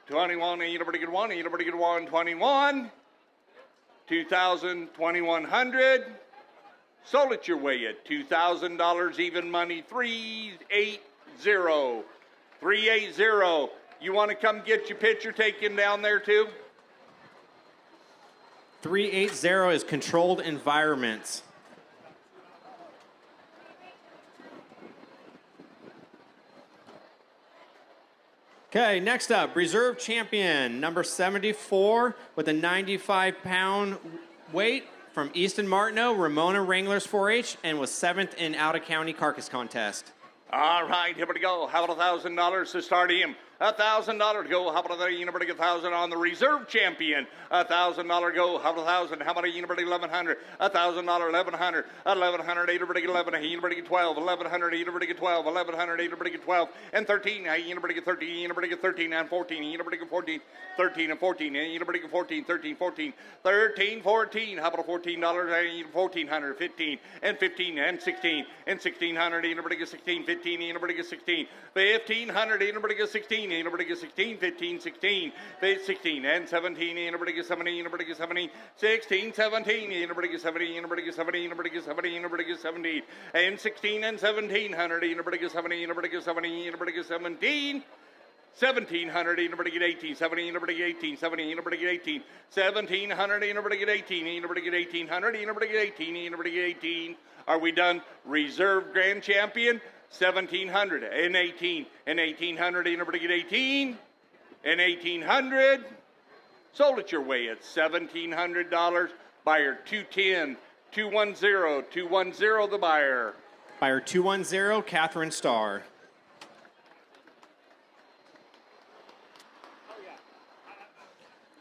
21, you number to get 1, you number to get 1, 21, 2,000, 2,100, sold it your way at $2,000 even money, 380, 380. You want to come get your picture taken down there too? 380 is Controlled Environments. Okay, next up, reserve champion, number 74 with a 95-pound weight from Easton Martineau, Ramona Wranglers 4-H, and was 7th in out-of-county carcass contest. All right, here we go. How about $1,000 to start him? $1,000 to go. How about the Unibody 1,000 on the reserve champion? $1,000 go. How about 1,000? How about a Unibody 1,100? $1,000, 1,100. 1,100, Unibody 11, Unibody 12, 1,100, Unibody 12, 1,100, Unibody 12, and 13. Unibody 13, Unibody 13, and 14. Unibody 14, 13 and 14. Unibody 14, 13, 14, 13, 14. How about $14? 1,400, 15, and 15, and 16, and 1,600. Unibody 16, 15. Unibody 16, 1,500. Unibody 16. Unibody 16, 15, 16, 16, and 17. Unibody 17, Unibody 17, 16, 17. Unibody 17, Unibody 17, Unibody 17, Unibody 17, and 16, and 1,700. Unibody 17, Unibody 17, Unibody 17. 1,700, Unibody 18, 17, Unibody 18, 17, Unibody 18, 1,700, Unibody 18, Unibody 1800, Unibody 18, Unibody 18. Are we done? Reserve grand champion, 1,700 and 18 and 1,800. Unibody 18 and 1,800. Sold it your way at $1,700. Buyer 210, 210, 210. The buyer. Buyer 210, Catherine Starr.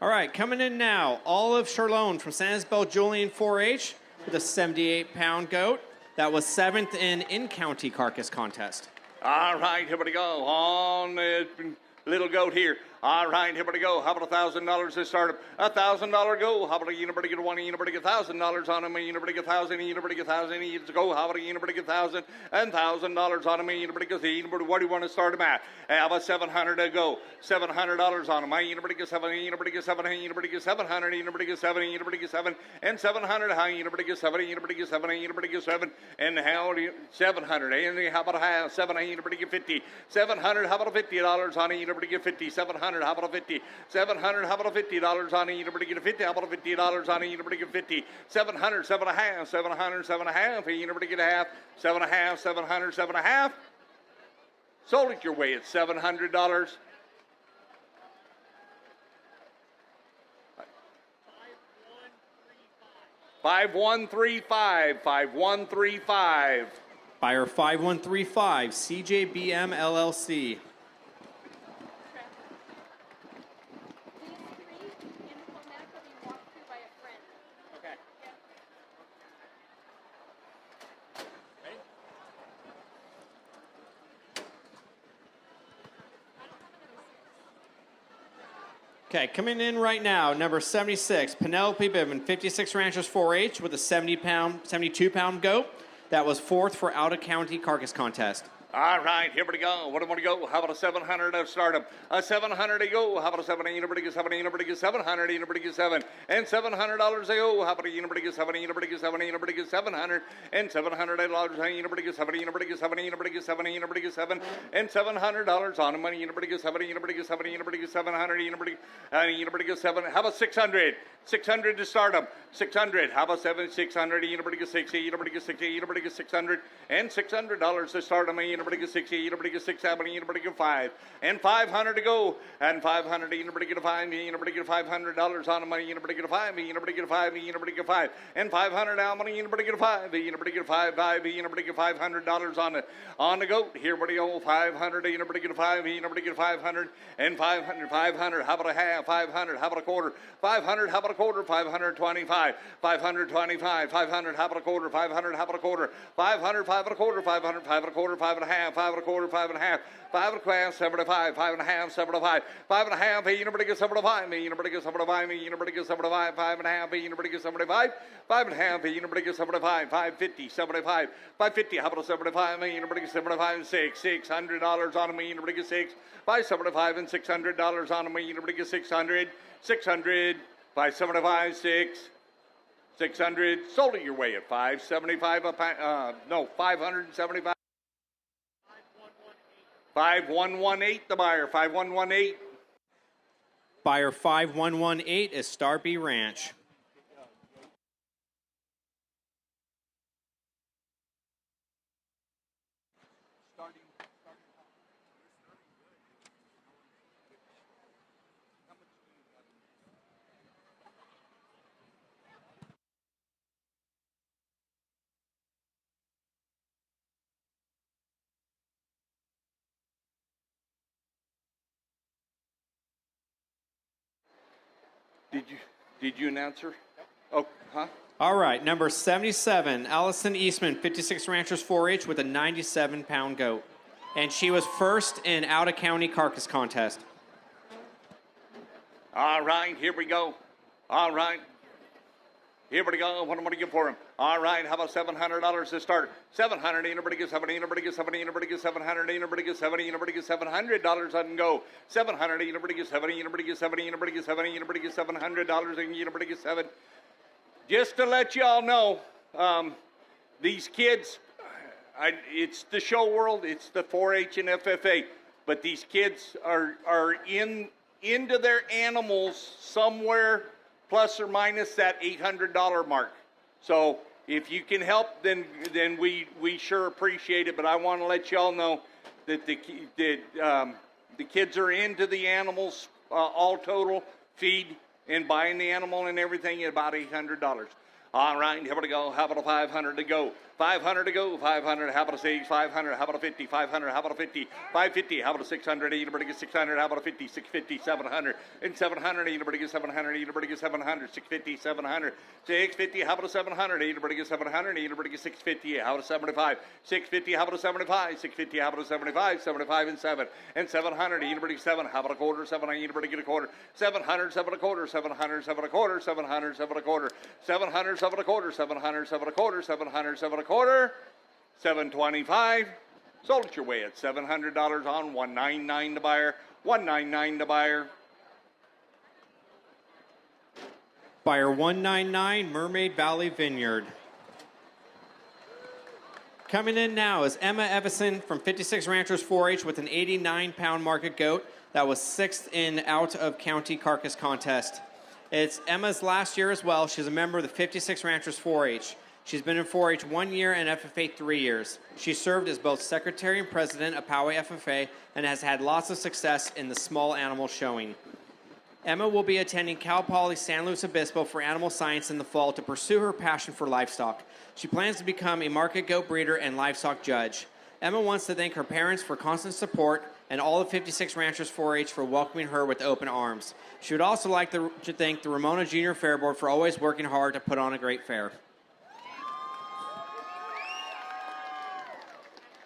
All right, coming in now, Olive Charlone from San Isabel Julian 4-H with a 78-pound goat. That was 7th in in-county carcass contest. All right, here we go. On the little goat here. All right, here we go. How about $1,000 to start him? $1,000 go. How about a Unibody get one? Unibody get $1,000 on him. Unibody get 1,000. Unibody get 1,000. Needs go. How about a Unibody get 1,000 and $1,000 on him? Unibody get Unibody. What do you want to start him at? How about $700 to go? $700 on him. Unibody get 7. Unibody get 7. Unibody get 700. Unibody get 7. Unibody get 7 and 700. How Unibody get 7. Unibody get 7. Unibody get 7 and how do you 700? And how about a half? 7. Unibody get 50. 700. How about $50 on a Unibody get 50? 700. How about a 50? 700. How about a $50 on a Unibody get a 50? How about a $50 on a Unibody get 50? 700. 7 and a half. 700. 7 and a half. A Unibody get a half. 7 and a half. 700. 7 and a half. Sold it your way at $700. $5,135. $5,135. Buyer 5135, CJBM LLC. Okay, coming in right now, number 76, Penelope Bibbin, 56 Ranchers 4-H with a 72-pound goat. That was 4th for out-of-county carcass contest. All right, here we go. What do we want to go? How about a 700 to start him? A 700 to go. How about a 7? Unibody get 7. Unibody get 700. Unibody get 7 and $700 to go. How about a Unibody get 7? Unibody get 7. Unibody get 700 and $700. Unibody get 7. Unibody get 7. Unibody get 7. Unibody get 7 and $700 on him. Unibody get 7. Unibody get 7. Unibody get 700. Unibody get 7. How about 600? 600 to start him. 600. How about 600? Unibody get 60. Unibody get 60. Unibody get 600 and $600 to start him. Unibody get 60. Unibody get 6. Unibody get 5 and $500 to go. And 500. Unibody get a 5. Unibody get $500 on him. Unibody get a 5. Unibody get a 5. Unibody get 5 and $500 how many? Unibody get a 5. Unibody get a 5. Unibody get $500 on the goat. Here we go. 500. Unibody get a 5. Unibody get 500 and 500. 500. How about a half? 500. How about a quarter? 500. How about a quarter? 525. 525. 500. How about a quarter? 500. How about a quarter? 500. 5 and a quarter. 500. 5 and a quarter. 5 and a half. 5 and a quarter. 5 and a half. 5 and a half. 75. 5 and a half. 75. 5 and a half. Unibody get 75. Unibody get 75. Unibody get 75. 5 and a half. Unibody get 75. 5 and a half. Unibody get 75. 550. 75. 550. How about a 75? Unibody get 75. $600 on me. Unibody get 6. 575 and $600 on me. Unibody get 600. 600. 575. 6. 600. Sold it your way at 575 a pound. No, 575. 5118 the buyer. 5118. Buyer 5118 is Starby Ranch. Did you announce her? Oh, huh? All right, number 77, Allison Eastman, 56 Ranchers 4-H with a 97-pound goat. And she was first in out-of-county carcass contest. All right, here we go. All right. Here we go. What am I going to give for him? All right, how about $700 to start? 700. Anybody get 70? Anybody get 70? Anybody get 700? Anybody get 70? Anybody get $700 on go? 700. Anybody get 70? Anybody get 70? Anybody get 70? Anybody get $700? And anybody get 7? Just to let y'all know, these kids, it's the show world, it's the 4-H and FFA, but these kids are into their animals somewhere plus or minus that $800 mark. So if you can help, then we sure appreciate it. But I want to let y'all know that the kids are into the animals, all total feed and buying the animal and everything at about $800. All right, here we go. How about a 500 to go? 500 to go. 500. How about a 6? 500. How about a 50? 500. How about a 50? 550. How about a 600? Anybody get 600? How about a 50? 650. 700. And 700. Anybody get 700? Anybody get 700? 650. 700. 650. How about a 700? Anybody get 700? Anybody get 650? How about a 75? 650. How about a 75? 650. How about a 75? 75 and 7. And 700. Anybody get 7? How about a quarter? 700. Anybody get a quarter? 700. 7 a quarter. 700. 7 a quarter. 700. 7 a quarter. 700. 7 a quarter. 700. 7 a quarter. 700. 7 a quarter. 725. Sold it your way at $700 on 199 to buyer. 199 to buyer. Buyer 199, Mermaid Valley Vineyard. Coming in now is Emma Evison from 56 Ranchers 4-H with an 89-pound market goat that was 6th in out-of-county carcass contest. It's Emma's last year as well. She's a member of the 56 Ranchers 4-H. She's been in 4-H 1 year and FFA 3 years. She served as both secretary and president of Poway FFA and has had lots of success in the small animal showing. Emma will be attending Cal Poly San Luis Obispo for animal science in the fall to pursue her passion for livestock. She plans to become a market goat breeder and livestock judge. Emma wants to thank her parents for constant support and all of 56 Ranchers 4-H for welcoming her with open arms. She would also like to thank the Ramona Junior Fair Board for always working hard to put on a great fair.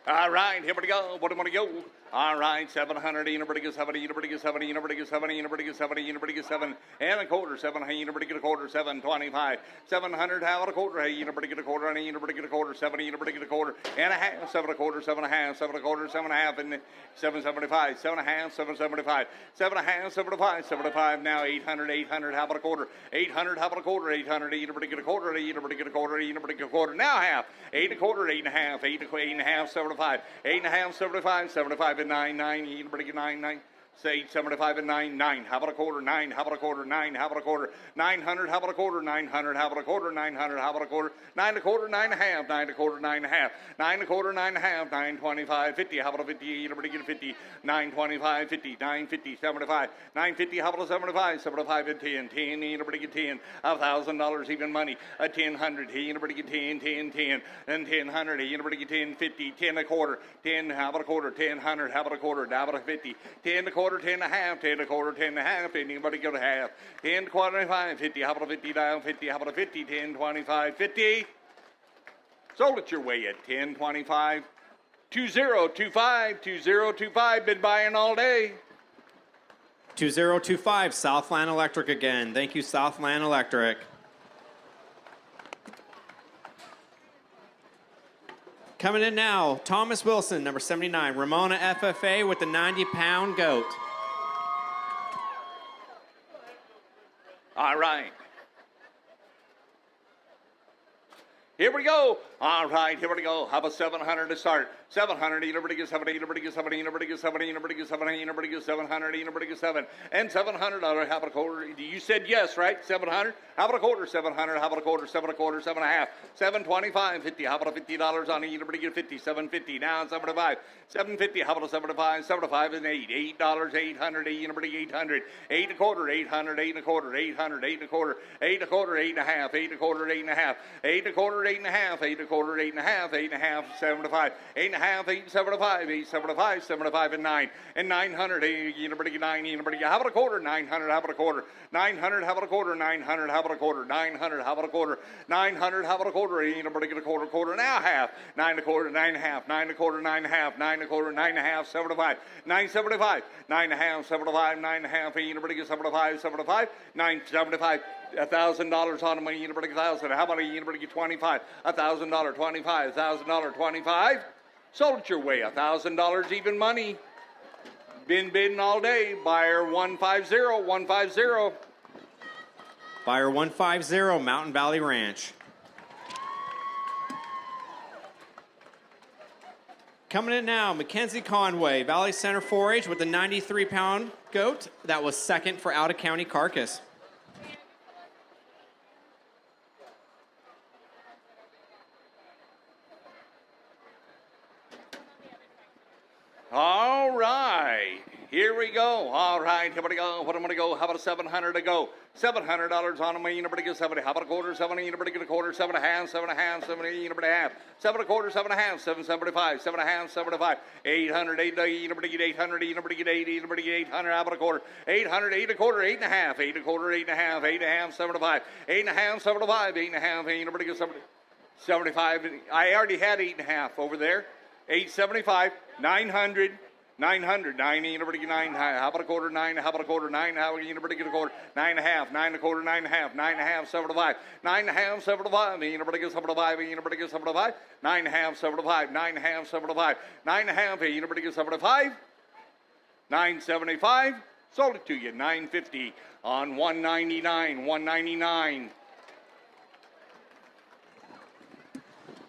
All right, here we go. What do we go? All right, 700. Anybody get 70? Anybody get 70? Anybody get 70? Anybody get 70? Anybody get 7 and a quarter? 7. Hey, anybody get a quarter? 725. 700. How about a quarter? Hey, anybody get a quarter? Hey, anybody get a quarter? 70. Anybody get a quarter and a half? 7 a quarter. 7 and a half. 7 a quarter. 7 and a half. And 775. 7 and a half. 775. 7 and a half. 75. 75. Now 800. 800. How about a quarter? 800. How about a quarter? 800. Anybody get a quarter? Hey, anybody get a quarter? Hey, anybody get a quarter? Now half. 8 a quarter. 8 and a half. 8 and a half. 75. 8 and a half. 75. 75 and 9. 9. Anybody get 9? 9. Say 75 and 9. 9. How about a quarter? 9. How about a quarter? 9. How about a quarter? 900. How about a quarter? 900. How about a quarter? 900. How about a quarter? 9 a quarter. 9 and a half. 9 a quarter. 9 and a half. 9 a quarter. 9 and a half. 925. 50. How about a 50? Anybody get a 50? 925. 50. 950. 75. 950. How about a 75? 75 and 10. 10. Anybody get 10? $1,000 even money. A 1000. Hey, anybody get 10? 10. 10. And 1000. Hey, anybody get 10? 50. 10 a quarter. 10. How about a quarter? 1000. How about a quarter? How about a 50? 10 a quarter. 10 and a half, 10 a quarter, 10 and a half, anybody go to half, 10, 25, 50, how about a 50 down, 50, how about a 50, 10, 25, 50, sold it your way at 10, 25, 2025, 2025, been buying all day. 2025, Southland Electric again. Thank you, Southland Electric. Coming in now, Thomas Wilson, number 79, Ramona FFA with the 90-pound goat. All right. Here we go. All right, here we go. How about 700 to start? 700. Anybody get 70? Anybody get 70? Anybody get 70? Anybody get 70? Anybody get 700? Anybody get 7 and $700. How about a quarter? You said yes, right? 700. How about a quarter? 700. How about a quarter? 7 a quarter. 7 and a half. 725. 50. How about a $50 on it? Anybody get 50? 750. Now 75. 750. How about a 75? 75 and 8. $8. 800. Anybody 800. 8 a quarter. 800. 8 and a quarter. 800. 8 and a quarter. 8 a quarter. 8 and a half. 8 a quarter. 8 and a half. 8 a quarter. 8 8 and a half, 8 and a quarter, 8 and a half, 8 and a half, 75, 8 and a half, 875, 875, 75 and 9, and 900, 8 and a pretty 9, and a pretty, how about a quarter, 900, how about a quarter, 900, how about a quarter, 900, how about a quarter, 900, how about a quarter, 900, how about a quarter, 8 and a pretty quarter, quarter, now half, 9 and a quarter, 9 and a half, 9 and a quarter, 9 and a half, 9 and a quarter, 9 and a half, 75, 975, 9 and a half, 75, 9 and a half, 8 and a pretty 75, 75, 975, $1,000 on a million, a pretty thousand. How about a unit, pretty 25, $1,000, 25, $1,000, 25. Sold it your way, $1,000 even money. Been bidding all day. Buyer 150, 150. Buyer 150, Mountain Valley Ranch. Coming in now, Mackenzie Conway, Valley Center 4-H with the 93-pound goat. That was second for out-of-county carcass. All right, here we go. All right, here we go. What am I going to go? How about a 700 to go? $700 on a million, pretty good 70. How about a quarter? 70, pretty good a quarter. 7 and a half, 7 and a half, 7 and a half. 7 and a quarter, 7 and a half, 775, 7 and a half, 75. 800, 8, pretty good 800, pretty good 80, pretty good 800. How about a quarter? 800, 8 and a quarter, 8 and a half, 8 and a quarter, 8 and a half, 8 and a half, 75. 8 and a half, 75, 8 and a half, 8 and pretty good 70. 75. I already had 8 and a half over there. 875, 900, 900, 9 and a pretty 9. How about a quarter? 9. How about a quarter? 9. How about a pretty good quarter? 9 and a half, 9 and a quarter, 9 and a half, 9 and a half, 75, 9 and a half, 75. And a pretty good 75, and a pretty good 75, 9 and a half, 75, 9 and a half, 75, 9 and a half, and a pretty good 75, 975. Sold it to you, 950 on 199, 199.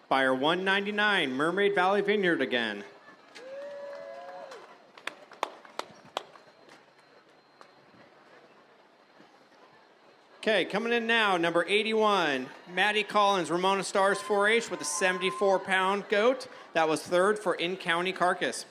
Buyer 199, Mermaid Valley Vineyard again. Okay, coming in now, number 81, Maddie Collins, Ramona Stars 4-H with a 74-pound goat. That was third for in-county carcass.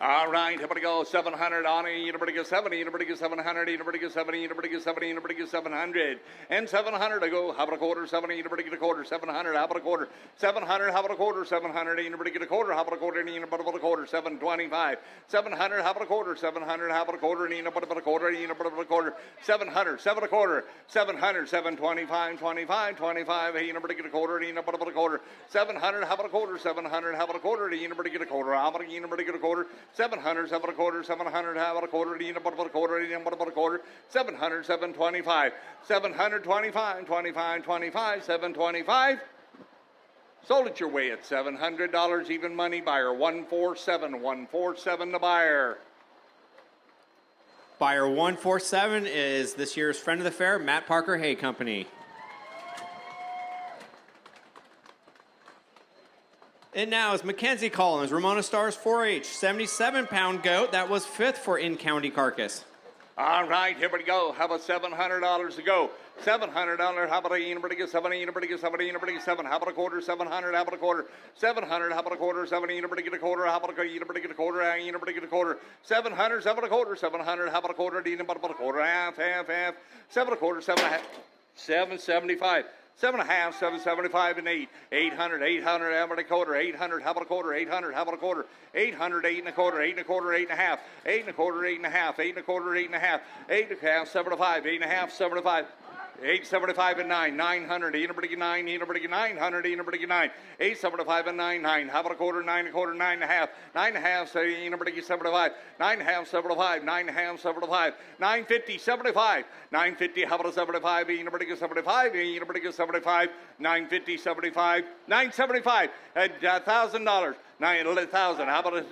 All right, here we go. 700 on it. You pretty good 70. You pretty good 700. You pretty good 70. You pretty good 70. You pretty good 700. And 700 to go. How about a quarter? 70. You pretty good a quarter. 700. How about a quarter? 700. How about a quarter? 700. You pretty good a quarter. How about a quarter? You about a quarter? 725. 700. How about a quarter? 700. How about a quarter? You about a quarter? You about a quarter? 700. 7 a quarter. 700. 725. 25. 25. You pretty good a quarter. You about a quarter? 700. How about a quarter? 700. How about a quarter? You pretty good a quarter. How about you pretty good a quarter? 700, 7 a quarter, 700, how about a quarter, about a quarter, about a quarter, 700, 725, 725, 25, 25, 725. Sold it your way at $700 even money. Buyer 147, 147 the buyer. Buyer 147 is this year's friend of the fair, Matt Parker Hay Company. And now is Mackenzie Collins, Ramona Stars 4-H, 77-pound goat. That was fifth for in-county carcass. All right, here we go. How about $700 to go? $700. How about a pretty good 70? Pretty good 70. Pretty good 7. How about a quarter? 700. How about a quarter? 700. How about a quarter? 70. Pretty good a quarter. How about a pretty good a quarter? Pretty good a quarter. 700. 7 a quarter. 700. How about a quarter? About a quarter. Half. 7 a quarter. 7 and a half. 775. 7 and a half, 775 and 8. 800, 800, how about a quarter? 800, how about a quarter? 800, how about a quarter? 800, 8 and a quarter, 8 and a quarter, 8 and a half. 8 and a quarter, 8 and a half. 8 and a quarter, 8 and a half. 8 and a half, 75, 8 and a half, 75. 875 and 9, 900, 8 and a pretty good 9, 8 and a pretty good 900, 8 and a pretty good 9, 875 and 9, 9. How about a quarter? 9 and a quarter, 9 and a half, 9 and a half, 8 and a pretty good 75, 9 and a half, 75, 9 and a half, 75, 950, 75, 950. How about a 75? 8 and a pretty good 75, 8 and a pretty good 75, 950, 75, 975, $1,000, 9,000. How about a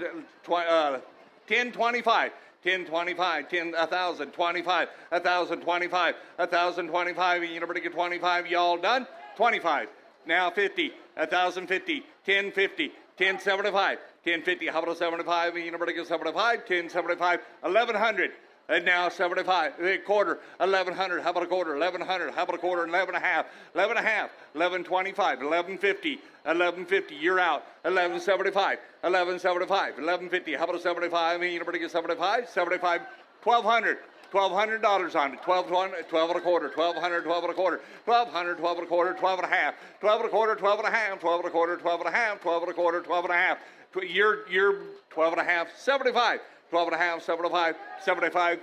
1025? 1025, 1,000, 25, 1,025, 1,025, you know, pretty good 25, y'all done? 25, now 50, 1,050, 1050, 1075, 1050, how about a 75, you know, pretty good 75, 1075, 1,100, and now 75, a quarter, 1,100, how about a quarter, 1,100, how about a quarter, 11 and a half, 11 and a half, 1125, 1150, 1150, you're out, 1175, 1175, 1150, how about a 75, you know, pretty good 75, 75, 1,200, $1,200 on it. 12 and a quarter, 1,200, 12 and a quarter, 1,200, 12 and a quarter, 12 and a half, 12 and a quarter, 12 and a half, 12 and a quarter, 12 and a half, 12 and a quarter, 12 and a half. You're 12 and a half, 75, 12 and a half, 75, 75,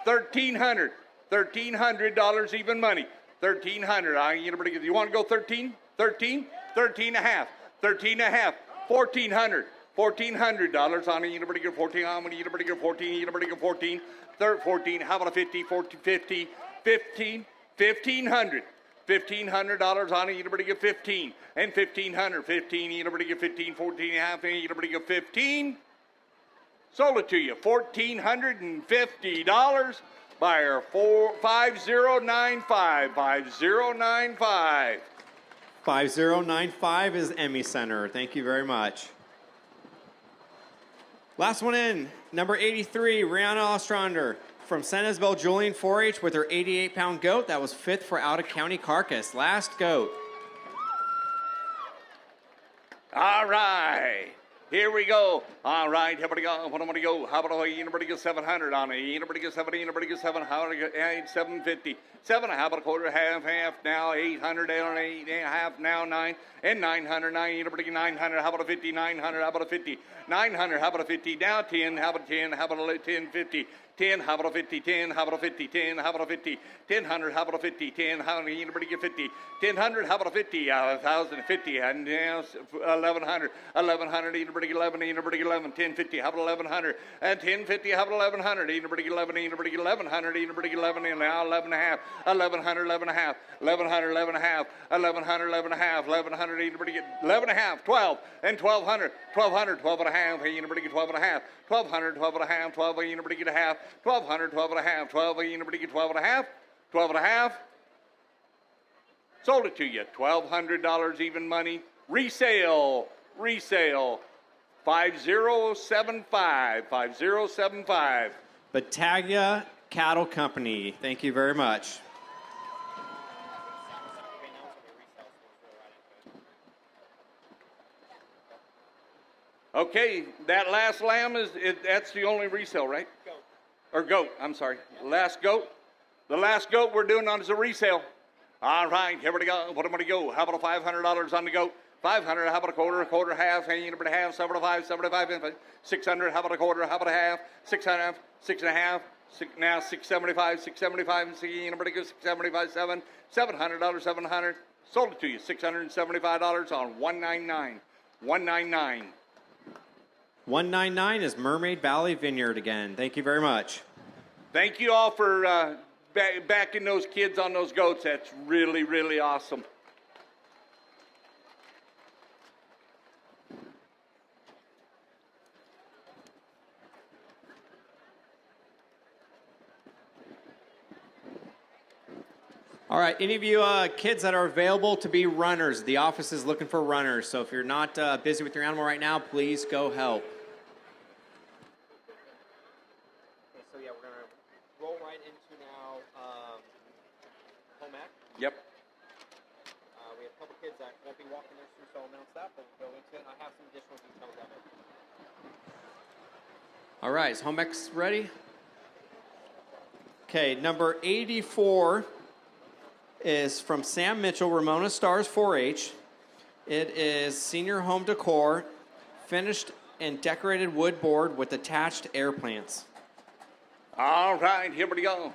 $1,300, $1,300 even money, 1,300. You want to go 13, 13, 13 and a half, 13 and a half, 1,400. $1,400 on it. You know, pretty good. 14. I'm gonna eat a pretty good. 14. You know, pretty good. 14. 14. How about a 50? 40, 50. 15. $1,500. $1,500 on it. You know, pretty good. 15. And 1,500. 15. You know, pretty good. 15. 14 and a half. You know, pretty good. 15. Sold it to you. $1,450. Buyer 5095. 5095. 5095 is Emmy Center. Thank you very much. Last one in, number 83, Rihanna Ostrander from San Isabel Julian 4-H with her 88-pound goat. That was 5th for out-of-county carcass. Last goat. All right. Here we go. All right. Here we go. What am I going to go? How about a pretty good 700 on it? Pretty good 70, pretty good 7. How about a 750? 7. How about a quarter, half, now 800, 8 and a half, now 9, and 900, 9, pretty good 900. How about a 50? 900. How about a 50? 900. How about a 50? Now 10. How about 10? How about a 10, 50? 10, how about a 50, 10, how about a 50, 10, how about a 50, 1000, how about a 50, 10, how about anybody get 50, 1000, how about a 50, 1050, and now 1100, 1100, anybody get 11, anybody get 11, 1050, how about 1100, and 1050, how about 1100, anybody get 11, anybody get 1100, anybody get 11, and now 11 and a half, 1100, 11 and a half, 1100, 11 and a half, 1100, 11 and a half, 1100, anybody get 11 and a half, 12, and 1200, 1200, 12 and a half, anybody get 12 and a half, 1200, 12 and a half, 12, anybody get a half, 1,200, 12 and a half, 12, anybody get 12 and a half, 12 and a half. Sold it to you, $1,200 even money. Resale, 5075, 5075. Battaglia Cattle Company. Thank you very much. Okay, that last lamb that's the only resale, right? Goat, I'm sorry. Last goat. The last goat we're doing on is a resale. All right, here we go. What am I going to go? How about a $500 on the goat? 500, how about a quarter, half, anybody half, 75, 600, how about a quarter, how about a half, 600, 6 and a half, now 675, and see, anybody go 675, $700, 700. Sold it to you, $675 on 199, 199. 199 is Mermaid Valley Vineyard again. Thank you very much. Thank you all for backing those kids on those goats. That's really, really awesome. All right, any of you kids that are available to be runners, the office is looking for runners. So if you're not busy with your animal right now, please go help. So yeah, we're going to roll right into now home ec. Yep. We have a couple kids that won't be walking this through, so I'll announce that, but we'll go into it. I have some additional details of it. All right, is home ec's ready? Okay, number 84 is from Sam Mitchell, Ramona Stars 4-H. It is senior home decor, finished and decorated wood board with attached air plants. All right, here we go.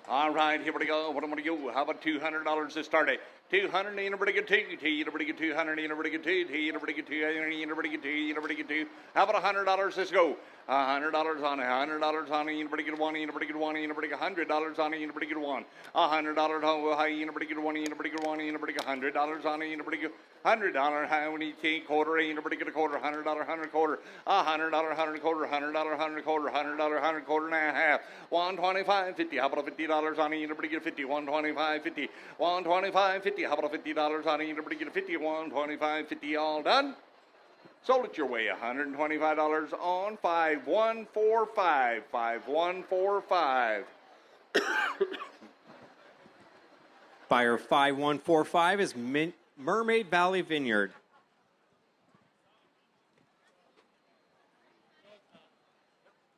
All right, here we go. What am I going to go? How about $200 to start it? 200, anybody get 2, anybody get 200, anybody get 2, anybody get 2, anybody get 2, anybody get 2. How about $100? Let's go. $100 on it, $100 on it, anybody get 1, anybody get 1, anybody get $100 on it, anybody get 1. $100 on it, anybody get 1, anybody get 1, anybody get $100 on it, anybody get $100. How many take quarter, anybody get a quarter, $100, 100 quarter, $100, 100 quarter, $100, 100 quarter, $100, 100 quarter and a half, 125, 50. How about $50 on it, anybody get 50, 125, 50, 125, 50. How about $50 on it, anybody get a 50, 125, 50. All done. Sold it your way, $125 on 5145, 5145. Buyer 5145 is Mermaid Valley Vineyard.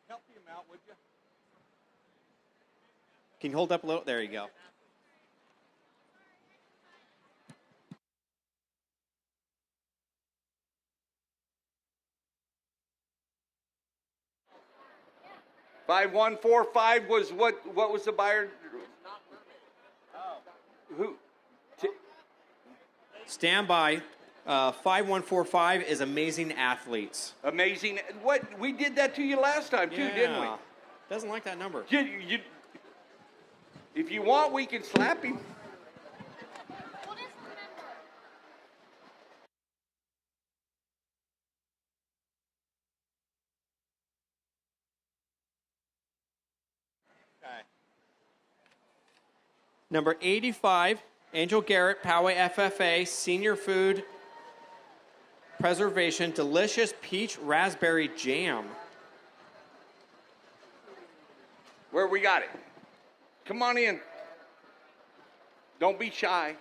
Help him out, would you? Can you hold up a little? There you go. $5,145 was what was the buyer? Who? Stand by. 5145 is Amazing Athletes. Amazing. What? We did that to you last time, too, didn't we? Doesn't like that number. If you want, we can slap him. Okay. Number 85, Angel Garrett, Poway FFA, Senior Food Preservation, Delicious Peach Raspberry Jam. Where we got it? Come on in. Don't be shy.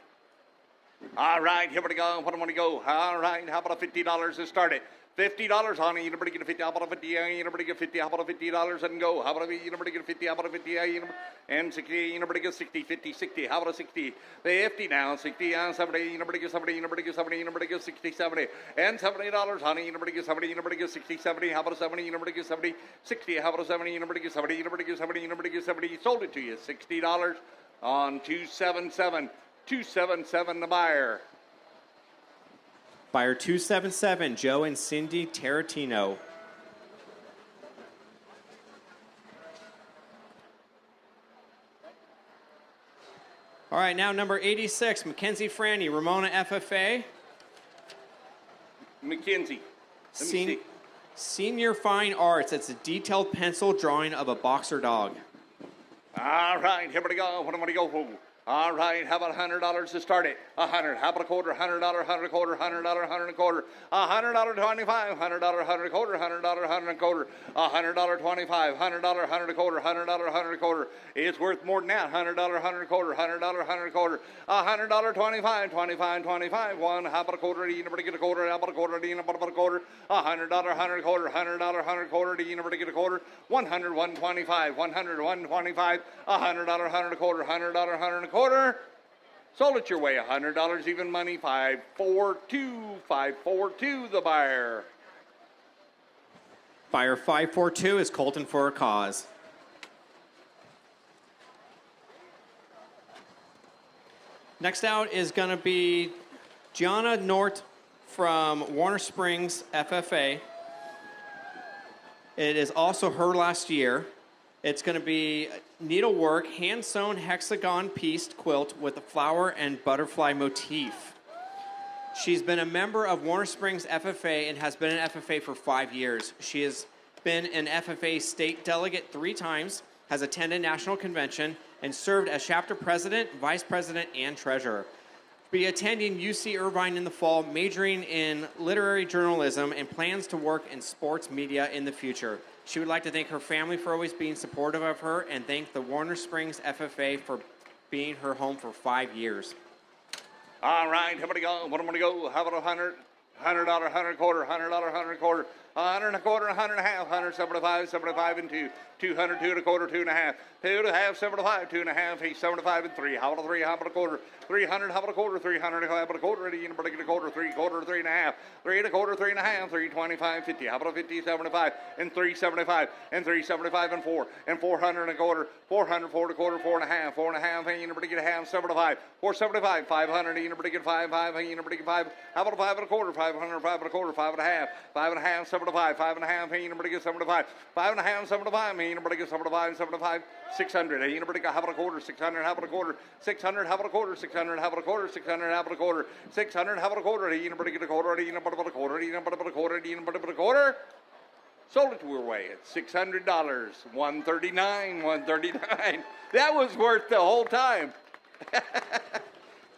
All right, here we go. What do I want to go? All right, how about $50 to start it? $50, honey. You nobody get a 50. How about a 50? You nobody get 50. How about a $50 and go? How about a you nobody get a 50? How about a 50? And 60. You nobody get 60. 50, 60. How about a 60? 50 now. 60 and 70. You nobody get 70. You nobody get 70. You nobody get 60, 70. And $70, honey. You nobody get 70. You nobody get 60, 70. How about a 70? You nobody get 70. 60. How about a 70? You nobody get 70. You nobody get 70. You nobody get 70. You sold it to you. $60 on 277. 277 the buyer. Buyer 277, Joe and Cindy Tarantino. All right, now number 86, Mackenzie Franny, Ramona FFA. Mackenzie. Let me see. Senior Fine Arts. It's a detailed pencil drawing of a boxer dog. All right, here we go. What am I going to go for? All right, how about $100 to start it? 100. How about a quarter? $100, 100 a quarter, $100, 100 a quarter, $100, 25, $100, 100 a quarter, $100, 100 a quarter, $100, 25, $100, 100 a quarter, $100, 100 a quarter. It's worth more than that. $100, 100 a quarter, $100, 100 a quarter, $100, 25, 25, 25. One. How about a quarter? You never get a quarter. How about a quarter? You never get a quarter. $100, 100 a quarter, $100, 100 a quarter. You never get a quarter. 100, 125, 100, 125, $100, 100 a quarter, $100, 100 a quarter. Sold it your way. $100 even money. 542. 542 the buyer. Buyer 542 is Colton for a Cause. Next out is going to be Gianna Nort from Warner Springs FFA. It is also her last year. It's going to be needlework, hand-sewn hexagon pieced quilt with a flower and butterfly motif. She's been a member of Warner Springs FFA and has been an FFA for 5 years. She has been an FFA state delegate 3 times, has attended national convention, and served as chapter president, vice president, and treasurer. Be attending UC Irvine in the fall, majoring in literary journalism, and plans to work in sports media in the future. She would like to thank her family for always being supportive of her and thank the Warner Springs FFA for being her home for 5 years. All right, here we go. What am I going to go? How about $100? $100, 100 a quarter, $100, 100 a quarter, 100 and a quarter, 100 and a half, 175, 75 and 2, 200, 2 and a quarter, 2 and a half, 2 and a half, 75, 2 and a half, 75 and 3. How about a 3? How about a quarter? 300, how about a quarter? 300, how about a quarter? You know, get a quarter, 3 quarter, 3 and a half, 3 and a quarter, 3 and a half, 325, 50. How about a 50, 75 and 375 and 375 and 4 and 400 and a quarter, 400, 4 and a quarter, 4 and a half, 4 and a half. And you know, get a half, 75, 475, 500. You know, get 5, 5. You know, get 5. How about a 5 and a quarter? 500, 5 and a quarter, 5 and a half, 5 and a half, 75, 5 and a half. You know, get 75, 5 and a half, 75. You know, get 75, 75, 600. You know, how about a quarter? 600, how about a quarter? 600, how about a quarter? 600, how about a quarter? 600, how about a quarter? 600, how about a quarter? You know, get a quarter. You know, about a quarter. You know, about a quarter. You know, about a quarter. Sold it to her way at $600. 139, 139. That was worth the whole time.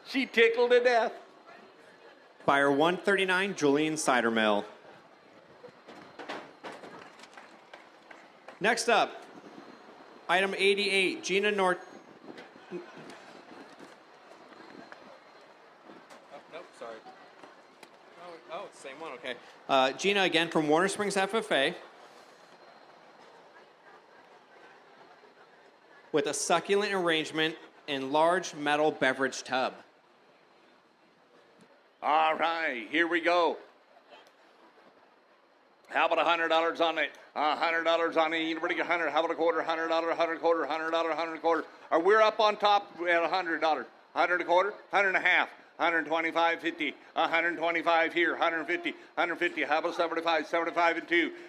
She tickled to death. Buyer 139, Julian Cidermill. Next up, item 88, Gina Nope, sorry. Oh, it's the same one, okay. Gina again from Warner Springs FFA. with a succulent arrangement and large metal beverage tub. All right, here we go. How about $100 on it? $100 on it. Anybody get 100? How about a quarter? $100, 100 quarter, $100, 100 quarter. Or we're up on top at $100. 100 a quarter, 100 and a half. 125, 50, 125 here, 150, 150, how about 75, 75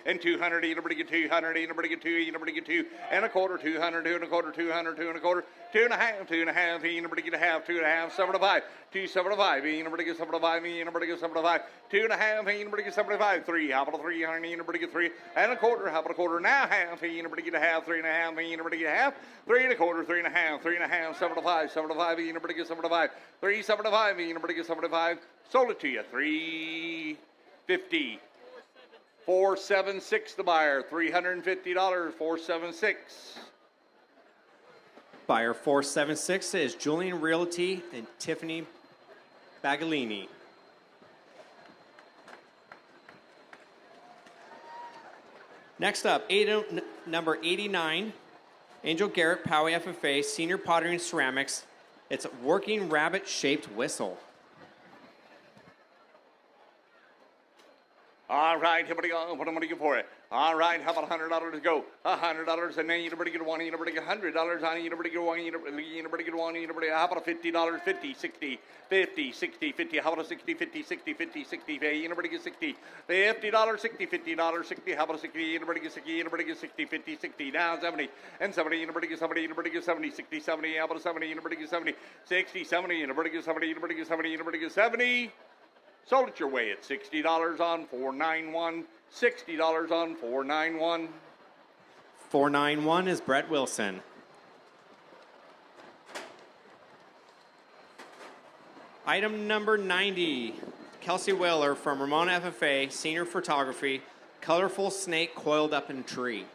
and 200, anybody get 200, anybody get 2, anybody get 2, and a quarter, 200, 2 and a quarter, 200, 2 and a quarter, 2 and a half, anybody get a half, 2 and a half, 75, 275, anybody get 75, anybody get 75, 2 and a half, anybody get 75, 3, how about a 300, anybody get 3, and a quarter, how about a quarter, now half, anybody get a half, 3 and a half, anybody get a half, 3 and a quarter, 3 and a half, 3 and a half, 75, 75, anybody get 75, 375, anybody get 75, sold it to you, 350, 476 the buyer, $350, 476. Buyer 476 is Julian Realty and Tiffany Bagalini. Next up, number 89, Angel Garrett, Poway FFA, Senior Pottery and Ceramics. It's a working rabbit-shaped whistle. All right, everybody go. What am I going to get for it? All right, how about $100 to go? $100, and then anybody get one, anybody get $100 on it, anybody get one, anybody get one, anybody, how about a $50, 50, 60, 50, 60, 50, how about a 60, 50, 60, 50, 60, anybody get 60, $50, 60, $50, 60, how about a 60, anybody get 60, anybody get 60, 50, 60, now 70, and 70, anybody get 70, anybody get 70, 60, 70, how about a 70, anybody get 70, 60, 70, anybody get 70, anybody get 70, anybody get 70. Sold it your way at $60 on 491. $60 on 491. 491 is Brett Wilson. Item number 90, Kelsey Whaler from Ramona FFA, Senior Photography, colorful snake coiled up in a tree.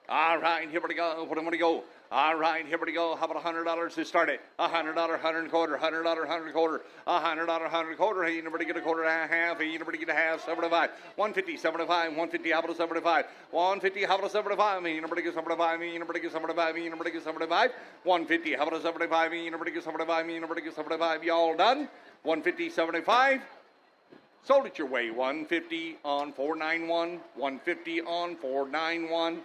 All right, here we go. What am I going to go? All right, here we go. How about $100 to start it? $100, 100 quarter, $100, 100 quarter, $100, 100 quarter. Hey, anybody get a quarter and a half? Hey, anybody get a half? 75, 150, 75, 150. How about a 75? 150. How about a 75? Hey, anybody get 75? Hey, anybody get 75? Hey, anybody get 75? 150. How about a 75? Hey, anybody get 75? Hey, anybody get 75? Y'all done? 150, 75. Sold it your way. 150 on 491. 150 on 491.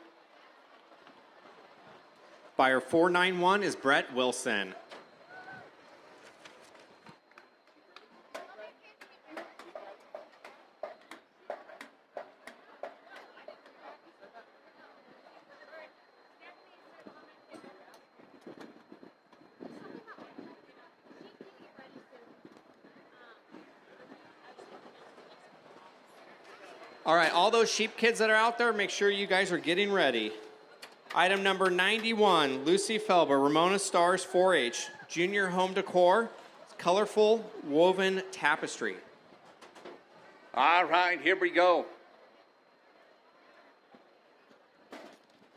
Buyer 491 is Brett Wilson. All right, all those sheep kids that are out there, make sure you guys are getting ready. Item number 91, Lucy Felber, Ramona Stars 4-H, Junior Home Decor, colorful woven tapestry. All right, here we go.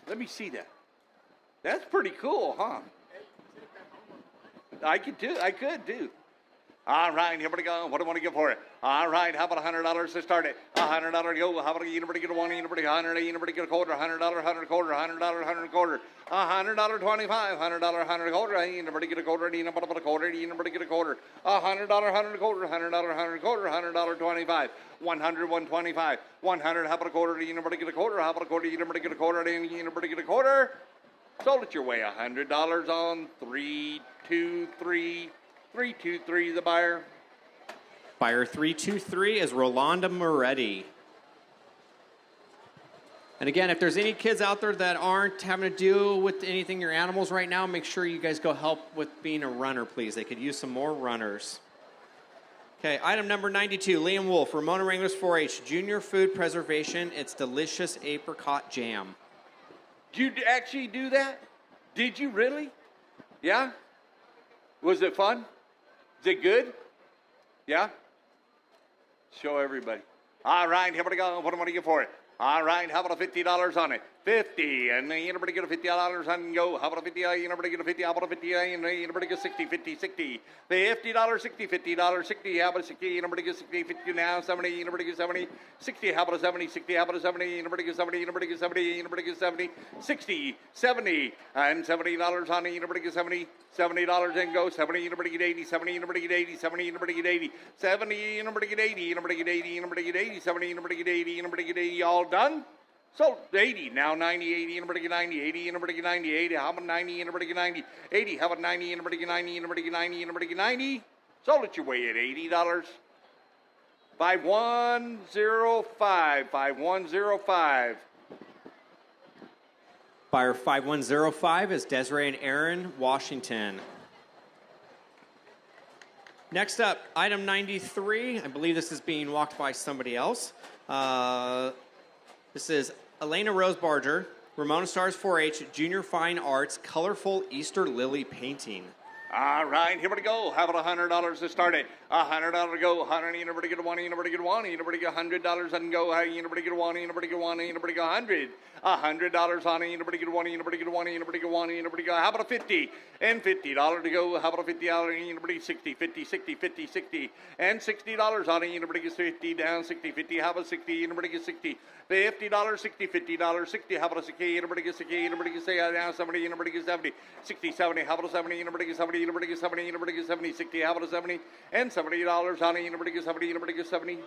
Let me see that. That's pretty cool, huh? I could do. All right, here we go. What do I want to get for it? All right, how about $100 to start it? $100 go. How about anybody get a one? Anybody 100? Anybody get a quarter? $100, 100 quarter, $100, 100 quarter. $100, 25, $100, 100 quarter. Anybody get a quarter? Anybody get a quarter? Anybody get a quarter? $100, 100 quarter, $100, 100 quarter, $100, 25, 100, 125, 100. How about a quarter? Anybody get a quarter? How about a quarter? Anybody get a quarter? Anybody get a quarter? Sold it your way. $100 on 323. 323 the buyer. Buyer 323 is Rolanda Moretti. And again, if there's any kids out there that aren't having to deal with anything your animals right now, make sure you guys go help with being a runner, please. They could use some more runners. Okay, item number 92, Liam Wolf, Ramona Wranglers 4-H, Junior Food Preservation. It's delicious apricot jam. Did you actually do that? Did you really? Yeah? Was it fun? Is it good? Yeah? Show everybody. All right, here we go. What am I going to get for it? All right, how about a $50 on it? 50, and anybody get a $50 on and go. How about a 50? Anybody get a 50? How about a 50? And anybody get 60, 50, 60. $50, 60, $50, 60. How about a 60? Anybody get 60, 50 now, 70. Anybody get 70, 60. How about a 70, 60? How about a 70? Anybody get 70? Anybody get 70? Anybody get 70, 60, 70, and $70 on it. Anybody get 70, $70 and go. 70. Anybody get 80, 70. Anybody get 80, 70. Anybody get 80, 70. Anybody get 80. Anybody get 80. Anybody get 80, 70. Anybody get 80. Anybody get 80. All done. So 80, now 90, 80, anybody get 90, 80, anybody get 90, 80, how about 90, anybody get 90, 80, how about 90, anybody get 90, anybody get 90, anybody get 90, sold at your way at $80. 5105, 5105. Buyer 5105 is Desiree and Aaron, Washington. Next up, item 93. I believe this is being walked by somebody else. This is Elena Rose Barger, Ramona Stars 4-H, Junior Fine Arts, Colorful Easter Lily Painting. All right, here we go. How about $100 to start it? $100 to go. 100. Anybody get a 1? Anybody get a 1? Anybody get $100 and go? Anybody get a 1? Anybody get 1? Anybody get 100? $100 on it. Anybody get a 1? Anybody get a 1? Anybody get 1? Anybody go? How about a 50? And $50 to go. How about a $50? Anybody 60, 50, 60, 50, 60, and $60 on it. Anybody gets 50 down 60, 50. How about 60? Anybody get 60? $50, 60, $50, 60. How about a 60? Anybody get 60? Anybody get down 70? Anybody get 70? 60, 70. How about a 70? Anybody get 70? Anybody get 70? Anybody get 70? 60. How about a 70? And $70 on it. Anybody get 70? Anybody get 70?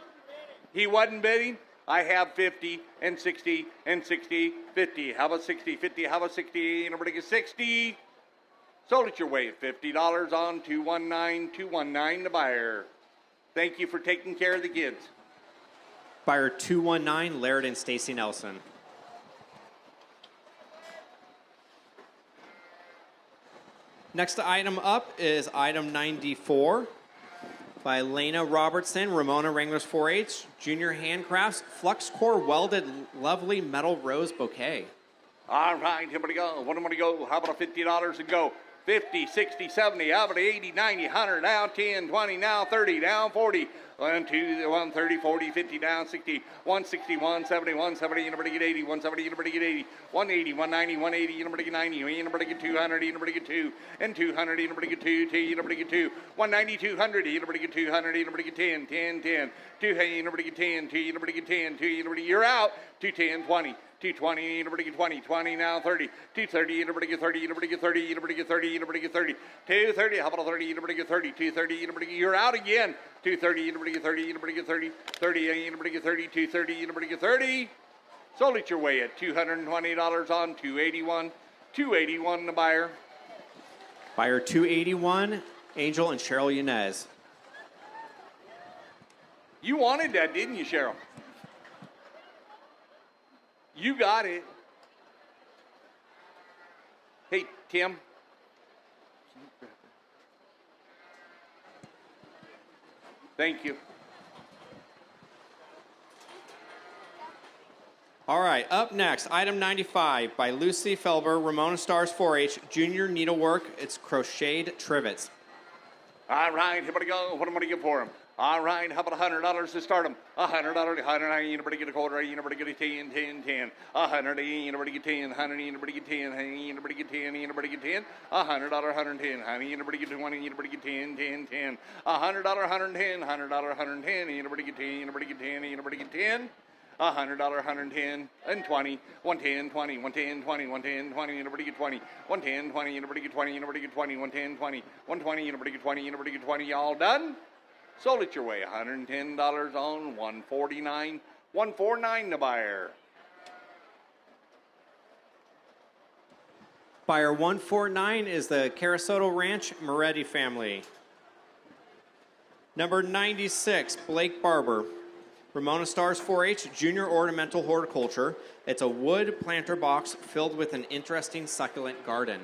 He wasn't bidding. I have 50 and 60 and 60, 50. How about 60, 50? How about 60? Anybody get 60? Sold it your way at $50 on 219, 219 the buyer. Thank you for taking care of the kids. Buyer 219, Laird and Stacy Nelson. Next item up is item 94 by Lena Robertson, Ramona Wranglers 4-H, Junior Handcrafts, Flux Core Welded Lovely Metal Rose Bouquet. All right, here we go. What am I going to go? How about a $50 and go? 50, 60, 70, how about 80, 90, 100, now 10, 20, now 30, down 40, 1, 2, 1, 30, 40, 50, down 60, 160, 170, 170, anybody get 80, 170, anybody get 80, 180, 190, 180, anybody get 90, anybody get 200, anybody get 2, and 200, anybody get 2, 2, anybody get 2, 190, 200, anybody get 200, anybody get 10, 10, 10, 2, hey, anybody get 10, 2, anybody get 10, 2, anybody, you're out, 210, 20. 220, anybody get 20, 20 now 30, 230, anybody get 30, anybody get 30, anybody get 30, anybody get 30, 230, how about a 30, anybody get 30, 230, anybody get, you're out again, 230, anybody get 30, anybody get 30, 30, anybody get 30, 230, anybody get 30, sold it your way at $220 on 281, 281 the buyer. Buyer 281, Angel and Cheryl Yanez. You wanted that, didn't you, Cheryl? You got it. Hey, Tim. Thank you. All right, up next, item 95 by Lucy Felber, Ramona Stars 4-H, Junior Needlework. It's crocheted trivets. All right, here we go. What am I going to give for him? All right, how about $100 to start them? $100, 100, anybody get a quarter, anybody get a 10, 10, 10. 100, anybody get 10, 100, anybody get 10, anybody get 10, anybody get 10. $100, 110, honey, anybody get 20, anybody get 10, 10, 10. $100, 110, $100, 110, anybody get 10, anybody get 10, anybody get 10. $100, 110, and 20, 110, 20, 110, 20, 110, 20, anybody get 20, 110, 20, anybody get 20, anybody get 20, 110, 20, 120, anybody get 20, anybody get 20, all done? Sold it your way, $110 on 149, 149 the buyer. Buyer 149 is the Carasoto Ranch Moretti family. Number 96, Blake Barber, Ramona Stars 4-H, Junior Ornamental Horticulture. It's a wood planter box filled with an interesting succulent garden.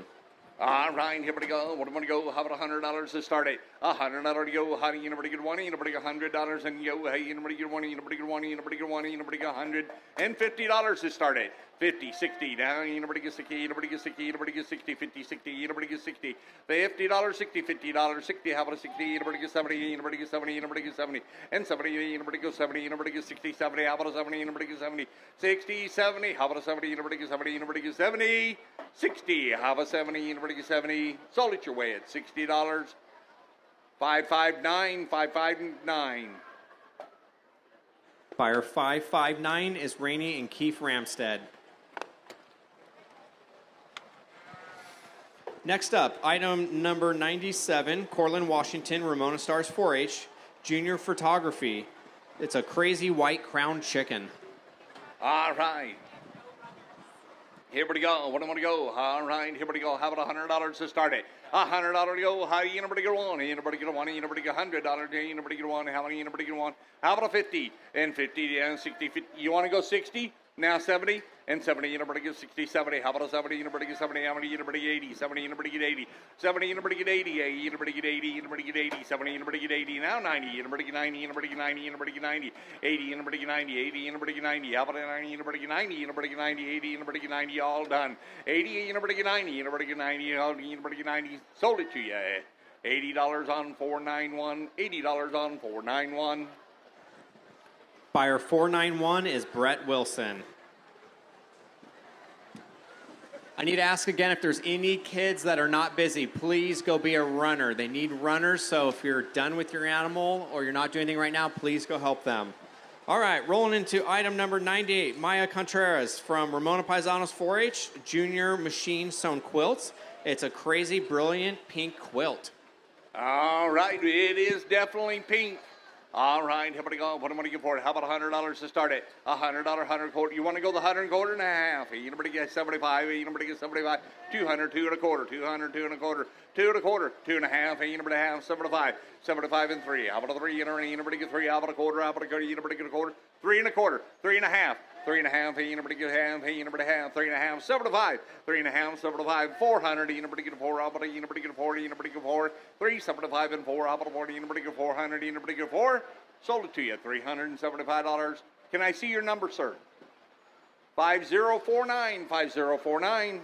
All right, here we go. What am I going to go? How about $100 to start it? $100 to go. How do you nobody get one? You nobody get $100 and yo. Hey, you nobody get one. You nobody get one. You nobody get one. You nobody get $150 to start it. 50, 60. Now you nobody get 60. You nobody get 60. You nobody get 60. 50, 60. You nobody get 60. $50, 60, $50, 60. How about a 60? You nobody get 70. You nobody get 70. You nobody get 70. And 70. You nobody get 70. You nobody get 60. 70. How about a 70? You nobody get 70. 60, 70. How about a 70? You nobody get 70. You nobody get 70. 60. How about 70? You nobody get 70. Sold it your way at $60. 559, 559. Buyer 559 is Rainey and Keith Ramstead. Next up, item number 97, Cortland, Washington, Ramona Stars 4-H, Junior Photography. It's a crazy white crown chicken. All right. Here we go. What am I going to go? All right. Here we go. How about $100 to start it? $100 to go. How you nobody get one? You nobody get one. You nobody get $100. You nobody get one. How many? You nobody get one. How about a 50 and 50 and 60? 50. You want to go 60? Now 70 and 70. You nobody get 60, 70. How about a 70? You nobody get 70. How many? You nobody get 80. 70. You nobody get 80. 70. You nobody get 80. You nobody get 80. You nobody get 80. 70. You nobody get 80. Now 90. You nobody get 90. You nobody get 90. You nobody get 90. 80. You nobody get 90. 80. You nobody get 90. How about a 90? You nobody get 90. You nobody get 90. 80. You nobody get 90. All done. 80. You nobody get 90. You nobody get 90. You nobody get 90. Sold it to you. $80 on 491. $80 on 491. Buyer 491 is Brett Wilson. I need to ask again if there's any kids that are not busy, please go be a runner. They need runners, so if you're done with your animal or you're not doing anything right now, please go help them. All right, rolling into item number 98, Maya Contreras from Ramona Paisanos 4-H, Junior Machine Sewn Quilts. It's a crazy, brilliant pink quilt. All right, it is definitely pink. All right, here we go. What am I going to get for it? How about $100 to start it? $100, 100 quarter. You want to go the 100 quarter and a half? You nobody get 75. You nobody get 75. 200, 2 and a quarter. 200, 2 and a quarter. 2 and a quarter. 2 and a half. You nobody have 75. 75 and 3. How about a 3? You nobody get 3. How about a quarter? How about a quarter? You nobody get a quarter. 3 and a quarter. 3 and a half. 3 and a half. Hey, you nobody get half. Hey, you nobody have 3 and a half. 75. 3 and a half. 75. 400. You nobody get a 4. How about a you nobody get a 4? You nobody get 4. 3. 75 and 4. How about a 40? You nobody get 400. You nobody get 4. Sold it to you at $375. Can I see your number, sir? 5049, 5049.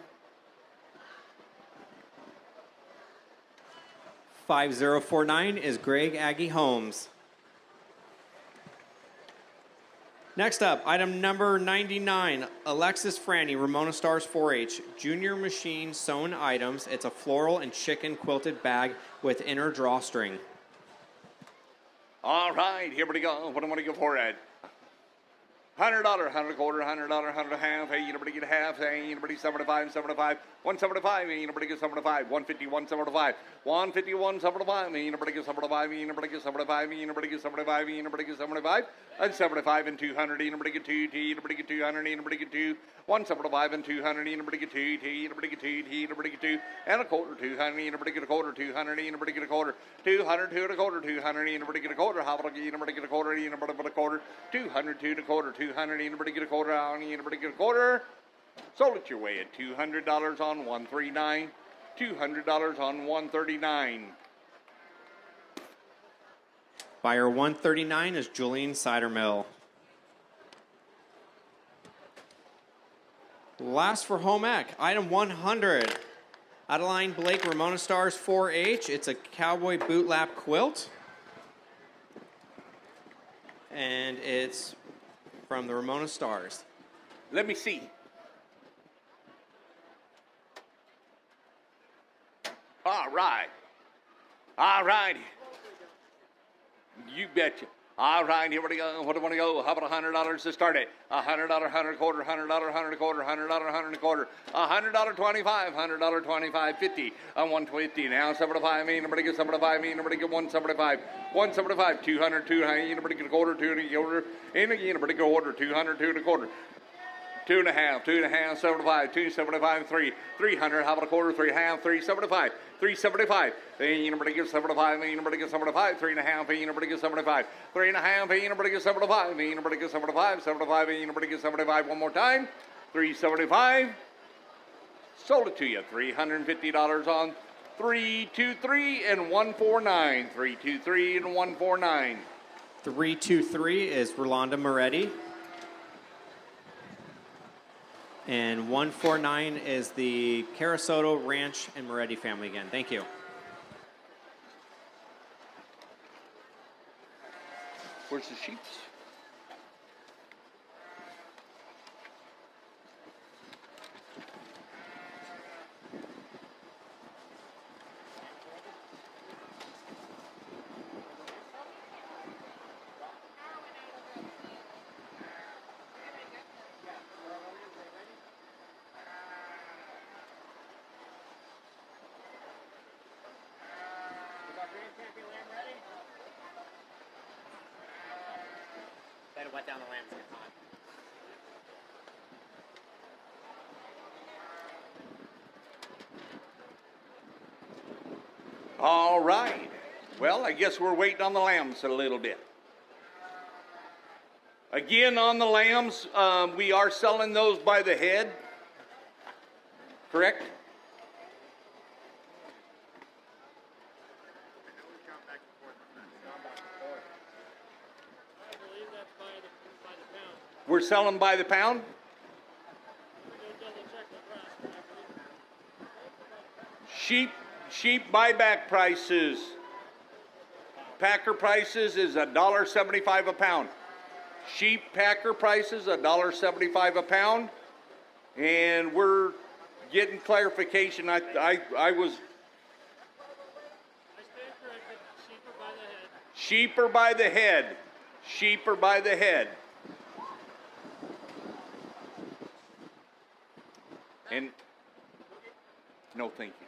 5049 is Greg Aggie Holmes. Next up, item number 99, Alexis Franny, Ramona Stars 4-H, Junior Machine Sewn Items. It's a floral and chicken quilted bag with inner drawstring. All right, here we go. What am I going to go for it? $100, 100 quarter, $100, 100 half. Hey, you nobody get half. Hey, you nobody 75, 75, 175. Hey, you nobody get 75, 150, 175, 150, 175. Hey, you nobody get 75. You nobody get 75. You nobody get 75. You nobody get 75. And 75 and 200. You nobody get 2. You nobody get 200. You nobody get 2. 175 and 200. You nobody get 2. You nobody get 2. You nobody get 2. And a quarter, 200. You nobody get a quarter, 200. You nobody get a quarter, 200, 2 and a quarter, 200. You nobody get a quarter. How about you nobody get a quarter? You nobody get a quarter, 200, 2 and a quarter, 200. You nobody get a quarter. You nobody get a quarter. Sold it your way at $200 on 139. $200 on 139. Buyer 139 is Julian Cidermill. Last for home ec, item 100. Adeline Blake, Ramona Stars 4-H. It's a cowboy boot lap quilt. And it's from the Ramona Stars. Let me see. All right. All right. You betcha. All right, here we go. What do I want to go? How about $100 to start it? $100, 100 quarter, $100, 100 quarter, $100, 100 quarter, $100, 25, $100, 25, 50, 150. Now 75. Me, nobody get 75. Me, nobody get 175. 175, 200, 200. Nobody get a quarter, 2 and a quarter. And again, nobody get a quarter, 200, 2 and a quarter. 2 and a half, 75, 275, 3, 300, how about a quarter, 3 half, 375, 375, then you nobody gets 75, then you nobody gets 75, 3 and a half, then you nobody gets 75, 3 and a half, then you nobody gets 75, then you nobody gets 75, 75, then you nobody gets 75, one more time, 375, Sold it to you. $350 on 323 and 149. 323 and 149. 323 is Rolanda Moretti. And 149 is the Carasoto Ranch and Moretti family again. Thank you. Where's the sheeps? Better wet down the lambs get hot. All right. Well, I guess we're waiting on the lambs a little bit. Again, on the lambs, we are selling those by the head. Correct? We're selling by the pound? Sheep buyback prices. Packer prices is $1.75 a pound. Sheep packer prices $1.75 a pound. And we're getting clarification. I was sheep are by the head. Sheep are by the head. And no, thank you.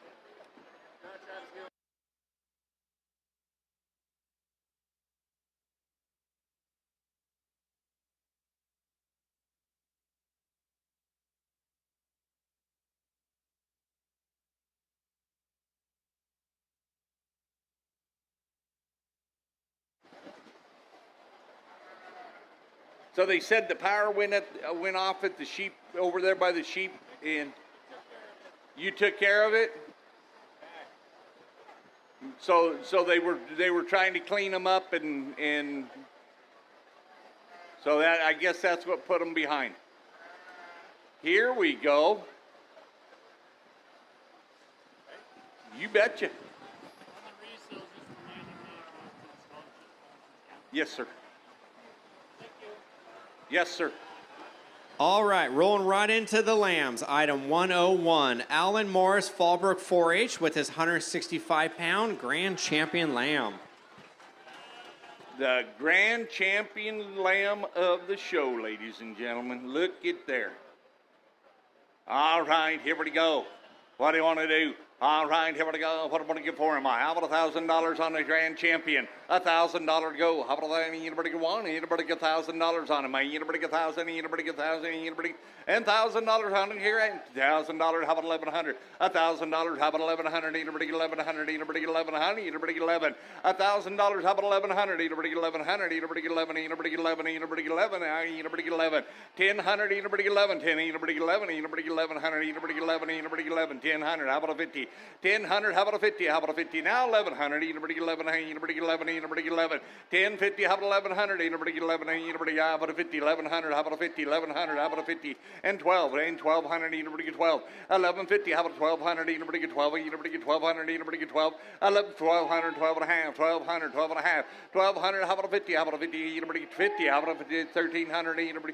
So they said the power went off at the sheep over there by the sheep, and you took care of it. So they were trying to clean them up, and so that, I guess that's what put them behind. Here we go. You betcha. Yes, sir. Yes, sir. All right, rolling right into the lambs. Item 101, Alan Morris Fallbrook 4-H with his 165-pound Grand Champion lamb. The Grand Champion lamb of the show, ladies and gentlemen. Look at there. All right, here we go. What do you want to do? All right, here we go. What do I want to give for him? How about $1,000 on the Grand Champion? $1,000 go. How about that? Anybody get one? Anybody get $1,000 on him? Anybody get $1,000? Anybody get $1,000? Anybody? And $1,000 on it here. $1,000. How about $1,100? $1,000. How about $1,100? Anybody get $1,100? Anybody get $1,100? Anybody get $11? $1,000. How about $1,100? Anybody get $1,100? Anybody get $11? Anybody get $11? Anybody get $11? Anybody get $11? $1,000. Anybody get $11? $10. Anybody get $11? Anybody get $1,100? Anybody get $11? Anybody get $11? $1,000. How about a $50? $1,000. How about a $50? How about a $50? Now $1,100. Anybody get $11? Anybody get $11? Anybody get $11? $10.50. How about $1,100? Anybody get $11? Anybody? How about a $50? $1,100. How about a $50? $1,100. How about a $50? And $12. And $1,200. Anybody get $12? $1,150. How about $1,200? Anybody get $12? Anybody get $1,200? Anybody get $12? $1,200. $12 and a half. $1,200. $12 and a half. $1,200. How about a $50? How about a $50? Anybody get $50? How about a $1,300? Anybody?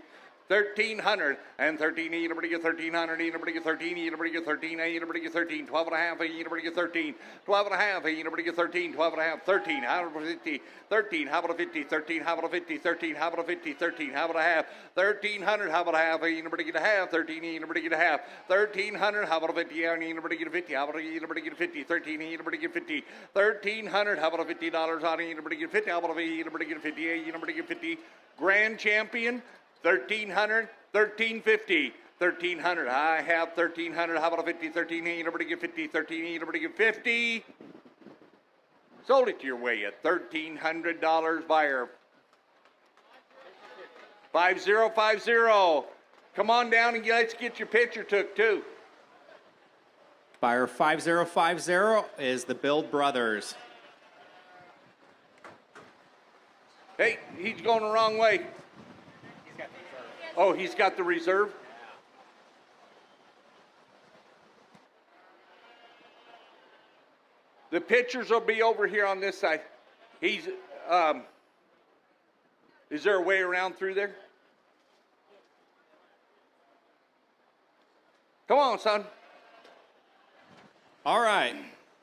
1,300 and 13. Anybody get 1,300? Anybody get 13? Anybody get 13? Anybody get 13? 12 and a half. Anybody get 13? 12 and a half. Anybody get 13? 12 and a half. 13. How about a 50? 13. How about a 50? 13. How about a 50? 13. How about a 50? 13. How about a half? 1,300. How about a half? Anybody get a half? 13. Anybody get a half? 1,300. How about a 50? Anybody get a 50? How about anybody get a 50? 13. Anybody get 50? 1,300. How about a $50 on anybody get 50? How about anybody get a 50? Anybody get 50? Grand Champion. 1,300, 1,350, 1,300. I have 1,300. How about a 50? 13. Anybody get 50? 13. Anybody get 50? Sold it your way at $1,300 buyer. 5050. Come on down and let's get your picture took too. Buyer 5050 is the Build Brothers. Hey, he's going the wrong way. Oh, he's got the reserve? The pictures will be over here on this side. He's, is there a way around through there? Come on, son. All right.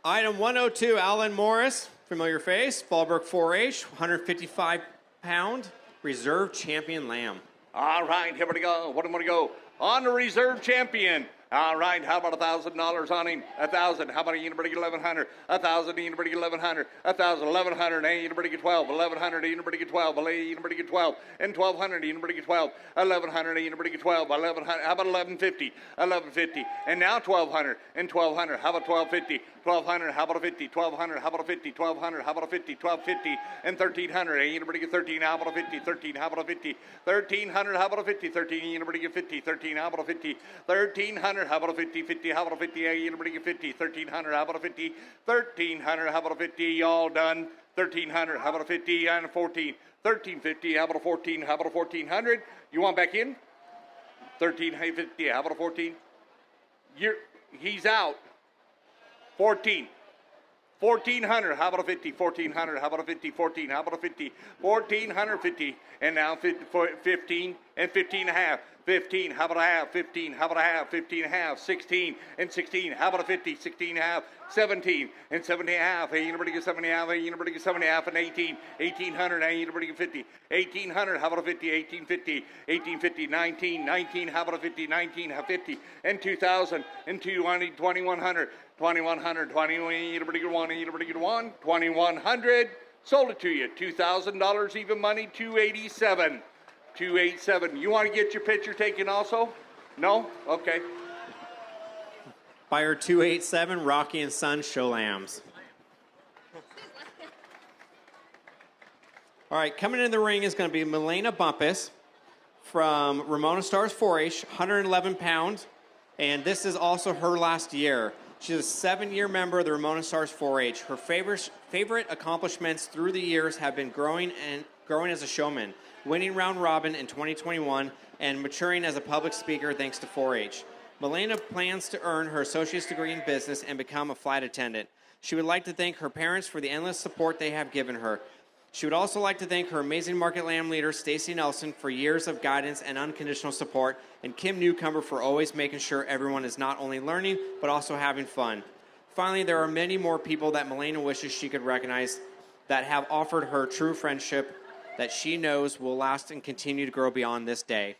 Item 102, Alan Morris, familiar face, Fallbrook 4-H, 155-pound, reserve champion lamb. All right, here we go. What am I going to go? On the reserve champion. All right, how about $1,000 on him? 1,000. How about a Unibreak 1,100? 1,000 Unibreak 1,100. 1,000 1,100. A Unibreak 12. 1,100 Unibreak 12. A Unibreak 12. And 1,200 Unibreak 12. 1,100 Unibreak 12. 1,100. How about 1,150? 1,150. And now 1,200 and 1,200. How about 1,250? 1,200. How about a 50? 1,200. How about a 50? 1,200. How about a 50? 1,250 and 1,300. A Unibreak 13. How about a 50? 13. How about a 50? 1,300. How about a 50? 13 Unibreak 50. 13. How about a 50? 1,300. How about a 50? 50. How about a 50? A Unibreak 50. 1,300. How about a 50? 1,300. How about a 50? All done. 1,300. How about a 50 and a 14? 1,350. How about a 14? How about a 1,400? You want back in? 1,350. How about a 14? He's out. 14. 1,400. How about a 50? 1,400. How about a 50? 14. How about a 50? 1,450. And now 15 and 15 and a half. 15. How about a half? 15. How about a half? 15 and a half. 16 and 16. How about a 50? 16 and a half. 17 and 17 and a half. A Unibreak 7 and a half. A Unibreak 7 and a half and 18. 1,800. A Unibreak 50. 1,800. How about a 50? 1,850. 1,850. 19. 19. How about a 50? 19. 50 and 2,000 and 2,100. 2,100. 2,100. 21. Unibreak 1. Unibreak 1. 2,100. Sold it to you. $2,000 even money. 287. 287. You want to get your picture taken also? No? Okay. Buyer 287, Rocky and Sons Show Lambs. All right, coming in the ring is going to be Milena Bumpus from Ramona Stars 4-H, 111 pounds, and this is also her last year. She's a 7-year member of the Ramona Stars 4-H. Her favorite accomplishments through the years have been growing as a showman, winning round robin in 2021, and maturing as a public speaker thanks to 4-H. Milena plans to earn her associate's degree in business and become a flight attendant. She would like to thank her parents for the endless support they have given her. She would also like to thank her amazing market lamb leader, Stacy Nelson, for years of guidance and unconditional support, and Kim Newcomer for always making sure everyone is not only learning, but also having fun. Finally, there are many more people that Milena wishes she could recognize that have offered her true friendship that she knows will last and continue to grow beyond this day.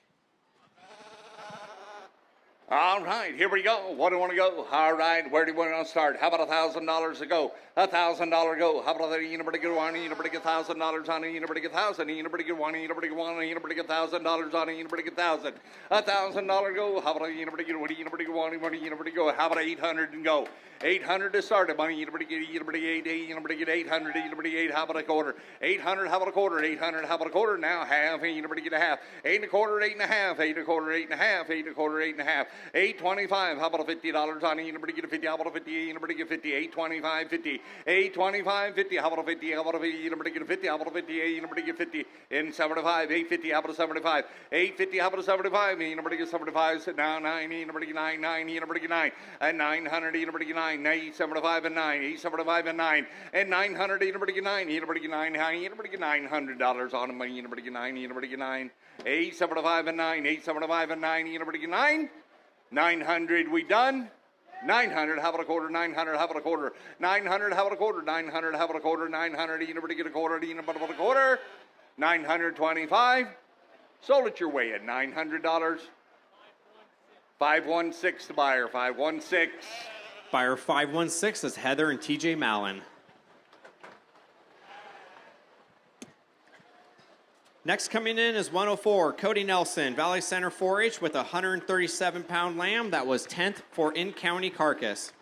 All right, here we go. What do you want to go? All right, where do you want to start? How about $1,000 to go? $1,000 go. How about a Unibreak 1? Unibreak $1,000 on a Unibreak 1,000. Unibreak 1. Unibreak 1. Unibreak $1,000 on a Unibreak 1,000. $1,000 go. How about a Unibreak 1? Unibreak 1. Unibreak go. How about 800 and go? 800 to start it. Money Unibreak 8. Unibreak 800. Unibreak 8. How about a quarter? 800. How about a quarter? 800. How about a quarter? Now half. Unibreak a half. 8 and a quarter. 8 and a half. 8 and a quarter. 8 and a half. 8 and a quarter. 8 and a half. 825. How about a $50 on a Unibreak 50? How about a 50? Unibreak 50. 825. 50. 825. 50. How about a 50? How about a 50? Unibreak 50. How about a 50? Unibreak 50. And 75. 850. How about a 75? 850. How about a 75? Unibreak 75. Now 9. Unibreak 9. 9. Unibreak 9. And 900. Unibreak 9. 875 and 9. 875 and 9. And 900. Unibreak 9. Unibreak 9. Unibreak $900 on a money. Unibreak 9. Unibreak 9. 875 and 9. 875 and 9. Unibreak 9. 900, we done? 900, how about a quarter? 900, how about a quarter? 900, how about a quarter? 900, how about a quarter? 900, you never get a quarter, you never get a quarter? 925, sold it your way at $900. 516 the buyer, 516. Buyer 516 is Heather and TJ Mallon. Next coming in is 104, Cody Nelson, Valley Center 4-H with a 137-pound lamb that was 10th for in-county carcass.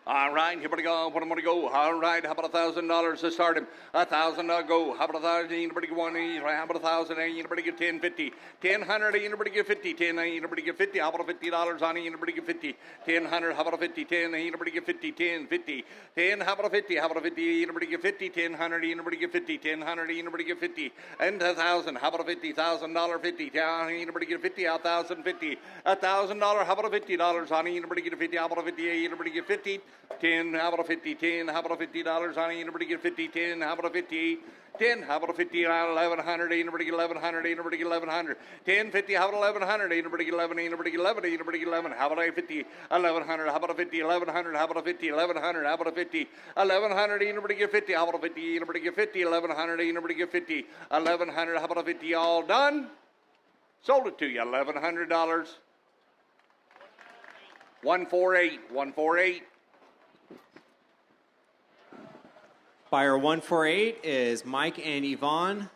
All right, here we go. What am I going to go? All right, how about $1,000 to start him? $1,000 go. How about 1,000? Anybody get one? How about 1,000? Anybody get 10, 50? 1,000. Anybody get 50? 10. Anybody get 50? How about $50 on it? Anybody get 50? 1,000. How about 50? 10. Anybody get 50? 10, 50. 10. How about 50? How about 50? Anybody get 50? 1,000. Anybody get 50? 1,000. Anybody get 50? And 1,000. How about $50,000? 50. Anybody get 50? 1,050. $1,000. How about $50 on it? Anybody get 50? How about 50? Anybody get 50? 10, how about a 50, 10, how about a $50 on it? Anybody get 50, 10, how about a 50, 10, how about a 50, 1,100, anybody get 1,100, anybody get 1,100, 10, 50, how about 1,100, anybody get 11, anybody get 11, anybody get 11, how about a 50, 1,100, how about a 50, 1,100, how about a 50, 1,100, how about a 50, 1,100, anybody get 50, how about a 50, anybody get 50, 1,100, anybody get 50, 1,100, how about a 50, all done? Sold it to you, $1,100. 148, 148. Buyer 148 is Mike and Yvonne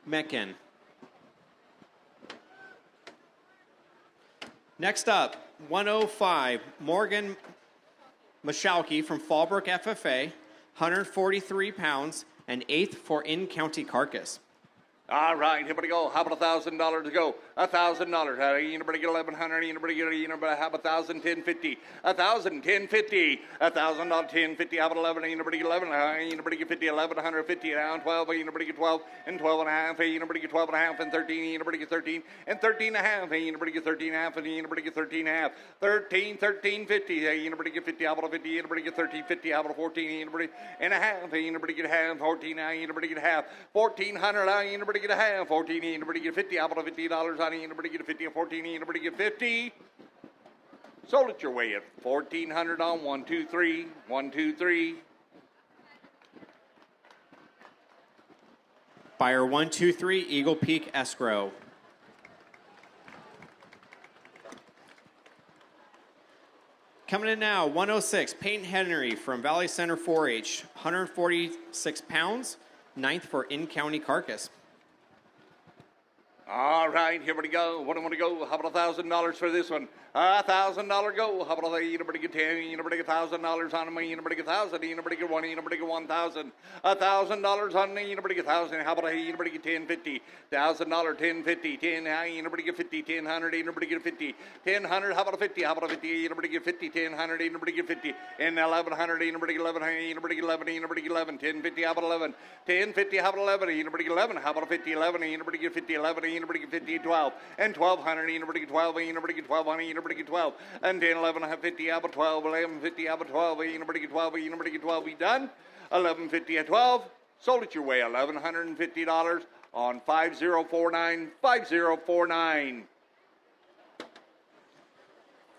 Mecken. Next up, 105, Morgan Michalke from Fallbrook FFA, 143 pounds, and 8th for in-county carcass. All right, here we go. How about $1,000 to go? $1,000. Anybody get 1,100? Anybody get how about 1,000? 1050. 1,000. 1050. $1,000. 1050. How about 11? Anybody get 11? Anybody get 50? 1,150. Down 12. Anybody get 12? And 12 and a half. Anybody get 12 and a half? And 13. Anybody get 13? And 13 and a half. Anybody get 13 and a half? And anybody get 13 and a half? 13. 1350. Anybody get 50? How about 50? Anybody get 1350? How about 14? Anybody and a half? Anybody get half? 14. Anybody get half? 1,400. Anybody get a half? 14. Anybody get 50? How about $50 on it? Anybody get a 50? 14. Anybody get 50? Sold it your way at 1,400 on 1, 2, 3. 1, 2, 3. Buyer 123, Eagle Peak Escrow. Coming in now, 106, Peyton Henry from Valley Center 4-H, 146 pounds, 9th for in-county carcass. All right, here we go. What do I want to go? How about $1,000 for this one? $1,000 go. How about anybody get 10? Anybody get $1,000 on me? Anybody get 1,000? Anybody get 1? Anybody get 1,000? $1,000 on me? Anybody get 1,000? How about anybody get 1050? $1,000, 1050, 10. Anybody get 50? 1,000. Anybody get 50? 1,000. How about a 50? How about a 50? Anybody get 50? 1,000. Anybody get 50? And 1,100. Anybody get 11? Anybody get 11? Anybody get 11? 1050. How about 11? 1050. How about 11? Anybody get 11? How about a 50? 11. Anybody get 50? 11. Anybody get 50? 12. And 1,200. Anybody get 12? Anybody get 12? Anybody get 12? And 10, 11, 50, how about 12, 11, 50, how about 12, anybody get 12, anybody get 12, we done? 1150 at 12, sold it your way, $1,150 on 5049, 5049.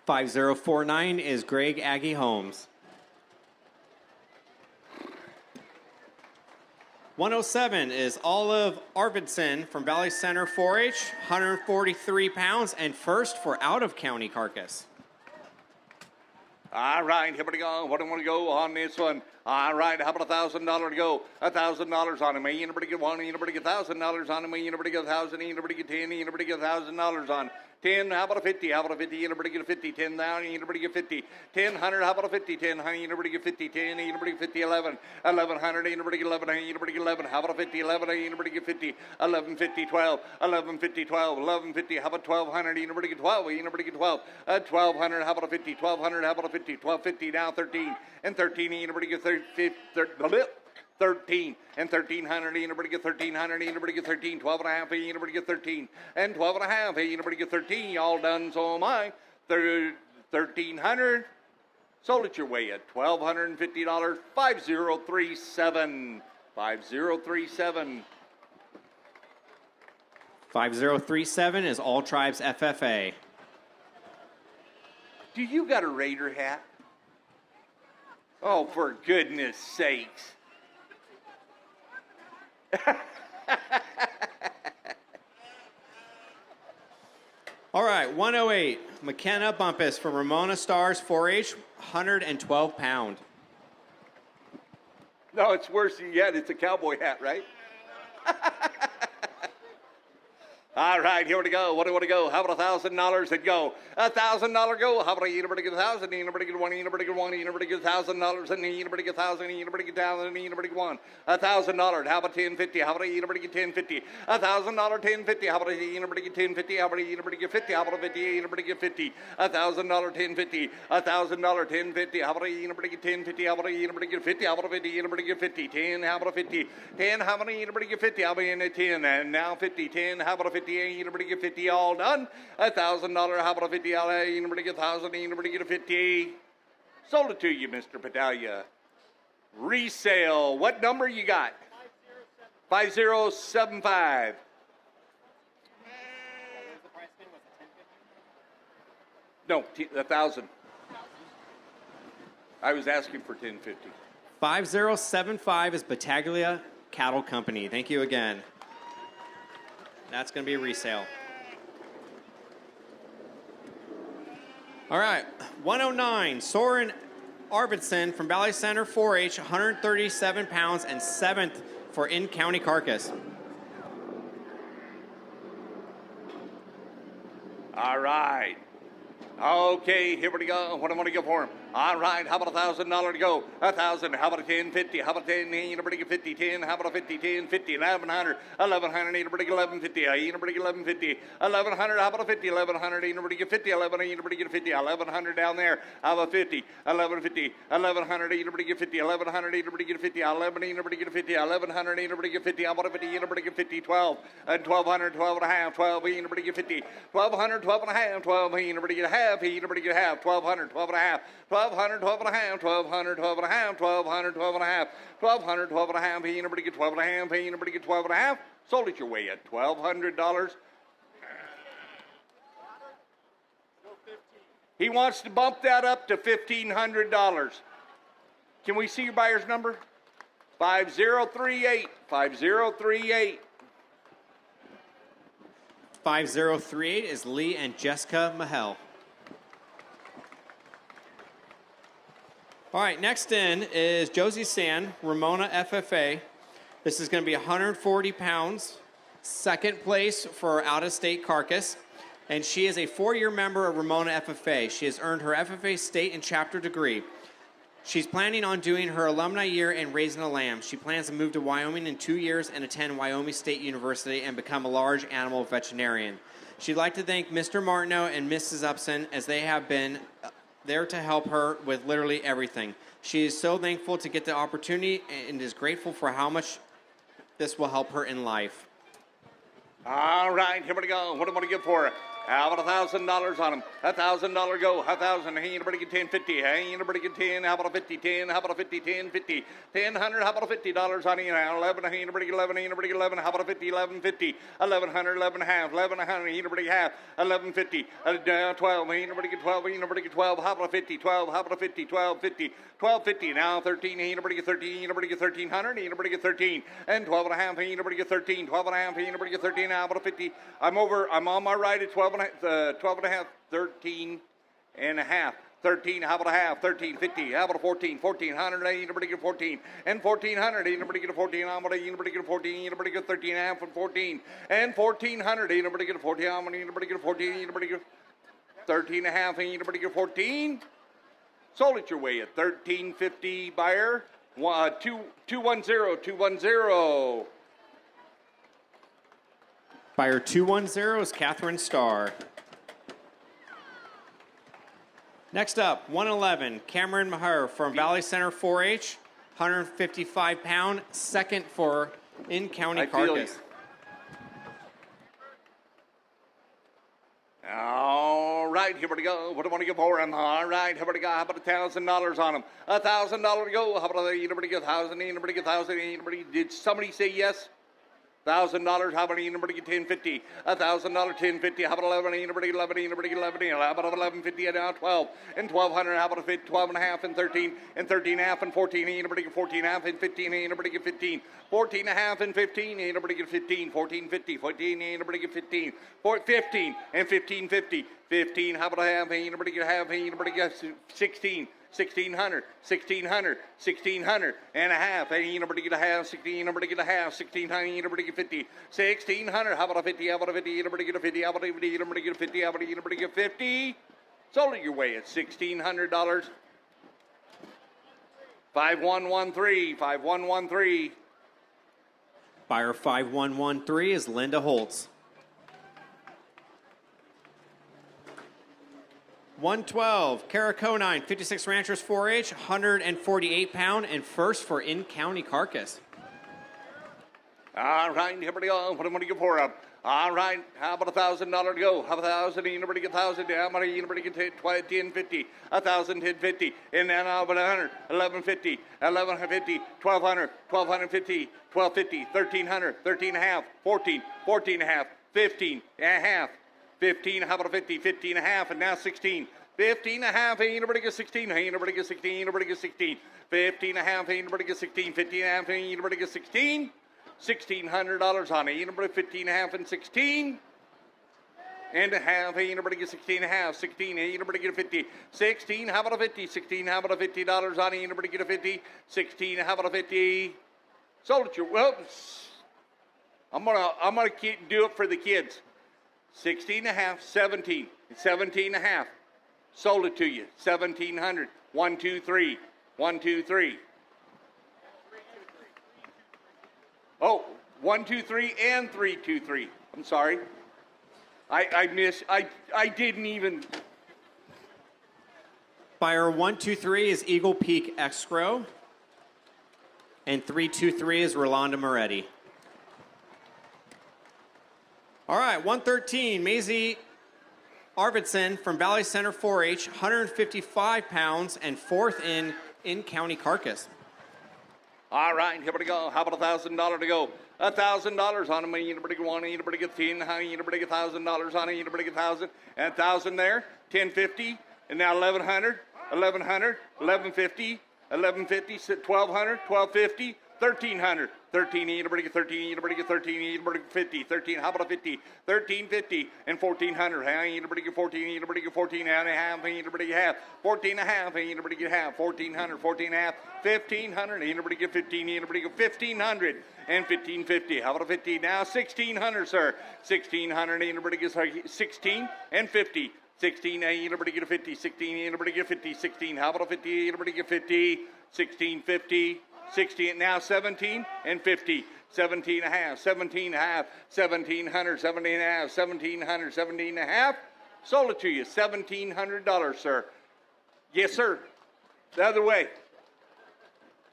5049 is Greg Aggie Holmes. 107 is Olive Arvidsson from Valley Center 4-H, 143 pounds, and 1st for out-of-county carcass. All right, here we go. What do I want to go on this one? All right, how about $1,000 to go? $1,000 on him. Anybody get 1? Anybody get $1,000 on him? Anybody get 1,000? Anybody get 10? Anybody get $1,000 on 10? How about a 50? How about a 50? Anybody get a 50? 10,000? Anybody get 50? 1,000. How about a 50? 10. Anybody get 50? 10. Anybody get 50? 11. 1,100. Anybody get 11? Anybody get 11? How about a 50? 11. Anybody get 50? 1150, 12. 1150, 12. 1150. How about 1,200? Anybody get 12? Anybody get 12? 1,200. How about a 50? 1,200. How about a 50? 1,250. Now 13. And 13. Anybody get 13. And 1,300. Anybody get 1,300? Anybody get 13? 12 and a half. Anybody get 13? And 12 and a half. Anybody get 13? Y'all done, so am I. 1,300. Sold it your way at $1,250. 5037. 5037. 5037 is All Tribes FFA. Do you got a Raider hat? Oh, for goodness sakes. All right, 108, McKenna Bumpus from Ramona Stars 4-H, 112 pound. No, it's worse yet. It's a cowboy hat, right? All right, here we go. What do we want to go? How about $1,000 that go? $1,000 go. How about anybody get 1,000? Anybody get one? Anybody get one? Anybody get $1,000? And anybody get 1,000? Anybody get 1,000? Anybody get one? $1,000. How about 1050? How about anybody get 1050? $1,000 1050. How about anybody get 1050? How about anybody get 50? How about 50? Anybody get 50? $1,000 1050. $1,000 1050. How about anybody get 1050? How about anybody get 50? How about 50? Anybody get 50? 10. How about 50? 10. How about anybody get 50? How about 10? And now 50. 10. How about 50? Anybody get 50? All done. $1,000. How about a 50? Anybody get 1,000? Anybody get a 50? Sold it to you, Mr. Pedalia. Resale. What number you got? 5075. No, 1,000. I was asking for 1050. 5075 is Battaglia Cattle Company. Thank you again. That's going to be a resale. All right, 109, Soren Arvidsson from Valley Center 4-H, 137 pounds and 7th for in-county carcass. All right. Okay, here we go. What am I going to go for him? All right, how about $1,000 to go? 1,000. How about a 1050? How about 10? Anybody get 50? 10. How about a 50? 10, 50, 1,100. 1,100. Anybody get 1150? Anybody get 1150? 1,100. How about a 50? 1,100. Anybody get 50? 11. Anybody get 50? 1,100 down there. How about 50? 1150. 1,100. Anybody get 50? 1,100. Anybody get 50? 11. Anybody get 50? 1,100. Anybody get 50? How about a 50? Anybody get 50? 12. 1,200. 12 and a half. 12. Anybody get 50? 1,200. 12 and a half. 12. Anybody get a half? Anybody get a half? 1,200. 12 and a half. 1,200, 12 and a half, 1,200, 12 and a half, 1,200, 12 and a half, 1,200, 12 and a half. Anybody get 12 and a half? Anybody get 12 and a half? Sold it your way at $1,200. He wants to bump that up to $1,500. Can we see your buyer's number? 5038, 5038. 5038 is Lee and Jessica Mahel. All right, next in is Josie San, Ramona FFA. This is going to be 140 pounds, second place for out-of-state carcass, and she is a 4-year member of Ramona FFA. She has earned her FFA state and chapter degree. She's planning on doing her alumni year and raising a lamb. She plans to move to Wyoming in 2 years and attend Wyoming State University and become a large animal veterinarian. She'd like to thank Mr. Martineau and Mrs. Upson as they have been there to help her with literally everything. She is so thankful to get the opportunity and is grateful for how much this will help her in life. All right, here we go. What am I going to give for her? How about $1,000 on him? $1,000 go. 1,000. Hey, anybody get 1050? Hey, anybody get 10? How about a 50? 10. How about a 50? 10, 50. 1,000. How about a $50 on you? 11. Hey, anybody get 11? Anybody get 11? How about a 50? 1150. 1,100. 11 and a half. 1,100. Anybody half? 1150. 12. Hey, anybody get 12? Anybody get 12? How about a 50? 12. How about a 50? 1250. 1250. Now 13. Hey, anybody get 13? Anybody get 1,300? Anybody get 13? And 12 and a half. Hey, anybody get 13? 12 and a half. Hey, anybody get 13? How about a 50? I'm on my right at 12 and a half, 13 and a half. 13, how about a half? 13, 50, how about a 14? 1,400, anybody get 14? And 1,400, anybody get a 14? How about anybody get a 14? Anybody get 13 and a half and 14? And 1,400, anybody get a 14? How many? Anybody get a 14? Anybody get 13 and a half? Anybody get 14? Sold it your way at 1350 buyer. 210, 210. Buyer 210 is Catherine Starr. Next up, 111, Cameron Maher from Valley Center 4-H, 155 pound, second for in-county carcass. All right, here we go. What do I want to give for him? All right, here we go. How about $1,000 on him? $1,000 to go. How about anybody get 1,000? Anybody get 1,000? Anybody? Did somebody say yes? $1,000. How about anybody get 1050? $1,000 1050. How about 11? Anybody get 11? Anybody get 11? How about 1150? Now 12 and 1,200. How about a 12 and a half and 13 and 13 and a half and 14? Anybody get 14 and a half and 15? Anybody get 15? 14 and a half and 15. Anybody get 15? 1450. 14. Anybody get 15? 15 and 1550. 15. How about a half? Anybody get a half? Anybody get 16? 1600, 1600, 1600 and a half. Ain't anybody get a half, 1600 get a half, 1600, anybody get 50, 1600, how about a 50, how about a 50, anybody get a 50, how about a 50, anybody get a 50, how about anybody get 50? Sold it your way at $1,600. 5113, 5113. Buyer 5113 is Linda Holtz. 112, Caraconine, 56 Ranchers 4-H, 148 pound, and first for in-county carcass. All right, here we go. What am I going to give for him? All right, how about $1,000 to go? How about 1,000? Anybody get 1,000? How about anybody get 1050? 1,000, 1050, and then how about 100? 1150, 1150, 1,200, 1,250, 1,250, 1,300, 13 and a half, 14, 14 and a half, 15 and a half, 15. How about a 50? 15 and a half, and now 16. 15 and a half. Ain't nobody get 16. Ain't nobody get 16. Ain't nobody get 16. 15 and a half. Ain't nobody get 16. 15 and a half. Ain't nobody get 16. $1,600 on it. Ain't nobody 15 and a half and 16 and a half. Ain't nobody get 16 and a half. 16. Ain't nobody get a 50. 16. How about a 50? 16. How about a $50 on it? Ain't nobody get a 50. 16. How about a 50? Sold it your whoops. I'm gonna do it for the kids. 16 and a half, 17, 17 and a half. Sold it to you, 1,700. 1, 2, 3, 1, 2, 3. Oh, 1, 2, 3, and 3, 2, 3. I'm sorry. I didn't even. Buyer 123 is Eagle Peak Escrow, and 323 is Rolanda Moretti. All right, 113, Maisie Arvidsson from Valley Center 4-H, 155 pounds, and fourth in county carcass. All right, here we go. How about $1,000 to go? $1,000 on them. Anybody get 1? Anybody get 10? Anybody get $1,000 on it? Anybody get 1,000? And 1,000 there. 1050, and now 1,100, 1,100, 1,150, 1,150, 1,200, 1,250. 1,300, 13, anybody get 13, anybody get 13, anybody get 50, 13, how about a 50, 1,350, and 1,400, anybody get 14, anybody get 14 and a half, anybody get half, 14 and a half, anybody get half, 1,400, 14 and a half, 1,500, anybody get 15, anybody get 1,500, and 1,550, how about a 50, now 1,600, sir, 1,600, anybody gets 16 and 50, 16, anybody get a 50, 16, anybody get 50, 16, how about a 50, anybody get 50, 1,650, 60 and now 17 and 50, 17 and a half, 17 and a half, 1,700, 17 and a half, 1,700, 17 and a half. Sold it to you, $1,700, sir. Yes, sir. The other way.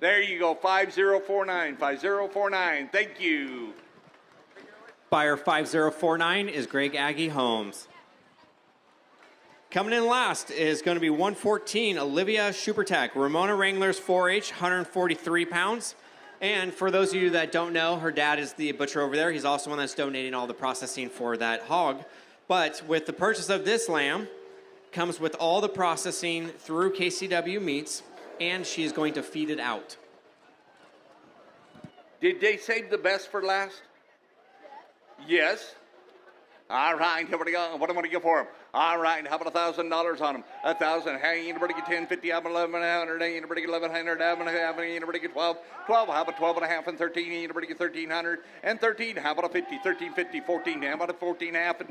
There you go, 5049, 5049. Thank you. Buyer 5049 is Greg Aggie Holmes. Coming in last is going to be 114, Olivia Schubertek, Ramona Wranglers 4-H, 143 pounds. And for those of you that don't know, her dad is the butcher over there. He's also one that's donating all the processing for that hog. But with the purchase of this lamb, comes with all the processing through KCW Meats, and she's going to feed it out. Did they save the best for last? Yes. All right, here we go. What am I going to give for him? All right, how about $1,000 on them? 1,000. Hey, anybody get 1050? How about 1,100? Hey, anybody get 1,100? How about anybody get 12? 12. How about 12 and a half and 13? Anybody get 1,300 and 13? How about a 50? 1350, 14. How about a 14 and a half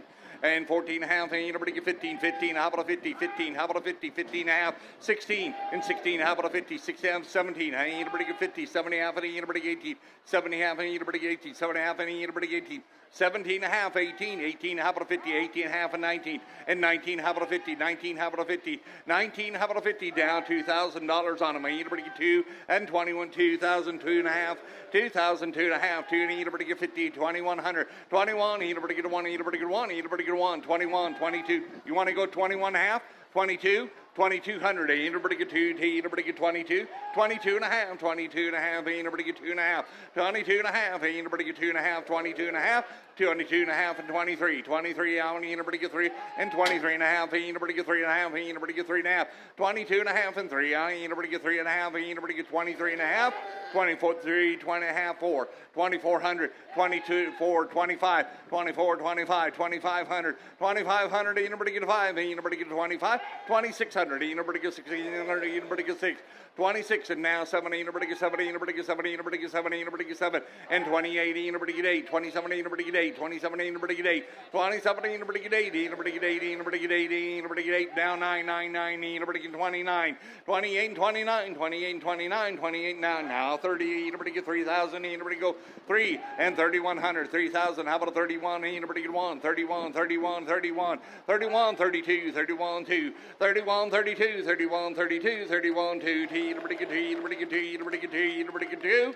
and 14 and a half? Hey, anybody get 15? 15. How about a 50? 15. How about a 50? 15 and a half. 16 and 16. How about a 50? 16, 17. Hey, anybody get 50? 7 and a half. And anybody get 18? 7 and a half. And anybody get 18? 7 and a half. And anybody get 18? 17 and a half, 18, 18, how about a 50, 18 and a half, and 19, and 19, how about a 50, 19, how about a 50, 19, how about a 50, down $2,000 on them. Anybody get 2 and 21, 2,000, 2 and a half, 2,000, 2 and a half, 2, and anybody get 50, 2,100, 21, anybody get 1, anybody get 1, anybody get 1, 21, 22. You want to go 21 and a half, 22, 2,200, anybody get 2, anybody get 22, 22 and a half, 22 and a half, anybody get 2 and a half, 22 and a half, anybody get 2 and a half, 22 and a half, 22 and a half, and 23, 23, anybody get 3, and 23 and a half, anybody get 3 and a half, anybody get 3 and a half, 22 and a half, and 3, anybody get 3 and a half, anybody get 23 and a half, 24, 3, 20 and a half, 4, 2,400, 22, 4, 25, 24, 25, 2,500, 2,500, anybody get 5, anybody get 25, 2,600. 600, everybody get 1600, everybody get 6, 26, and now 17, everybody get 17, everybody get 17, everybody get 17, everybody get 7, and 28, everybody get 8, 27, everybody get 8, 27, everybody get 8, 27, everybody get 80, everybody get 80, everybody get 80, everybody get 8, down 9, 9, 9, everybody get 29, 28 and 29, 28 and 29, 28 now 30, everybody get 3,000, everybody go 3, and 3,100, 3,000, how about a 31, everybody get 1, 31, 31, 31, 31, 32, 31, 2, 31, 32, 31, 32, 31, 2, T, everybody get T, everybody get T, everybody get T, everybody get 2,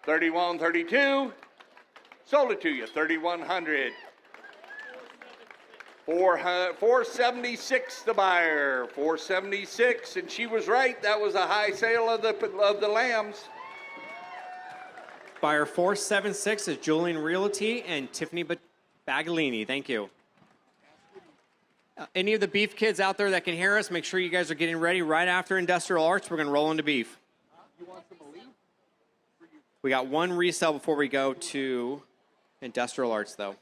31, 32, sold it to you, 3,100. 476 the buyer, 476, and she was right. That was a high sale of the lambs. Buyer 476 is Julian Realty and Tiffany Bagalini. Thank you. Any of the beef kids out there that can hear us, make sure you guys are getting ready right after Industrial Arts. We're going to roll into beef. We got one resale before we go to Industrial Arts, though.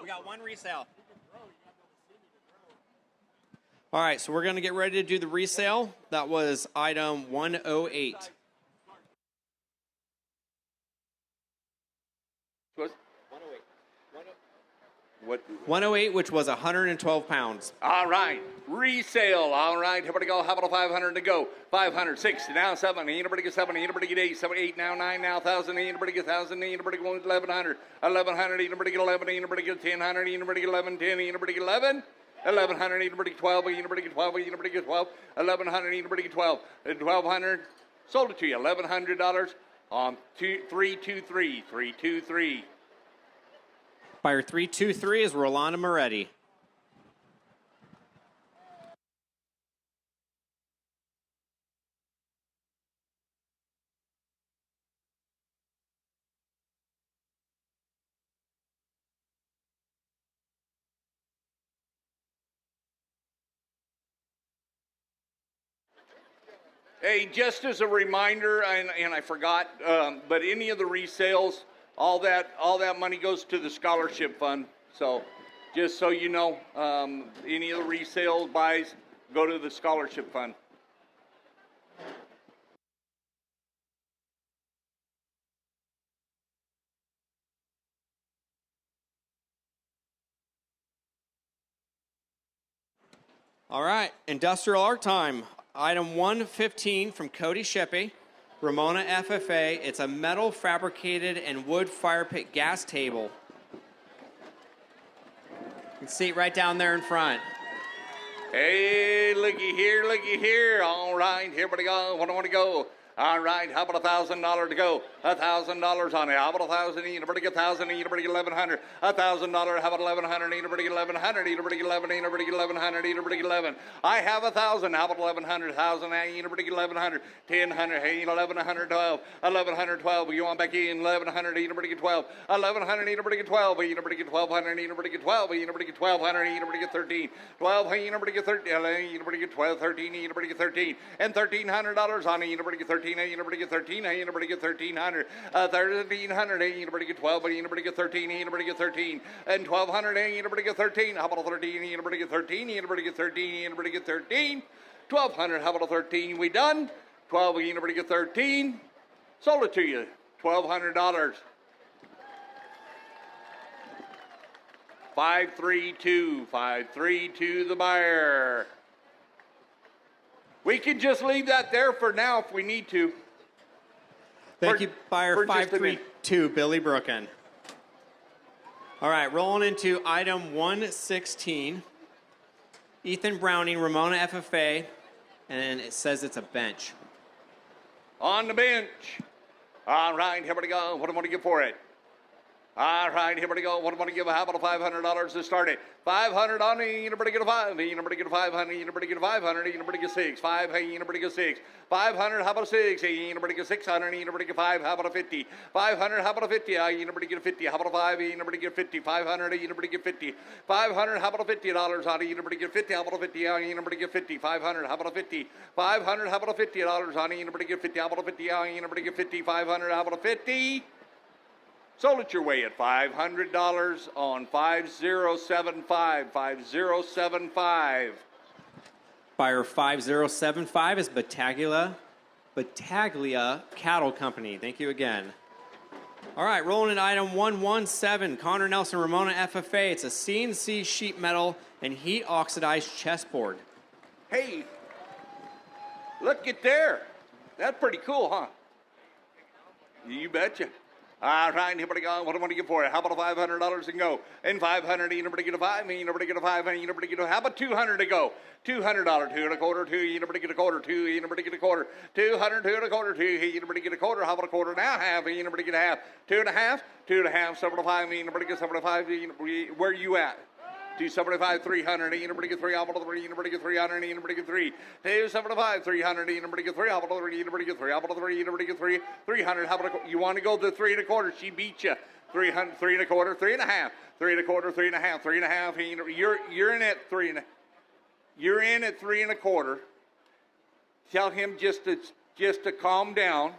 We got one resale. All right, so we're going to get ready to do the resale. That was item 108. What? 108, which was 112 pounds. All right, resale. All right, everybody go. How about 500 to go? 500, 6, now 7. Anybody get 7? Anybody get 8? 7, 8, now 9, now 1,000. Anybody get 1,000? Anybody go 1,100? 1,100. Anybody get 11? Anybody get 1,000? Anybody get 11? 10. Anybody get 11? 1,100. Anybody get 12? Anybody get 12? Anybody get 12? 1,100. Anybody get 12? 1,200. Sold it to you. $1,100 on 323. 323. Buyer 323 is Rolanda Moretti. Hey, just as a reminder, and I forgot, but any of the resales, all that money goes to the scholarship fund. So, just so you know, any of the resales buys go to the scholarship fund. All right, industrial art time. Item 115 from Cody Shippey, Ramona FFA. It's a metal fabricated and wood fire pit gas table. You can see it right down there in front. Hey, looky here. All right, here we go. What do I want to go? All right, how about $1,000 to go? $1,000 on it. How about 1,000? Anybody get 1,000? Anybody get 1,100? $1,000. How about 1,100? Anybody get 1,100? Anybody get 11? Anybody get 1,100? Anybody get 11? I have 1,000. How about 1,100? 1,000. Anybody get 1,100? 1,000. Hey, 1,100. 12. 1,100. 12. You want back in? 1,100. Anybody get 12? 1,100. Anybody get 12? Anybody get 1,200? Anybody get 12? Anybody get 1,200? Anybody get 13? 12. Hey, anybody get 13? Anybody get 12? 13. Anybody get 13? And $1,300 on it. Anybody get 13? Anybody get 13? Anybody get 1,300? 1,300. Anybody get 12? Anybody get 13? Anybody get 13? And 1,200. Anybody get 13? How about a 13? Anybody get 13? Anybody get 13? Anybody get 13? 1,200. How about a 13? We done? 12. Anybody get 13? Sold it to you. $1,200. 532. 532 the buyer. We can just leave that there for now if we need to. Thank you, buyer 532, Billy Brooken. All right, rolling into item 116. Ethan Browning, Ramona FFA, and it says it's a bench. On the bench. All right, here we go. What do I want to get for it? All right, here we go. What am I going to give? How about $500 to start it? 500 on it. You know, get a 5. You know, get a 500. You know, get a 500. You know, get 6. 5. Hey, you know, get 6. 500. How about a 6? Hey, you know, get 600. You know, get 5. How about a 50? 500. How about a 50? You know, get a 50. How about a 5? You know, get 50. 500. You know, get 50. 500. How about a $50 on it? You know, get 50. How about a 50? You know, get 50. 500. How about a 50? 500. How about a $50 on it? You know, get 50. How about a 50? You know, get 50. 500. How about a 50? Sold it your way at $500 on 5075. 5075. Buyer 5075 is Battaglia Cattle Company. Thank you again. All right, rolling in item 117, Connor Nelson Ramona FFA. It's a CNC sheet metal and heat oxidized chessboard. Hey, look at there. That's pretty cool, huh? You betcha. All right, here we go. What do I want to get for it? How about a $500 and go? And 500, you never get a 5, you never get a 5, and you never get a, how about 200 to go? $200, 2 and a quarter, 2, you never get a quarter, 2, you never get a quarter, 200, 2 and a quarter, 2, you never get a quarter, how about a quarter now, half, you never get a half, 2 and a half, 2 and a half, 75, you never get 75, where you at? 275, 300, you never get 3, how about 3, you never get 300, you never get 3, 275, 300, you never get 3, how about 3, you never get 3, how about 3, you never get 3, 300, how about you want to go to 3 and a quarter, she beat you, 300, 3 and a quarter, 3 and a half, 3 and a quarter, 3 and a half, 3 and a half, you're in at 3 and a, you're in at 3 and a quarter, tell him just to calm down,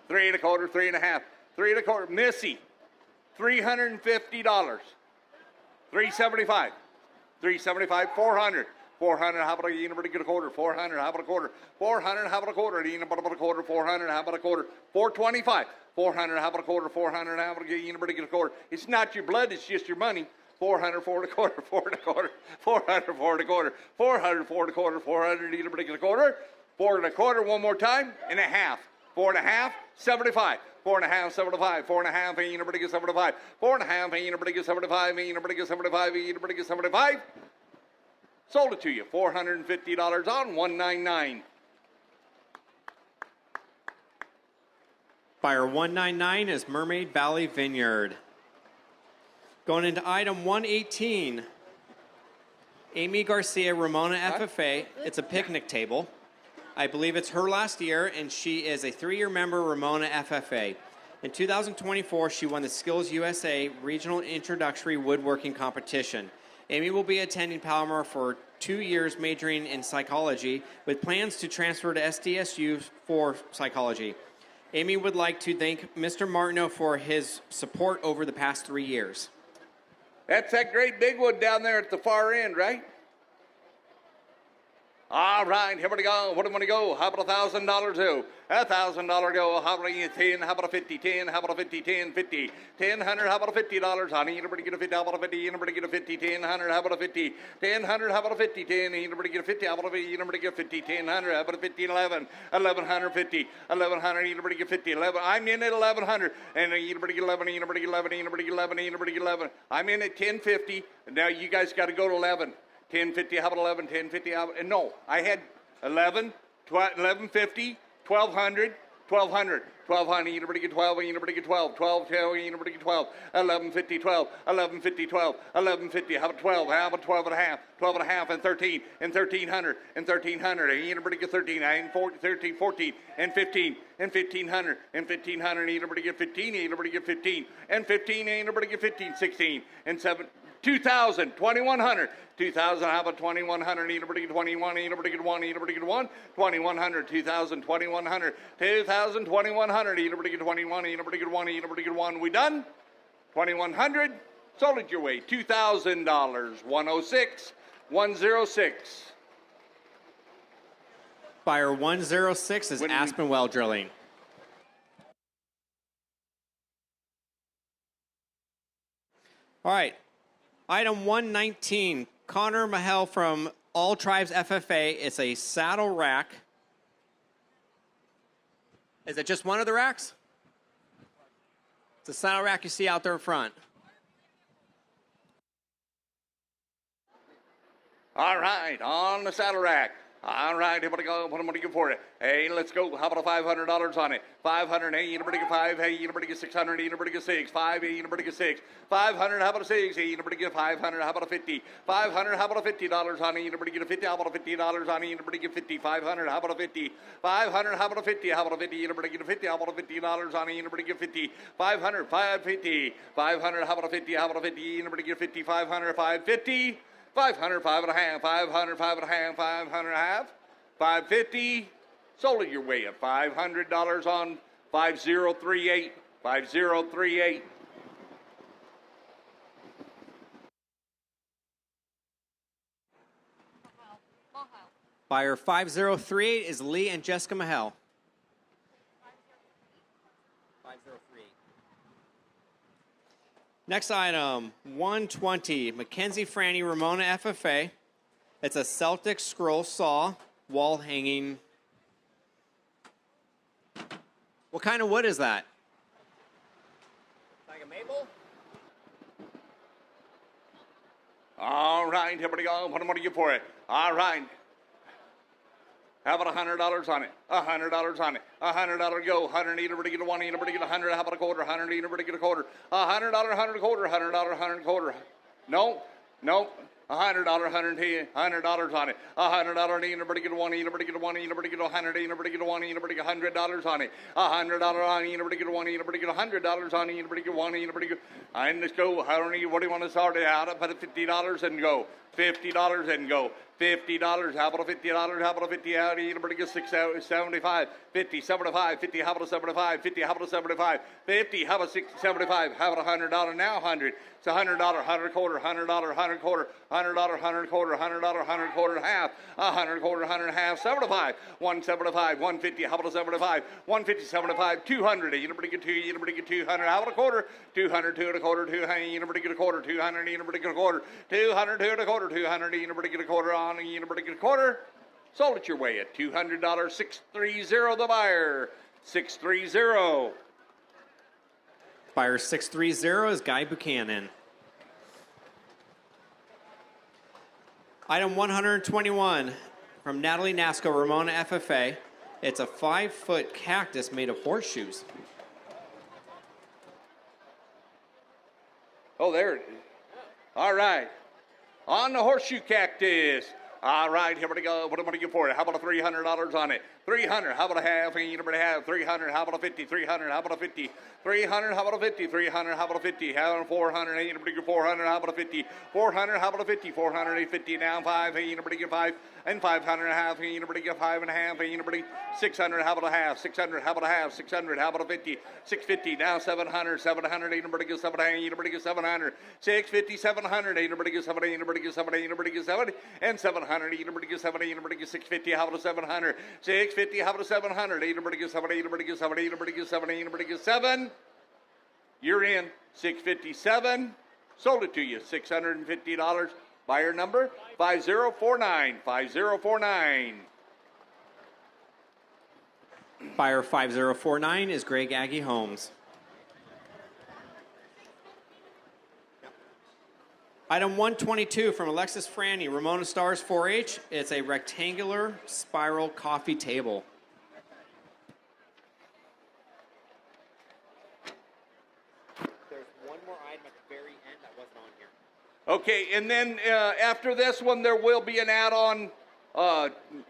3 and a quarter, 3 and a half, 3 and a quarter, Missy, $350, 375, 375, 400, 400, how about you never get a quarter, 400, how about a quarter, 400, how about a quarter, you never get a quarter, 400, how about a quarter, 425, 400, how about a quarter, 400, how about you never get a quarter, it's not your blood, it's just your money, 400, 4 and a quarter, 4 and a quarter, 400, 4 and a quarter, 400, 4 and a quarter, 400, you never get a quarter, 4 and a quarter, one more time, and a half, 4 and a half, 75. 4 and a half, 75, 4 and a half, and you never get 75, 4 and a half, and you never get 75, and you never get 75, and you never get 75. Sold it to you, $450 on 199. Buyer 199 is Mermaid Valley Vineyard. Going into item 118, Amy Garcia Ramona FFA. It's a picnic table. I believe it's her last year, and she is a 3-year member, Ramona FFA. In 2024, she won the Skills USA Regional Introductory Woodworking Competition. Amy will be attending Palomar for 2 years, majoring in psychology, with plans to transfer to SDSU for psychology. Amy would like to thank Mr. Martineau for his support over the past 3 years. That's that great big one down there at the far end, right? All right, here we go. What do we want to go? How about $1,000 go? $1,000 go. How about a 10? How about a 50? 10. How about a 50? 10. 50. 1,000. How about a $50? Honey, anybody get a 50? How about a 50? Anybody get a 50? 1,000. How about a 50? 1,000. How about a 50? 10. Anybody get a 50? How about a 50? Anybody get a 50? 1,000. How about a 50? 11. 1,150. 1,100. Anybody get 50? 11. I'm in at 1,100. And anybody get 11? Anybody get 11? Anybody get 11? Anybody get 11? I'm in at 1050. Now you guys got to go to 11. 1050, how about 11, 1050, no, I had 11, 1150, 1200, 1200, 1200, you never get 12, you never get 12, 12, you never get 12, 1150, 12, 1150, 12, 1150, how about 12, how about 12 and a half, 12 and a half, and 13, and 1300, and 1300, you never get 13, and 13, 14, and 15, and 1500, and 1500, you never get 15, you never get 15, and 15, you never get 15, 16, and 7, 2,000, 2,100, 2,000, how about 2,100, you never get 21, you never get 1, you never get 1, 2,100, 2,000, 2,100, 2,000, 2,100, you never get 21, you never get 1, you never get 1, we done? 2,100, sold it your way, $2,000, 106, 106. Buyer 106 is Aspen Well Drilling. All right. Item 119, Connor Mahel from All Tribes FFA. It's a saddle rack. Is it just one of the racks? It's a saddle rack you see out there in front. All right, on the saddle rack. All right, everybody go. What am I going to get for it? Hey, let's go. How about a $500 on it? 500. Hey, anybody get 5? Hey, anybody get 600? Anybody get 6? 5. Hey, anybody get 6? 500. How about a 6? Hey, anybody get 500? How about a 50? 500. How about a $50 on it? Anybody get a 50? How about a $50 on it? Anybody get 50? 500. How about a 50? 500. How about a 50? How about a 50? Anybody get a 50? How about a $50 on it? Anybody get 50? 500. 550. 500. How about a 50? How about a 50? Anybody get 50? 500. 550. 500, 5.5, 500, 5.5, 500 half, 550. Sold it your way at $500 on 5038, 5038. Buyer 5038 is Lee and Jessica Mahel. 5038. Next item, 120, Mackenzie Franny Ramona FFA. It's a Celtic scroll saw, wall hanging. What kind of wood is that? Like a maple? All right, everybody go. What am I going to get for it? All right. How about $100 on it? $100 on it. $100 go. 100. Anybody get a 1? Anybody get 100? How about a quarter? 100. Anybody get a quarter? $100, 100 quarter. $100, 100 quarter. No. $100, $100 on it. $100. Anybody get a 1? Anybody get a 1? Anybody get a 100? Anybody get a 1? Anybody get $100 on it. $100 on it. Anybody get a 1? Anybody get $100 on it. Anybody get 1? Anybody get. And let's go. What do you want to start it out? Put $50 and go. $50 and go. $50. How about a $50? How about a 50 out? Anybody get 75? 50, 75, 50. How about a 75? 50. How about a 75? 50. How about 60, 75? How about $100 now? 100. It's $100, 100 quarter, $100, 100 quarter, $100, 100 quarter, $100, 100 quarter half, 100 quarter, 100 half, 75, 175, 150. How about a 75? 150, 75, 200. Anybody get 2? Anybody get 200? How about a quarter? 200, 2 and a quarter, 200. Anybody get a quarter? 200. Anybody get a quarter? 200, 2 and a quarter, 200. Anybody get a quarter on? Anybody get a quarter? Sold it your way at $200. 630 the buyer. 630. Buyer 630 is Guy Buchanan. Item 121 from Natalie Nasco, Ramona FFA. It's a 5-foot cactus made of horseshoes. Oh, there it is. All right. On the horseshoe cactus. All right, here we go. What am I going to get for it? How about a $300 on it? 300. How about a half? Anybody have 300? How about a 50? 300. How about a 50? 300. How about a 50? 300. How about a 50? How about a 400? Anybody get 400? How about a 50? 400. How about a 50? 400. 50 now. 5. Anybody get 5? And 500 and a half. Anybody get 5 and a half? Anybody 600? How about a half? 600. How about a half? 600. How about a 50? 650 now. 700. 700. Anybody get 700? Anybody get 700? 650. 700. Anybody get 70? Anybody get 70? Anybody get 70? And 700. Anybody get 70? Anybody get 650? How about a 700? 650. How about a 700? Anybody get 70? Anybody get 70? Anybody get 70? Anybody get 7? You're in. 657. Sold it to you. $650. Buyer number 5049. 5049. Buyer 5049 is Greg Aggie Homes. Item 122 from Alexis Franny, Ramona Stars 4-H. It's a rectangular spiral coffee table. There's one more item at the very end that wasn't on here. Okay, and then after this one, there will be an add-on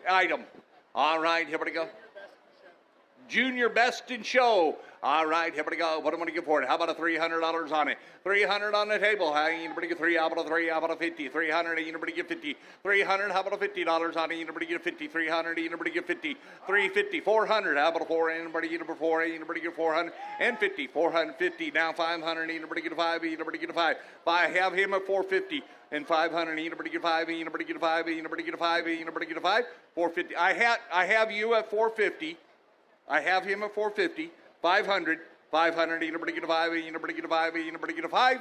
item. All right, here we go. Junior Best in Show. All right, here we go. What am I going to get for it? How about a $300 on it? 300 on the table. How anybody get 3? How about a 3? How about a 50? 300. Anybody get 50? 300. How about a $50 on it? Anybody get 50? 300. Anybody get 50? 350. 400. How about a 4? Anybody get a 4? Anybody get 400? And 50. 450. Now 500. Anybody get a 5? Anybody get a 5? I have him at 450. And 500. Anybody get 5? Anybody get a 5? Anybody get a 5? Anybody get a 5? 450. I have you at 450. I have him at 450. 500. 500. Anybody get a 5? Anybody get a 5? Anybody get a 5?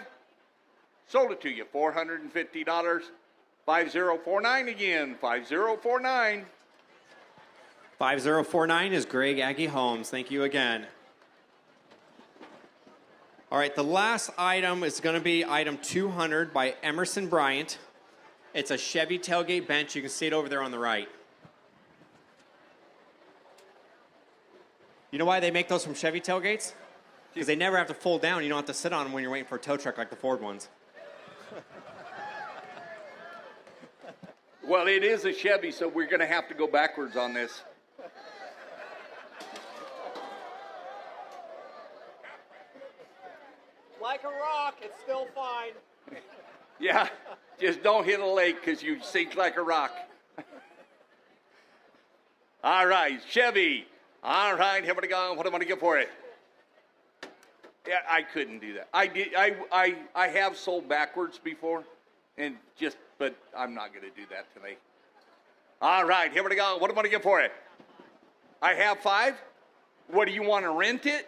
Sold it to you. $450. 5049 again. 5049. 5049 is Greg Aggie Homes. Thank you again. All right, the last item is going to be item 200 by Emerson Bryant. It's a Chevy tailgate bench. You can see it over there on the right. You know why they make those from Chevy tailgates? Because they never have to fold down. You don't have to sit on them when you're waiting for a tow truck like the Ford ones. Well, it is a Chevy, so we're going to have to go backwards on this. Like a rock, it's still fine. Yeah, just don't hit a lake because you sink like a rock. All right, Chevy. All right, here we go. What am I going to get for it? Yeah, I couldn't do that. I have sold backwards before, but I'm not going to do that today. All right, here we go. What am I going to get for it? I have 5. What do you want to rent it?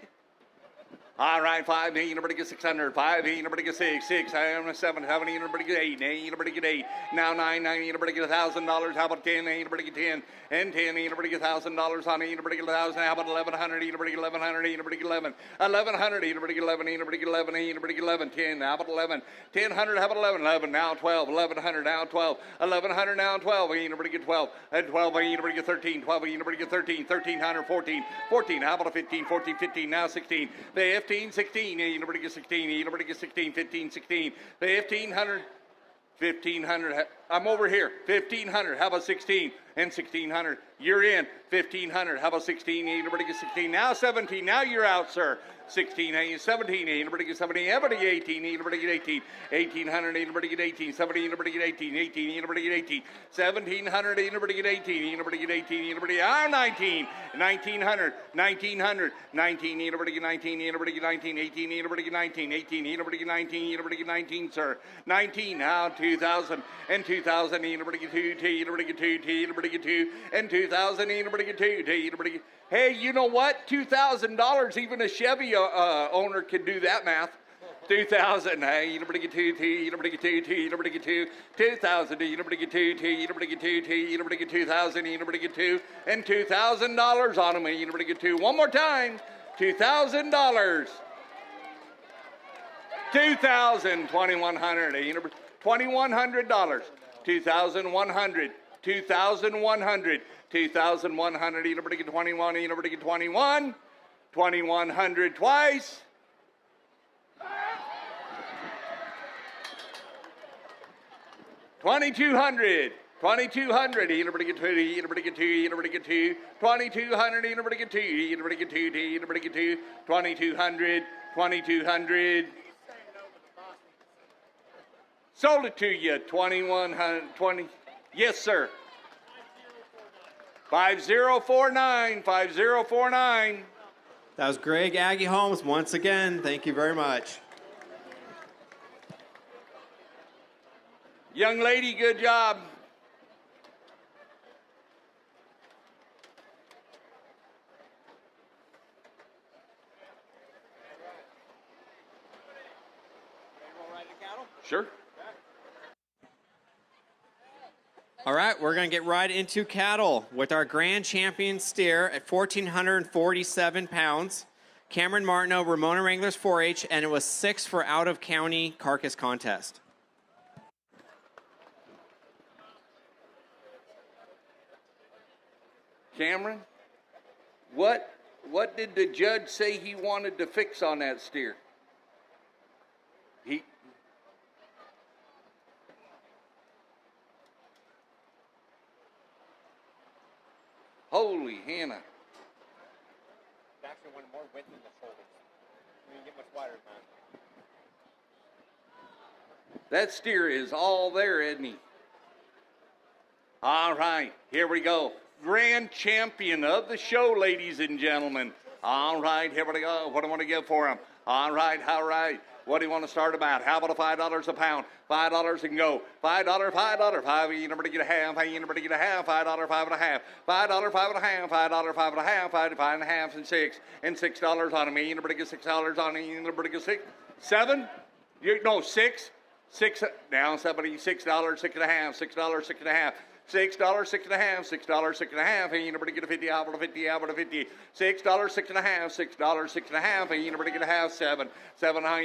All right, 5, anybody get 600, 5, anybody get 6, 6, 7, 7, anybody get 8, anybody get 8, now 9, anybody get $1,000, how about 10, anybody get 10, and 10, anybody get $1,000 on it, anybody get 1,000, how about 1,100, anybody get 1,100, anybody get 11, 1,100, anybody get 11, anybody get 11, anybody get 11, 10, how about 11, 1,000, how about 11, 11, now 12, 1,100, now 12, 1,100, now 12, anybody get 12, and 12, anybody get 13, 12, anybody get 13, 1,300, 14, 14, how about a 15, 14, 15, now 16, 15, 16, anybody get 16, anybody get 16, 15, 16, 1,500, 1,500, I'm over here, 1,500, how about 16, and 1,600, you're in, 1,500, how about 16, anybody get 16, now 17, now you're out, sir, 16, 17, anybody get 17, anybody get 18, anybody get 18, 1,800, anybody get 18, 17, anybody get 18, 18, anybody get 18, 1,700, anybody get 18, anybody get 18, anybody, 19, 1,900, 1,900, 19, anybody get 19, anybody get 19, 18, anybody get 19, 18, anybody get 19, anybody get 19, sir, 19, now 2,000, and 2,000, anybody get 2, anybody get 2, anybody get 2, and 2,000, anybody get 2, anybody get, hey, you know what, $2,000, even a Chevy owner can do that math. 2,000, hey, anybody get 2, anybody get 2, anybody get 2, 2,000, anybody get 2, anybody get 2, anybody get 2,000, anybody get 2, and $2,000 on them, anybody get 2. One more time, $2,000. 2,000, 2,100, $2,100, 2,100, 2,100, 2,100, anybody get 21, anybody get 21, 2,100 twice. 2,200, 2,200, anybody get 2, anybody get 2, anybody get 2, 2,200, anybody get 2, anybody get 2, anybody get 2, 2,200, 2,200. Sold it to you, 2,100, 20, yes, sir. 5049, 5049. That was Greg Aggie Holmes once again. Thank you very much. Young lady, good job. Sure. All right, we're going to get right into cattle with our grand champion steer at 1,447 pounds. Cameron Martineau, Ramona Wranglers 4-H, and it was 6 for out-of-county carcass contest. Cameron, what did the judge say he wanted to fix on that steer? Holy Hannah. It actually went more width in the shoulders. You didn't get much wider than that. That steer is all there, isn't he? All right, here we go. Grand champion of the show, ladies and gentlemen. All right, here we go. What do I want to give for him? All right, all right. What do you want to start about? How about a $5 a pound? $5 and go. $5, $5, 5. You never get a half. You never get a half. $5, 5 and a half. $5, 5 and a half. $5, 5 and a half. 5 and a half and 6 and $6 on me. You never get $6 on me. You never get 6, 7. No, 6. 6 down. $76, 6 and a half. $6, 6 and a half. $6, six and a half, $6, six and a half. Ain't nobody get a 50, how about a 50, how about a 50? $6, six and a half, $6, six and a half. Ain't nobody get a half, $7, ain't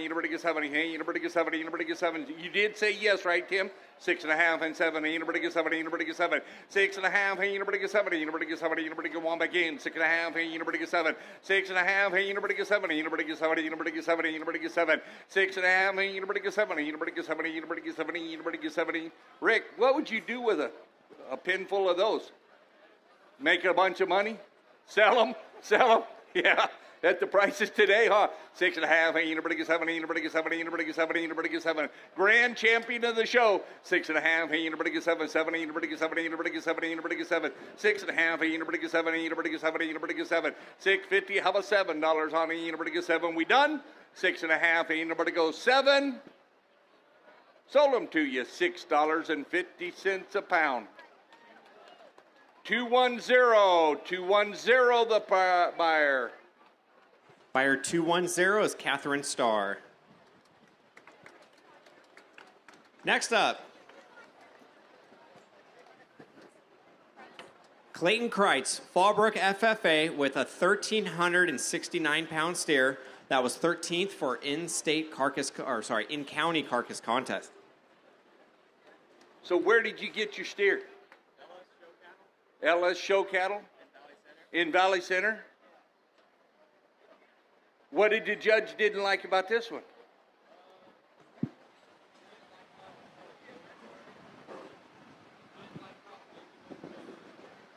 nobody get 70, ain't nobody get 70, ain't nobody get 7. You did say yes, right, Tim? 6 and a half and 7, ain't nobody get 70, ain't nobody get 7. 6 and a half, ain't nobody get 70, ain't nobody get 70, ain't nobody get one back in. 6 and a half, ain't nobody get 7. 6 and a half, ain't nobody get 70, ain't nobody get 70, ain't nobody get 70, ain't nobody get 7. 6 and a half, ain't nobody get 70, ain't nobody get 70, ain't nobody get 70, ain't nobody get 70. Rick, what would you do with a pin full of those? Make a bunch of money? Sell them? Sell them? Yeah. At the prices today, huh? 6 and a half, ain't nobody get 70, ain't nobody get 70, ain't nobody get 70, ain't nobody get 7. Grand champion of the show. 6 and a half, ain't nobody get 7, 7, ain't nobody get 70, ain't nobody get 70, ain't nobody get 7. 6 and a half, ain't nobody get 7, ain't nobody get 70, ain't nobody get 7. 650, how about $7 on it? Ain't nobody get 7. We done? 6 and a half, ain't nobody go 7. Sold them to you, $6.50 a pound. 210, 210 the buyer. Buyer 210 is Catherine Starr. Next up, Clayton Kreitz, Fallbrook FFA with a 1,369-pound steer that was 13th for in-county carcass contest. So where did you get your steer? LS Show Cattle? In Valley Center? What did the judge didn't like about this one?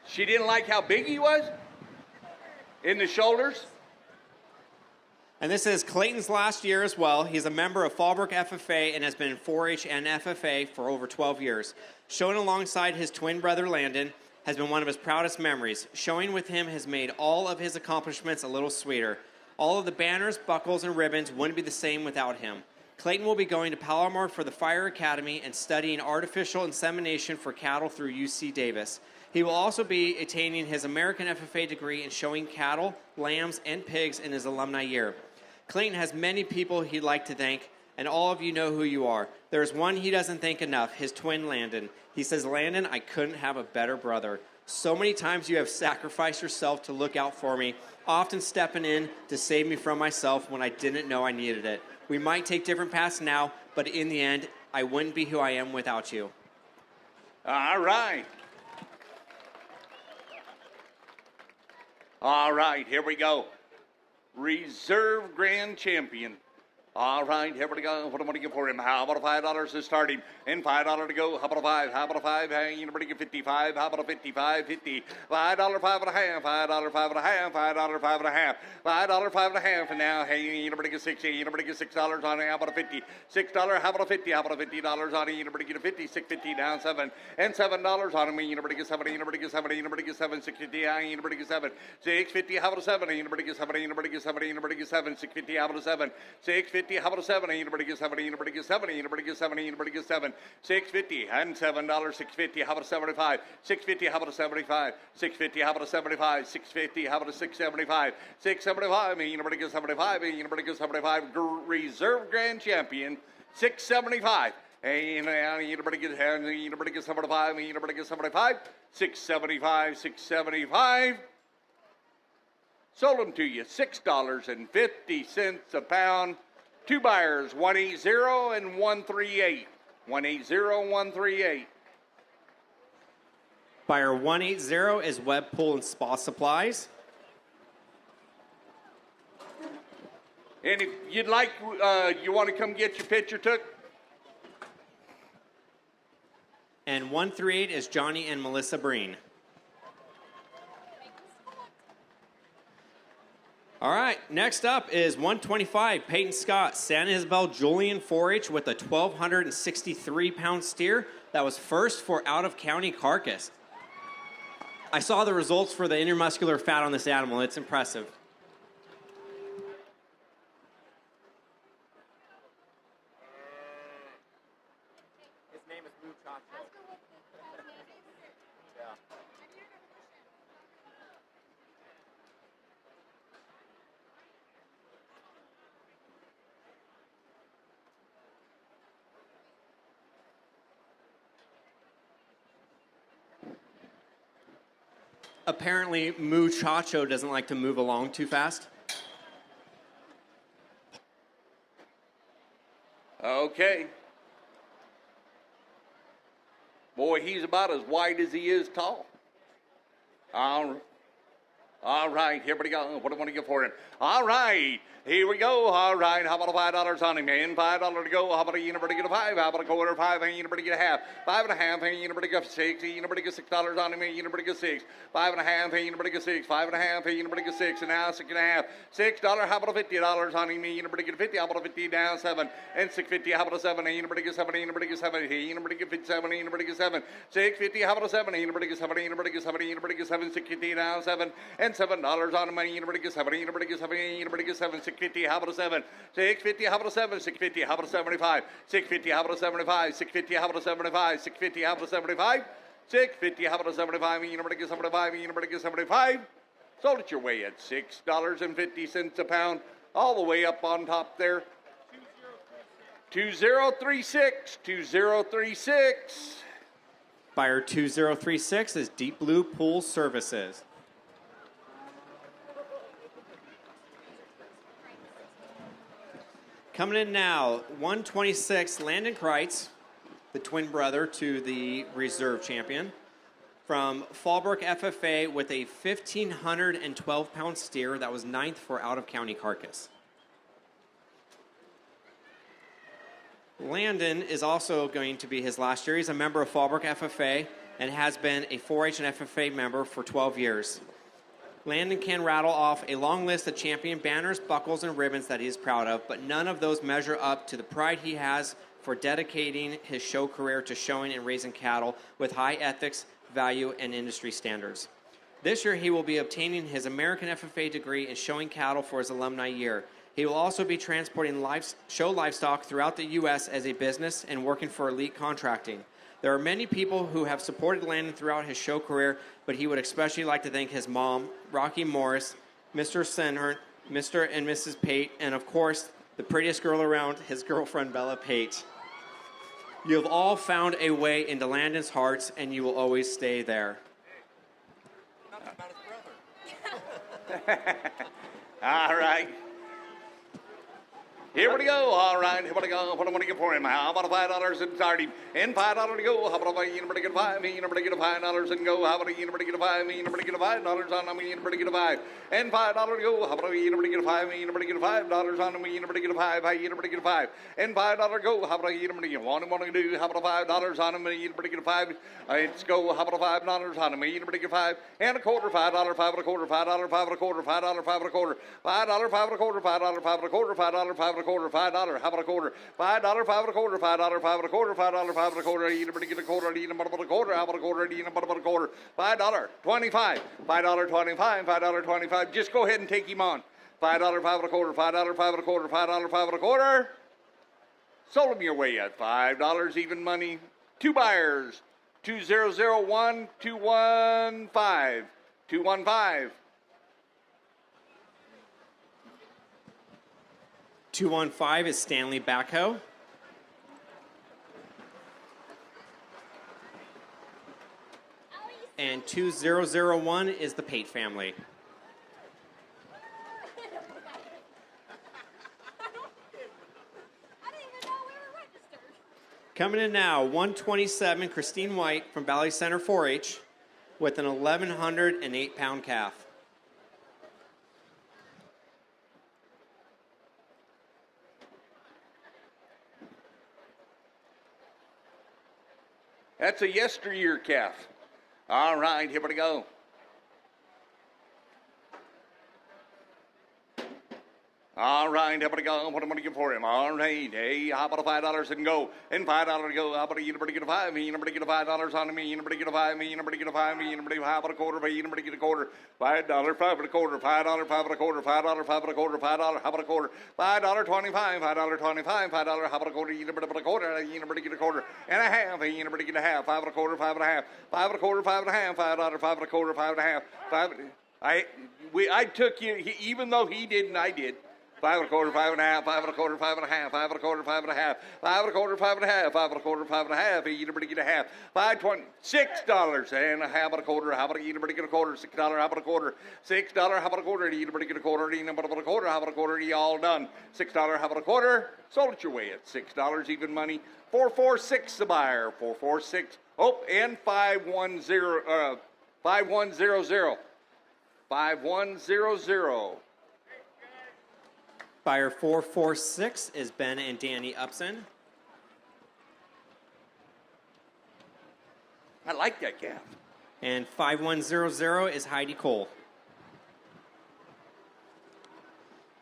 She didn't like how big he was? In the shoulders? And this is Clayton's last year as well. He's a member of Fallbrook FFA and has been in 4-H and FFA for over 12 years. Showing alongside his twin brother Landon has been one of his proudest memories. Showing with him has made all of his accomplishments a little sweeter. All of the banners, buckles, and ribbons wouldn't be the same without him. Clayton will be going to Palomar for the Fire Academy and studying artificial insemination for cattle through UC Davis. He will also be attaining his American FFA degree in showing cattle, lambs, and pigs in his alumni year. Clayton has many people he'd like to thank, and all of you know who you are. There's one he doesn't thank enough, his twin Landon. He says, "Landon, I couldn't have a better brother. So many times you have sacrificed yourself to look out for me, often stepping in to save me from myself when I didn't know I needed it. We might take different paths now, but in the end, I wouldn't be who I am without you." All right. All right, here we go. Reserve Grand Champion. All right, here we go. What am I going to give for him? How about a $5 to start him? And $5 to go. How about a 5? How about a 5? Hey, anybody get 55? How about a 55? 50. $5, 5 and a half. $5, 5 and a half. $5, 5 and a half. $5, 5 and a half. And now, hey, anybody get 60? Anybody get $6 on it? How about a 50? $6. How about a 50? How about a $50 on it? Anybody get a 50? $6.50 down 7. And $7 on it. Anybody get 70? Anybody get 70? Anybody get 7? $6.50. Anybody get 7? $6.50. How about a 7? Anybody get 70? Anybody get 70? Anybody get 7? $6.50. How about a 7? $6.50. How about a 7? Anybody get 70? Anybody get 70? Anybody get 70? Anybody get 7? $6.50 and $7. $6.50. How about a 75? $6.50. How about a 75? $6.50. How about a 75? $6.50. How about a 6.75? $6.75. Anybody get 75? Anybody get 75? Reserve Grand Champion. $6.75. And anybody get 75? Anybody get 75? $6.75. $6.75. Sold them to you, $6.50 a pound. Two buyers, 180 and 138. 180 and 138. Buyer 180 is Web Pool and Spa Supplies. And if you'd like, you want to come get your picture took? And 138 is Johnny and Melissa Breen. All right, next up is 125, Peyton Scott, San Isabel Julian 4-H with a 1,263-pound steer that was first for out-of-county carcass. I saw the results for the intermuscular fat on this animal. It's impressive. His name is Blue Chocolate. Yeah. Apparently, Muchacho doesn't like to move along too fast. Okay. Boy, he's about as wide as he is tall. All right, here we go. What do I want to get for him? All right, here we go. All right, how about $5 on him, man? $5 to go. How about a unibody get a 5? How about a quarter? 5, a unibody get a half. 5 and a half, a unibody get 6. A unibody get $6 on him, a unibody get 6. 5 and a half, a unibody get 6. 5 and a half, a unibody get 6. And now 6 and a half. $6. How about a $50 on him? A unibody get 50. How about a 50 down 7? And 650. How about a 7? A unibody get 7. A unibody get 7. A unibody get 57. A unibody get 7. 650. How about a 7? A unibody get 7. A unibody get 7. A unibody get 7. 650 down 7. And $7 on him. A unibody get 7. A unibody get 7. A unibody get 7. 650. How about a 7? 650. How about a 7? 650. How about a 75? 650. How about a 75? 650. How about a 75? 650. How about a 75? 650. How about a 75? A unibody get 75. A unibody get 75. Sold at your way at $6.50 a pound, all the way up on top there. 2036. 2036. Buyer 2036 is Deep Blue Pool Services. Coming in now, 126, Landon Kreitz, the twin brother to the reserve champion, from Fallbrook FFA with a 1,512-pound steer that was 9th for out-of-county carcass. Landon is also going to be his last year. He's a member of Fallbrook FFA and has been a 4-H and FFA member for 12 years. Landon can rattle off a long list of champion banners, buckles, and ribbons that he is proud of, but none of those measure up to the pride he has for dedicating his show career to showing and raising cattle with high ethics, value, and industry standards. This year, he will be obtaining his American FFA degree in showing cattle for his alumni year. He will also be transporting show livestock throughout the U.S. as a business and working for Elite Contracting. There are many people who have supported Landon throughout his show career, but he would especially like to thank his mom, Rocky Morris, Mr. Senhert, Mr. and Mrs. Pate, and of course, the prettiest girl around, his girlfriend, Bella Pate. You have all found a way into Landon's hearts, and you will always stay there. All right. Here we go. All right. Here we go. What do I want to get for him? How about a $5 and start him? And $5 to go. How about a unibody get a 5? Unibody get a $5 and go. How about a unibody get a 5? Unibody get a $5 on him. Unibody get a 5. And $5 to go. How about a unibody get a 5? Unibody get a $5 on him. Unibody get a 5. Unibody get a 5. And $5 to go. How about a unibody get one? Want to do? How about a $5 on him? Unibody get a 5. Let's go. How about a $5 on him? Unibody get a 5. And a quarter. $5. 5 and a quarter. $5. 5 and a quarter. $5. 5 and a quarter. $5. 5 and a quarter. $5. 5 and a quarter. $5. 5 and a quarter. $5. How about a quarter? $5. 5 and a quarter. $5. 5 and a quarter. $5. 5 and a quarter. Unibody get a quarter. About a quarter. How about a quarter? About a quarter. $5. 25. $5. 25. $5. 25. Just go ahead and take him on. $5. 5 and a quarter. $5. 5 and a quarter. $5. 5 and a quarter. Sold him your way at $5 even money. Two buyers. 2001 215 215. 215 is Stanley Backhoe. And 2001 is the Pate family. Coming in now, 127, Christine White from Valley Center 4-H with an 1,108-pound calf. That's a yesteryear calf. All right, here we go. All right, here we go. What am I going to get for him? All right, hey, how about a $5 and go? And $5 to go. How about a unibody get a 5? Unibody get a $5 on me. Unibody get a 5. Unibody get a 5. Unibody, how about a quarter? Unibody get a quarter. $5. 5 and a quarter. $5. 5 and a quarter. $5. 5 and a quarter. $5. How about a quarter? $5. 25. $5. 25. $5. How about a quarter? Unibody get a quarter. Unibody get a quarter and a half. Unibody get a half. 5 and a quarter. 5 and a half. 5 and a quarter. 5 and a half. $5. 5 and a quarter. 5 and a half. I took you, even though he didn't, I did. 5 and a quarter, 5 and a half, 5 and a quarter, 5 and a half, 5 and a quarter, 5 and a half, 5 and a quarter, 5 and a half, 5 and a quarter, 5 and a half. Eat a get a half. $6 and a half and a quarter. How about eat a get a quarter? $6. How about a quarter? $6. How about a quarter? Eat a get a quarter. Eat about a quarter. How about a quarter? Eat all done. $6. How about a quarter? Sold it your way at $6 even money. 446 the buyer. 446. Oh, and 5100. 5100. Buyer 446 is Ben and Danny Upson. I like that calf. And 5100 is Heidi Cole.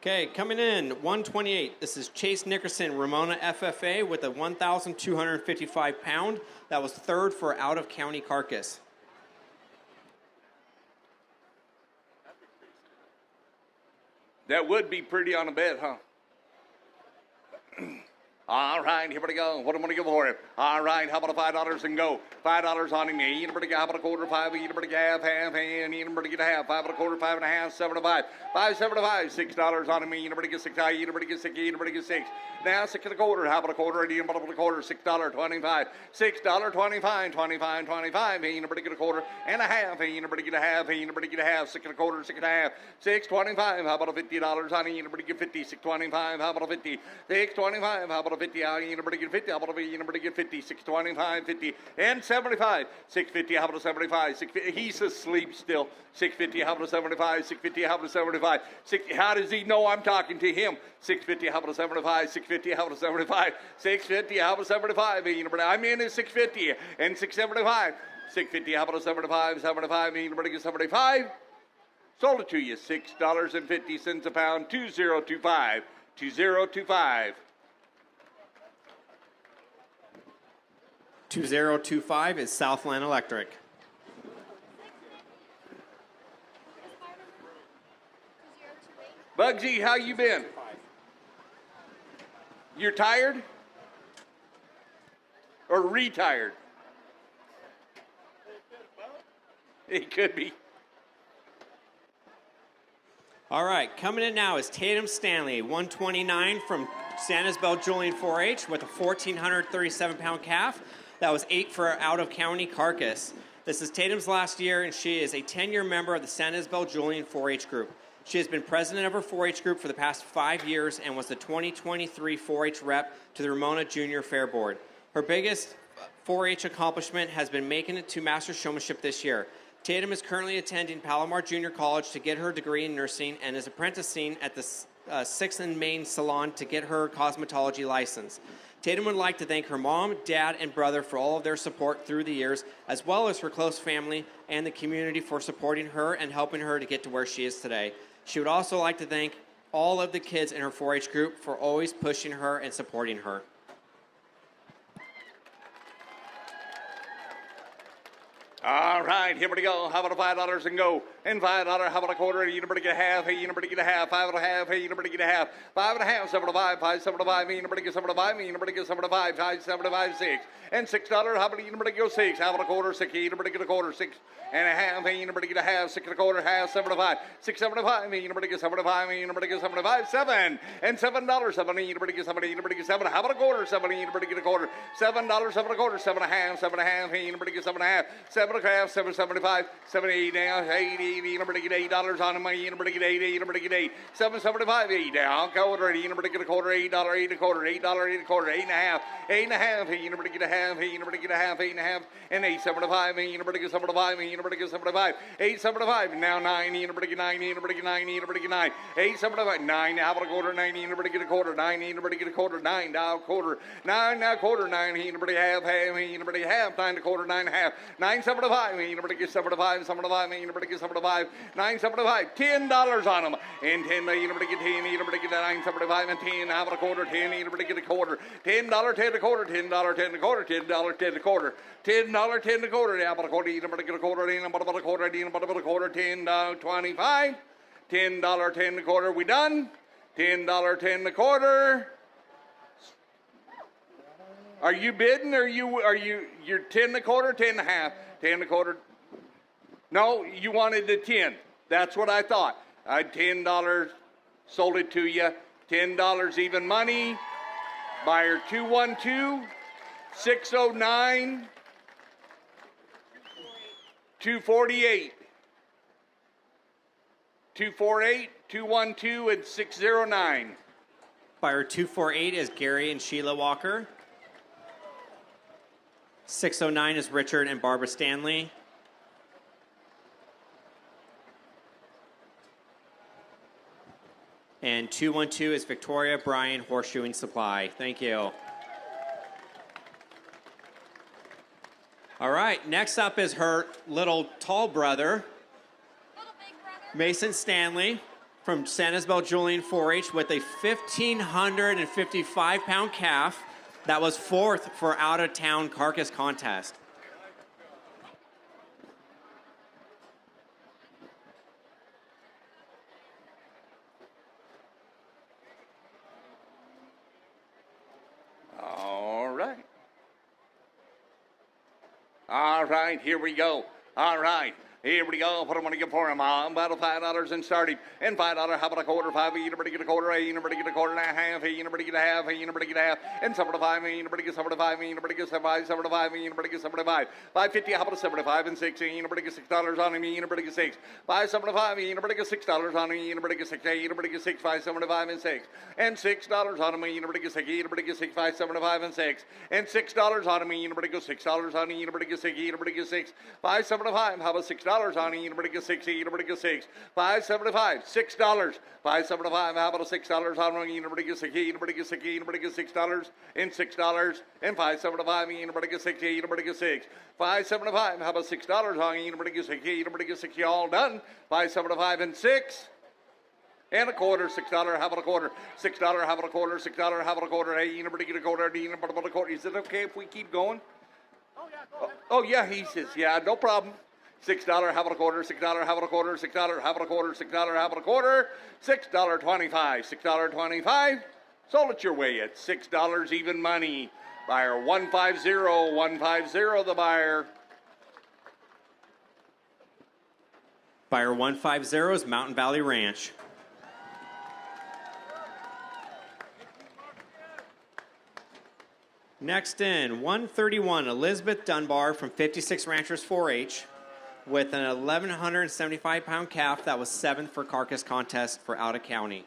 Okay, coming in, 128. This is Chase Nickerson, Ramona FFA with a 1,255 pound. That was third for out-of-county carcass. That would be pretty on a bed, huh? All right, here we go. What am I going to give for it? All right, how about $5 and go? $5 on him. Eat a pretty, how about a quarter, 5, eat a pretty half, and eat a pretty get a half. 5 and a quarter, 5 and a half, 7 to 5. 5, 7 to 5, $6 on him. Eat a pretty get 6, eat a pretty get 6, eat a pretty get 6. Now 6 and a quarter, how about a quarter, eat a quarter, $6.25. $6.25, 25, 25, eat a pretty get a quarter and a half, eat a pretty get a half, eat a pretty get a half, 6 and a quarter, 6 and a half. $6.25, how about a $50 on it? Eat a pretty get 50, $6.25, how about a 50? $6.25, how about a 50? I'll eat a pretty get 50, how about a eat a pretty get 50, $6.25, 50, and 75. $6.50, how about a 75? $6.50, he's asleep still. $6.50, how about a 75? $6.50, how about a 75? How does he know I'm talking to him? $6.50, how about a 75? $6.50, how about a 75? $6.50, how about a 75? I'm in at $6.50 and $6.75. $6.50, how about a 75? 75, eat a pretty get 75. Sold it to you, $6.50 a pound, 2025. 2025. 2025 is Southland Electric. Bugsy, how you been? You're tired? Or retired? It could be. All right, coming in now is Tatum Stanley, 129 from San Isabel Julian 4-H with a 1,437 pound calf. That was 8 for out-of-county carcass. This is Tatum's last year, and she is a 10-year member of the San Isabel Julian 4-H group. She has been president of her 4-H group for the past 5 years and was the 2023 4-H rep to the Ramona Junior Fair board. Her biggest 4-H accomplishment has been making it to Master Showmanship this year. Tatum is currently attending Palomar Junior College to get her degree in nursing and is apprenticing at the 6th and Main Salon to get her cosmetology license. Tatum would like to thank her mom, dad, and brother for all of their support through the years, as well as her close family and the community for supporting her and helping her to get to where she is today. She would also like to thank all of the kids in her 4-H group for always pushing her and supporting her. All right, here we go. How about a $5 and go? And $5, how about a quarter? You know, get a half. Hey, you know, get a half. 5 and a half. Hey, you know, get a half. 5 and a half. 7 to 5. 5, 7 to 5. You know, get 7 to 5. You know, get 7 to 5. 5, 7 to 5, 6. And $6. How about you know, go 6? How about a quarter? 6. You know, get a quarter. 6 and a half. Hey, you know, get a half. 6 and a quarter. Half. 7 to 5. 6, 7 to 5. You know, get 7 to 5. You know, get 7 to 5. 7 and $7. 7. You know, get 7. You know, get 7. How about a quarter? 7. You know, get a quarter. $7. 7 and a quarter. 7 and a half. 7 and a half. Hey, you know, get 7 and a half. 7 and a half. 7.75. 7.8 now. 8. You know, get $8 on the money. You know, get 8. You know, get 8. 7.75. 8 now. Quarter. You know, get a quarter. $8. 8 and a quarter. $8. 8 and a quarter. 8 and a half. 8 and a half. Hey, you know, get a half. Hey, you know, get a half. 8 and a half. And 8. 7 to 5. Hey, you know, get 7 to 5. Hey, you know, get 7 to 5. 8. 7 to 5. Now 9. You know, get 9. You know, get 9. You know, get 9. 8. 7 to 5. 9. How about a quarter? 9. You know, get a quarter. 9. You know, get a quarter. 9 now quarter. 9 now quarter. 9. You know, get half. Half. You know, get half. 9 to quarter. 9 and a half. 9. 7 to 5. You know, get 7 to 5. 7 to 5. You know, get 7 to 5. 9. 7 to 5. $10 on them. And 10. You know, get 10. You know, get 9. 7 to 5 and 10. How about a quarter? 10. You know, get a quarter. $10. 10 a quarter. $10. 10 a quarter. $10. 10 a quarter. $10. 10 a quarter. How about a quarter? You know, get a quarter. You know, about a quarter. You know, about a quarter. $10.25. $10. 10 a quarter. We done? $10. 10 a quarter. Are you bidding? Or you're 10 a quarter? 10 and a half. 10 a quarter. No, you wanted the 10. That's what I thought. I had $10, sold it to you. $10 even money. Buyer 212, 609, 248, 248, 212, and 609. Buyer 248 is Gary and Sheila Walker. 609 is Richard and Barbara Stanley. And 212 is Victoria Bryan Horseshoeing Supply. Thank you. All right, next up is her little tall brother, Mason Stanley from San Isabel Julian 4-H with a 1,555-pound calf that was fourth for out-of-town carcass contest. All right, here we go. All right. Here we go. What am I going to get for him? I'm about $5 and starting. And $5. How about a quarter? $5. You never get a quarter. You never get a quarter and a half. You never get a half. You never get a half. And $7.5. You never get $7.5. You never get $7.5. $7.5. You never get $7.5. $5.50. How about a $7.5 and $6? You never get $6 on him. You never get $6. $5.75. You never get $6 on him. You never get $6. You never get $6. $5.75 and $6. And $6 on him. You never get $6. You never get $6. $5.75 and $6. And $6 on him. You never get $6 on him. You never get $6. You never get $6. $5.75. How about $6 on it? You never get $6. You never get $6. $5.75. $6. $5.75. How about a $6 on it? You never get $6. You never get $6. You never get $6. And $6. And $5.75. You never get $6. You never get $6. $5.75. How about $6 on it? You never get $6. You never get $6. You all done. $5.75 and $6. And a quarter, $6. How about a quarter? $6. How about a quarter? $6. How about a quarter? Hey, you never get a quarter. You never get a quarter. Is it okay if we keep going? Oh, yeah, go ahead. Oh, yeah, he says, yeah, no problem. $6. How about a quarter? $6. How about a quarter? $6. How about a quarter? $6. How about a quarter? $6.25. $6.25. Sold it your way at $6 even money. Buyer 150. 150 the buyer. Buyer 150 is Mountain Valley Ranch. Next in, 131, Elizabeth Dunbar from 56 Ranchers 4-H with an 1,175-pound calf that was seventh for carcass contest for out of county.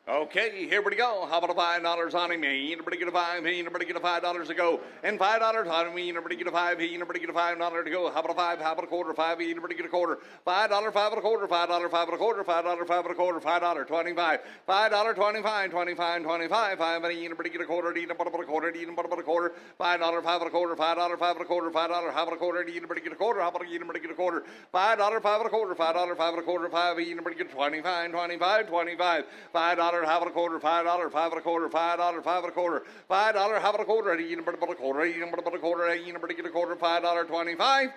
Okay, here we go. How about a $5 on him? You never get a $5. You never get a $5 to go. And $5 on him. You never get a $5. You never get a $5 to go. How about a $5? How about a quarter? $5. You never get a quarter. $5. $5 and a quarter. $5. $5 and a quarter. $5. $5 and a quarter. $5.25. $5.25. 25. 25. $5. You never get a quarter. You never get a quarter. You never get a quarter. $5. $5 and a quarter. $5. $5 and a quarter. $5. How about a quarter? You never get a quarter. How about you never get a quarter? $5. $5 and a quarter. $5. $5 and a quarter. $5. You never get 25. 25. 25. $5. How about a quarter? $5. $5 and a quarter. $5. $5 and a quarter. $5. How about a quarter? You never get a quarter. You never get a quarter. You never get a quarter. $5.25.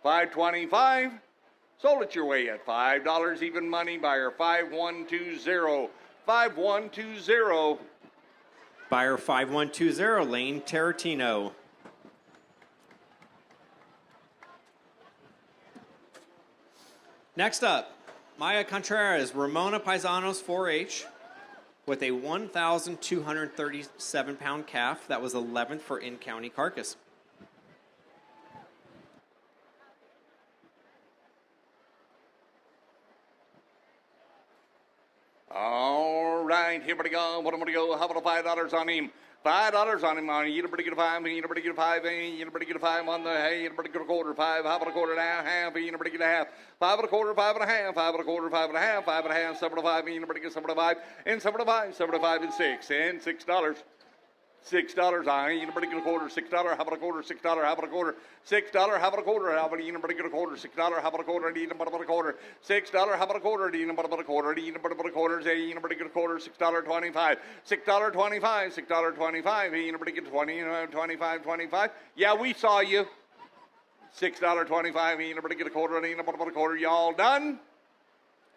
$5.25. Sold it your way at $5 even money. Buyer 5120. 5120. Buyer 5120, Lane Tarantino. Next up, Maya Contreras, Ramona Paisanos 4-H with a 1,237-pound calf that was 11th for in-county carcass. All right, here we go. What am I going to go? How about a $5 on him? $5 on him. You never get a $5. You never get a $5. You never get a $5 on the hay. You never get a quarter. $5. How about a quarter and a half? You never get a half. $5 and a quarter. $5 and a half. $5 and a quarter. $5 and a half. $5 and a half. $7.5. You never get $7.5. And $7.5. $7.5 and $6. And $6. $6 on you never get a quarter. $6. How about a quarter? $6. How about a quarter? $6. How about a quarter? How about you never get a quarter? $6. How about a quarter? You never get a quarter. $6. How about a quarter? You never get a quarter. You never get a quarter. You never get a quarter. $6.25. $6.25. $6.25. You never get 20. 25. 25. Yeah, we saw you. $6.25. You never get a quarter. You never get a quarter. You all done?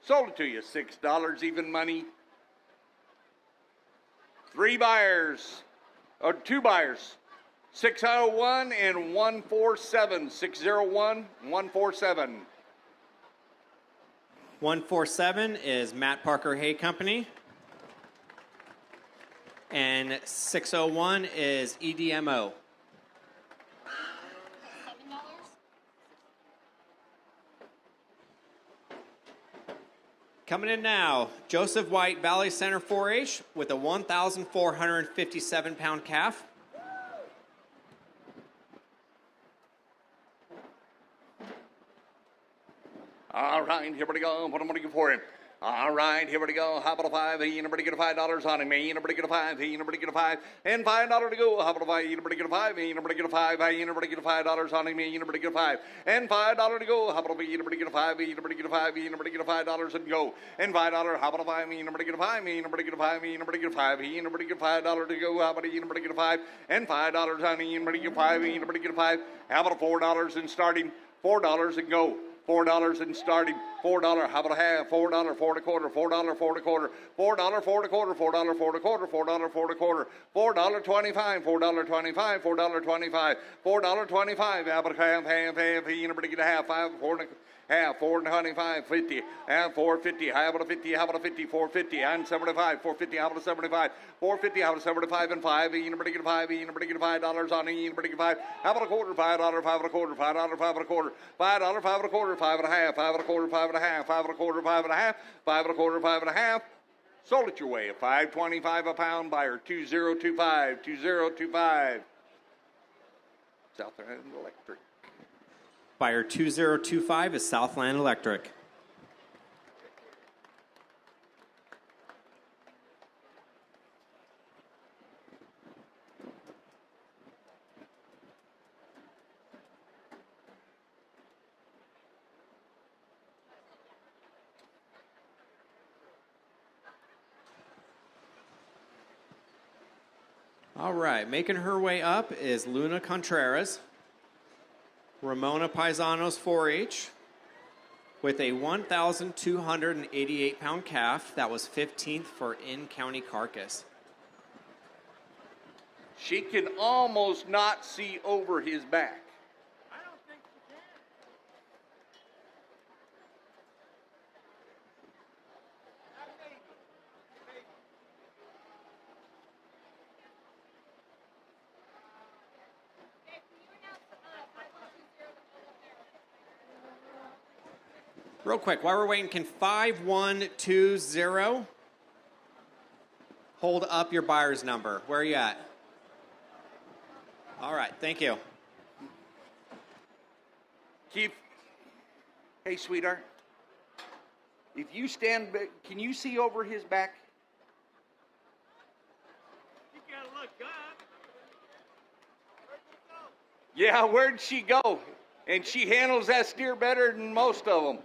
Sold it to you. $6 even money. 3 buyers. Or 2 buyers. 601 and 147. 601 147. 147 is Matt Parker Hay Company. And 601 is EDMO. Coming in now, Joseph White Valley Center 4-H with a 1,457-pound calf. All right, here we go. What am I going to get for him? All right, here we go. How about a $5? He and get a $5 on him. He and get a $5. He and get a $5. And $5 to go. How about a $5? He and get a $5. He and get a $5. He and get a $5 on him. He and get a $5. And $5 to go. How about a $5? He and get a $5. He and get a $5. He and get a $5 and go. And $5. How about a $5? He and get a $5. He and get a $5. He and get a $5. He and get a $5 to go. How about a he and get a $5? And $5 on him. He and get a $5. He and get a $5. How about a $4 and starting? $4 and go. $4 and starting. $4. How about a half? $4. $4 and a quarter. $4. $4 and a quarter. $4. $4 and a quarter. $4. $4 and a quarter. $4. $4 and a quarter. $4.25. $4.25. $4.25. $4.25. How about a half? He and a get a half. $5. Half, 4.25, 50, and 450, how about a 50, how about a 50, 450, and 75, 450, how about a 75, 450, how about a 75, and 5, you know, get a 5, you know, get a $5 on it, you know, get a 5, how about a quarter, $5, 5 and a quarter, $5, 5 and a quarter, $5, 5 and a quarter, 5 and a half, 5 and a quarter, 5 and a half, 5 and a quarter, 5 and a half, 5 and a quarter, 5 and a half. Sold it your way at $5.25 a pound, buyer 2025, 2025. Southland Electric. Buyer 2025 is Southland Electric. All right, making her way up is Luna Contreras. Ramona Paisanos 4-H with a 1,288-pound calf that was 15th for in-county carcass. She can almost not see over his back. I don't think she can. Real quick, while we're waiting, can 5120 hold up your buyer's number? Where are you at? All right, thank you. Keith, hey, sweetheart. If you stand, can you see over his back? You gotta look up. Yeah, where'd she go? And she handles that steer better than most of them.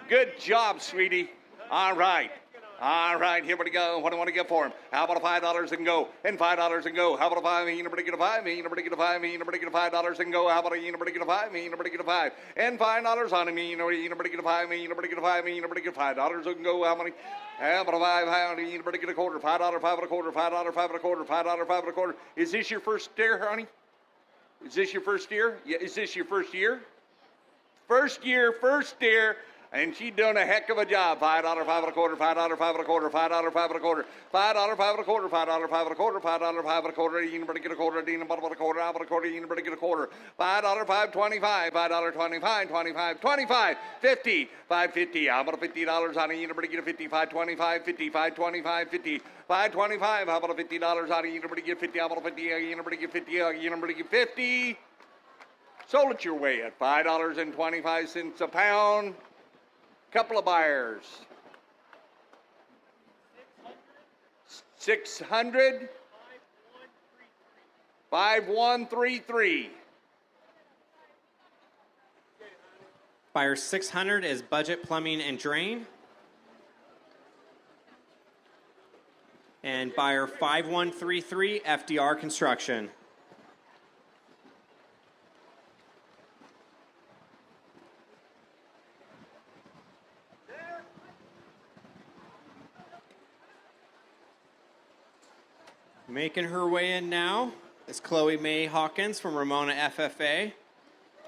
Good job, sweetie. All right. All right, here we go. What do I want to get for him? How about a $5 and go? And $5 and go. How about a 5? You know, get a 5. You know, get a 5. You know, get a $5 and go. How about a you know, get a 5? You know, get a 5. And $5 on him. You know, get a 5. You know, get a 5. You know, get $5 and go. How many? How about a 5? How you know, get a quarter? $5, 5 and a quarter. $5, 5 and a quarter. $5, 5 and a quarter. Is this your first steer, honey? Is this your first steer? Yeah. Is this your first year? First year, first steer. And she done a heck of a job. $5, 5 and a quarter, $5, 5 and a quarter, $5, 5 and a quarter, $5, 5 and a quarter, $5, 5 and a quarter, $5, 5 and a quarter, you better get a quarter, Dean about a quarter, out a quarter, you better get a quarter. $5, $5.25, $5.25, 25, 25, 50, $5.50, how about a $50 on it, you better get a 50, $5.25, 50, $5.25, 50, $5.25, how about a $50 on it, you better get 50, how about a 50, you better get 50, you better get 50. Sold it your way at $5.25 a pound. Couple of buyers. 600. 5133. Buyer 600 is Budget Plumbing and Drain. And buyer 5133, FDR Construction. Making her way in now, is Chloe Mae Hawkins from Ramona FFA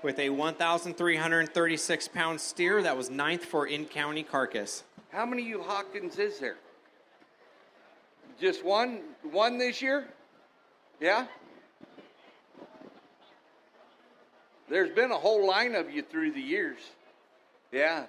with a 1,336-pound steer that was 9th for in-county carcass. How many of you Hawkins is there? Just one? One this year? Yeah? There's been a whole line of you through the years. Yeah.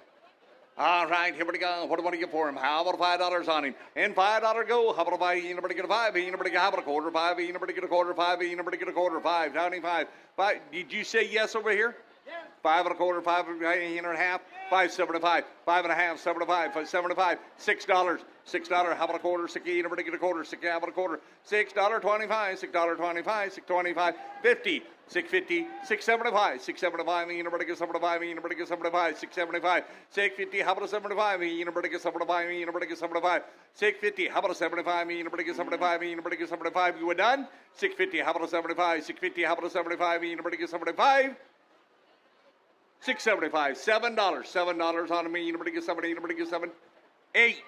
All right, here we go. What do I want to get for him? How about $5 on him? And $5 go. How about a 5? Anybody get a 5? Anybody get how about a quarter? 5. Anybody get a quarter? 5. Anybody get a quarter? 5. 95. 5. Did you say yes over here? Yeah. 5 and a quarter. 5 and a half. 5.75. 5 and a half. 75. 5.75. $6. $6. How about a quarter? 6. Anybody get a quarter? 6. How about a quarter? $6.25. $6.25. $6.25. 50. 650, 675, 675, anybody get 75, anybody get 75, 675, 650, how about a 75, anybody get 75, anybody get 75, 650, how about a 75, anybody get 75, anybody get 75, you were done? 650, how about a 75, 650, how about a 75, anybody get 75? 675, $7, $7 on me, anybody get 7, anybody get 7, 8.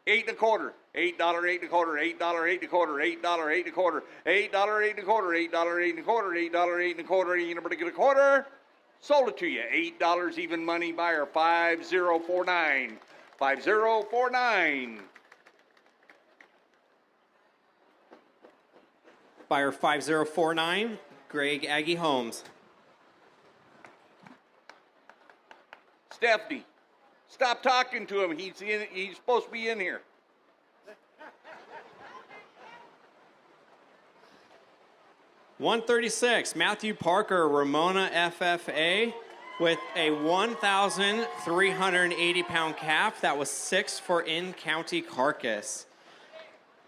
8 and a quarter, $8, 8 and a quarter, $8, 8 and a quarter, $8, 8 and a quarter, $8, 8 and a quarter, $8, 8 and a quarter, $8, 8 and a quarter, anybody get a quarter? Sold it to you, $8 even money buyer, 5049, 5049. Buyer 5049, Greg Aggie Holmes. Stephanie. Stop talking to him. He's supposed to be in here. $136, Matthew Parker, Ramona FFA, with a 1,380-pound calf that was 6 for in-county carcass.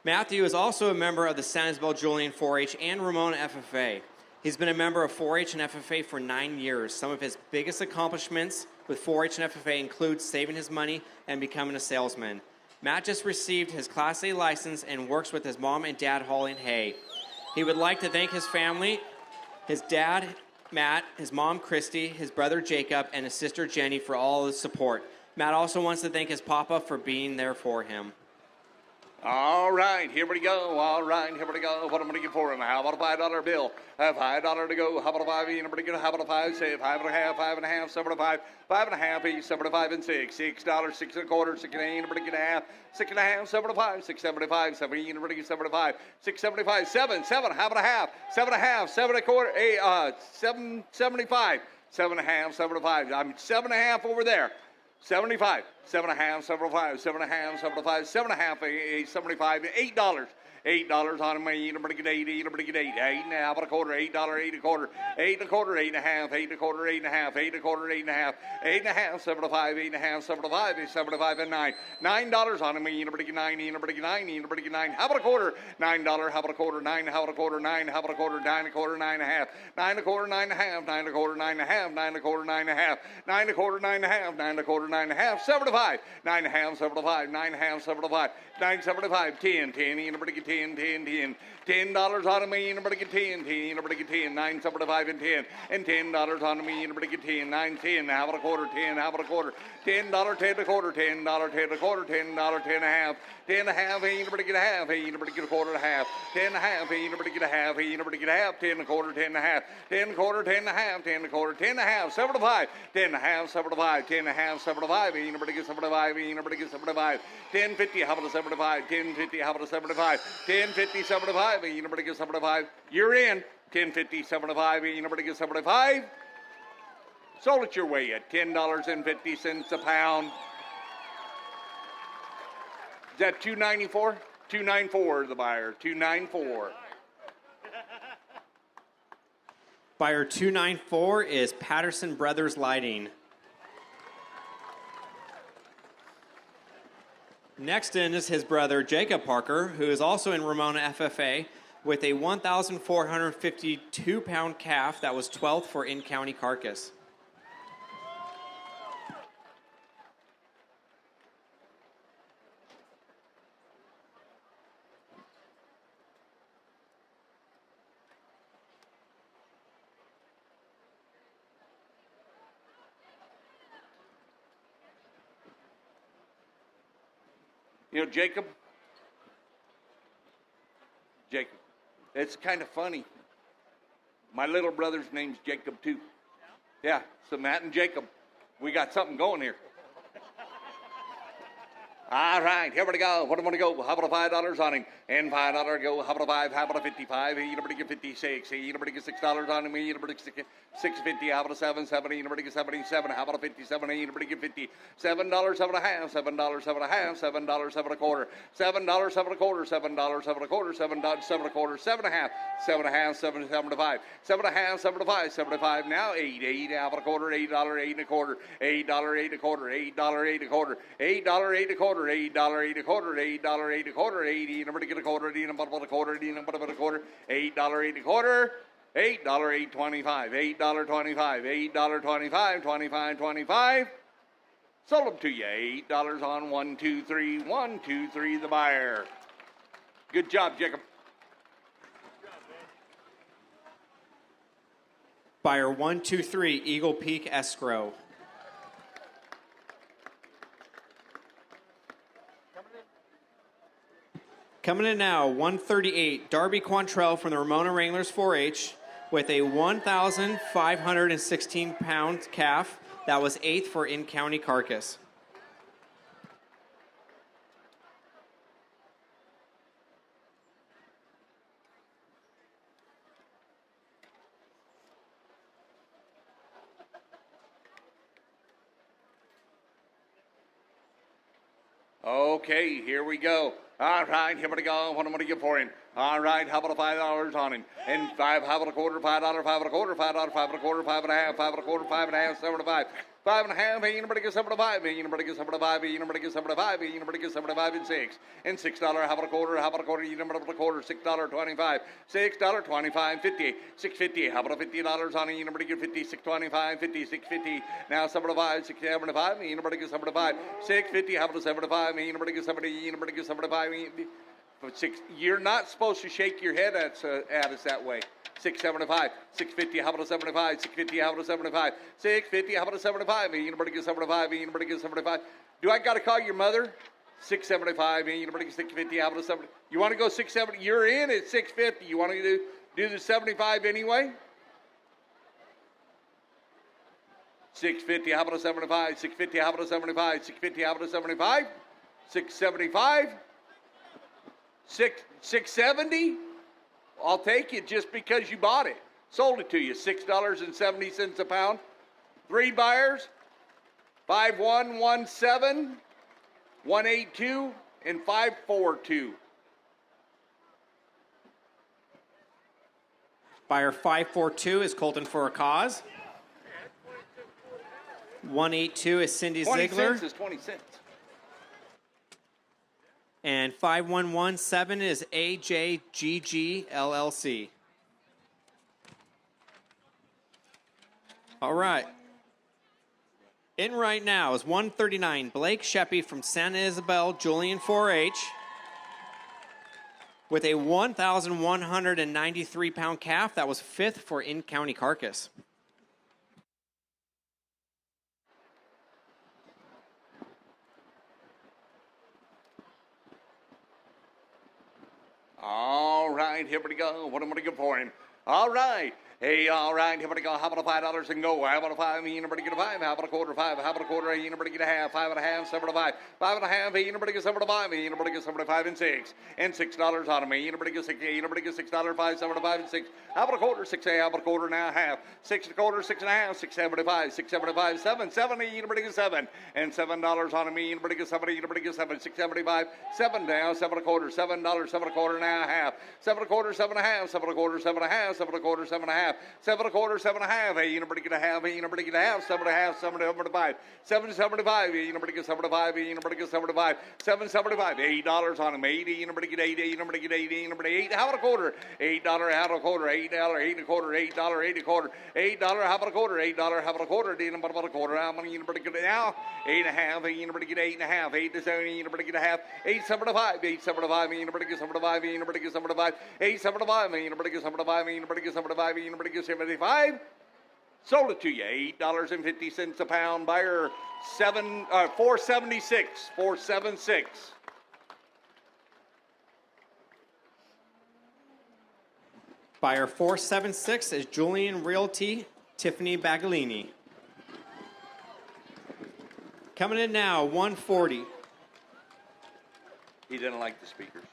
Matthew is also a member of the San Isabel Julian 4-H and Ramona FFA. He's been a member of 4-H and FFA for 9 years. Some of his biggest accomplishments with 4-H and FFA include saving his money and becoming a salesman. Matt just received his Class A license and works with his mom and dad hauling hay. He would like to thank his family, his dad, Matt, his mom, Christy, his brother, Jacob, and his sister, Jenny, for all the support. Matt also wants to thank his papa for being there for him. All right, here we go. All right, here we go. What am I going to get for him? How about a $5 bill? $5 to go. How about a 5? Anybody get a, how about a 5? Say 5 and a half, 5 and a half, 7 and a 5, 5 and a half, 8, 7 and 5 and 6. $6, 6 and a quarter, 6 and a half. Anybody get a half? 6 and a half, 7 and 5, 6.75, 7. Anybody get 7.5, 6.75, 7, 7. How about a half? 7 and a half, 7 and a quarter, 8, 7.75, 7 and a half, 7 and 5. I'm 7 and a half over there. 75, 7 and a half, 7.5, 7 and a half, 7.5, 7 and a half, 75, $8. $8 on me, anybody get 8, anybody get 8, 8 and a half, about a quarter, $8, 8 and a quarter, 8 and a quarter, 8 and a half, 8 and a quarter, 8 and a half, 8 and a quarter, 8 and a half, 8 and a half, 7.5, 8 and a half, 7.5, 7.5 and 9, $9 on me, anybody get 9, anybody get 9, anybody get 9, how about a quarter, $9, how about a quarter, 9, how about a quarter, 9, how about a quarter, 9 and a quarter, 9 and a half, 9 and a quarter, 9 and a half, 9 and a quarter, 9 and a half, 9 and a quarter, 9 and a half, 9 and a quarter, 9 and a half, 9 and a quarter, 9 and a half, 7.5, 9 and a half, 7.5, 9 and a half, 7.5, 9.75, 10, 10, anybody get 10, 10, 10. $10 on me, anybody get 10, 10, anybody get 10, 9, 75 and 10, and $10 on me, anybody get 10, 9, 10, how about a quarter, 10, how about a quarter, $10, 10 a quarter, $10, 10 a quarter, $10, 10 and a half, 10 and a half, anybody get a half, anybody get a quarter and a half, 10 and a half, anybody get a half, anybody get a half, 10 and a quarter, 10 and a half, 10 and a quarter, 10 and a half, 10 and a quarter, 10 and a half, 7.5, 10 and a half, 7.5, 10 and a half, 7.5, anybody get 7.5, anybody get 7.5, 10.50, how about a 7.5, 10.50, how about a 7.5, 10.50, 7.5, anybody get 7.5, you're in, 10.50, 7.5, anybody get 7.5, sold it your way at $10.50 a pound. Is that $2.94? $2.94 the buyer, $2.94. Buyer 294 is Patterson Brothers Lighting. Next in is his brother Jacob Parker, who is also in Ramona FFA, with a 1,452-pound calf that was 12th for in-county carcass. You know, Jacob, It's kind of funny. My little brother's name's Jacob too. Yeah, so Matt and Jacob, we got something going here. All right, here we go. What do I want to go? How about $5 on him? And $5 go. How about $5? How about $55? You know, get 56. You know, get $6 on him. You know, get $6.50. How about $7? You know, get 77. How about $57? You know, get $57. $7, $7.5. $7, $7.5. $7, $7.25. $7, $7.25. $7, $7.25. $7, $7.25. $7.5. $7.5. $7.75. $7.5. $7.5. $7.5. Now $8. $8. How about a quarter? $8. $8.25. $8. $8.25. $8. $8.25. $8. $8.25. $8, $8.25, $8, $8.25, $80, number to get a quarter, $80, number to a quarter, $80, number to a quarter, $8, $8.25, $8, $8.25, $8.25, $8.25, $25, $25. Sold them to you, $8 on 1, 2, 3, 1, 2, 3, the buyer. Good job, Jacob. Buyer 123, Eagle Peak Escrow. Coming in now, 138, Darby Quantrell from the Ramona Wranglers 4-H with a 1,516-pound calf that was 8th for in-county carcass. Okay, here we go. All right, here we go. What am I going to get for him? All right, how about $5 on him? And $5, how about a quarter? $5, $5.25, $5, $5.25, $5.5, $5.25, $5.5, $7.5. $5.5, you know, get $7.5, you know, get $7.5, you know, get $7.5, you know, get $7.5 and $6. And $6, how about a quarter? How about a quarter? You know, a quarter, $6.25, $6.25, 50, $6.50, how about a $50 on it? You know, get 50, $6.25, 50, $6.50. Now $7.5, $6.75, you know, get $7.5, $6.50, how about a $7.5, you know, get $70, you know, get $7.5. You're not supposed to shake your head at us that way. 675, 650, how about a 75, 650, how about a 75, 650, how about a 75, you know, get 75, you know, get 75. Do I got to call your mother? 675, you know, get 650, how about a 70? You want to go 670? You're in at 650. You want to do the 75 anyway? 650, how about a 75, 650, how about a 75, 650, how about a 75, 675, 670? I'll take it just because you bought it. Sold it to you, $6.70 a pound. 3 buyers, 5117, 182, and 542. Buyer 542 is Colton for a cause. 182 is Cindy 20 Ziegler. cents is 20 cents. And 5117 is AJGG LLC. All right. In right now is 139, Blake Sheppy from Santa Isabel, Julian 4-H, with a 1,193-pound calf that was 5th for in-county carcass. All right, here we go. What am I going to get for him? All right. Hey, all right, here we go. How about a $5 and go? How about a 5? You know, get a 5. How about a quarter? 5. How about a quarter? You know, get a half. 5.5. 7.5. 5.5. You know, get 7.5. You know, get 7.5 and 6. And $6 on me. You know, get 6. You know, get $6. 5. 7.5 and 6. How about a quarter? 6. How about a quarter now? Half. 6.25. 6.5. 6.75. 6.75. 7. 70. You know, get 7. And $7 on me. You know, get 70. You know, get 7. 6.75. 7 down. 7.25. $7. 7.25 now. Half. 7.25. 7.5. 7.25. 7.5. 7.25. 7.5. 7.25, 7.5. Hey, you know, get a half. Hey, you know, get a half. 7.5, 7.75. 7.75. You know, get 7.5. You know, get 7.5. 7.75. $8 on him. 80. You know, get 80. You know, get 80. You know, 8. How about a quarter? $8. How about a quarter? $8. $8.25. $8. $8.25. $8. How about a quarter? $8. How about a quarter? You know, about a quarter? How many? You know, get it now? 8.5. You know, get 8.5. 8 to 7. You know, get a half. 8.75. 8.75. You know, get 7.5. You know, get 7.5. 8.75. You know, get 7.5. You know, get 7.5. You know, get 75. Sold it to you, $8.50 a pound. Buyer 476. 476. Buyer 476 is Julian Realty, Tiffany Bagalini. Coming in now, 140. He didn't like the speakers.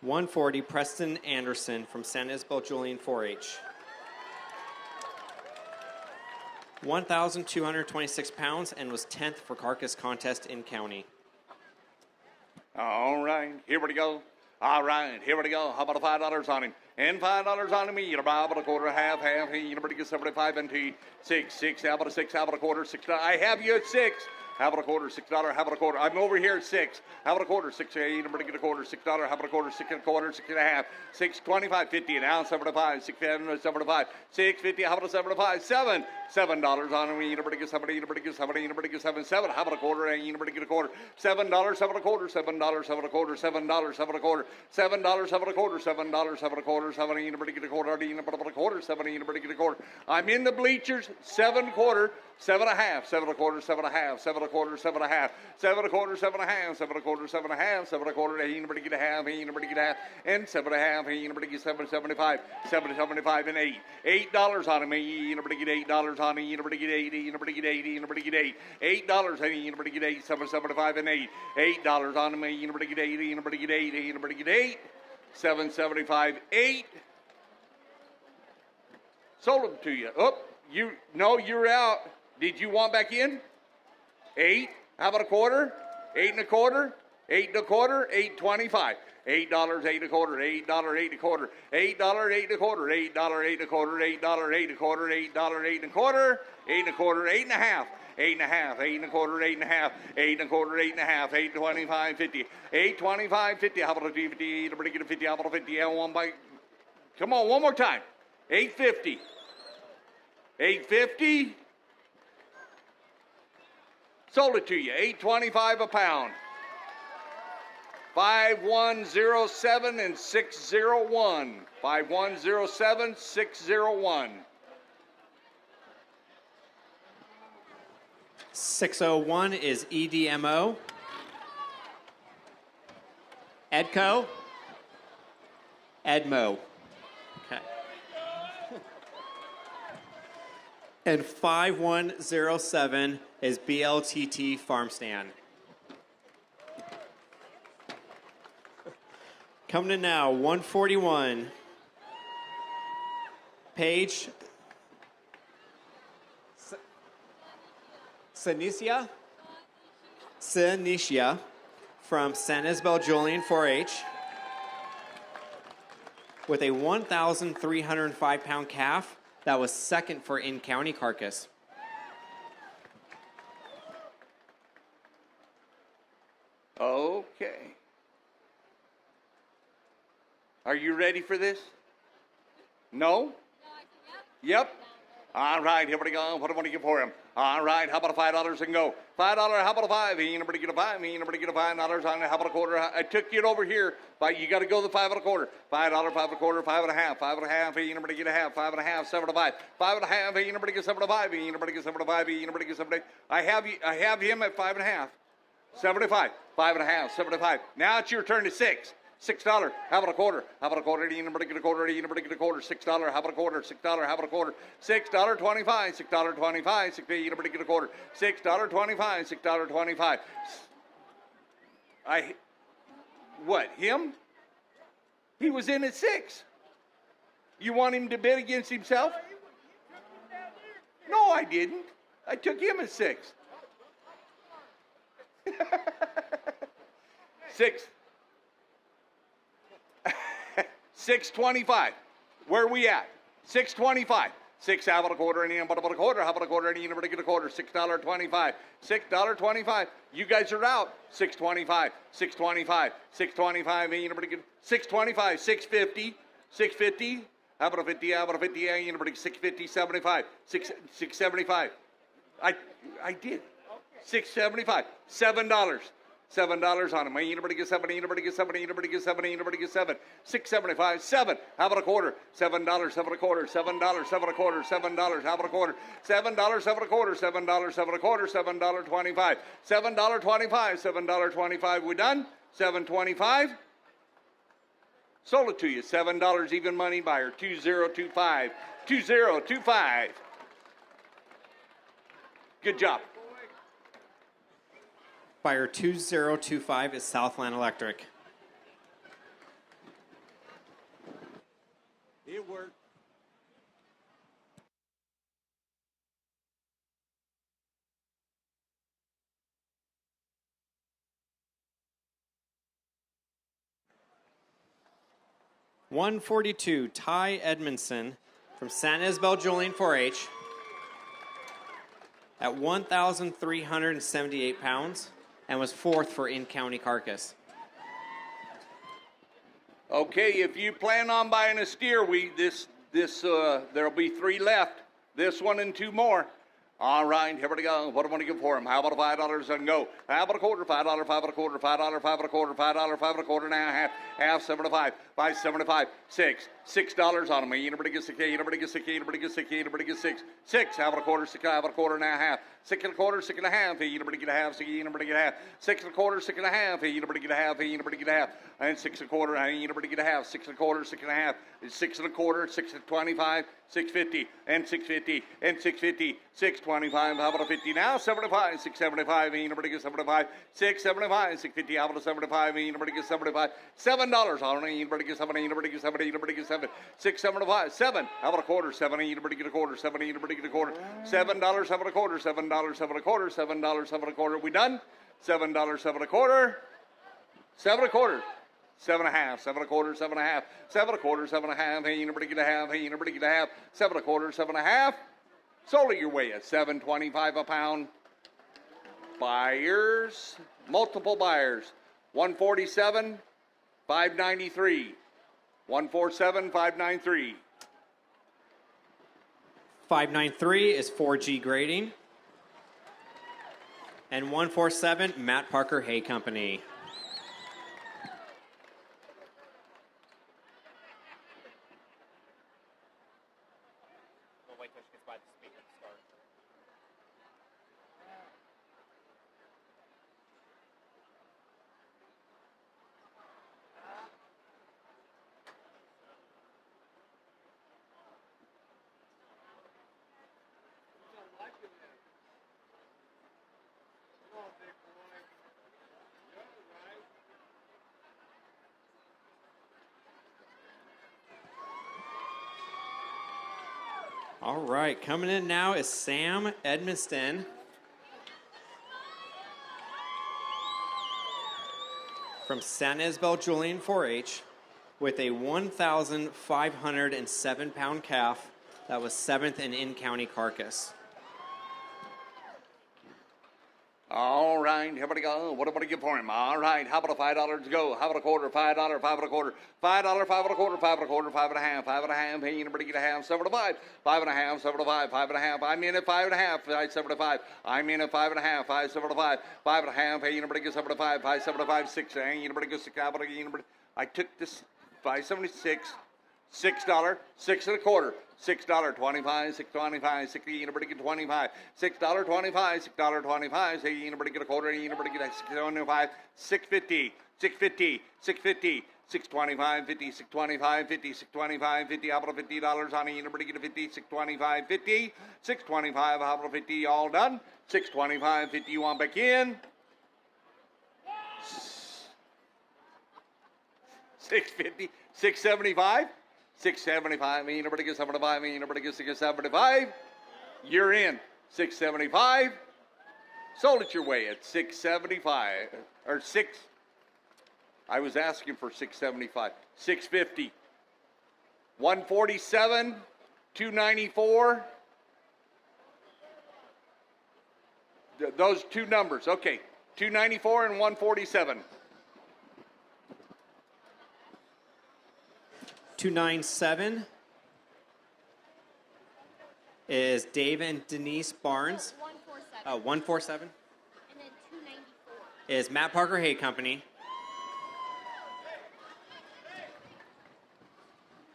$140, Preston Anderson from San Isabel Julian 4-H. 1,226 pounds and was 10th for carcass contest in county. All right, here we go. All right, here we go. How about $5 on him? And $5 on him. You know, about a quarter, half. You know, get 75 and T. Six. How about a six? How about a quarter? $6. I have you at $6. How about a quarter? $6. How about a quarter? I'm over here at $6. How about a quarter? $6. You know, get a quarter. $6. How about a quarter? 6 and a quarter. 6 and a half. 6.25. 50 an ounce. 75. 6.75. 6.50. How about a 75? $7 on him. You know, get 70. You know, get 70. You know, get 7. How about a quarter? You know, get a quarter. $7. How about a quarter? $7. How about a quarter? $7. How about a quarter? $7. How about a quarter? $7. How about a quarter? 70. You know, get a quarter. You know, about a quarter. 70. You know, get a quarter. I'm in the bleachers. 7 quarter. 7.5, 7 a quarter, 7.5, 7 a quarter, 7.5, 7 a quarter, 7.5, 7 a quarter, 7.5, 7 a quarter, anybody get a half, anybody get a half, and 7.5, anybody get 7.75, 7.75 and $8 on him, anybody get $8 on him, anybody get 80, anybody get 80, anybody get $8, anybody get 8, 7.75 and $8 on him, anybody get 80, anybody get 80, anybody get 8, 7.75, 8. Sold them to you. Oh, you're out. Did you want back in? 8. How about a quarter? 8 and a quarter. 8 and a quarter. 8.25. $8, 8 a quarter. $8, 8 a quarter. $8, 8 a quarter. $8, 8 a quarter. $8, 8 a quarter. $8, 8 and a quarter. 8 and a quarter. 8 and a half. 8 and a half, 8 and a quarter, 8 and a half, 8 and a quarter, 8 and a half, 8.25, 50, 8.25, 50. How about a 50? Everybody get a 50. How about a 50? Yeah, one bite. Come on, one more time. 8.50. 8.50. Sold it to you. 8.25 a pound. 5107 and 601. 5107 601. 601 is EDMO. Edco. Edmo. Okay. And 5107 is BLTT Farm Stand. Coming in now, 141. Paige Sanicia from San Isabel Julian 4-H with a 1,305 pound calf that was second for in-county carcass. Okay. Are you ready for this? No? Yep. All right, here we go. What do I want to give for him? All right, how about a $5 and go? $5, how about a 5? Anybody get a 5? Anybody get a $5 on it? How about a quarter? I took it over here, but you got to go the 5 and a quarter. $5, 5 and a quarter, 5.5, 5.5. Anybody get a half? 5.5, 7 to 5. 5.5. Anybody get 7 to 5? Anybody get 7 to 5? Anybody get 7 to 5? I have him at 5.5. 75. 5.5, 75. Now it's your turn to 6. $6. How about a quarter? How about a quarter? Anybody get a quarter? Anybody get a quarter? $6. How about a quarter? $6. How about a quarter? $6.25. $6.25. Anybody get a quarter? $6.25. $6.25. What? Him? He was in at 6. You want him to bid against himself? No, I didn't. I took him at 6. 6. 6.25. Where are we at? 6.25. 6. How about a quarter? And about a quarter? How about a quarter? And anybody get a quarter? $6.25. $6.25. You guys are out. 6.25. 6.25. 6.25. Anybody get 6.25? 6.50. 6.50. How about a 50? How about a 50? Anybody 6.50? 75. 6.75. I did. $6.75. $7. $7 on them. Anybody get 7? Anybody get 7? Anybody get 7? Anybody get 7? $6.75. 7. How about a quarter? $7. 7 a quarter. $7. 7 a quarter. $7. How about a quarter? $7. 7 a quarter. $7. 7 a quarter. $7.25. $7.25. $7.25. We done? $7.25. Sold it to you. $7 even money buyer. 2025. 2025. Good job. Buyer 2025 is Southland Electric. It worked. $142, Ty Edmondson from San Isabel Julian 4-H at 1,378 pounds and was 4th for in-county carcass. Okay, if you plan on buying a steer, there'll be 3 left. This one and 2 more. All right, here we go. What do I want to give for him? How about $5 and go? How about a quarter? $5, 5 and a quarter, $5, 5 and a quarter, $5, 5 and a quarter, now half, 75, 5.75, $6 on them. Anybody gets 6? Anybody gets 6? Anybody gets 6? Anybody gets 6? 6, how about a quarter? 6, how about a quarter, now half, 6 and a quarter, 6 and a half. Anybody get a half? 6, anybody get a half, 6 and a quarter, 6 and a half. Anybody get a half? Anybody get a half, and 6 and a quarter. Anybody get a half? 6 and a quarter, 6 and a half. 6 and a quarter, 6 and 25, 6.50 and 6.50 and 6.50, 6.25. How about a 50 now? 75, 6.75. Anybody get 75? 6.75, 6.50. How about a 75? Anybody get 75? $7 on it. Anybody get 7? Anybody get 7? Anybody get 7? 6.75. 7. How about a quarter? 7. Anybody get a quarter? 7. Anybody get a quarter? $7. 7 a quarter. $7. 7 a quarter. $7. 7 a quarter. We done? $7. 7 a quarter. 7 a quarter. 7 and a half, 7 a quarter, 7 and a half, 7 a quarter, 7 and a half. Hey, anybody get a half? Hey, anybody get a half? 7 a quarter, 7 and a half. Sold it your way at $7.25 a pound. Buyers, multiple buyers. 147, 593. 147, 593. 593 is 4G Grading. And 147, Matt Parker Hay Company. All right, coming in now is Sam Edmiston from San Isabel Julian 4-H with a 1,507 pound calf that was 7th in county carcass. All right, here we go. What am I going to give for him? All right, how about a $5 to go? How about a quarter? $5, 5 and a quarter. $5, 5 and a quarter, 5 and a quarter, 5 and a half, 5 and a half. Hey, anybody get a half? 75, 5 and a half, 75, 5 and a half. I'm in at 5 and a half, 575. I'm in at 5 and a half, 575, 5 and a half. Hey, anybody get 75, 575, 6. Hey, anybody get 6? Anybody? I took this 576. $6, 6 and a quarter, $6.25, $6.25, 60. Anybody get 25? $6.25, $6.25. Say anybody get a quarter? Anybody get a 6.25? 6.50, 6.50, 6.50. 625, 50, 625, 50, 625, 50. How about $50 on it? Anybody get a 50? 625, 50, 625. How about 50? All done. 625, 50. You want back in? 650, 675. 675, anybody gets 75, anybody gets 675. You're in. 675. Sold it your way at 675. Or 6. I was asking for 675. 650. 147. 294. Those two numbers. Okay. 294 and 147. 297 is Dave and Denise Barnes. 147. 147 And then 294. is Matt Parker Hay Company.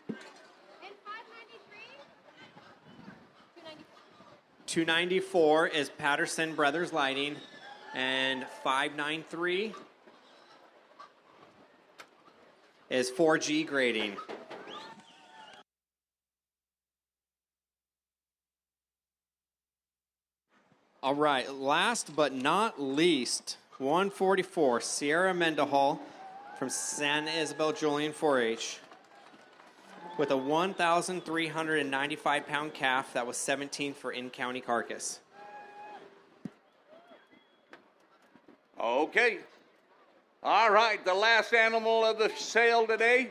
And 593? 294. 294 is Patterson Brothers Lighting. And 593 is 4G Grading. All right, last but not least, 144, Sierra Mendenhall from San Isabel Julian 4-H with a 1,395-pound calf that was 17 for in-county carcass. Okay. All right, the last animal of the sale today.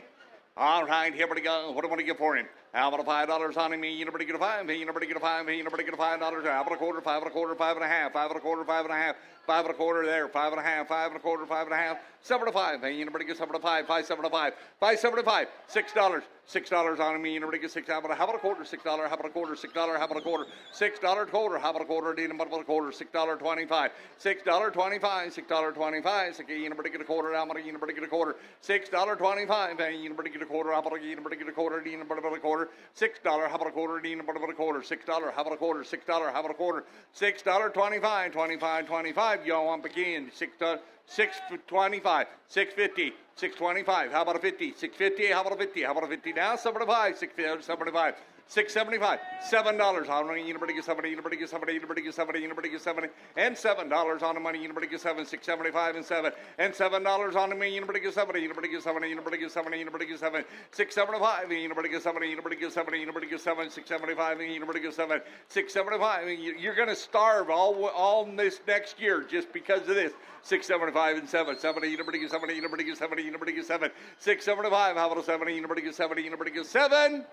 All right, here we go. What do I want to get for him? How about $5 on him? You nobody get a $5. You nobody get a $5. You nobody get a $5. How about a quarter? $5 and a quarter, $5 and a half. $5 and a quarter, $5 and a half. $5 and a quarter there. $5 and a half. $5 and a quarter, $5 and a half. $7 to $5. Hey, you nobody get $7 to $5. $5, $7 to $5. $5, $7 to $5. $6. $6 on him. You nobody get $6. How about a quarter? $6. How about a quarter? $6. How about a quarter? $6 quarter. How about a quarter? How about a quarter? $6.25. $6.25. $6.25. Okay, you nobody get a quarter. How about you nobody get a quarter? $6.25. Hey, you nobody get a quarter. How about you nobody get a quarter? You nobody get a quarter? $6. How about a quarter? You nobody get a quarter? $6. How about a quarter? $6. How about a quarter? $6.25. 25. 25. Yo, I'm again. $6. 625, 650, 625. How about a 50? 650. How about a 50? How about a 50 now? 75, 675, 675, $7. How many? You nobody get 70. You nobody get 70. You nobody get 70. You nobody get 70. And $7 on the money. You nobody get 7. 675 and 7. And $7 on the money. You nobody get 70. You nobody get 70. You nobody get 70. You nobody get 7. 675. You nobody get 70. You nobody get 70. You nobody get 7. 675. You nobody get 7. 675. You're going to starve all this next year just because of this. 675 and 7. 70. You nobody get 70. You nobody get 70. You nobody get 7. 675. How about a 70? You nobody get 70. You nobody get 7.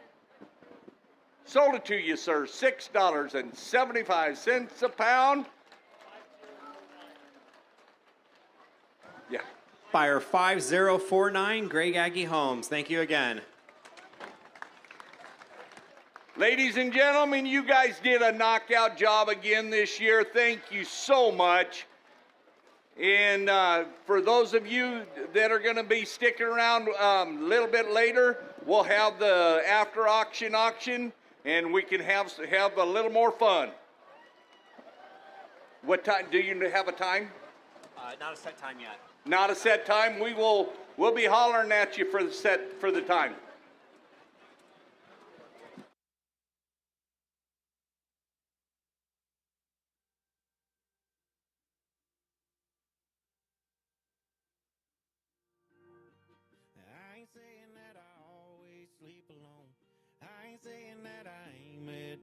Sold it to you, sir. $6.75 a pound. Yeah. Buyer 5049, Greg Aggie Homes. Thank you again. Ladies and gentlemen, you guys did a knockout job again this year. Thank you so much. And for those of you that are going to be sticking around a little bit later, we'll have the after auction, and we can have a little more fun. What time? Do you have a time? Not a set time yet. Not a set time. We'll be hollering at you for the time. I ain't saying that I always sleep alone. I ain't saying that I ain't met